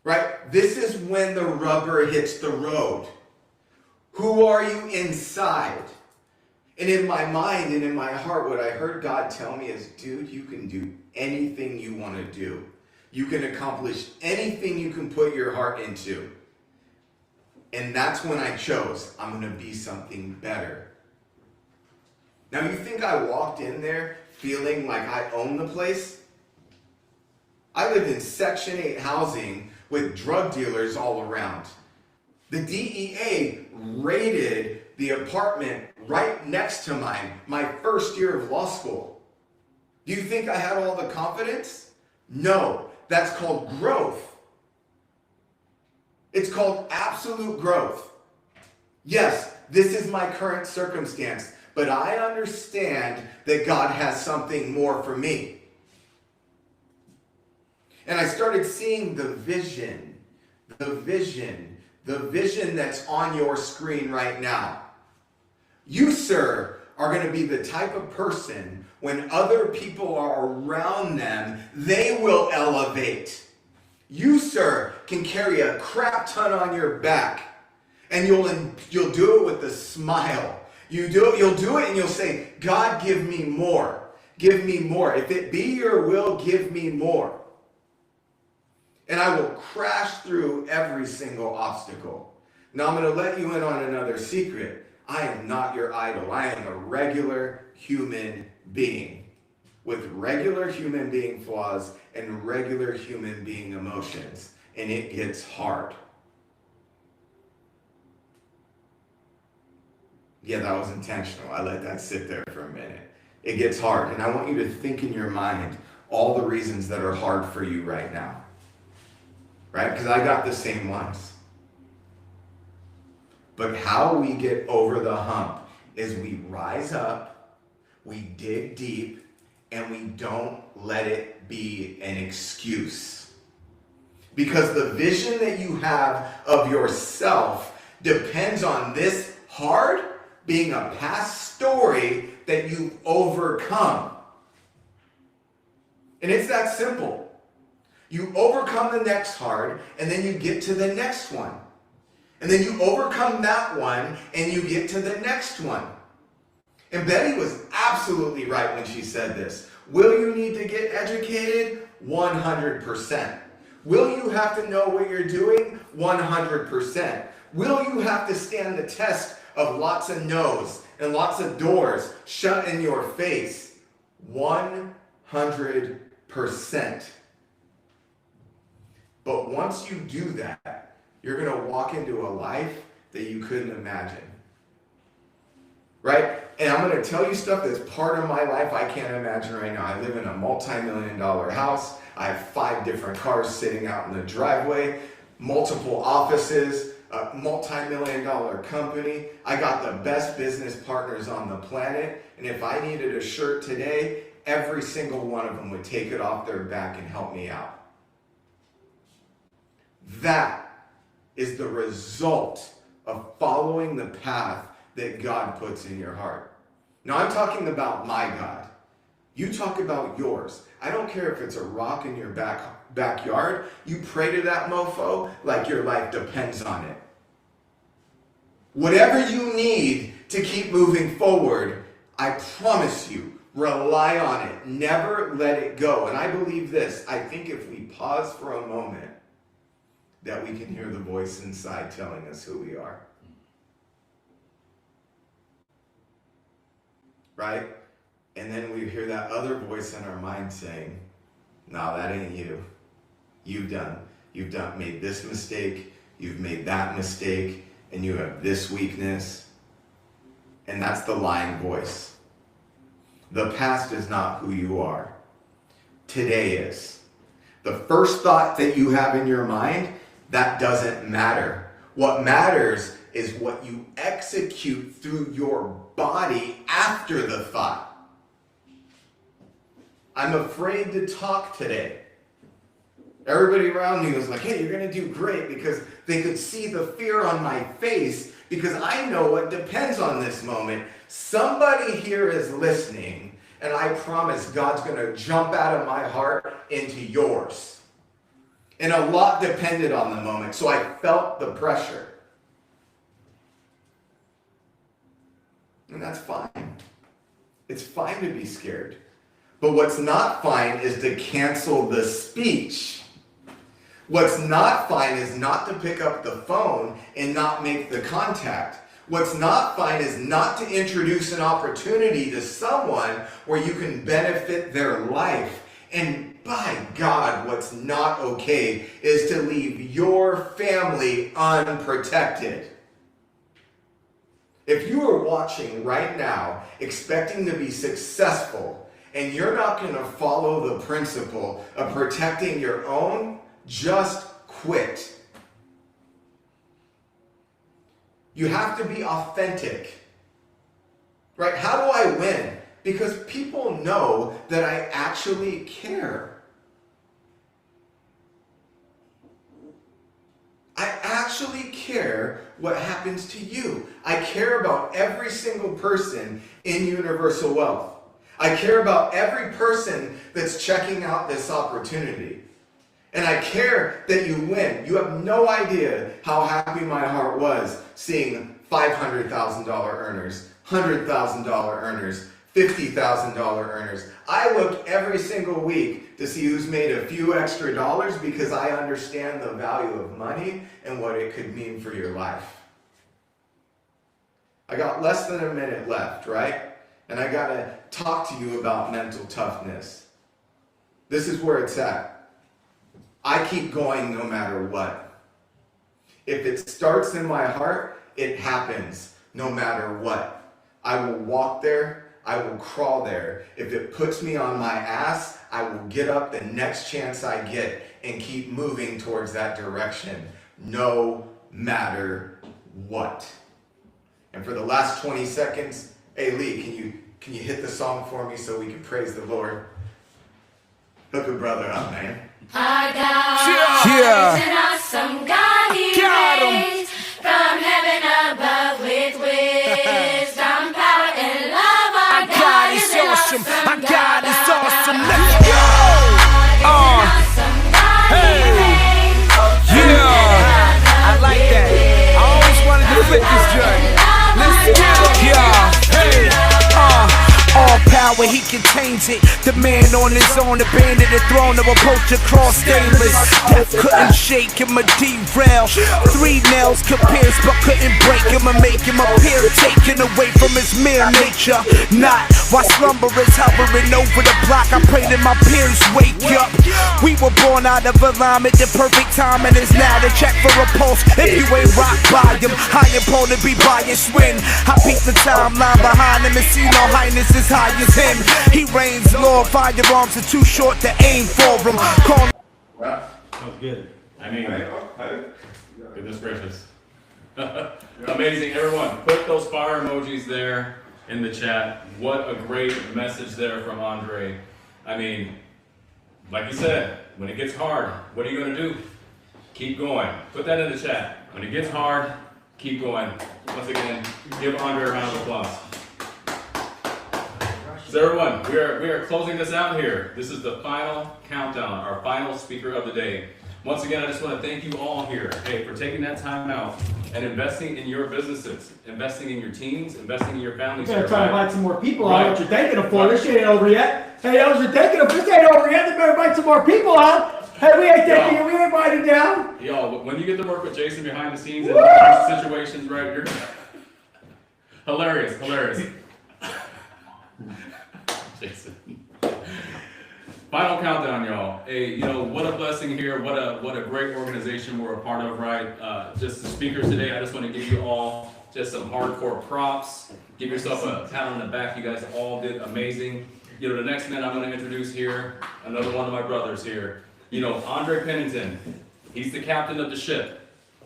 Right? This is when the rubber hits the road. Who are you inside? And in my mind and in my heart, what I heard God tell me is, dude, you can do anything you want to do. You can accomplish anything you can put your heart into. And that's when I chose, I'm going to be something better. Now, you think I walked in there feeling like I own the place? I lived in Section 8 housing with drug dealers all around. The DEA raided the apartment right next to mine, my first year of law school. Do you think I had all the confidence? No, that's called growth. It's called absolute growth. Yes, this is my current circumstance, but I understand that God has something more for me. And I started seeing the vision that's on your screen right now. You, sir, are going to be the type of person when other people are around them, they will elevate. You, sir, can carry a crap ton on your back, and you'll do it with a smile. You'll do it and you'll say, God, give me more. Give me more. If it be your will, give me more. And I will crash through every single obstacle. Now I'm going to let you in on another secret. I am not your idol. I am a regular human being with regular human being flaws and regular human being emotions. And it gets hard. Yeah, that was intentional. I let that sit there for a minute. It gets hard. And I want you to think in your mind all the reasons that are hard for you right now. Right? Because I got the same ones. But how we get over the hump is we rise up, we dig deep, and we don't let it be an excuse. Because the vision that you have of yourself depends on this hard being a past story that you've overcome. And it's that simple. You overcome the next hard, and then you get to the next one. And then you overcome that one, and you get to the next one. And Betty was absolutely right when she said this. Will you need to get educated? 100%. Will you have to know what you're doing? 100%. Will you have to stand the test of lots of no's and lots of doors shut in your face? 100%. But once you do that, you're going to walk into a life that you couldn't imagine. Right? And I'm going to tell you stuff that's part of my life I can't imagine right now. I live in a multi-million-dollar house. I have 5 different cars sitting out in the driveway, multiple offices, a multi-million-dollar company. I got the best business partners on the planet. And if I needed a shirt today, every single one of them would take it off their back and help me out. That is the result of following the path that God puts in your heart. Now, I'm talking about my God. You talk about yours. I don't care if it's a rock in your backyard. You pray to that mofo like your life depends on it. Whatever you need to keep moving forward, I promise you, rely on it. Never let it go. And I believe this. I think if we pause for a moment, that we can hear the voice inside telling us who we are. Right? And then we hear that other voice in our mind saying, No, that ain't you. You've made this mistake, you've made that mistake, and you have this weakness. And that's the lying voice. The past is not who you are. Today is. The first thought that you have in your mind, that doesn't matter. What matters is what you execute through your body after the thought. I'm afraid to talk today. Everybody around me was like, hey, you're going to do great, because they could see the fear on my face, because I know what depends on this moment. Somebody here is listening, and I promise God's going to jump out of my heart into yours. And a lot depended on the moment, so I felt the pressure. And that's fine. It's fine to be scared. But what's not fine is to cancel the speech. What's not fine is not to pick up the phone and not make the contact. What's not fine is not to introduce an opportunity to someone where you can benefit their life. And by God, what's not okay is to leave your family unprotected. If you are watching right now expecting to be successful and you're not going to follow the principle of protecting your own, just quit. You have to be authentic. Right? How do I win? Because people know that I actually care. I actually care what happens to you. I care about every single person in Universal Wealth. I care about every person that's checking out this opportunity. And I care that you win. You have no idea how happy my heart was seeing $500,000 earners, $100,000 earners, $50,000 earners. I look every single week to see who's made a few extra dollars, because I understand the value of money and what it could mean for your life. I got less than a minute left, right? And I gotta talk to you about mental toughness. This is where it's at. I keep going no matter what. If it starts in my heart, it happens no matter what. I will walk there. I will crawl there. If it puts me on my ass, I will get up the next chance I get and keep moving towards that direction, no matter what. And for the last 20 seconds, hey Lee, can you hit the song for me so we can praise the Lord? Hook a brother up, man. Our God is an awesome God. He reigns from heaven above with wisdom, power, and love. Our God is awesome. Our God is awesome. Let's go. Hey. Yeah. I like that. I always wanted to flip this joint. Let's get it. Yeah. Hey. All power, he contains it. The man on his own, abandoned the throne of approach across stainless. Death couldn't shake him or derail. 3 nails could pierce but couldn't break him or make him appear taken away from his mere nature. Not while slumber is hovering over the block. I pray that my peers wake up. We were born out of alignment. The perfect timing is now to check for a pulse. If you ain't rock by him, I am prone to be biased when I peek the timeline behind him and see no highness as high as him. He reigns, Lord, firearms are too short to aim for him. Call. That was good. I mean, goodness gracious. Amazing, everyone. Put those fire emojis there in the chat. What a great message there from Andre. I mean, like you said, when it gets hard, what are you going to do? Keep going. Put that in the chat. When it gets hard, keep going. Once again, give Andre a round of applause. So everyone, we are closing this out here. This is the final countdown, our final speaker of the day. Once again, I just want to thank you all here, hey, for taking that time out and investing in your businesses, investing in your teams, investing in your families. You're trying to invite some more people out. What you're thinking of for? This shit ain't over yet. Hey, those you're thinking of, this ain't over yet. They better invite some more people out. Hey, we ain't taking you. We ain't invited down. Yo, when you get to work with Jason behind the scenes in these situations, right? You're hilarious. Jason. Final countdown, y'all. Hey, what a blessing here. What a great organization we're a part of, right? Just the speakers today, I just want to give you all just some hardcore props. Give yourself a pat on the back. You guys all did amazing. The next man I'm going to introduce here, another one of my brothers here. Andre Pennington, he's the captain of the ship.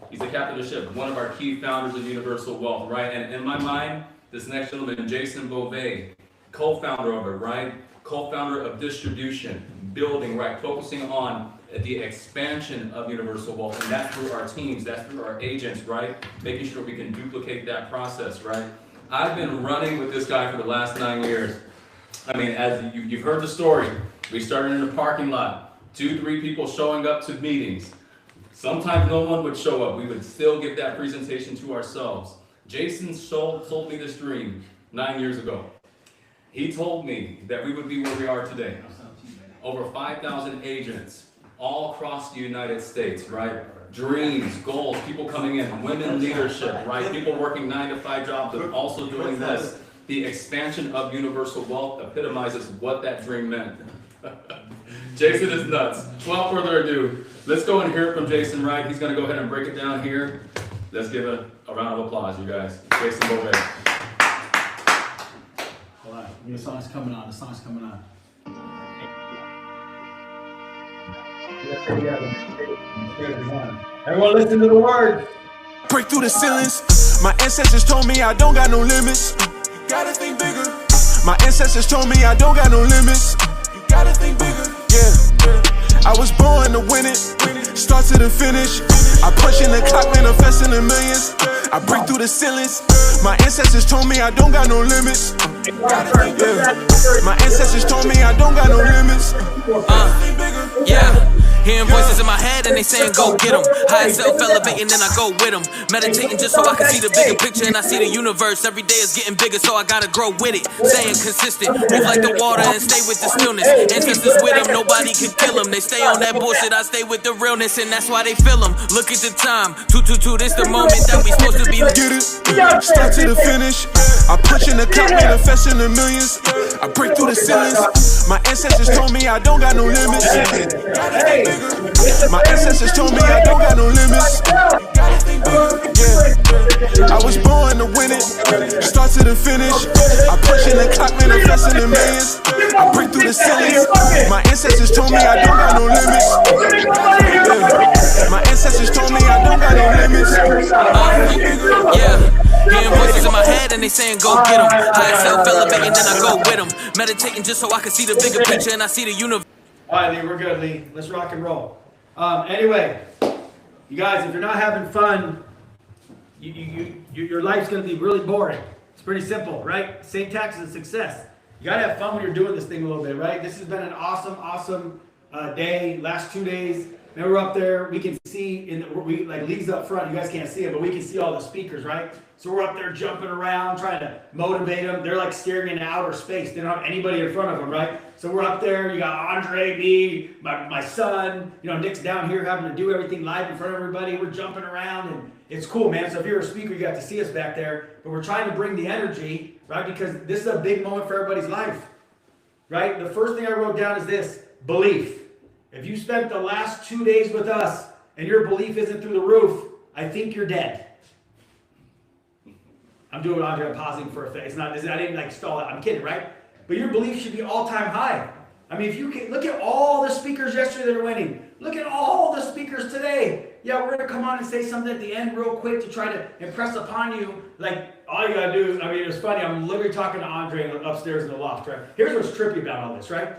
He's the captain of the ship, one of our key founders of Universal Wealth, right? And in my mind, this next gentleman, Jason Beauvais, co-founder of it, right? Co-founder of distribution, building, right? Focusing on the expansion of Universal Wealth, and that's through our teams, that's through our agents, right? Making sure we can duplicate that process, right? I've been running with this guy for the last 9 years. I mean, as you've heard the story, we started in the parking lot, 2-3 people showing up to meetings. Sometimes no one would show up. We would still give that presentation to ourselves. Jason sold me this dream 9 years ago. He told me that we would be where we are today. Over 5,000 agents all across the United States, right? Dreams, goals, people coming in, women leadership, right? People working 9-to-5 jobs, but also doing this. The expansion of Universal Wealth epitomizes what that dream meant. Jason is nuts. Without further ado, let's go and hear it from Jason, right? He's going to go ahead and break it down here. Let's give it a round of applause, you guys. Jason Beauvais. Hold on. The song's coming on. The song's coming on. Everyone listen to the word. Break through the ceilings. My ancestors told me I don't got no limits. You gotta think bigger. My ancestors told me I don't got no limits. You gotta think bigger. Yeah. I was born to win it. Start to the finish. I punch in the clock, manifesting the millions. I break through the ceilings. My ancestors told me I don't got no limits. Yeah. My ancestors told me I don't got no limits. Yeah. Hearing voices in my head and they saying go get them. High self elevating then I go with them. Meditating just so I can see the bigger picture and I see the universe. Every day is getting bigger so I gotta grow with it. Staying consistent, move like the water and stay with the stillness. Ancestors with them, nobody can kill them. They stay on that bullshit, I stay with the realness and that's why they feel them. Look at the time, 222, this the moment that we supposed to be. Get it, start to the finish. I punch in the clock, manifesting the millions. I break through the ceilings. My ancestors told me I don't got no limits. My ancestors told me I don't got no limits. Yeah. I was born to win it. Start to the finish. I punch in the clock, manifesting the millions. I break through the ceilings. My ancestors told me I don't got no limits. Yeah. My ancestors told me I don't got no limits. Yeah. Hearing voices in my head and they saying go get them. High self elevating then I go with them. Meditating just so I can see the bigger picture and I see the universe. All right, Lee, we're good, Lee. Let's rock and roll. Anyway, you guys, if you're not having fun, your life's going to be really boring. It's pretty simple, right? Same tax as success. You got to have fun when you're doing this thing a little bit, right? This has been an awesome day, last 2 days. And we're up there, we can see, like Lee's up front, you guys can't see it, but we can see all the speakers, right? So we're up there jumping around, trying to motivate them. They're like staring into outer space. They don't have anybody in front of them, right? So we're up there, you got Andre, me, my son, Nick's down here having to do everything live in front of everybody. We're jumping around and it's cool, man. So if you're a speaker, you got to see us back there, but we're trying to bring the energy, right? Because this is a big moment for everybody's life, right? The first thing I wrote down is this, belief. If you spent the last 2 days with us and your belief isn't through the roof, I think you're dead. I'm doing Andre, I'm pausing for a face. I didn't stall it. I'm kidding, right? But your belief should be all-time high. I mean, if you can, look at all the speakers yesterday that are winning. Look at all the speakers today. Yeah, we're going to come on and say something at the end real quick to try to impress upon you. Like, all you got to do is, it's funny. I'm literally talking to Andre upstairs in the loft, right? Here's what's trippy about all this, right?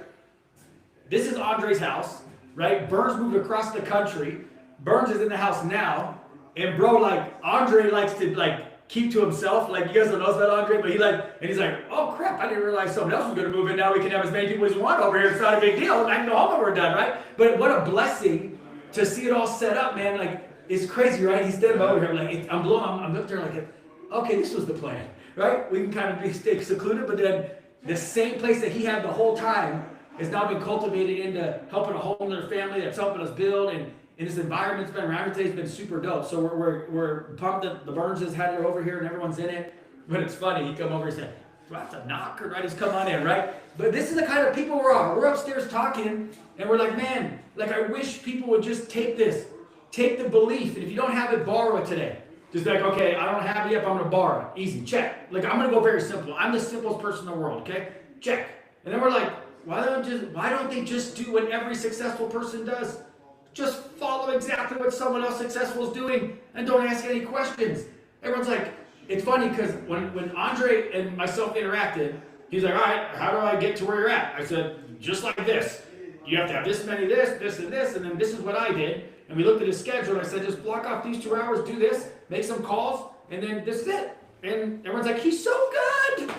This is Andre's house, right? Burns moved across the country. Burns is in the house now. And bro, Andre likes to, keep to himself. You guys don't know about Andre, but he's like, oh crap, I didn't realize someone else was going to move in. Now we can have as many people as we want over here. It's not a big deal. I can go home when we're done, right? But what a blessing to see it all set up, man. It's crazy, right? He's standing over here, I'm up there okay, this was the plan, right? We can kind of stay secluded, but then the same place that he had the whole time has now been cultivated into helping a whole other family that's helping us build, and this environment's been around here today. It's been super dope. So we're pumped that the Burnses had it over here and everyone's in it. But it's funny, he come over and said, that's a knocker, right? He's come on in, right? But this is the kind of people we're on. We're upstairs talking, and we're like, man, like I wish people would just take this. Take the belief, and if you don't have it, borrow it today. Just like, okay, I don't have it yet, but I'm gonna borrow it. Easy, check. Like, I'm gonna go very simple. I'm the simplest person in the world, okay? Check. And then we're like, why don't they just do what every successful person does? Just follow exactly what someone else successful is doing and don't ask any questions. Everyone's like, it's funny because when Andre and myself interacted, he's like, all right, how do I get to where you're at? I said, just like this. You have to have this many this, and then this is what I did. And we looked at his schedule and I said, just block off these 2 hours, do this, make some calls, and then this is it. And everyone's like, he's so good.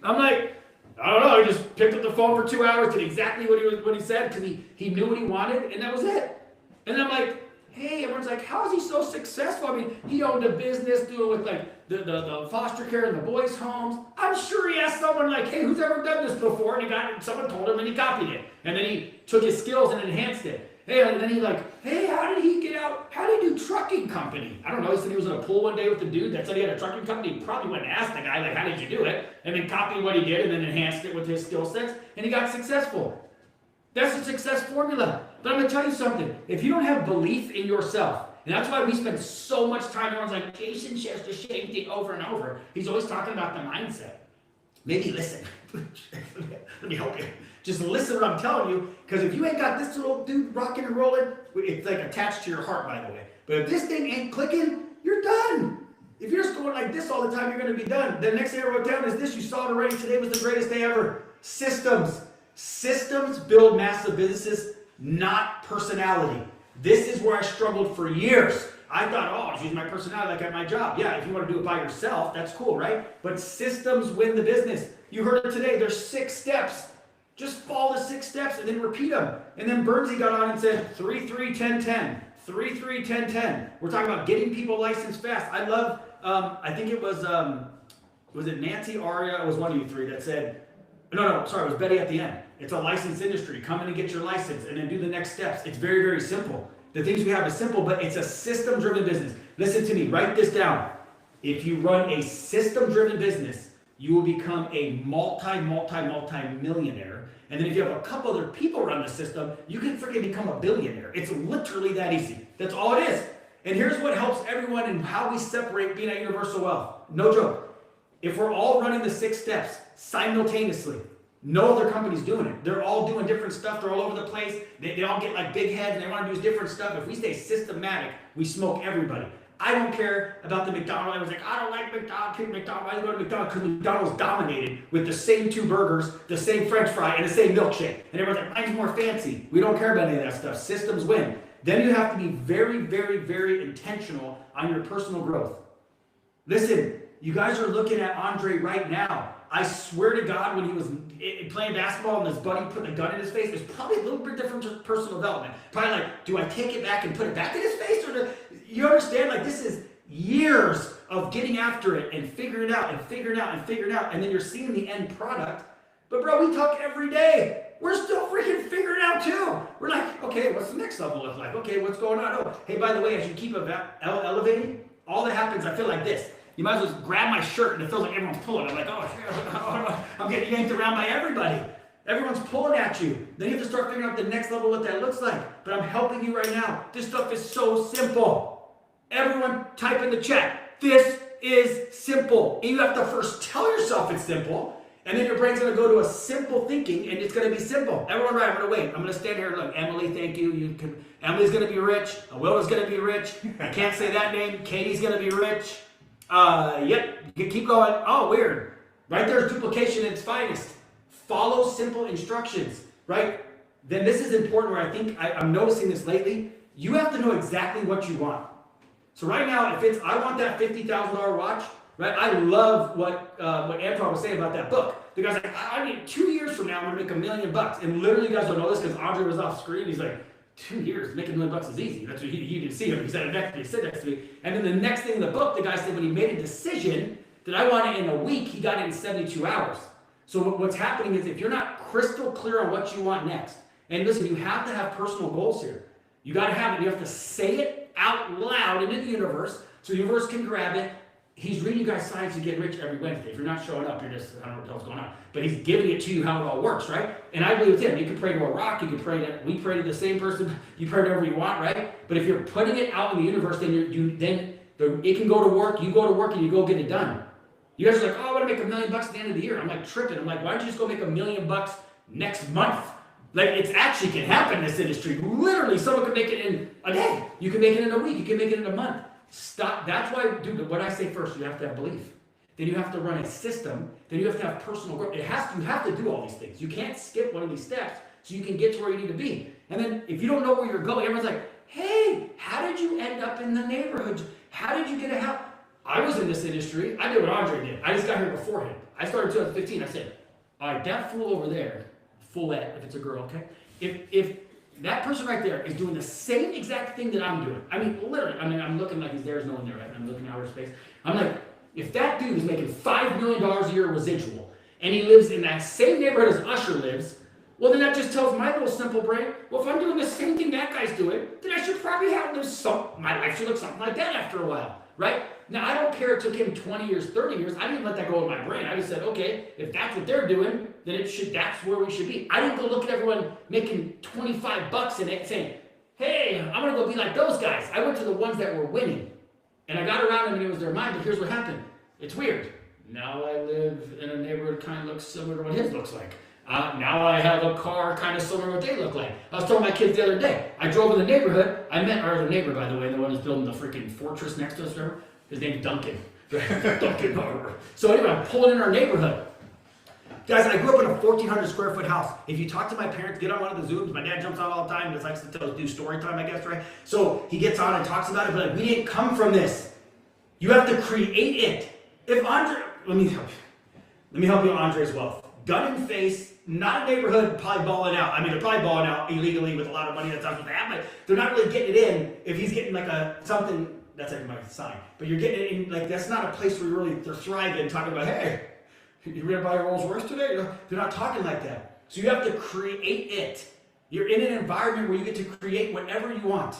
I'm like, I don't know, I just picked up the phone for 2 hours, did exactly what he said, because he knew what he wanted, and that was it. And then I'm like, hey, everyone's like, how is he so successful? I mean, he owned a business doing with like the foster care and the boys' homes. I'm sure he asked someone like, hey, who's ever done this before? And someone told him and he copied it. And then he took his skills and enhanced it. Hey, and then he like, hey, how did he get out? How did he do trucking company? I don't know. He said he was in a pool one day with the dude that said he had a trucking company. He probably went and asked the guy, like, how did you do it? And then copied what he did and then enhanced it with his skill sets. And he got successful. That's the success formula. But I'm going to tell you something. If you don't have belief in yourself, and that's why we spend so much time, everyone's like, Jason shares the same thing over and over. He's always talking about the mindset. Maybe listen. Let me help you. Just listen to what I'm telling you, because if you ain't got this little dude rocking and rolling, it's like attached to your heart, by the way. But if this thing ain't clicking, you're done. If you're just going like this all the time, you're going to be done. The next thing I wrote down is this. You saw it already. Today was the greatest day ever. Systems. Systems build massive businesses, not personality. This is where I struggled for years. I thought, oh, I'll use my personality like at my job. Yeah, if you want to do it by yourself, that's cool, right? But systems win the business. You heard it today. There's 6 steps. Just follow the 6 steps and then repeat them. And then Bernsey got on and said 3-3-10-10. 3-3-10-10. We're talking about getting people licensed fast. I love, I think it was it Nancy, Aria? It was one of you three that said, no, sorry, it was Betty at the end. It's a licensed industry. Come in and get your license and then do the next steps. It's very, very simple. The things we have is simple, but it's a system-driven business. Listen to me, write this down. If you run a system-driven business, you will become a multi-millionaire. And then if you have a couple other people run the system, you can freaking become a billionaire. It's literally that easy. That's all it is. And here's what helps everyone and how we separate being at Universal Wealth. No joke. If we're all running the 6 steps simultaneously, no other company's doing it. They're all doing different stuff. They're all over the place. They all get like big heads and they want to do different stuff. If we stay systematic, we smoke everybody. I don't care about the McDonald's. I was like, I don't like McDonald's. Why do you go to McDonald's? Because McDonald's dominated with the same 2 burgers, the same French fry, and the same milkshake. And everyone's like, mine's more fancy. We don't care about any of that stuff. Systems win. Then you have to be very, very, very intentional on your personal growth. Listen, you guys are looking at Andre right now. I swear to God, when he was playing basketball and his buddy put a gun in his face, there's probably a little bit different personal development. Probably like, do I take it back and put it back in his face? You understand? Like, this is years of getting after it and figuring it out and figuring out and figuring out. And then you're seeing the end product. But bro, we talk every day. We're still freaking figuring it out too. We're like, okay, what's the next level look like? Okay, what's going on? Oh, hey, by the way, as you keep elevating, all that happens, I feel like this. You might as well grab my shirt and it feels like everyone's pulling. I'm like, oh, I'm getting yanked around by everybody. Everyone's pulling at you. Then you have to start figuring out the next level what that looks like. But I'm helping you right now. This stuff is so simple. Everyone type in the chat. This is simple. And you have to first tell yourself it's simple. And then your brain's going to go to a simple thinking and it's going to be simple. Everyone, right, I'm going to wait. I'm going to stand here and look. Emily, thank you. Emily's going to be rich. Willa's going to be rich. I can't say that name. Katie's going to be rich. Yep, you keep going. Oh, weird. Right there's duplication at its finest. Follow simple instructions, right? Then this is important where I think I'm noticing this lately. You have to know exactly what you want. So right now, if it's, I want that $50,000 watch, right? I love what Antoine was saying about that book. The guy's like, I need 2 years from now, I'm gonna make $1 million. And literally, you guys don't know this because Andre was off screen. He's like, 2 years, making $1 million is easy. That's what he didn't see him. He said next to me. And then the next thing in the book, the guy said when he made a decision that I want it in a week, he got it in 72 hours. So what's happening is if you're not crystal clear on what you want next, and listen, you have to have personal goals here. You got to have it. You have to say it out loud into the universe so the universe can grab it. he's reading you guys signs to get rich every Wednesday. If you're not showing up, you're just, I don't know what the hell's going on. But he's giving it to you how it all works, right? And I believe with him, you can pray to a rock, you can pray to, we pray to the same person, you pray to whatever you want, right? But if you're putting it out in the universe, then it can go to work, you go to work and you go get it done. You guys are like, oh, I want to make $1 million at the end of the year. I'm like tripping. I'm like, why don't you just go make $1 million next month? Like, it actually can happen in this industry. Literally, someone can make it in a day. You can make it in a week. You can make it in a month. Stop. That's why, dude, what I say first, you have to have belief. Then you have to run a system. Then you have to have personal growth. You have to do all these things. You can't skip one of these steps so you can get to where you need to be. And then if you don't know where you're going, everyone's like, hey, how did you end up in the neighborhood? How did you get a house? I was in this industry. I did what Andre did. I just got here before him. I started in 2015. I said, all right, that fool over there, foolette, if it's a girl, okay? If that person right there is doing the same exact thing that I'm doing, I mean, literally, I'm looking like there's no one there, right? I'm looking outer space. I'm like, if that dude is making $5 million a year residual, and he lives in that same neighborhood as Usher lives, well, then that just tells my little simple brain, well, if I'm doing the same thing that guy's doing, then I should probably have my life should look something like that after a while, right? Now, I don't care it took him 20 years, 30 years. I didn't let that go in my brain. I just said, okay, if that's what they're doing, then that's where we should be. I didn't go look at everyone making $25 in it saying, hey, I'm going to go be like those guys. I went to the ones that were winning. And I got around them and it was their mind, but here's what happened. It's weird. Now I live in a neighborhood kind of looks similar to what his looks like. Now I have a car kind of similar to what they look like. I was telling my kids the other day, I drove in the neighborhood. I met our other neighbor, by the way, the one who's building the freaking fortress next to us, remember? His name's Duncan. Duncan. So anyway, I'm pulling in our neighborhood. Guys, I grew up in a 1,400 square foot house. If you talk to my parents, get on one of the Zooms. My dad jumps on all the time. He likes to do story time, I guess, right? So he gets on and talks about it, but like, we didn't come from this. You have to create it. If Andre, let me help you on Andre's wealth. Gun in face, not a neighborhood, probably balling out. I mean, they're probably balling out illegally with a lot of money. That's not what they have, but they're not really getting it in. If he's getting like something, that's like my sign. But you're getting it in, like, that's not a place where they're thriving, talking about, hey, you ready to buy a Rolls Royce today? They're not talking like that. So you have to create it. You're in an environment where you get to create whatever you want.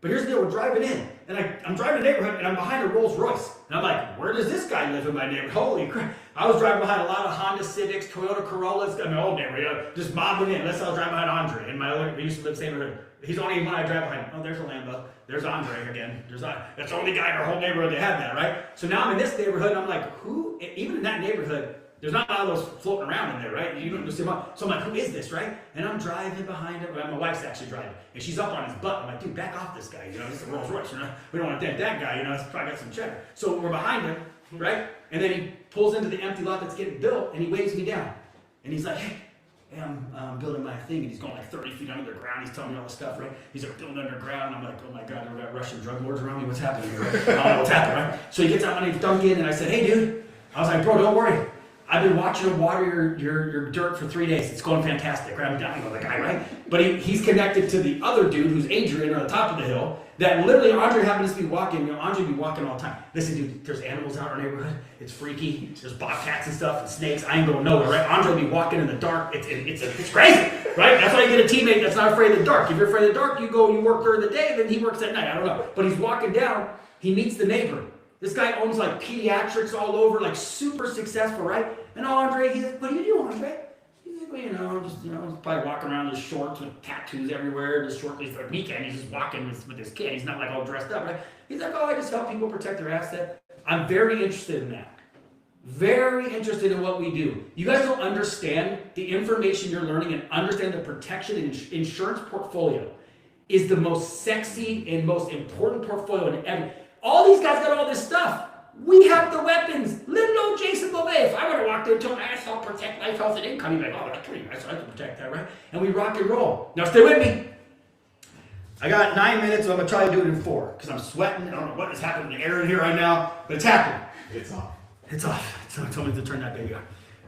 But here's the deal, we're driving in, and I'm driving a neighborhood, and I'm behind a Rolls Royce. And I'm like, where does this guy live in my neighborhood? Holy crap. I was driving behind a lot of Honda Civics, Toyota Corollas, in my old neighborhood, just mobbing in. Let's say I was driving behind Andre, and we used to live in the same neighborhood. He's the only one I drive behind. Oh, there's a Lambo. There's Andre again. That's the only guy in our whole neighborhood that had that, right? So now I'm in this neighborhood, and I'm like, who, even in that neighborhood, there's not a lot of those floating around in there, right? You don't see them. So I'm like, who is this, right? And I'm driving behind him. My wife's actually driving, and she's up on his butt. I'm like, dude, back off this guy. This is a Rolls Royce. We don't want to dent that guy. It's probably got some cheddar. So we're behind him, right? And then he pulls into the empty lot that's getting built, and he waves me down. And he's like, hey, I'm building my thing. And he's going like 30 feet underground. He's telling me all this stuff, right? He's like, building underground. I'm like, oh my God, we got Russian drug lords around me. What's happening here? Right? I don't know what's happening, right? So he gets out underneath Duncan, and I said, hey, dude. I was like, bro, don't worry. I've been watching him water your dirt for 3 days. It's going fantastic, right? I don't know the guy, right? But he's connected to the other dude who's Adrian on the top of the hill that literally Andre happens to be walking. Andre be walking all the time. Listen, dude, there's animals out in our neighborhood. It's freaky. There's bobcats and stuff and snakes. I ain't going nowhere, right? Andre be walking in the dark. It's crazy, right? That's why you get a teammate that's not afraid of the dark. If you're afraid of the dark, you work during the day, then he works at night. I don't know. But he's walking down. He meets the neighbor. This guy owns like pediatrics all over, like super successful, right? And Andre, he's like, what do you do, Andre? He's like, well, just probably walking around in his shorts with tattoos everywhere. Just shortly for the weekend, he's just walking with his kid. He's not like all dressed up, right? He's like, oh, I just help people protect their asset. I'm very interested in that. Very interested in what we do. You guys don't understand the information you're learning and understand the protection and insurance portfolio is the most sexy and most important portfolio in ever. All these guys got all this stuff. We have the weapons. Little old Jason Bovet. If I would have walked in and told him, I help protect life, health, and income, he'd be like, oh, that's pretty nice. I can protect that, right? And we rock and roll. Now, stay with me. I got 9 minutes, so I'm going to try to do it in 4 because I'm sweating. I don't know what is happening in the air in here right now, but it's happening. It's off. It's off. Someone told me to turn that baby on.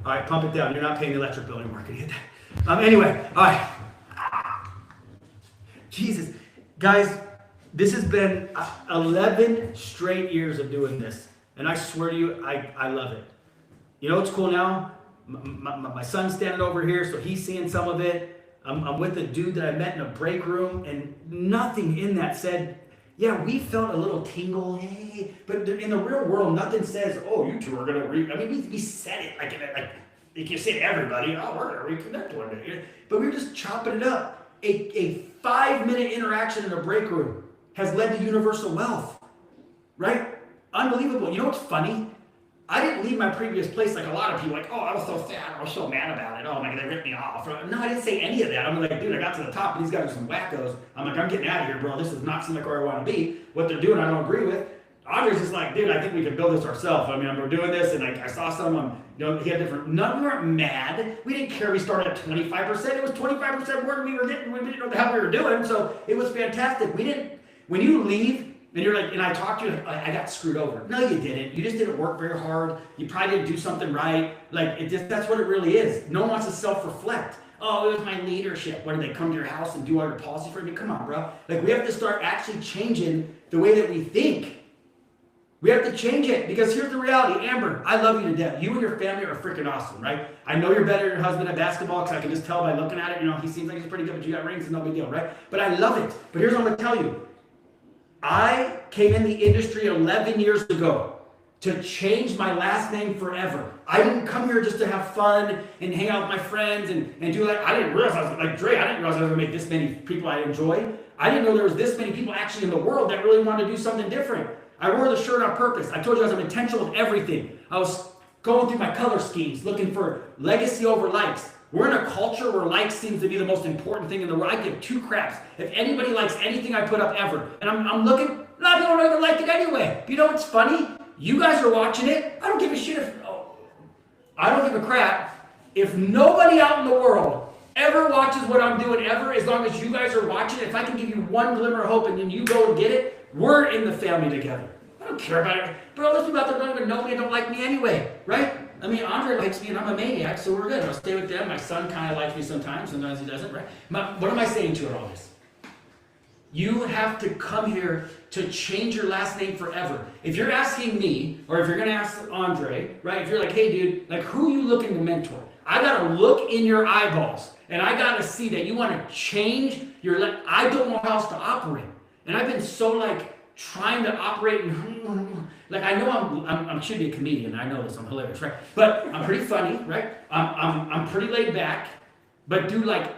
All right, pump it down. You're not paying the electric bill anymore. Can you get that? Anyway, all right. Jesus. Guys, this has been 11 straight years of doing this. And I swear to you, I love it. You know what's cool now? My son's standing over here, so he's seeing some of it. I'm with a dude that I met in a break room, and nothing in that said Yeah, we felt a little tingle, hey, but in the real world, nothing says, oh, you two are gonna I mean, we said it like you say to everybody, oh, we're gonna reconnect one day. But we were just chopping it up. A 5-minute interaction in a break room has led to universal wealth, right? Unbelievable. You know what's funny? I didn't leave my previous place like a lot of people, like, oh, I was so sad, I was so mad about it, oh my God, they ripped me off. No, I didn't say any of that. I'm like, dude, I got to the top, and these guys are some wackos. I'm like, I'm getting out of here, bro. This does not seem like where I want to be. What they're doing, I don't agree with. Andre's just like, dude, I think we can build this ourselves. I mean, we're doing this, and I saw some, he had different, none, we weren't mad. We didn't care we started at 25%. It was 25% more than we were getting. We didn't know the hell we were doing, so it was fantastic. When you leave, and you're like, and I talked to you, I got screwed over. No, you didn't. You just didn't work very hard. You probably didn't do something right. Like, that's what it really is. No one wants to self-reflect. Oh, it was my leadership. What, did they come to your house and do all your policy for you? Come on, bro. Like, we have to start actually changing the way that we think. We have to change it, because here's the reality. Amber, I love you to death. You and your family are freaking awesome, right? I know you're better than your husband at basketball, because I can just tell by looking at it. He seems like he's pretty good, but you got rings and no big deal, right? But I love it. But here's what I'm going to tell you. I came in the industry 11 years ago to change my last name forever. I didn't come here just to have fun and hang out with my friends and do like, I didn't realize, I was like Dre, I didn't realize I was gonna make this many people I enjoy. I didn't know there was this many people actually in the world that really wanted to do something different. I wore the shirt on purpose. I told you I was intentional with everything. I was going through my color schemes, looking for legacy over likes. We're in a culture where likes seems to be the most important thing in the world. I give 2 craps if anybody likes anything I put up ever. And I'm looking, a lot of people don't even like it anyway. But you know what's funny? You guys are watching it. I don't give a shit I don't give a crap if nobody out in the world ever watches what I'm doing ever, as long as you guys are watching it. If I can give you one glimmer of hope and then you go and get it, we're in the family together. I don't care about it. Bro, those people out there don't even know me and don't like me anyway, right? I mean, Andre likes me and I'm a maniac, so we're good. I'll stay with them. My son kind of likes me sometimes he doesn't, right? What am I saying to you in all this? You have to come here to change your last name forever. If you're asking me, or if you're going to ask Andre, right? If you're like, hey, dude, like, who are you looking to mentor? I got to look in your eyeballs, and I got to see that you want to change your life. I don't know how else to operate. And I've been so, like, trying to operate and like, I know I should be a comedian. I know this. I'm hilarious, right? But I'm pretty funny, right? I'm pretty laid back. But dude, like,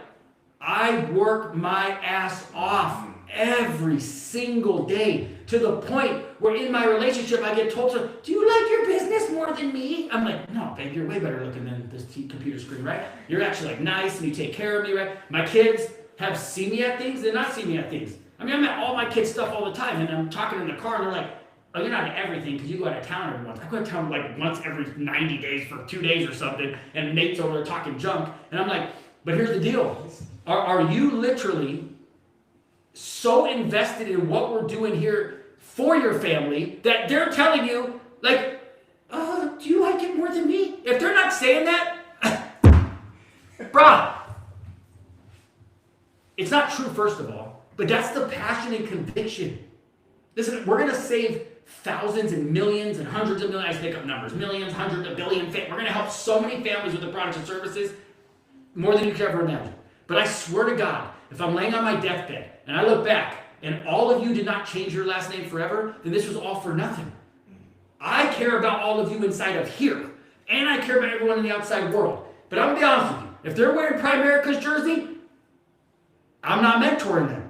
I work my ass off every single day, to the point where in my relationship I get told, do you like your business more than me? I'm like, no, babe, you're way better looking than this computer screen, right? You're actually like nice and you take care of me, right? My kids have seen me at things, they're not seen me at things. I mean, I'm at all my kids' stuff all the time, and I'm talking in the car, and they're like, oh, you're not at everything because you go out of town every once. I go out of town like once every 90 days for 2 days or something, and Nate's over there talking junk, and I'm like, but here's the deal. Are you literally so invested in what we're doing here for your family that they're telling you, like, do you like it more than me? If they're not saying that, bruh, it's not true, first of all. But that's the passion and conviction. Listen, we're going to save thousands and millions and hundreds of millions. I make up numbers. Millions, hundreds, a billion. We're going to help so many families with the products and services, more than you could ever imagine. But I swear to God, if I'm laying on my deathbed and I look back and all of you did not change your last name forever, then this was all for nothing. I care about all of you inside of here, and I care about everyone in the outside world. But I'm going to be honest with you. If they're wearing Primerica's jersey, I'm not mentoring them.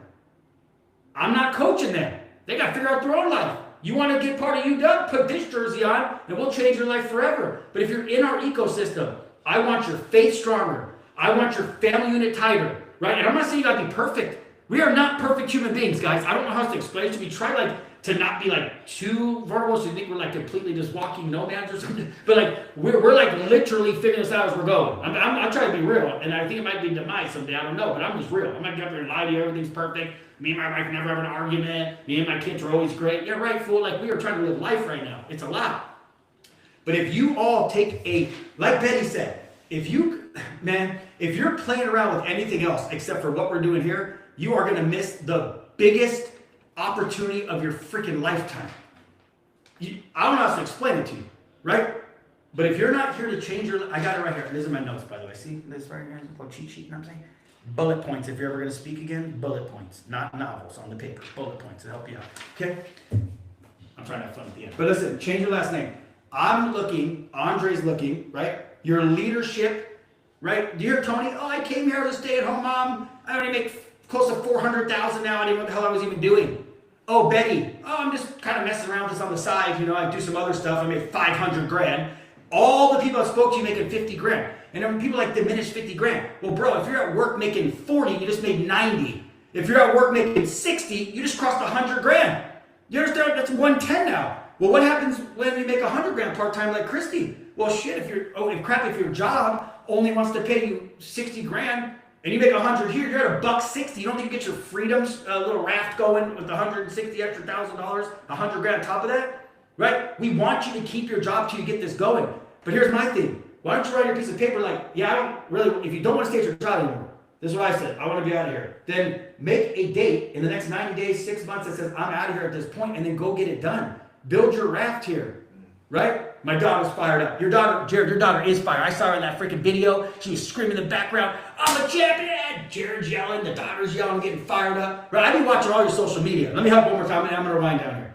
I'm not coaching them. They got to figure out their own life. You want to get part of UW? Put this jersey on, and we'll change your life forever. But if you're in our ecosystem, I want your faith stronger. I want your family unit tighter, right? And I'm not saying you got to be perfect. We are not perfect human beings, guys. I don't know how else to explain it to you. We try to not be like too vulnerable, so you think we're like completely just walking nomads or something. But like we're like literally figuring this out as we're going. I'm trying to be real, and I think it might be demise someday. I don't know, but I'm just real. I'm not get up there and lie to you. Everything's perfect. Me and my wife never have an argument. Me and my kids are always great. Yeah, right, fool. Like, we are trying to live life right now. It's a lot. But if you all take like Betty said, if you're playing around with anything else except for what we're doing here, you are going to miss the biggest opportunity of your freaking lifetime. I don't know how to explain it to you, right? But if you're not here to change I got it right here. These are my notes, by the way. See this right here? This little cheat sheet, you know what I'm saying? Bullet points. If you're ever going to speak again, bullet points, not novels on the paper. Bullet points to help you out. Okay? I'm trying to have fun at the end. But listen, change your last name. I'm looking, Andre's looking, right? Your leadership, right? Do you hear Tony? Oh, I came here as a stay-at-home mom. I already make close to $400,000 now. I didn't know what the hell I was even doing. Oh, Betty. Oh, I'm just kind of messing around just on the side. You know, I do some other stuff. I make 500 grand. All the people I spoke to you making 50 grand. And then people like diminish 50 grand. Well, bro, if you're at work making 40, you just made 90. If you're at work making 60, you just crossed 100 grand. You understand? That's 110 now. Well, what happens when you make 100 grand part-time like Christy? Well, shit, if your job only wants to pay you 60 grand and you make 100 here, you're at $160. You don't think you get your freedoms little raft going with 160 extra $1,000, 100 grand on top of that? Right? We want you to keep your job till you get this going. But here's my thing. Why don't you write your piece of paper like, yeah, I don't really, if you don't want to stay at your job anymore, this is what I said, I want to be out of here. Then make a date in the next 90 days, 6 months that says, I'm out of here at this point, and then go get it done. Build your raft here, right? My daughter's fired up. Your daughter, Jared, your daughter is fired. I saw her in that freaking video. She was screaming in the background, I'm a champion! Jared's yelling, the daughter's yelling, getting fired up. Right? I've been watching all your social media. Let me help one more time, and I'm going to wind down here.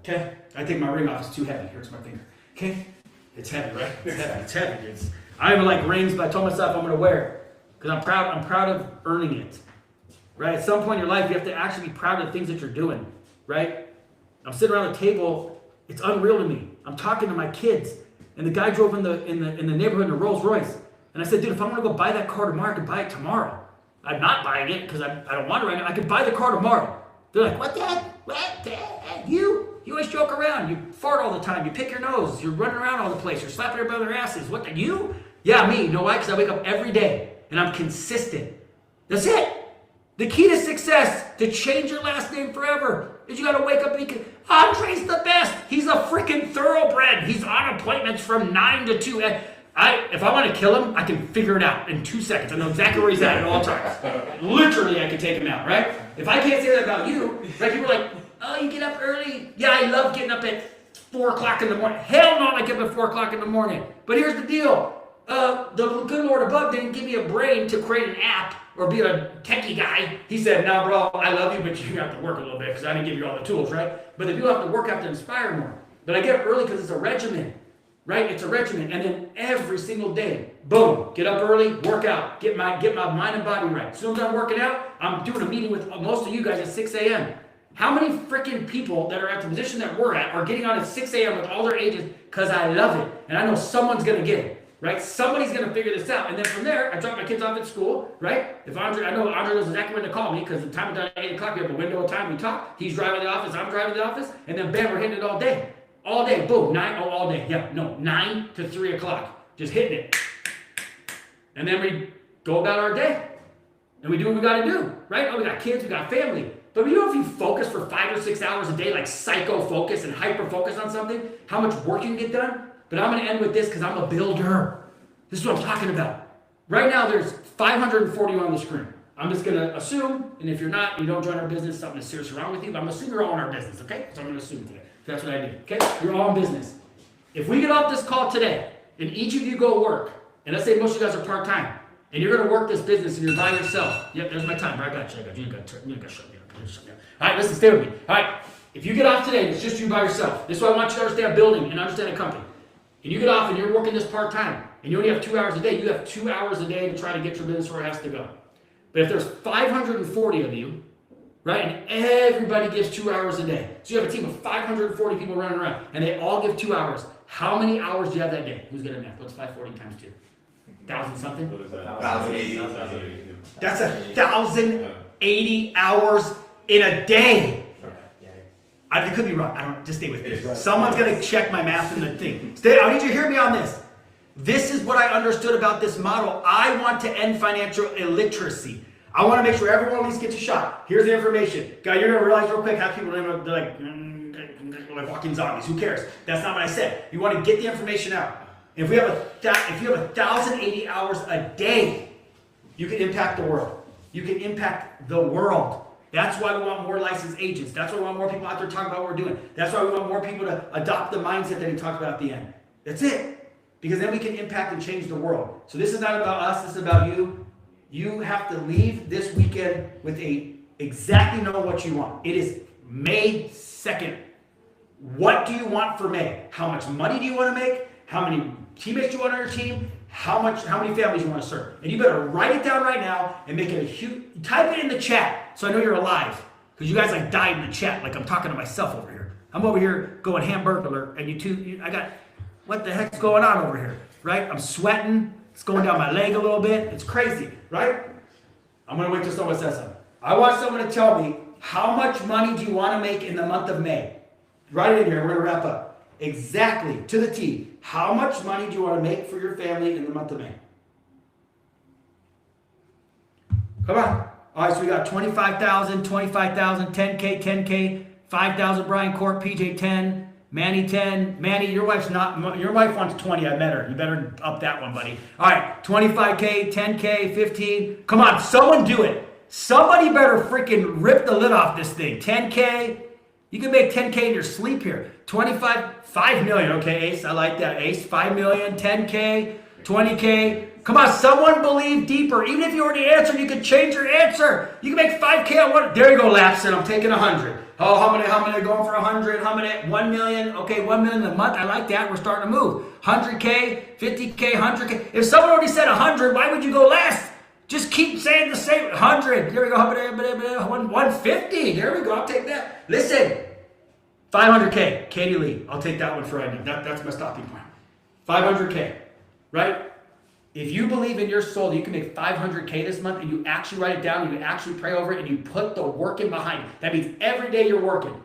Okay? I think my ring off is too heavy. It hurts my finger. Okay? It's heavy, right? It's heavy. It's heavy. I don't even like rings, but I told myself I'm going to wear it because I'm proud of earning it. Right? At some point in your life, you have to actually be proud of the things that you're doing. Right? I'm sitting around the table. It's unreal to me. I'm talking to my kids, and the guy drove in the neighborhood in a Rolls Royce, and I said, dude, if I want to go buy that car tomorrow, I could buy it tomorrow. I'm not buying it because I don't want it right now. I could buy the car tomorrow. They're like, what, Dad? What, Dad? You always joke around. You fart all the time. You pick your nose. You're running around all the place. You're slapping everybody on their asses. What, you? Yeah, me. You know why? Because I wake up every day, and I'm consistent. That's it. The key to success, to change your last name forever, is you got to wake up and Andre's the best. He's a freaking thoroughbred. He's on appointments from 9 to 2. If I want to kill him, I can figure it out in 2 seconds. I know exactly where he's at all times. Literally, I can take him out, right? If I can't say that about you, right? People are like, oh, you get up early? Yeah, I love getting up at 4 o'clock in the morning. Hell no, I get up at 4 o'clock in the morning. But here's the deal. The good Lord above didn't give me a brain to create an app or be a techie guy. He said, no, bro, I love you, but you have to work a little bit because I didn't give you all the tools, right? But the people have to work, have to inspire more. But I get up early because it's a regimen, right? It's a regimen. And then every single day, boom, get up early, work out, get my mind and body right. As soon as I'm working out, I'm doing a meeting with most of you guys at 6 a.m. How many freaking people that are at the position that we're at are getting on at 6 a.m. with all their ages because I love it. And I know someone's going to get it. Right? Somebody's going to figure this out. And then from there, I drop my kids off at school, right? I know Andre knows exactly when to call me because the time is done at 8 o'clock. We have a window of time. We talk. He's driving to the office. I'm driving to the office. And then bam, we're hitting it all day. All day. Boom. 9 to 3 o'clock. Just hitting it. And then we go about our day. And we do what we got to do, right? Oh, we got kids. We got family. But you know if you focus for 5 or 6 hours a day, like psycho-focus and hyper-focus on something, how much work you can get done? But I'm going to end with this because I'm a builder. This is what I'm talking about. Right now, there's 540 on the screen. I'm just going to assume, and if you're not, you don't join our business, something is seriously wrong with you, but I'm going to assume you're all in our business, okay? So I'm going to assume today. That's what I do, okay? You're all in business. If we get off this call today, and each of you go work, and let's say most of you guys are part-time, and you're going to work this business, and you're by yourself. Yep, there's my time. I got you. You ain't got to shut me up. All right, listen, stay with me. All right, if you get off today, and it's just you by yourself, this is what I want you to understand building and understand a company. And you get off and you're working this part-time, and you only have 2 hours a day, you have 2 hours a day to try to get your business where it has to go. But if there's 540 of you, right, and everybody gives 2 hours a day, so you have a team of 540 people running around, and they all give 2 hours, how many hours do you have that day? Who's good at math? What's 540 times 2? 1,000 something? 1,080. That's 1,080 hours in a day. I could be wrong. Just stay with me. Someone's going to check my math in the thing. I need you to hear me on this. This is what I understood about this model. I want to end financial illiteracy. I want to make sure everyone at least gets a shot. Here's the information. Guy, you're going to realize real quick how people are like walking zombies. Who cares? That's not what I said. You want to get the information out. If you have 1,080 hours a day, you can impact the world. You can impact the world. That's why we want more licensed agents. That's why we want more people out there talking about what we're doing. That's why we want more people to adopt the mindset that he talked about at the end. That's it. Because then we can impact and change the world. So this is not about us. This is about you. You have to leave this weekend with exactly know what you want. It is May 2nd. What do you want for May? How much money do you want to make? How many teammates do you want on your team? How many families you want to serve? And you better write it down right now and make it a huge, type it in the chat so I know you're alive. Because you guys like died in the chat like I'm talking to myself over here. I'm over here going hamburglar and I got, what the heck's going on over here, right? I'm sweating. It's going down my leg a little bit. It's crazy, right? I'm going to wait till someone says something. I want someone to tell me, how much money do you want to make in the month of May? Write it in here. We're going to wrap up. Exactly, to the T. How much money do you want to make for your family in the month of May? Come on. All right, so we got 25,000, 25,000, 10K, 10K, 5,000, Brian Court, PJ 10, Manny 10. Manny, your wife wants 20. I met her. You better up that one, buddy. All right, 25K, 10K, 15. Come on, someone do it. Somebody better freaking rip the lid off this thing. 10K. You can make 10K in your sleep here. 5 million. Okay, Ace, I like that. Ace, 5 million, 10K, 20K. Come on, someone believe deeper. Even if you already answered, you could change your answer. You can make 5K on one. There you go, Lapson. I'm taking 100. Oh, how many going for 100? How many? 1 million. Okay, 1 million a month. I like that. We're starting to move. 100K, 50K, 100K. If someone already said 100, why would you go last? Just keep saying the same. 100. There we go. 150. There we go. I'll take that. Listen. 500K. Katie Lee. I'll take that one for right now. That's my stopping point. 500K. Right? If you believe in your soul that you can make 500K this month and you actually write it down, and you actually pray over it, and you put the work in behind it, that means every day you're working,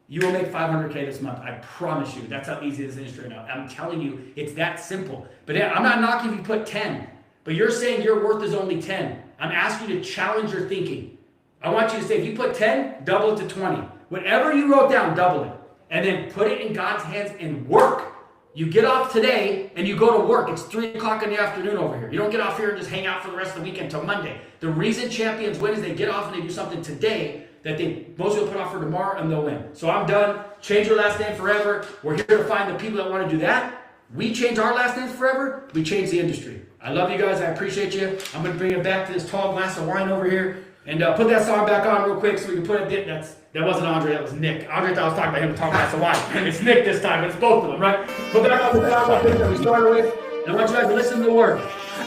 you will make 500K this month. I promise you. That's how easy this industry is now. I'm telling you, it's that simple. But I'm not knocking if you put 10. But you're saying your worth is only 10. I'm asking you to challenge your thinking. I want you to say, if you put 10, double it to 20. Whatever you wrote down, double it. And then put it in God's hands and work. You get off today and you go to work. It's 3 o'clock in the afternoon over here. You don't get off here and just hang out for the rest of the weekend until Monday. The reason champions win is they get off and they do something today that most will put off for tomorrow and they'll win. So I'm done. Change your last name forever. We're here to find the people that want to do that. We change our last names forever. We change the industry. I love you guys. I appreciate you. I'm going to bring it back to this tall glass of wine over here. And put that song back on real quick so we can put it. That wasn't Andre, that was Nick. Andre thought I was talking about him a tall glass of wine. It's Nick this time, it's both of them, right? Put back on the song that we started with. And I want you guys to listen to the word.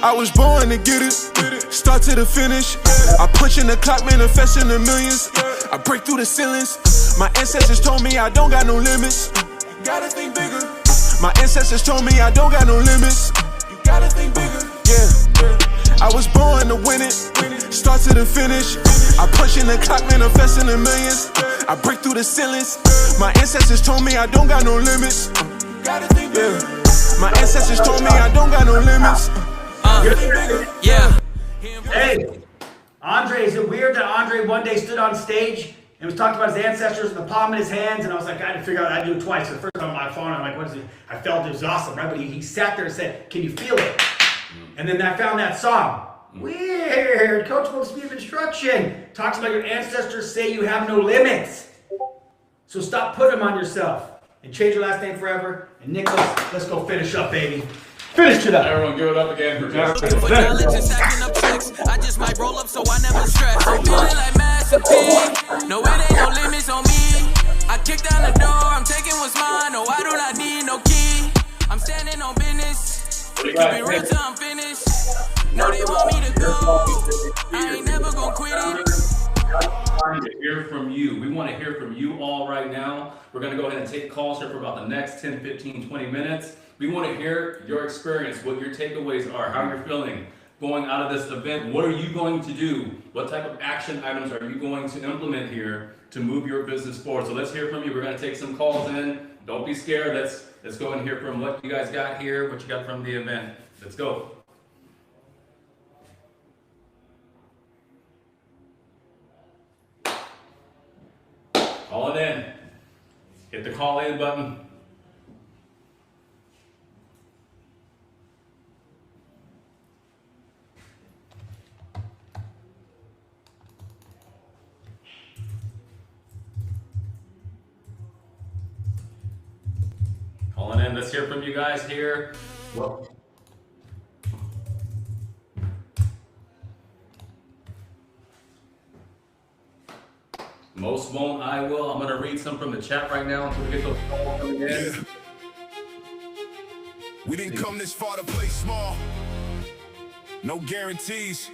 I was born to get it, start to the finish. I punch in the clock, manifesting the millions. I break through the ceilings. My ancestors told me I don't got no limits. You gotta think bigger. My ancestors told me I don't got no limits. You gotta think bigger. Yeah. I was born to win it, start to the finish. I punch in the clock, manifesting the millions. I break through the ceilings. My ancestors told me I don't got no limits. Yeah. My ancestors told me I don't got no limits. Yeah. Hey, Andre, is it weird that Andre one day stood on stage and was talking about his ancestors in the palm of his hands? And I was like, I had to figure out, I do it twice. The first time on my phone, I'm like, what is it? I felt it was awesome, right? But he sat there and said, can you feel it? And then I found that song. Weird. Coachable speed of instruction. Talks about your ancestors say you have no limits. So stop putting them on yourself. And change your last name forever. And Nicholas, let's go finish up, baby. Finish it up. Everyone give it up again for Jeff. I just might roll up so I never stress. I'm feeling like Master P. No, it ain't no limits on me. I kick down the door. I'm taking what's mine. No, I do not need no key. I'm standing on business. Keep it real till I'm finished. No, they want me to go. I ain't never gonna quit it. To hear from you. We want to hear from you all right now. We're going to go ahead and take calls here for about the next 10, 15, 20 minutes. We want to hear your experience, what your takeaways are, how you're feeling going out of this event. What are you going to do? What type of action items are you going to implement here to move your business forward? So let's hear from you. We're going to take some calls in. Don't be scared. Let's go and hear from what you guys got here, what you got from the event. Let's go. Call it in. Hit the call in button. Calling in. Let's hear from you guys here. Well, Most won't, I will. I'm gonna read some from the chat right now until we get those calls coming in. We didn't come this far to play small. No guarantees,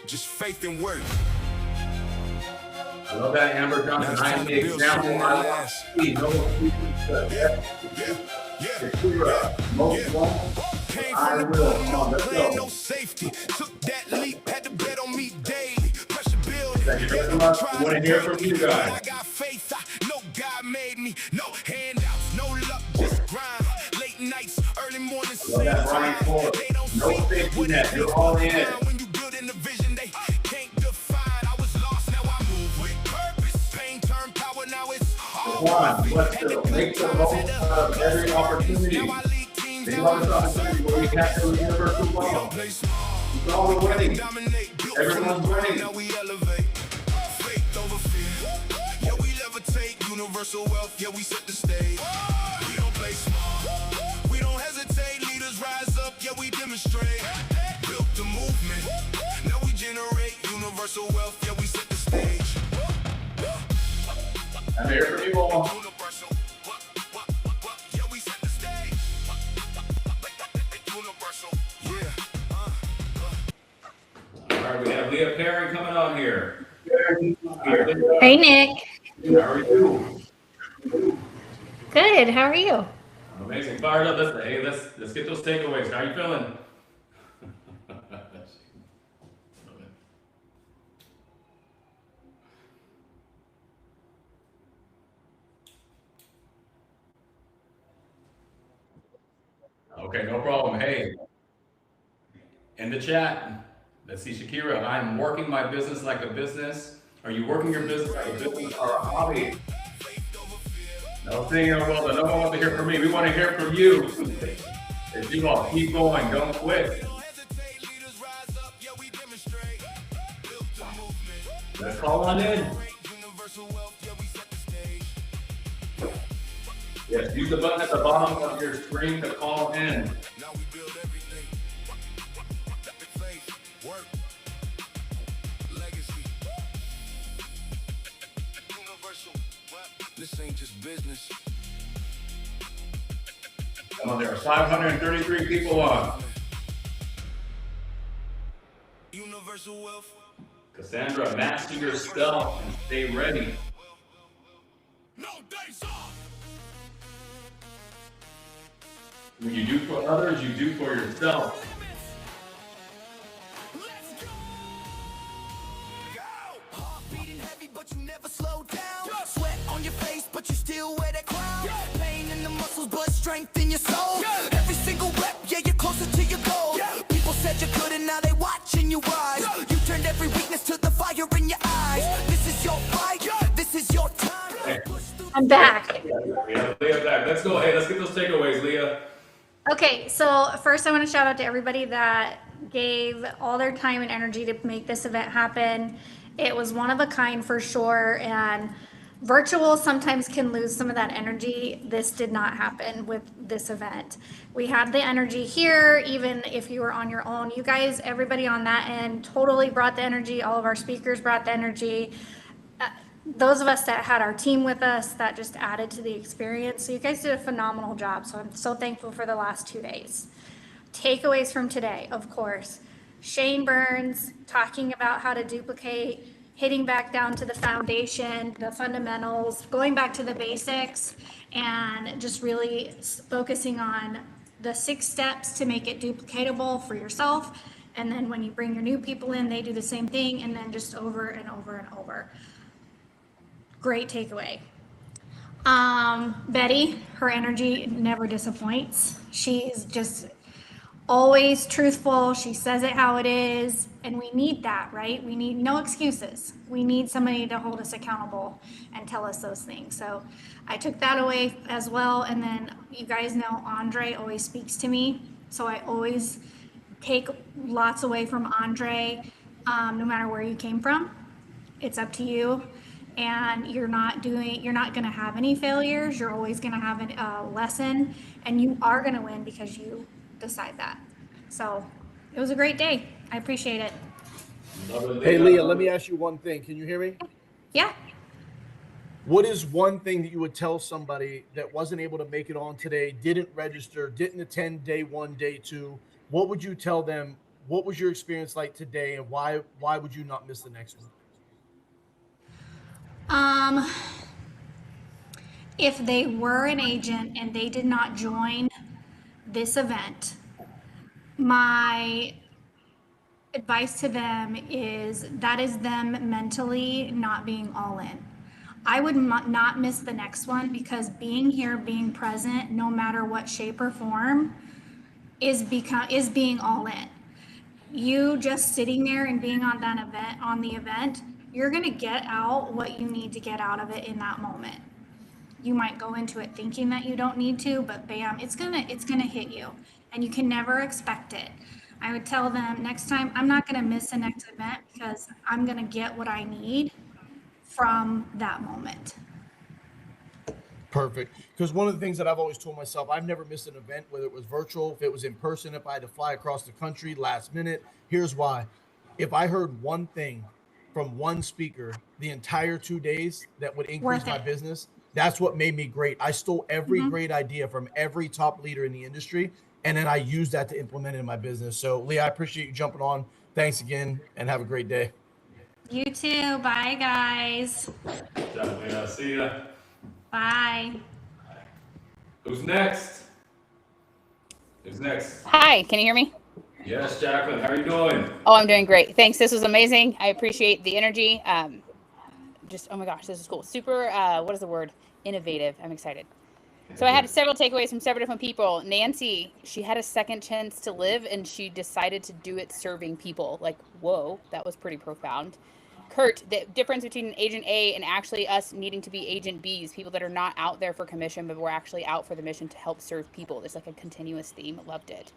just faith and work. I love that, Amber Johnson. I am the example. I want to see no most won't, I will. Come on, let's go. No safety, took that leap, had to bet on me daily. Pressure building. Thank you very much. I want to hear from you guys. I got faith, I know God made me. No handouts, no luck, just grind. Late nights, early mornings. Love that running forward. No safety net. You're all in. When you build in the vision, they can't define. I was lost, now I move with purpose. Pain turned power, now it's all. One, let's go. Make the most out of every opportunity. Think about this opportunity where we capture the universal law. It's all the winning. Everyone's winning. Now we elevate. Faith over fear. Yeah, we levitate. Universal wealth. Yeah, we set the stage. We don't play small. We don't hesitate. Leaders rise up. Yeah, we demonstrate. Built the movement. Now we generate universal wealth. Yeah, we set the stage. I'm here for you all. Universal. Yeah, we set the stage. Universal. Yeah. All right, we have Leah Perry coming on here. Hey, Nick. How are you? Good. How are you? Amazing. Fired up. Let's get those takeaways. How are you feeling? Okay, no problem. Hey, in the chat, let's see, Shakira, I'm working my business like a business. Are you working your business like a business or a hobby? No thing in the world. No one wants to hear from me. We want to hear from you. If you all keep going, don't quit. Let's call on in. Yes, use the button at the bottom of your screen to call in. This ain't just business. Oh, there are 533 people on. Universal wealth. Cassandra, master yourself and stay ready. No days off. When you do for others, you do for yourself. Sweat on your face, but you still wear that crown. Pain in the muscles, but strength in your soul. Every single rep, yeah, you're closer to your goal. People said you couldn't, now they watching you rise. You turned every weakness to the fire in your eyes. This is your fight, this is your time. I'm back. We have Leah back. Let's go. Hey, let's get those takeaways, Leah. Okay, so first I want to shout out to everybody that gave all their time and energy to make this event happen. It was one of a kind for sure, and virtual sometimes can lose some of that energy. This did not happen with this event. We had the energy here, even if you were on your own. You guys, everybody on that end totally brought the energy. All of our speakers brought the energy. Those of us that had our team with us, that just added to the experience. So you guys did a phenomenal job. So I'm so thankful for the last 2 days. Takeaways from today, of course. Shane Burns talking about how to duplicate, hitting back down to the foundation, the fundamentals, going back to the basics, and just really focusing on the 6 steps to make it duplicatable for yourself. And then when you bring your new people in, they do the same thing, and then just over and over and over. Great takeaway. Betty, her energy never disappoints. She's just always truthful. She says it how it is. And we need that, right? We need no excuses. We need somebody to hold us accountable and tell us those things. So I took that away as well. And then you guys know Andre always speaks to me. So I always take lots away from Andre, no matter where you came from. It's up to you. And you're not going to have any failures. You're always going to have a lesson, and you are going to win because you decide that. So it was a great day. I appreciate it. Hey, Leah, let me ask you one thing. Can you hear me? Yeah. What is one thing that you would tell somebody that wasn't able to make it on today, didn't register, didn't attend day 1, day 2? What would you tell them? What was your experience like today, and why would you not miss the next one? If they were an agent and they did not join this event, my advice to them is that is them mentally not being all in. I would not miss the next one, because being here, being present, no matter what shape or form, is being all in. You just sitting there and being on the event, you're gonna get out what you need to get out of it in that moment. You might go into it thinking that you don't need to, but bam, it's gonna hit you, and you can never expect it. I would tell them next time, I'm not gonna miss the next event, because I'm gonna get what I need from that moment. Perfect. Because one of the things that I've always told myself, I've never missed an event, whether it was virtual, if it was in person, if I had to fly across the country last minute. Here's why. If I heard one thing from one speaker the entire 2 days that would increase my business, that's what made me great. I stole every great idea from every top leader in the industry, and then I used that to implement it in my business. So, Leah, I appreciate you jumping on. Thanks again, and have a great day. You too. Bye, guys. Good job, Leah. See ya. Bye. Who's next? Who's next? Hi, can you hear me? Yes, Jacqueline. How are you doing? Oh, I'm doing great. Thanks. This was amazing. I appreciate the energy. Just, oh my gosh, this is cool. Super, what is the word? Innovative. I'm excited. So I had several takeaways from several different people. Nancy, she had a second chance to live, and she decided to do it serving people. Like, whoa, that was pretty profound. Kurt, the difference between Agent A and actually us needing to be Agent Bs, people that are not out there for commission, but we're actually out for the mission to help serve people. There's like a continuous theme. Loved it.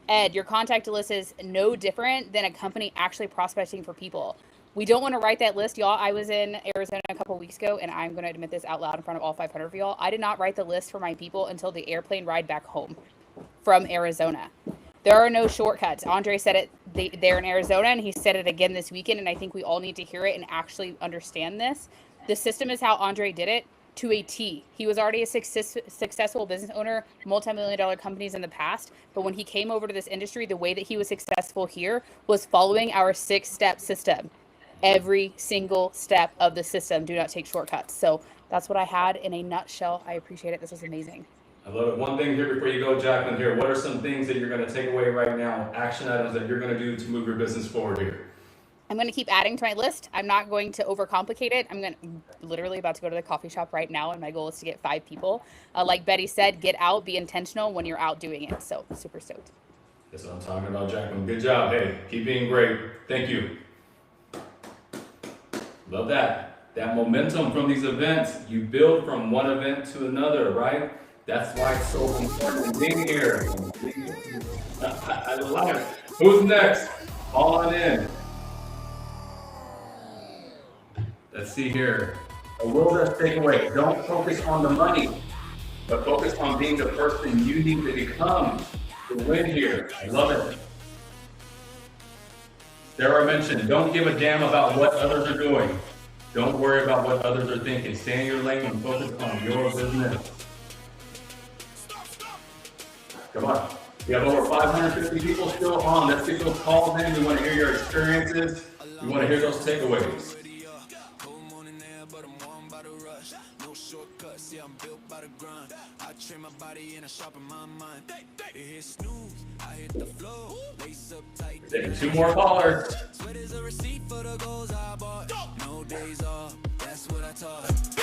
Ed, your contact list is no different than a company actually prospecting for people. We don't want to write that list, y'all. I was in Arizona a couple weeks ago, and I'm going to admit this out loud in front of all 500 of y'all. I did not write the list for my people until the airplane ride back home from Arizona. There are no shortcuts. Andre said it there in Arizona, and he said it again this weekend, and I think we all need to hear it and actually understand this. The system is how Andre did it to a T. He was already a successful business owner, multi-million-dollar companies in the past, but when he came over to this industry, the way that he was successful here was following our 6-step system. Every single step of the system. Do not take shortcuts. So that's what I had in a nutshell. I appreciate it. This was amazing. I love it. One thing here before you go, Jacqueline, here. What are some things that you're going to take away right now, action items that you're going to do to move your business forward here? I'm going to keep adding to my list. I'm not going to overcomplicate it. I'm literally about to go to the coffee shop right now, and my goal is to get 5 people. Like Betty said, get out, be intentional when you're out doing it. So super stoked. That's what I'm talking about, Jacqueline. Good job. Hey, keep being great. Thank you. Love that. That momentum from these events, you build from one event to another, right? That's why it's so important being here. I love it. Who's next? On in. Let's see here. A wilderness takeaway. Don't focus on the money, but focus on being the person you need to become to win here. I love it. Sarah mentioned, don't give a damn about what others are doing. Don't worry about what others are thinking. Stay in your lane and focus on your business. Come on. We have over 550 people still on. Let's get those calls in. We want to hear your experiences. We want to hear those takeaways. Taking 2 more callers. No days off, that's what I taught.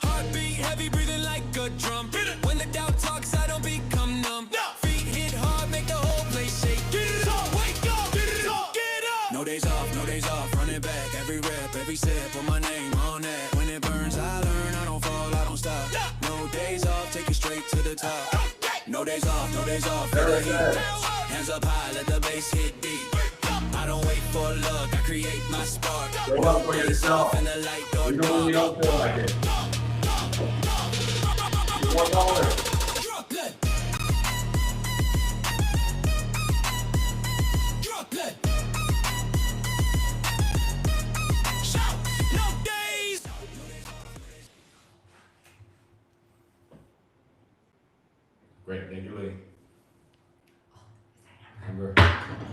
Heartbeat heavy, breathing like a drum. When the doubt talks, I don't become numb. Feet hit hard, make the whole place shake. Get it up, wake up, get it up, get up. No days off, running back. Every rep, every step, put my name on that. When it burns, I learn, I don't fall, I don't stop. No days off, take it straight to the top. No days off, feel the heat. Hands up high, let the bass hit deep. I don't wait for luck, I create my spark. Go up for yourself. And the light go even when you don't feel like it. $1.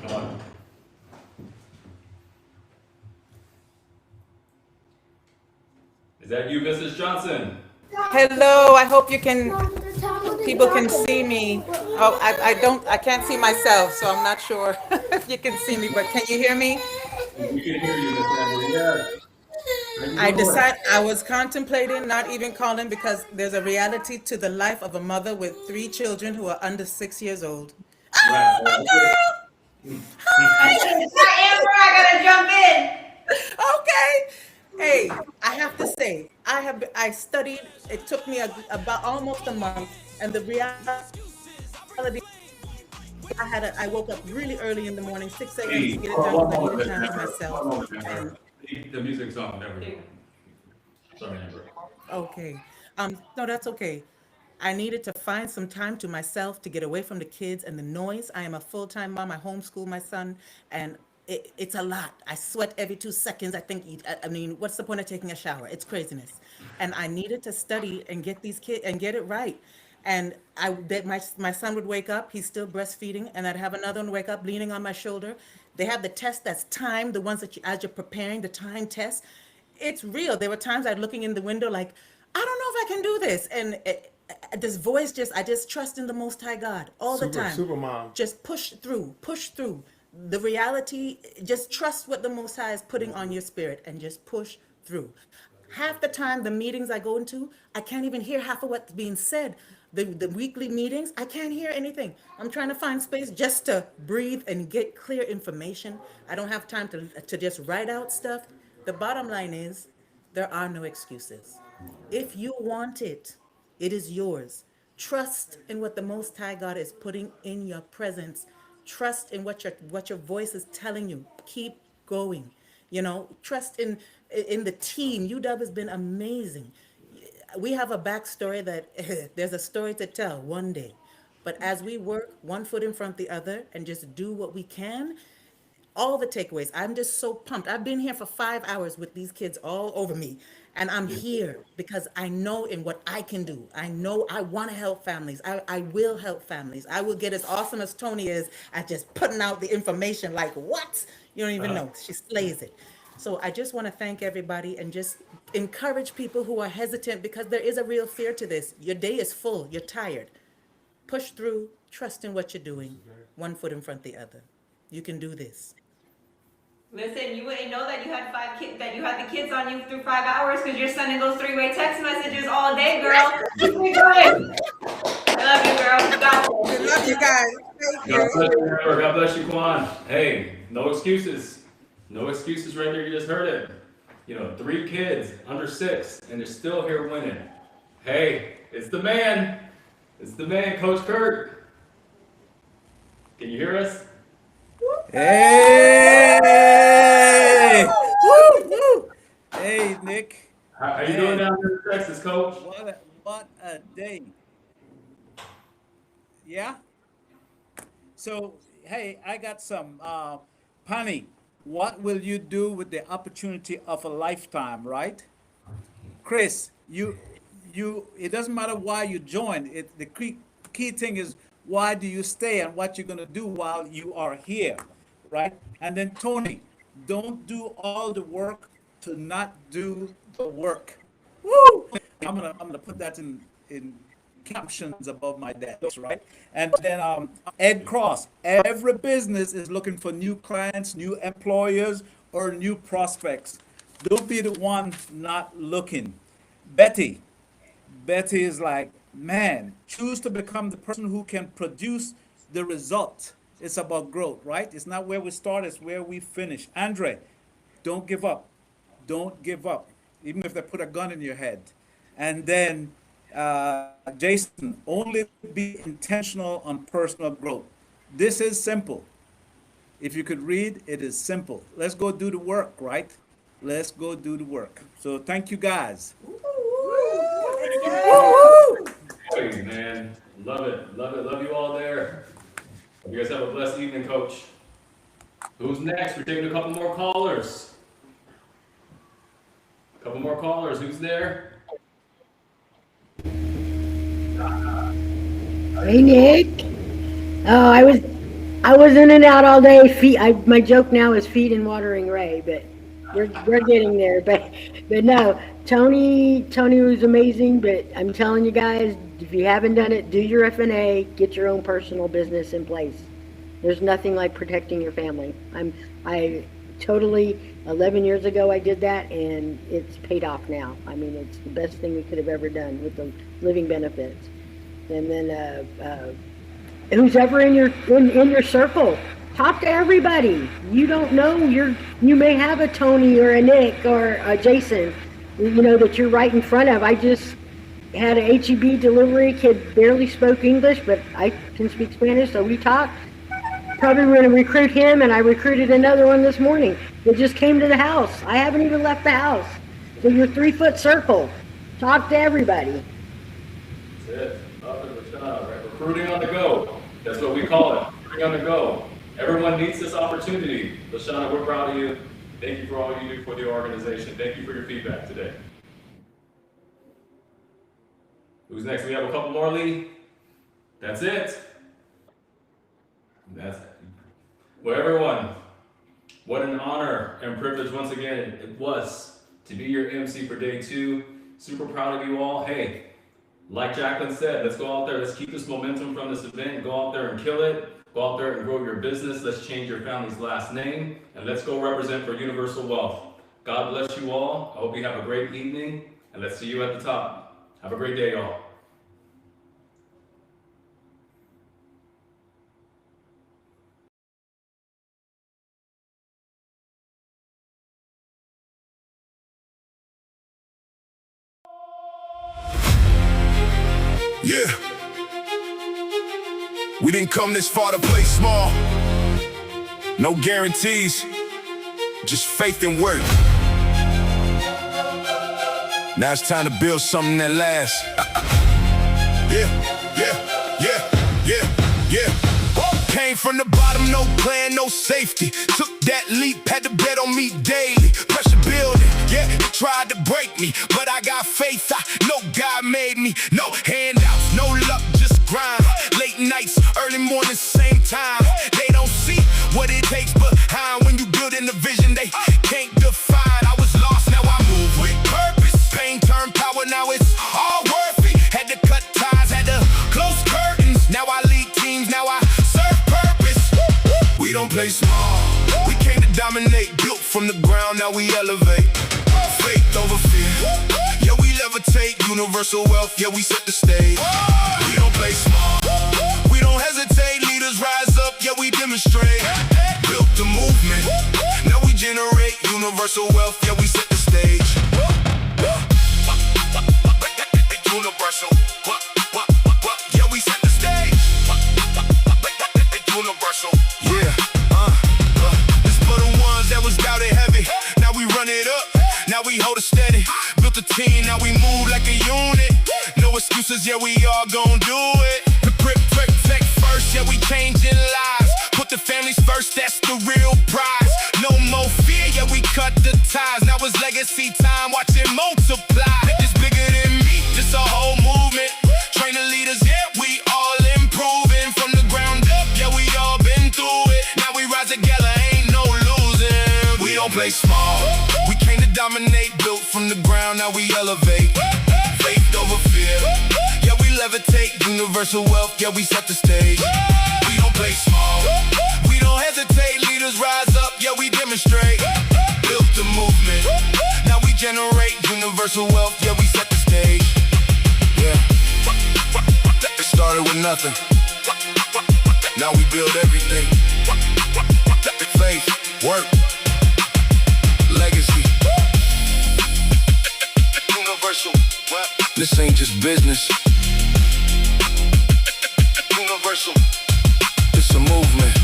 Come on. Is that you, Mrs. Johnson? Hello, I hope people can see me. Oh, I can't see myself, so I'm not sure if you can see me, but can you hear me? We can hear you, Miss Amber. Yeah. I was contemplating not even calling because there's a reality to the life of a mother with 3 children who are under 6 years old. Right. Amber, I gotta jump in. Okay. Hey, I have to say, I studied. It took me about almost a month, and the reality, I woke up really early in the morning, 6 a.m. to get it done. I needed time to myself. The music's on. Never. Sorry, Amber. Okay. No, that's okay. I needed to find some time to myself to get away from the kids and the noise. I am a full-time mom. I homeschool my son, and it's a lot. I sweat every 2 seconds. I mean, what's the point of taking a shower? It's craziness. And I needed to study and get these kids and get it right. And my son would wake up, he's still breastfeeding, and I'd have another one wake up leaning on my shoulder. They have the test that's timed, the ones that as you're preparing the time test. It's real. There were times I'd looking in the window like, I don't know if I can do this. And this voice I just trust in the Most High God all the time. Super mom. Just push through. The reality, just trust what the Most High is putting on your spirit and just push through. Half the time, the meetings I go into, I can't even hear half of what's being said. The weekly meetings, I can't hear anything. I'm trying to find space just to breathe and get clear information. I don't have time to just write out stuff. The bottom line is, there are no excuses. If you want it, it is yours. Trust in what the Most High God is putting in your presence. Trust in what your voice is telling you. Keep going. Trust in the team. UW has been amazing. We have a backstory that there's a story to tell one day. But as we work one foot in front of the other and just do what we can, all the takeaways, I'm just so pumped. I've been here for 5 hours with these kids all over me. And I'm here because I know in what I can do. I know I want to help families. I will help families. I will get as awesome as Tony is at just putting out the information like, what? You don't even know. She slays it. So I just want to thank everybody and just encourage people who are hesitant because there is a real fear to this. Your day is full. You're tired. Push through. Trust in what you're doing. One foot in front of the other. You can do this. Listen, you wouldn't know that you had 5 kids, that you had the kids on you through 5 hours because you're sending those 3-way text messages all day, girl. Keep it going. I love you, girl. You got it. I love you guys. God bless you, Juan. Hey, no excuses. No excuses right there. You just heard it. 3 kids under 6, and they're still here winning. Hey, it's the man. It's the man, Coach Kurt. Can you hear us? Hey! Woo, woo. Hey, Nick. How you doing down here in Texas, Coach? What a day. Yeah? So, hey, I got some. Pani, what will you do with the opportunity of a lifetime, right? Chris, it doesn't matter why you joined. The key thing is, why do you stay and what you're going to do while you are here, right? And then Tony, don't do all the work to not do the work. Woo! I'm gonna put that in captions above my desk, right? And then Ed Cross, every business is looking for new clients, new employers, or new prospects. Don't be the one not looking. Betty is like, man, choose to become the person who can produce the result. It's about growth, right? It's not where we start, it's where we finish. Andre, don't give up. Don't give up, even if they put a gun in your head. And then Jason, only be intentional on personal growth. This is simple. If you could read, it is simple. Let's go do the work, right? Let's go do the work. So thank you guys. Hey, man. Love it. Love you all there. Hope you guys have a blessed evening, Coach. Who's next? We're taking a couple more callers. Who's there? Hey, Nick. Oh, I was in and out all day. My joke now is feed and watering Ray, but we're getting there. But no, Tony was amazing. But I'm telling you guys, if you haven't done it, do your FNA, get your own personal business in place. There's nothing like protecting your family. I totally 11 years ago I did that, and it's paid off now. I mean, it's the best thing we could have ever done with the living benefits. And then who's ever in your circle, talk to everybody. You don't know, you may have a Tony or a Nick or a Jason, that you're right in front of. I just had a HEB delivery kid, barely spoke English, but I can speak Spanish, so we talked. Probably going to recruit him, and I recruited another one this morning that just came to the house. I haven't even left the house. So your 3-foot circle, talk to everybody. That's it. Up in the shop, right? Recruiting on the go. That's what we call it. Recruiting on the go. Everyone needs this opportunity. Lashana, we're proud of you. Thank you for all you do for the organization. Thank you for your feedback today. Who's next? We have a couple more, Lee. That's it. Well, everyone, what an honor and privilege once again it was to be your MC for day 2. Super proud of you all. Hey, like Jacqueline said, let's go out there. Let's keep this momentum from this event. Go out there and kill it. Go out there and grow your business. Let's change your family's last name. And let's go represent for Universal Wealth. God bless you all. I hope you have a great evening. And let's see you at the top. Have a great day, y'all. Yeah. We didn't come this far to play small. No guarantees, just faith and work. Now it's time to build something that lasts. Yeah. Came from the bottom, no plan, no safety. Took that leap, had to bet on me daily. Pressure building, yeah, they tried to break me, but I got faith, I know God made me. No handouts, no luck, just grind. Late nights, early mornings, same time. They don't see what it takes behind. When you building the vision, they can't define. I was lost, now I move with purpose. Pain turned power, now it's all worth it. Had to cut ties, had to close curtains. Now I lead teams, now I serve purpose. We don't play small, we came to dominate. Built from the ground, now we elevate. Faith over fear, yeah, we levitate. Universal wealth, yeah, we set the stage. We don't play small, we don't hesitate. Leaders rise up, yeah, we demonstrate. Built the movement, now we generate. Universal wealth, yeah, we set the stage. Universal, yeah, we set the stage. Universal, yeah, this for the ones that was doubted heavy. Now we run it up, now we hold it steady. Built a team, now we move like a unit. No excuses, yeah, we all gon' do it. The protect first, yeah, we changing lives. Put the families first, that's the real prize. No more fear, yeah, we cut the ties. Now it's legacy time, watch it multiply. It's bigger than me, just a whole movement. Train the leaders, yeah, we all improving. From the ground up, yeah, we all been through it. Now we rise together, ain't no losing. We don't play small, we came to dominate. Built from the ground, now we elevate. Faith over fear, yeah, we levitate. Universal wealth, yeah, we set the stage. We don't play small, we don't hesitate. Leaders rise up, yeah, we demonstrate. Built the movement, now we generate. Universal wealth, yeah, we set the stage. Yeah, it started with nothing, now we build everything. Faith, work, legacy. Universal, this ain't just business. Universal, it's a movement.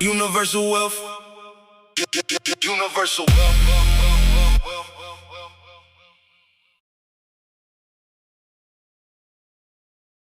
Universal wealth. Universal wealth.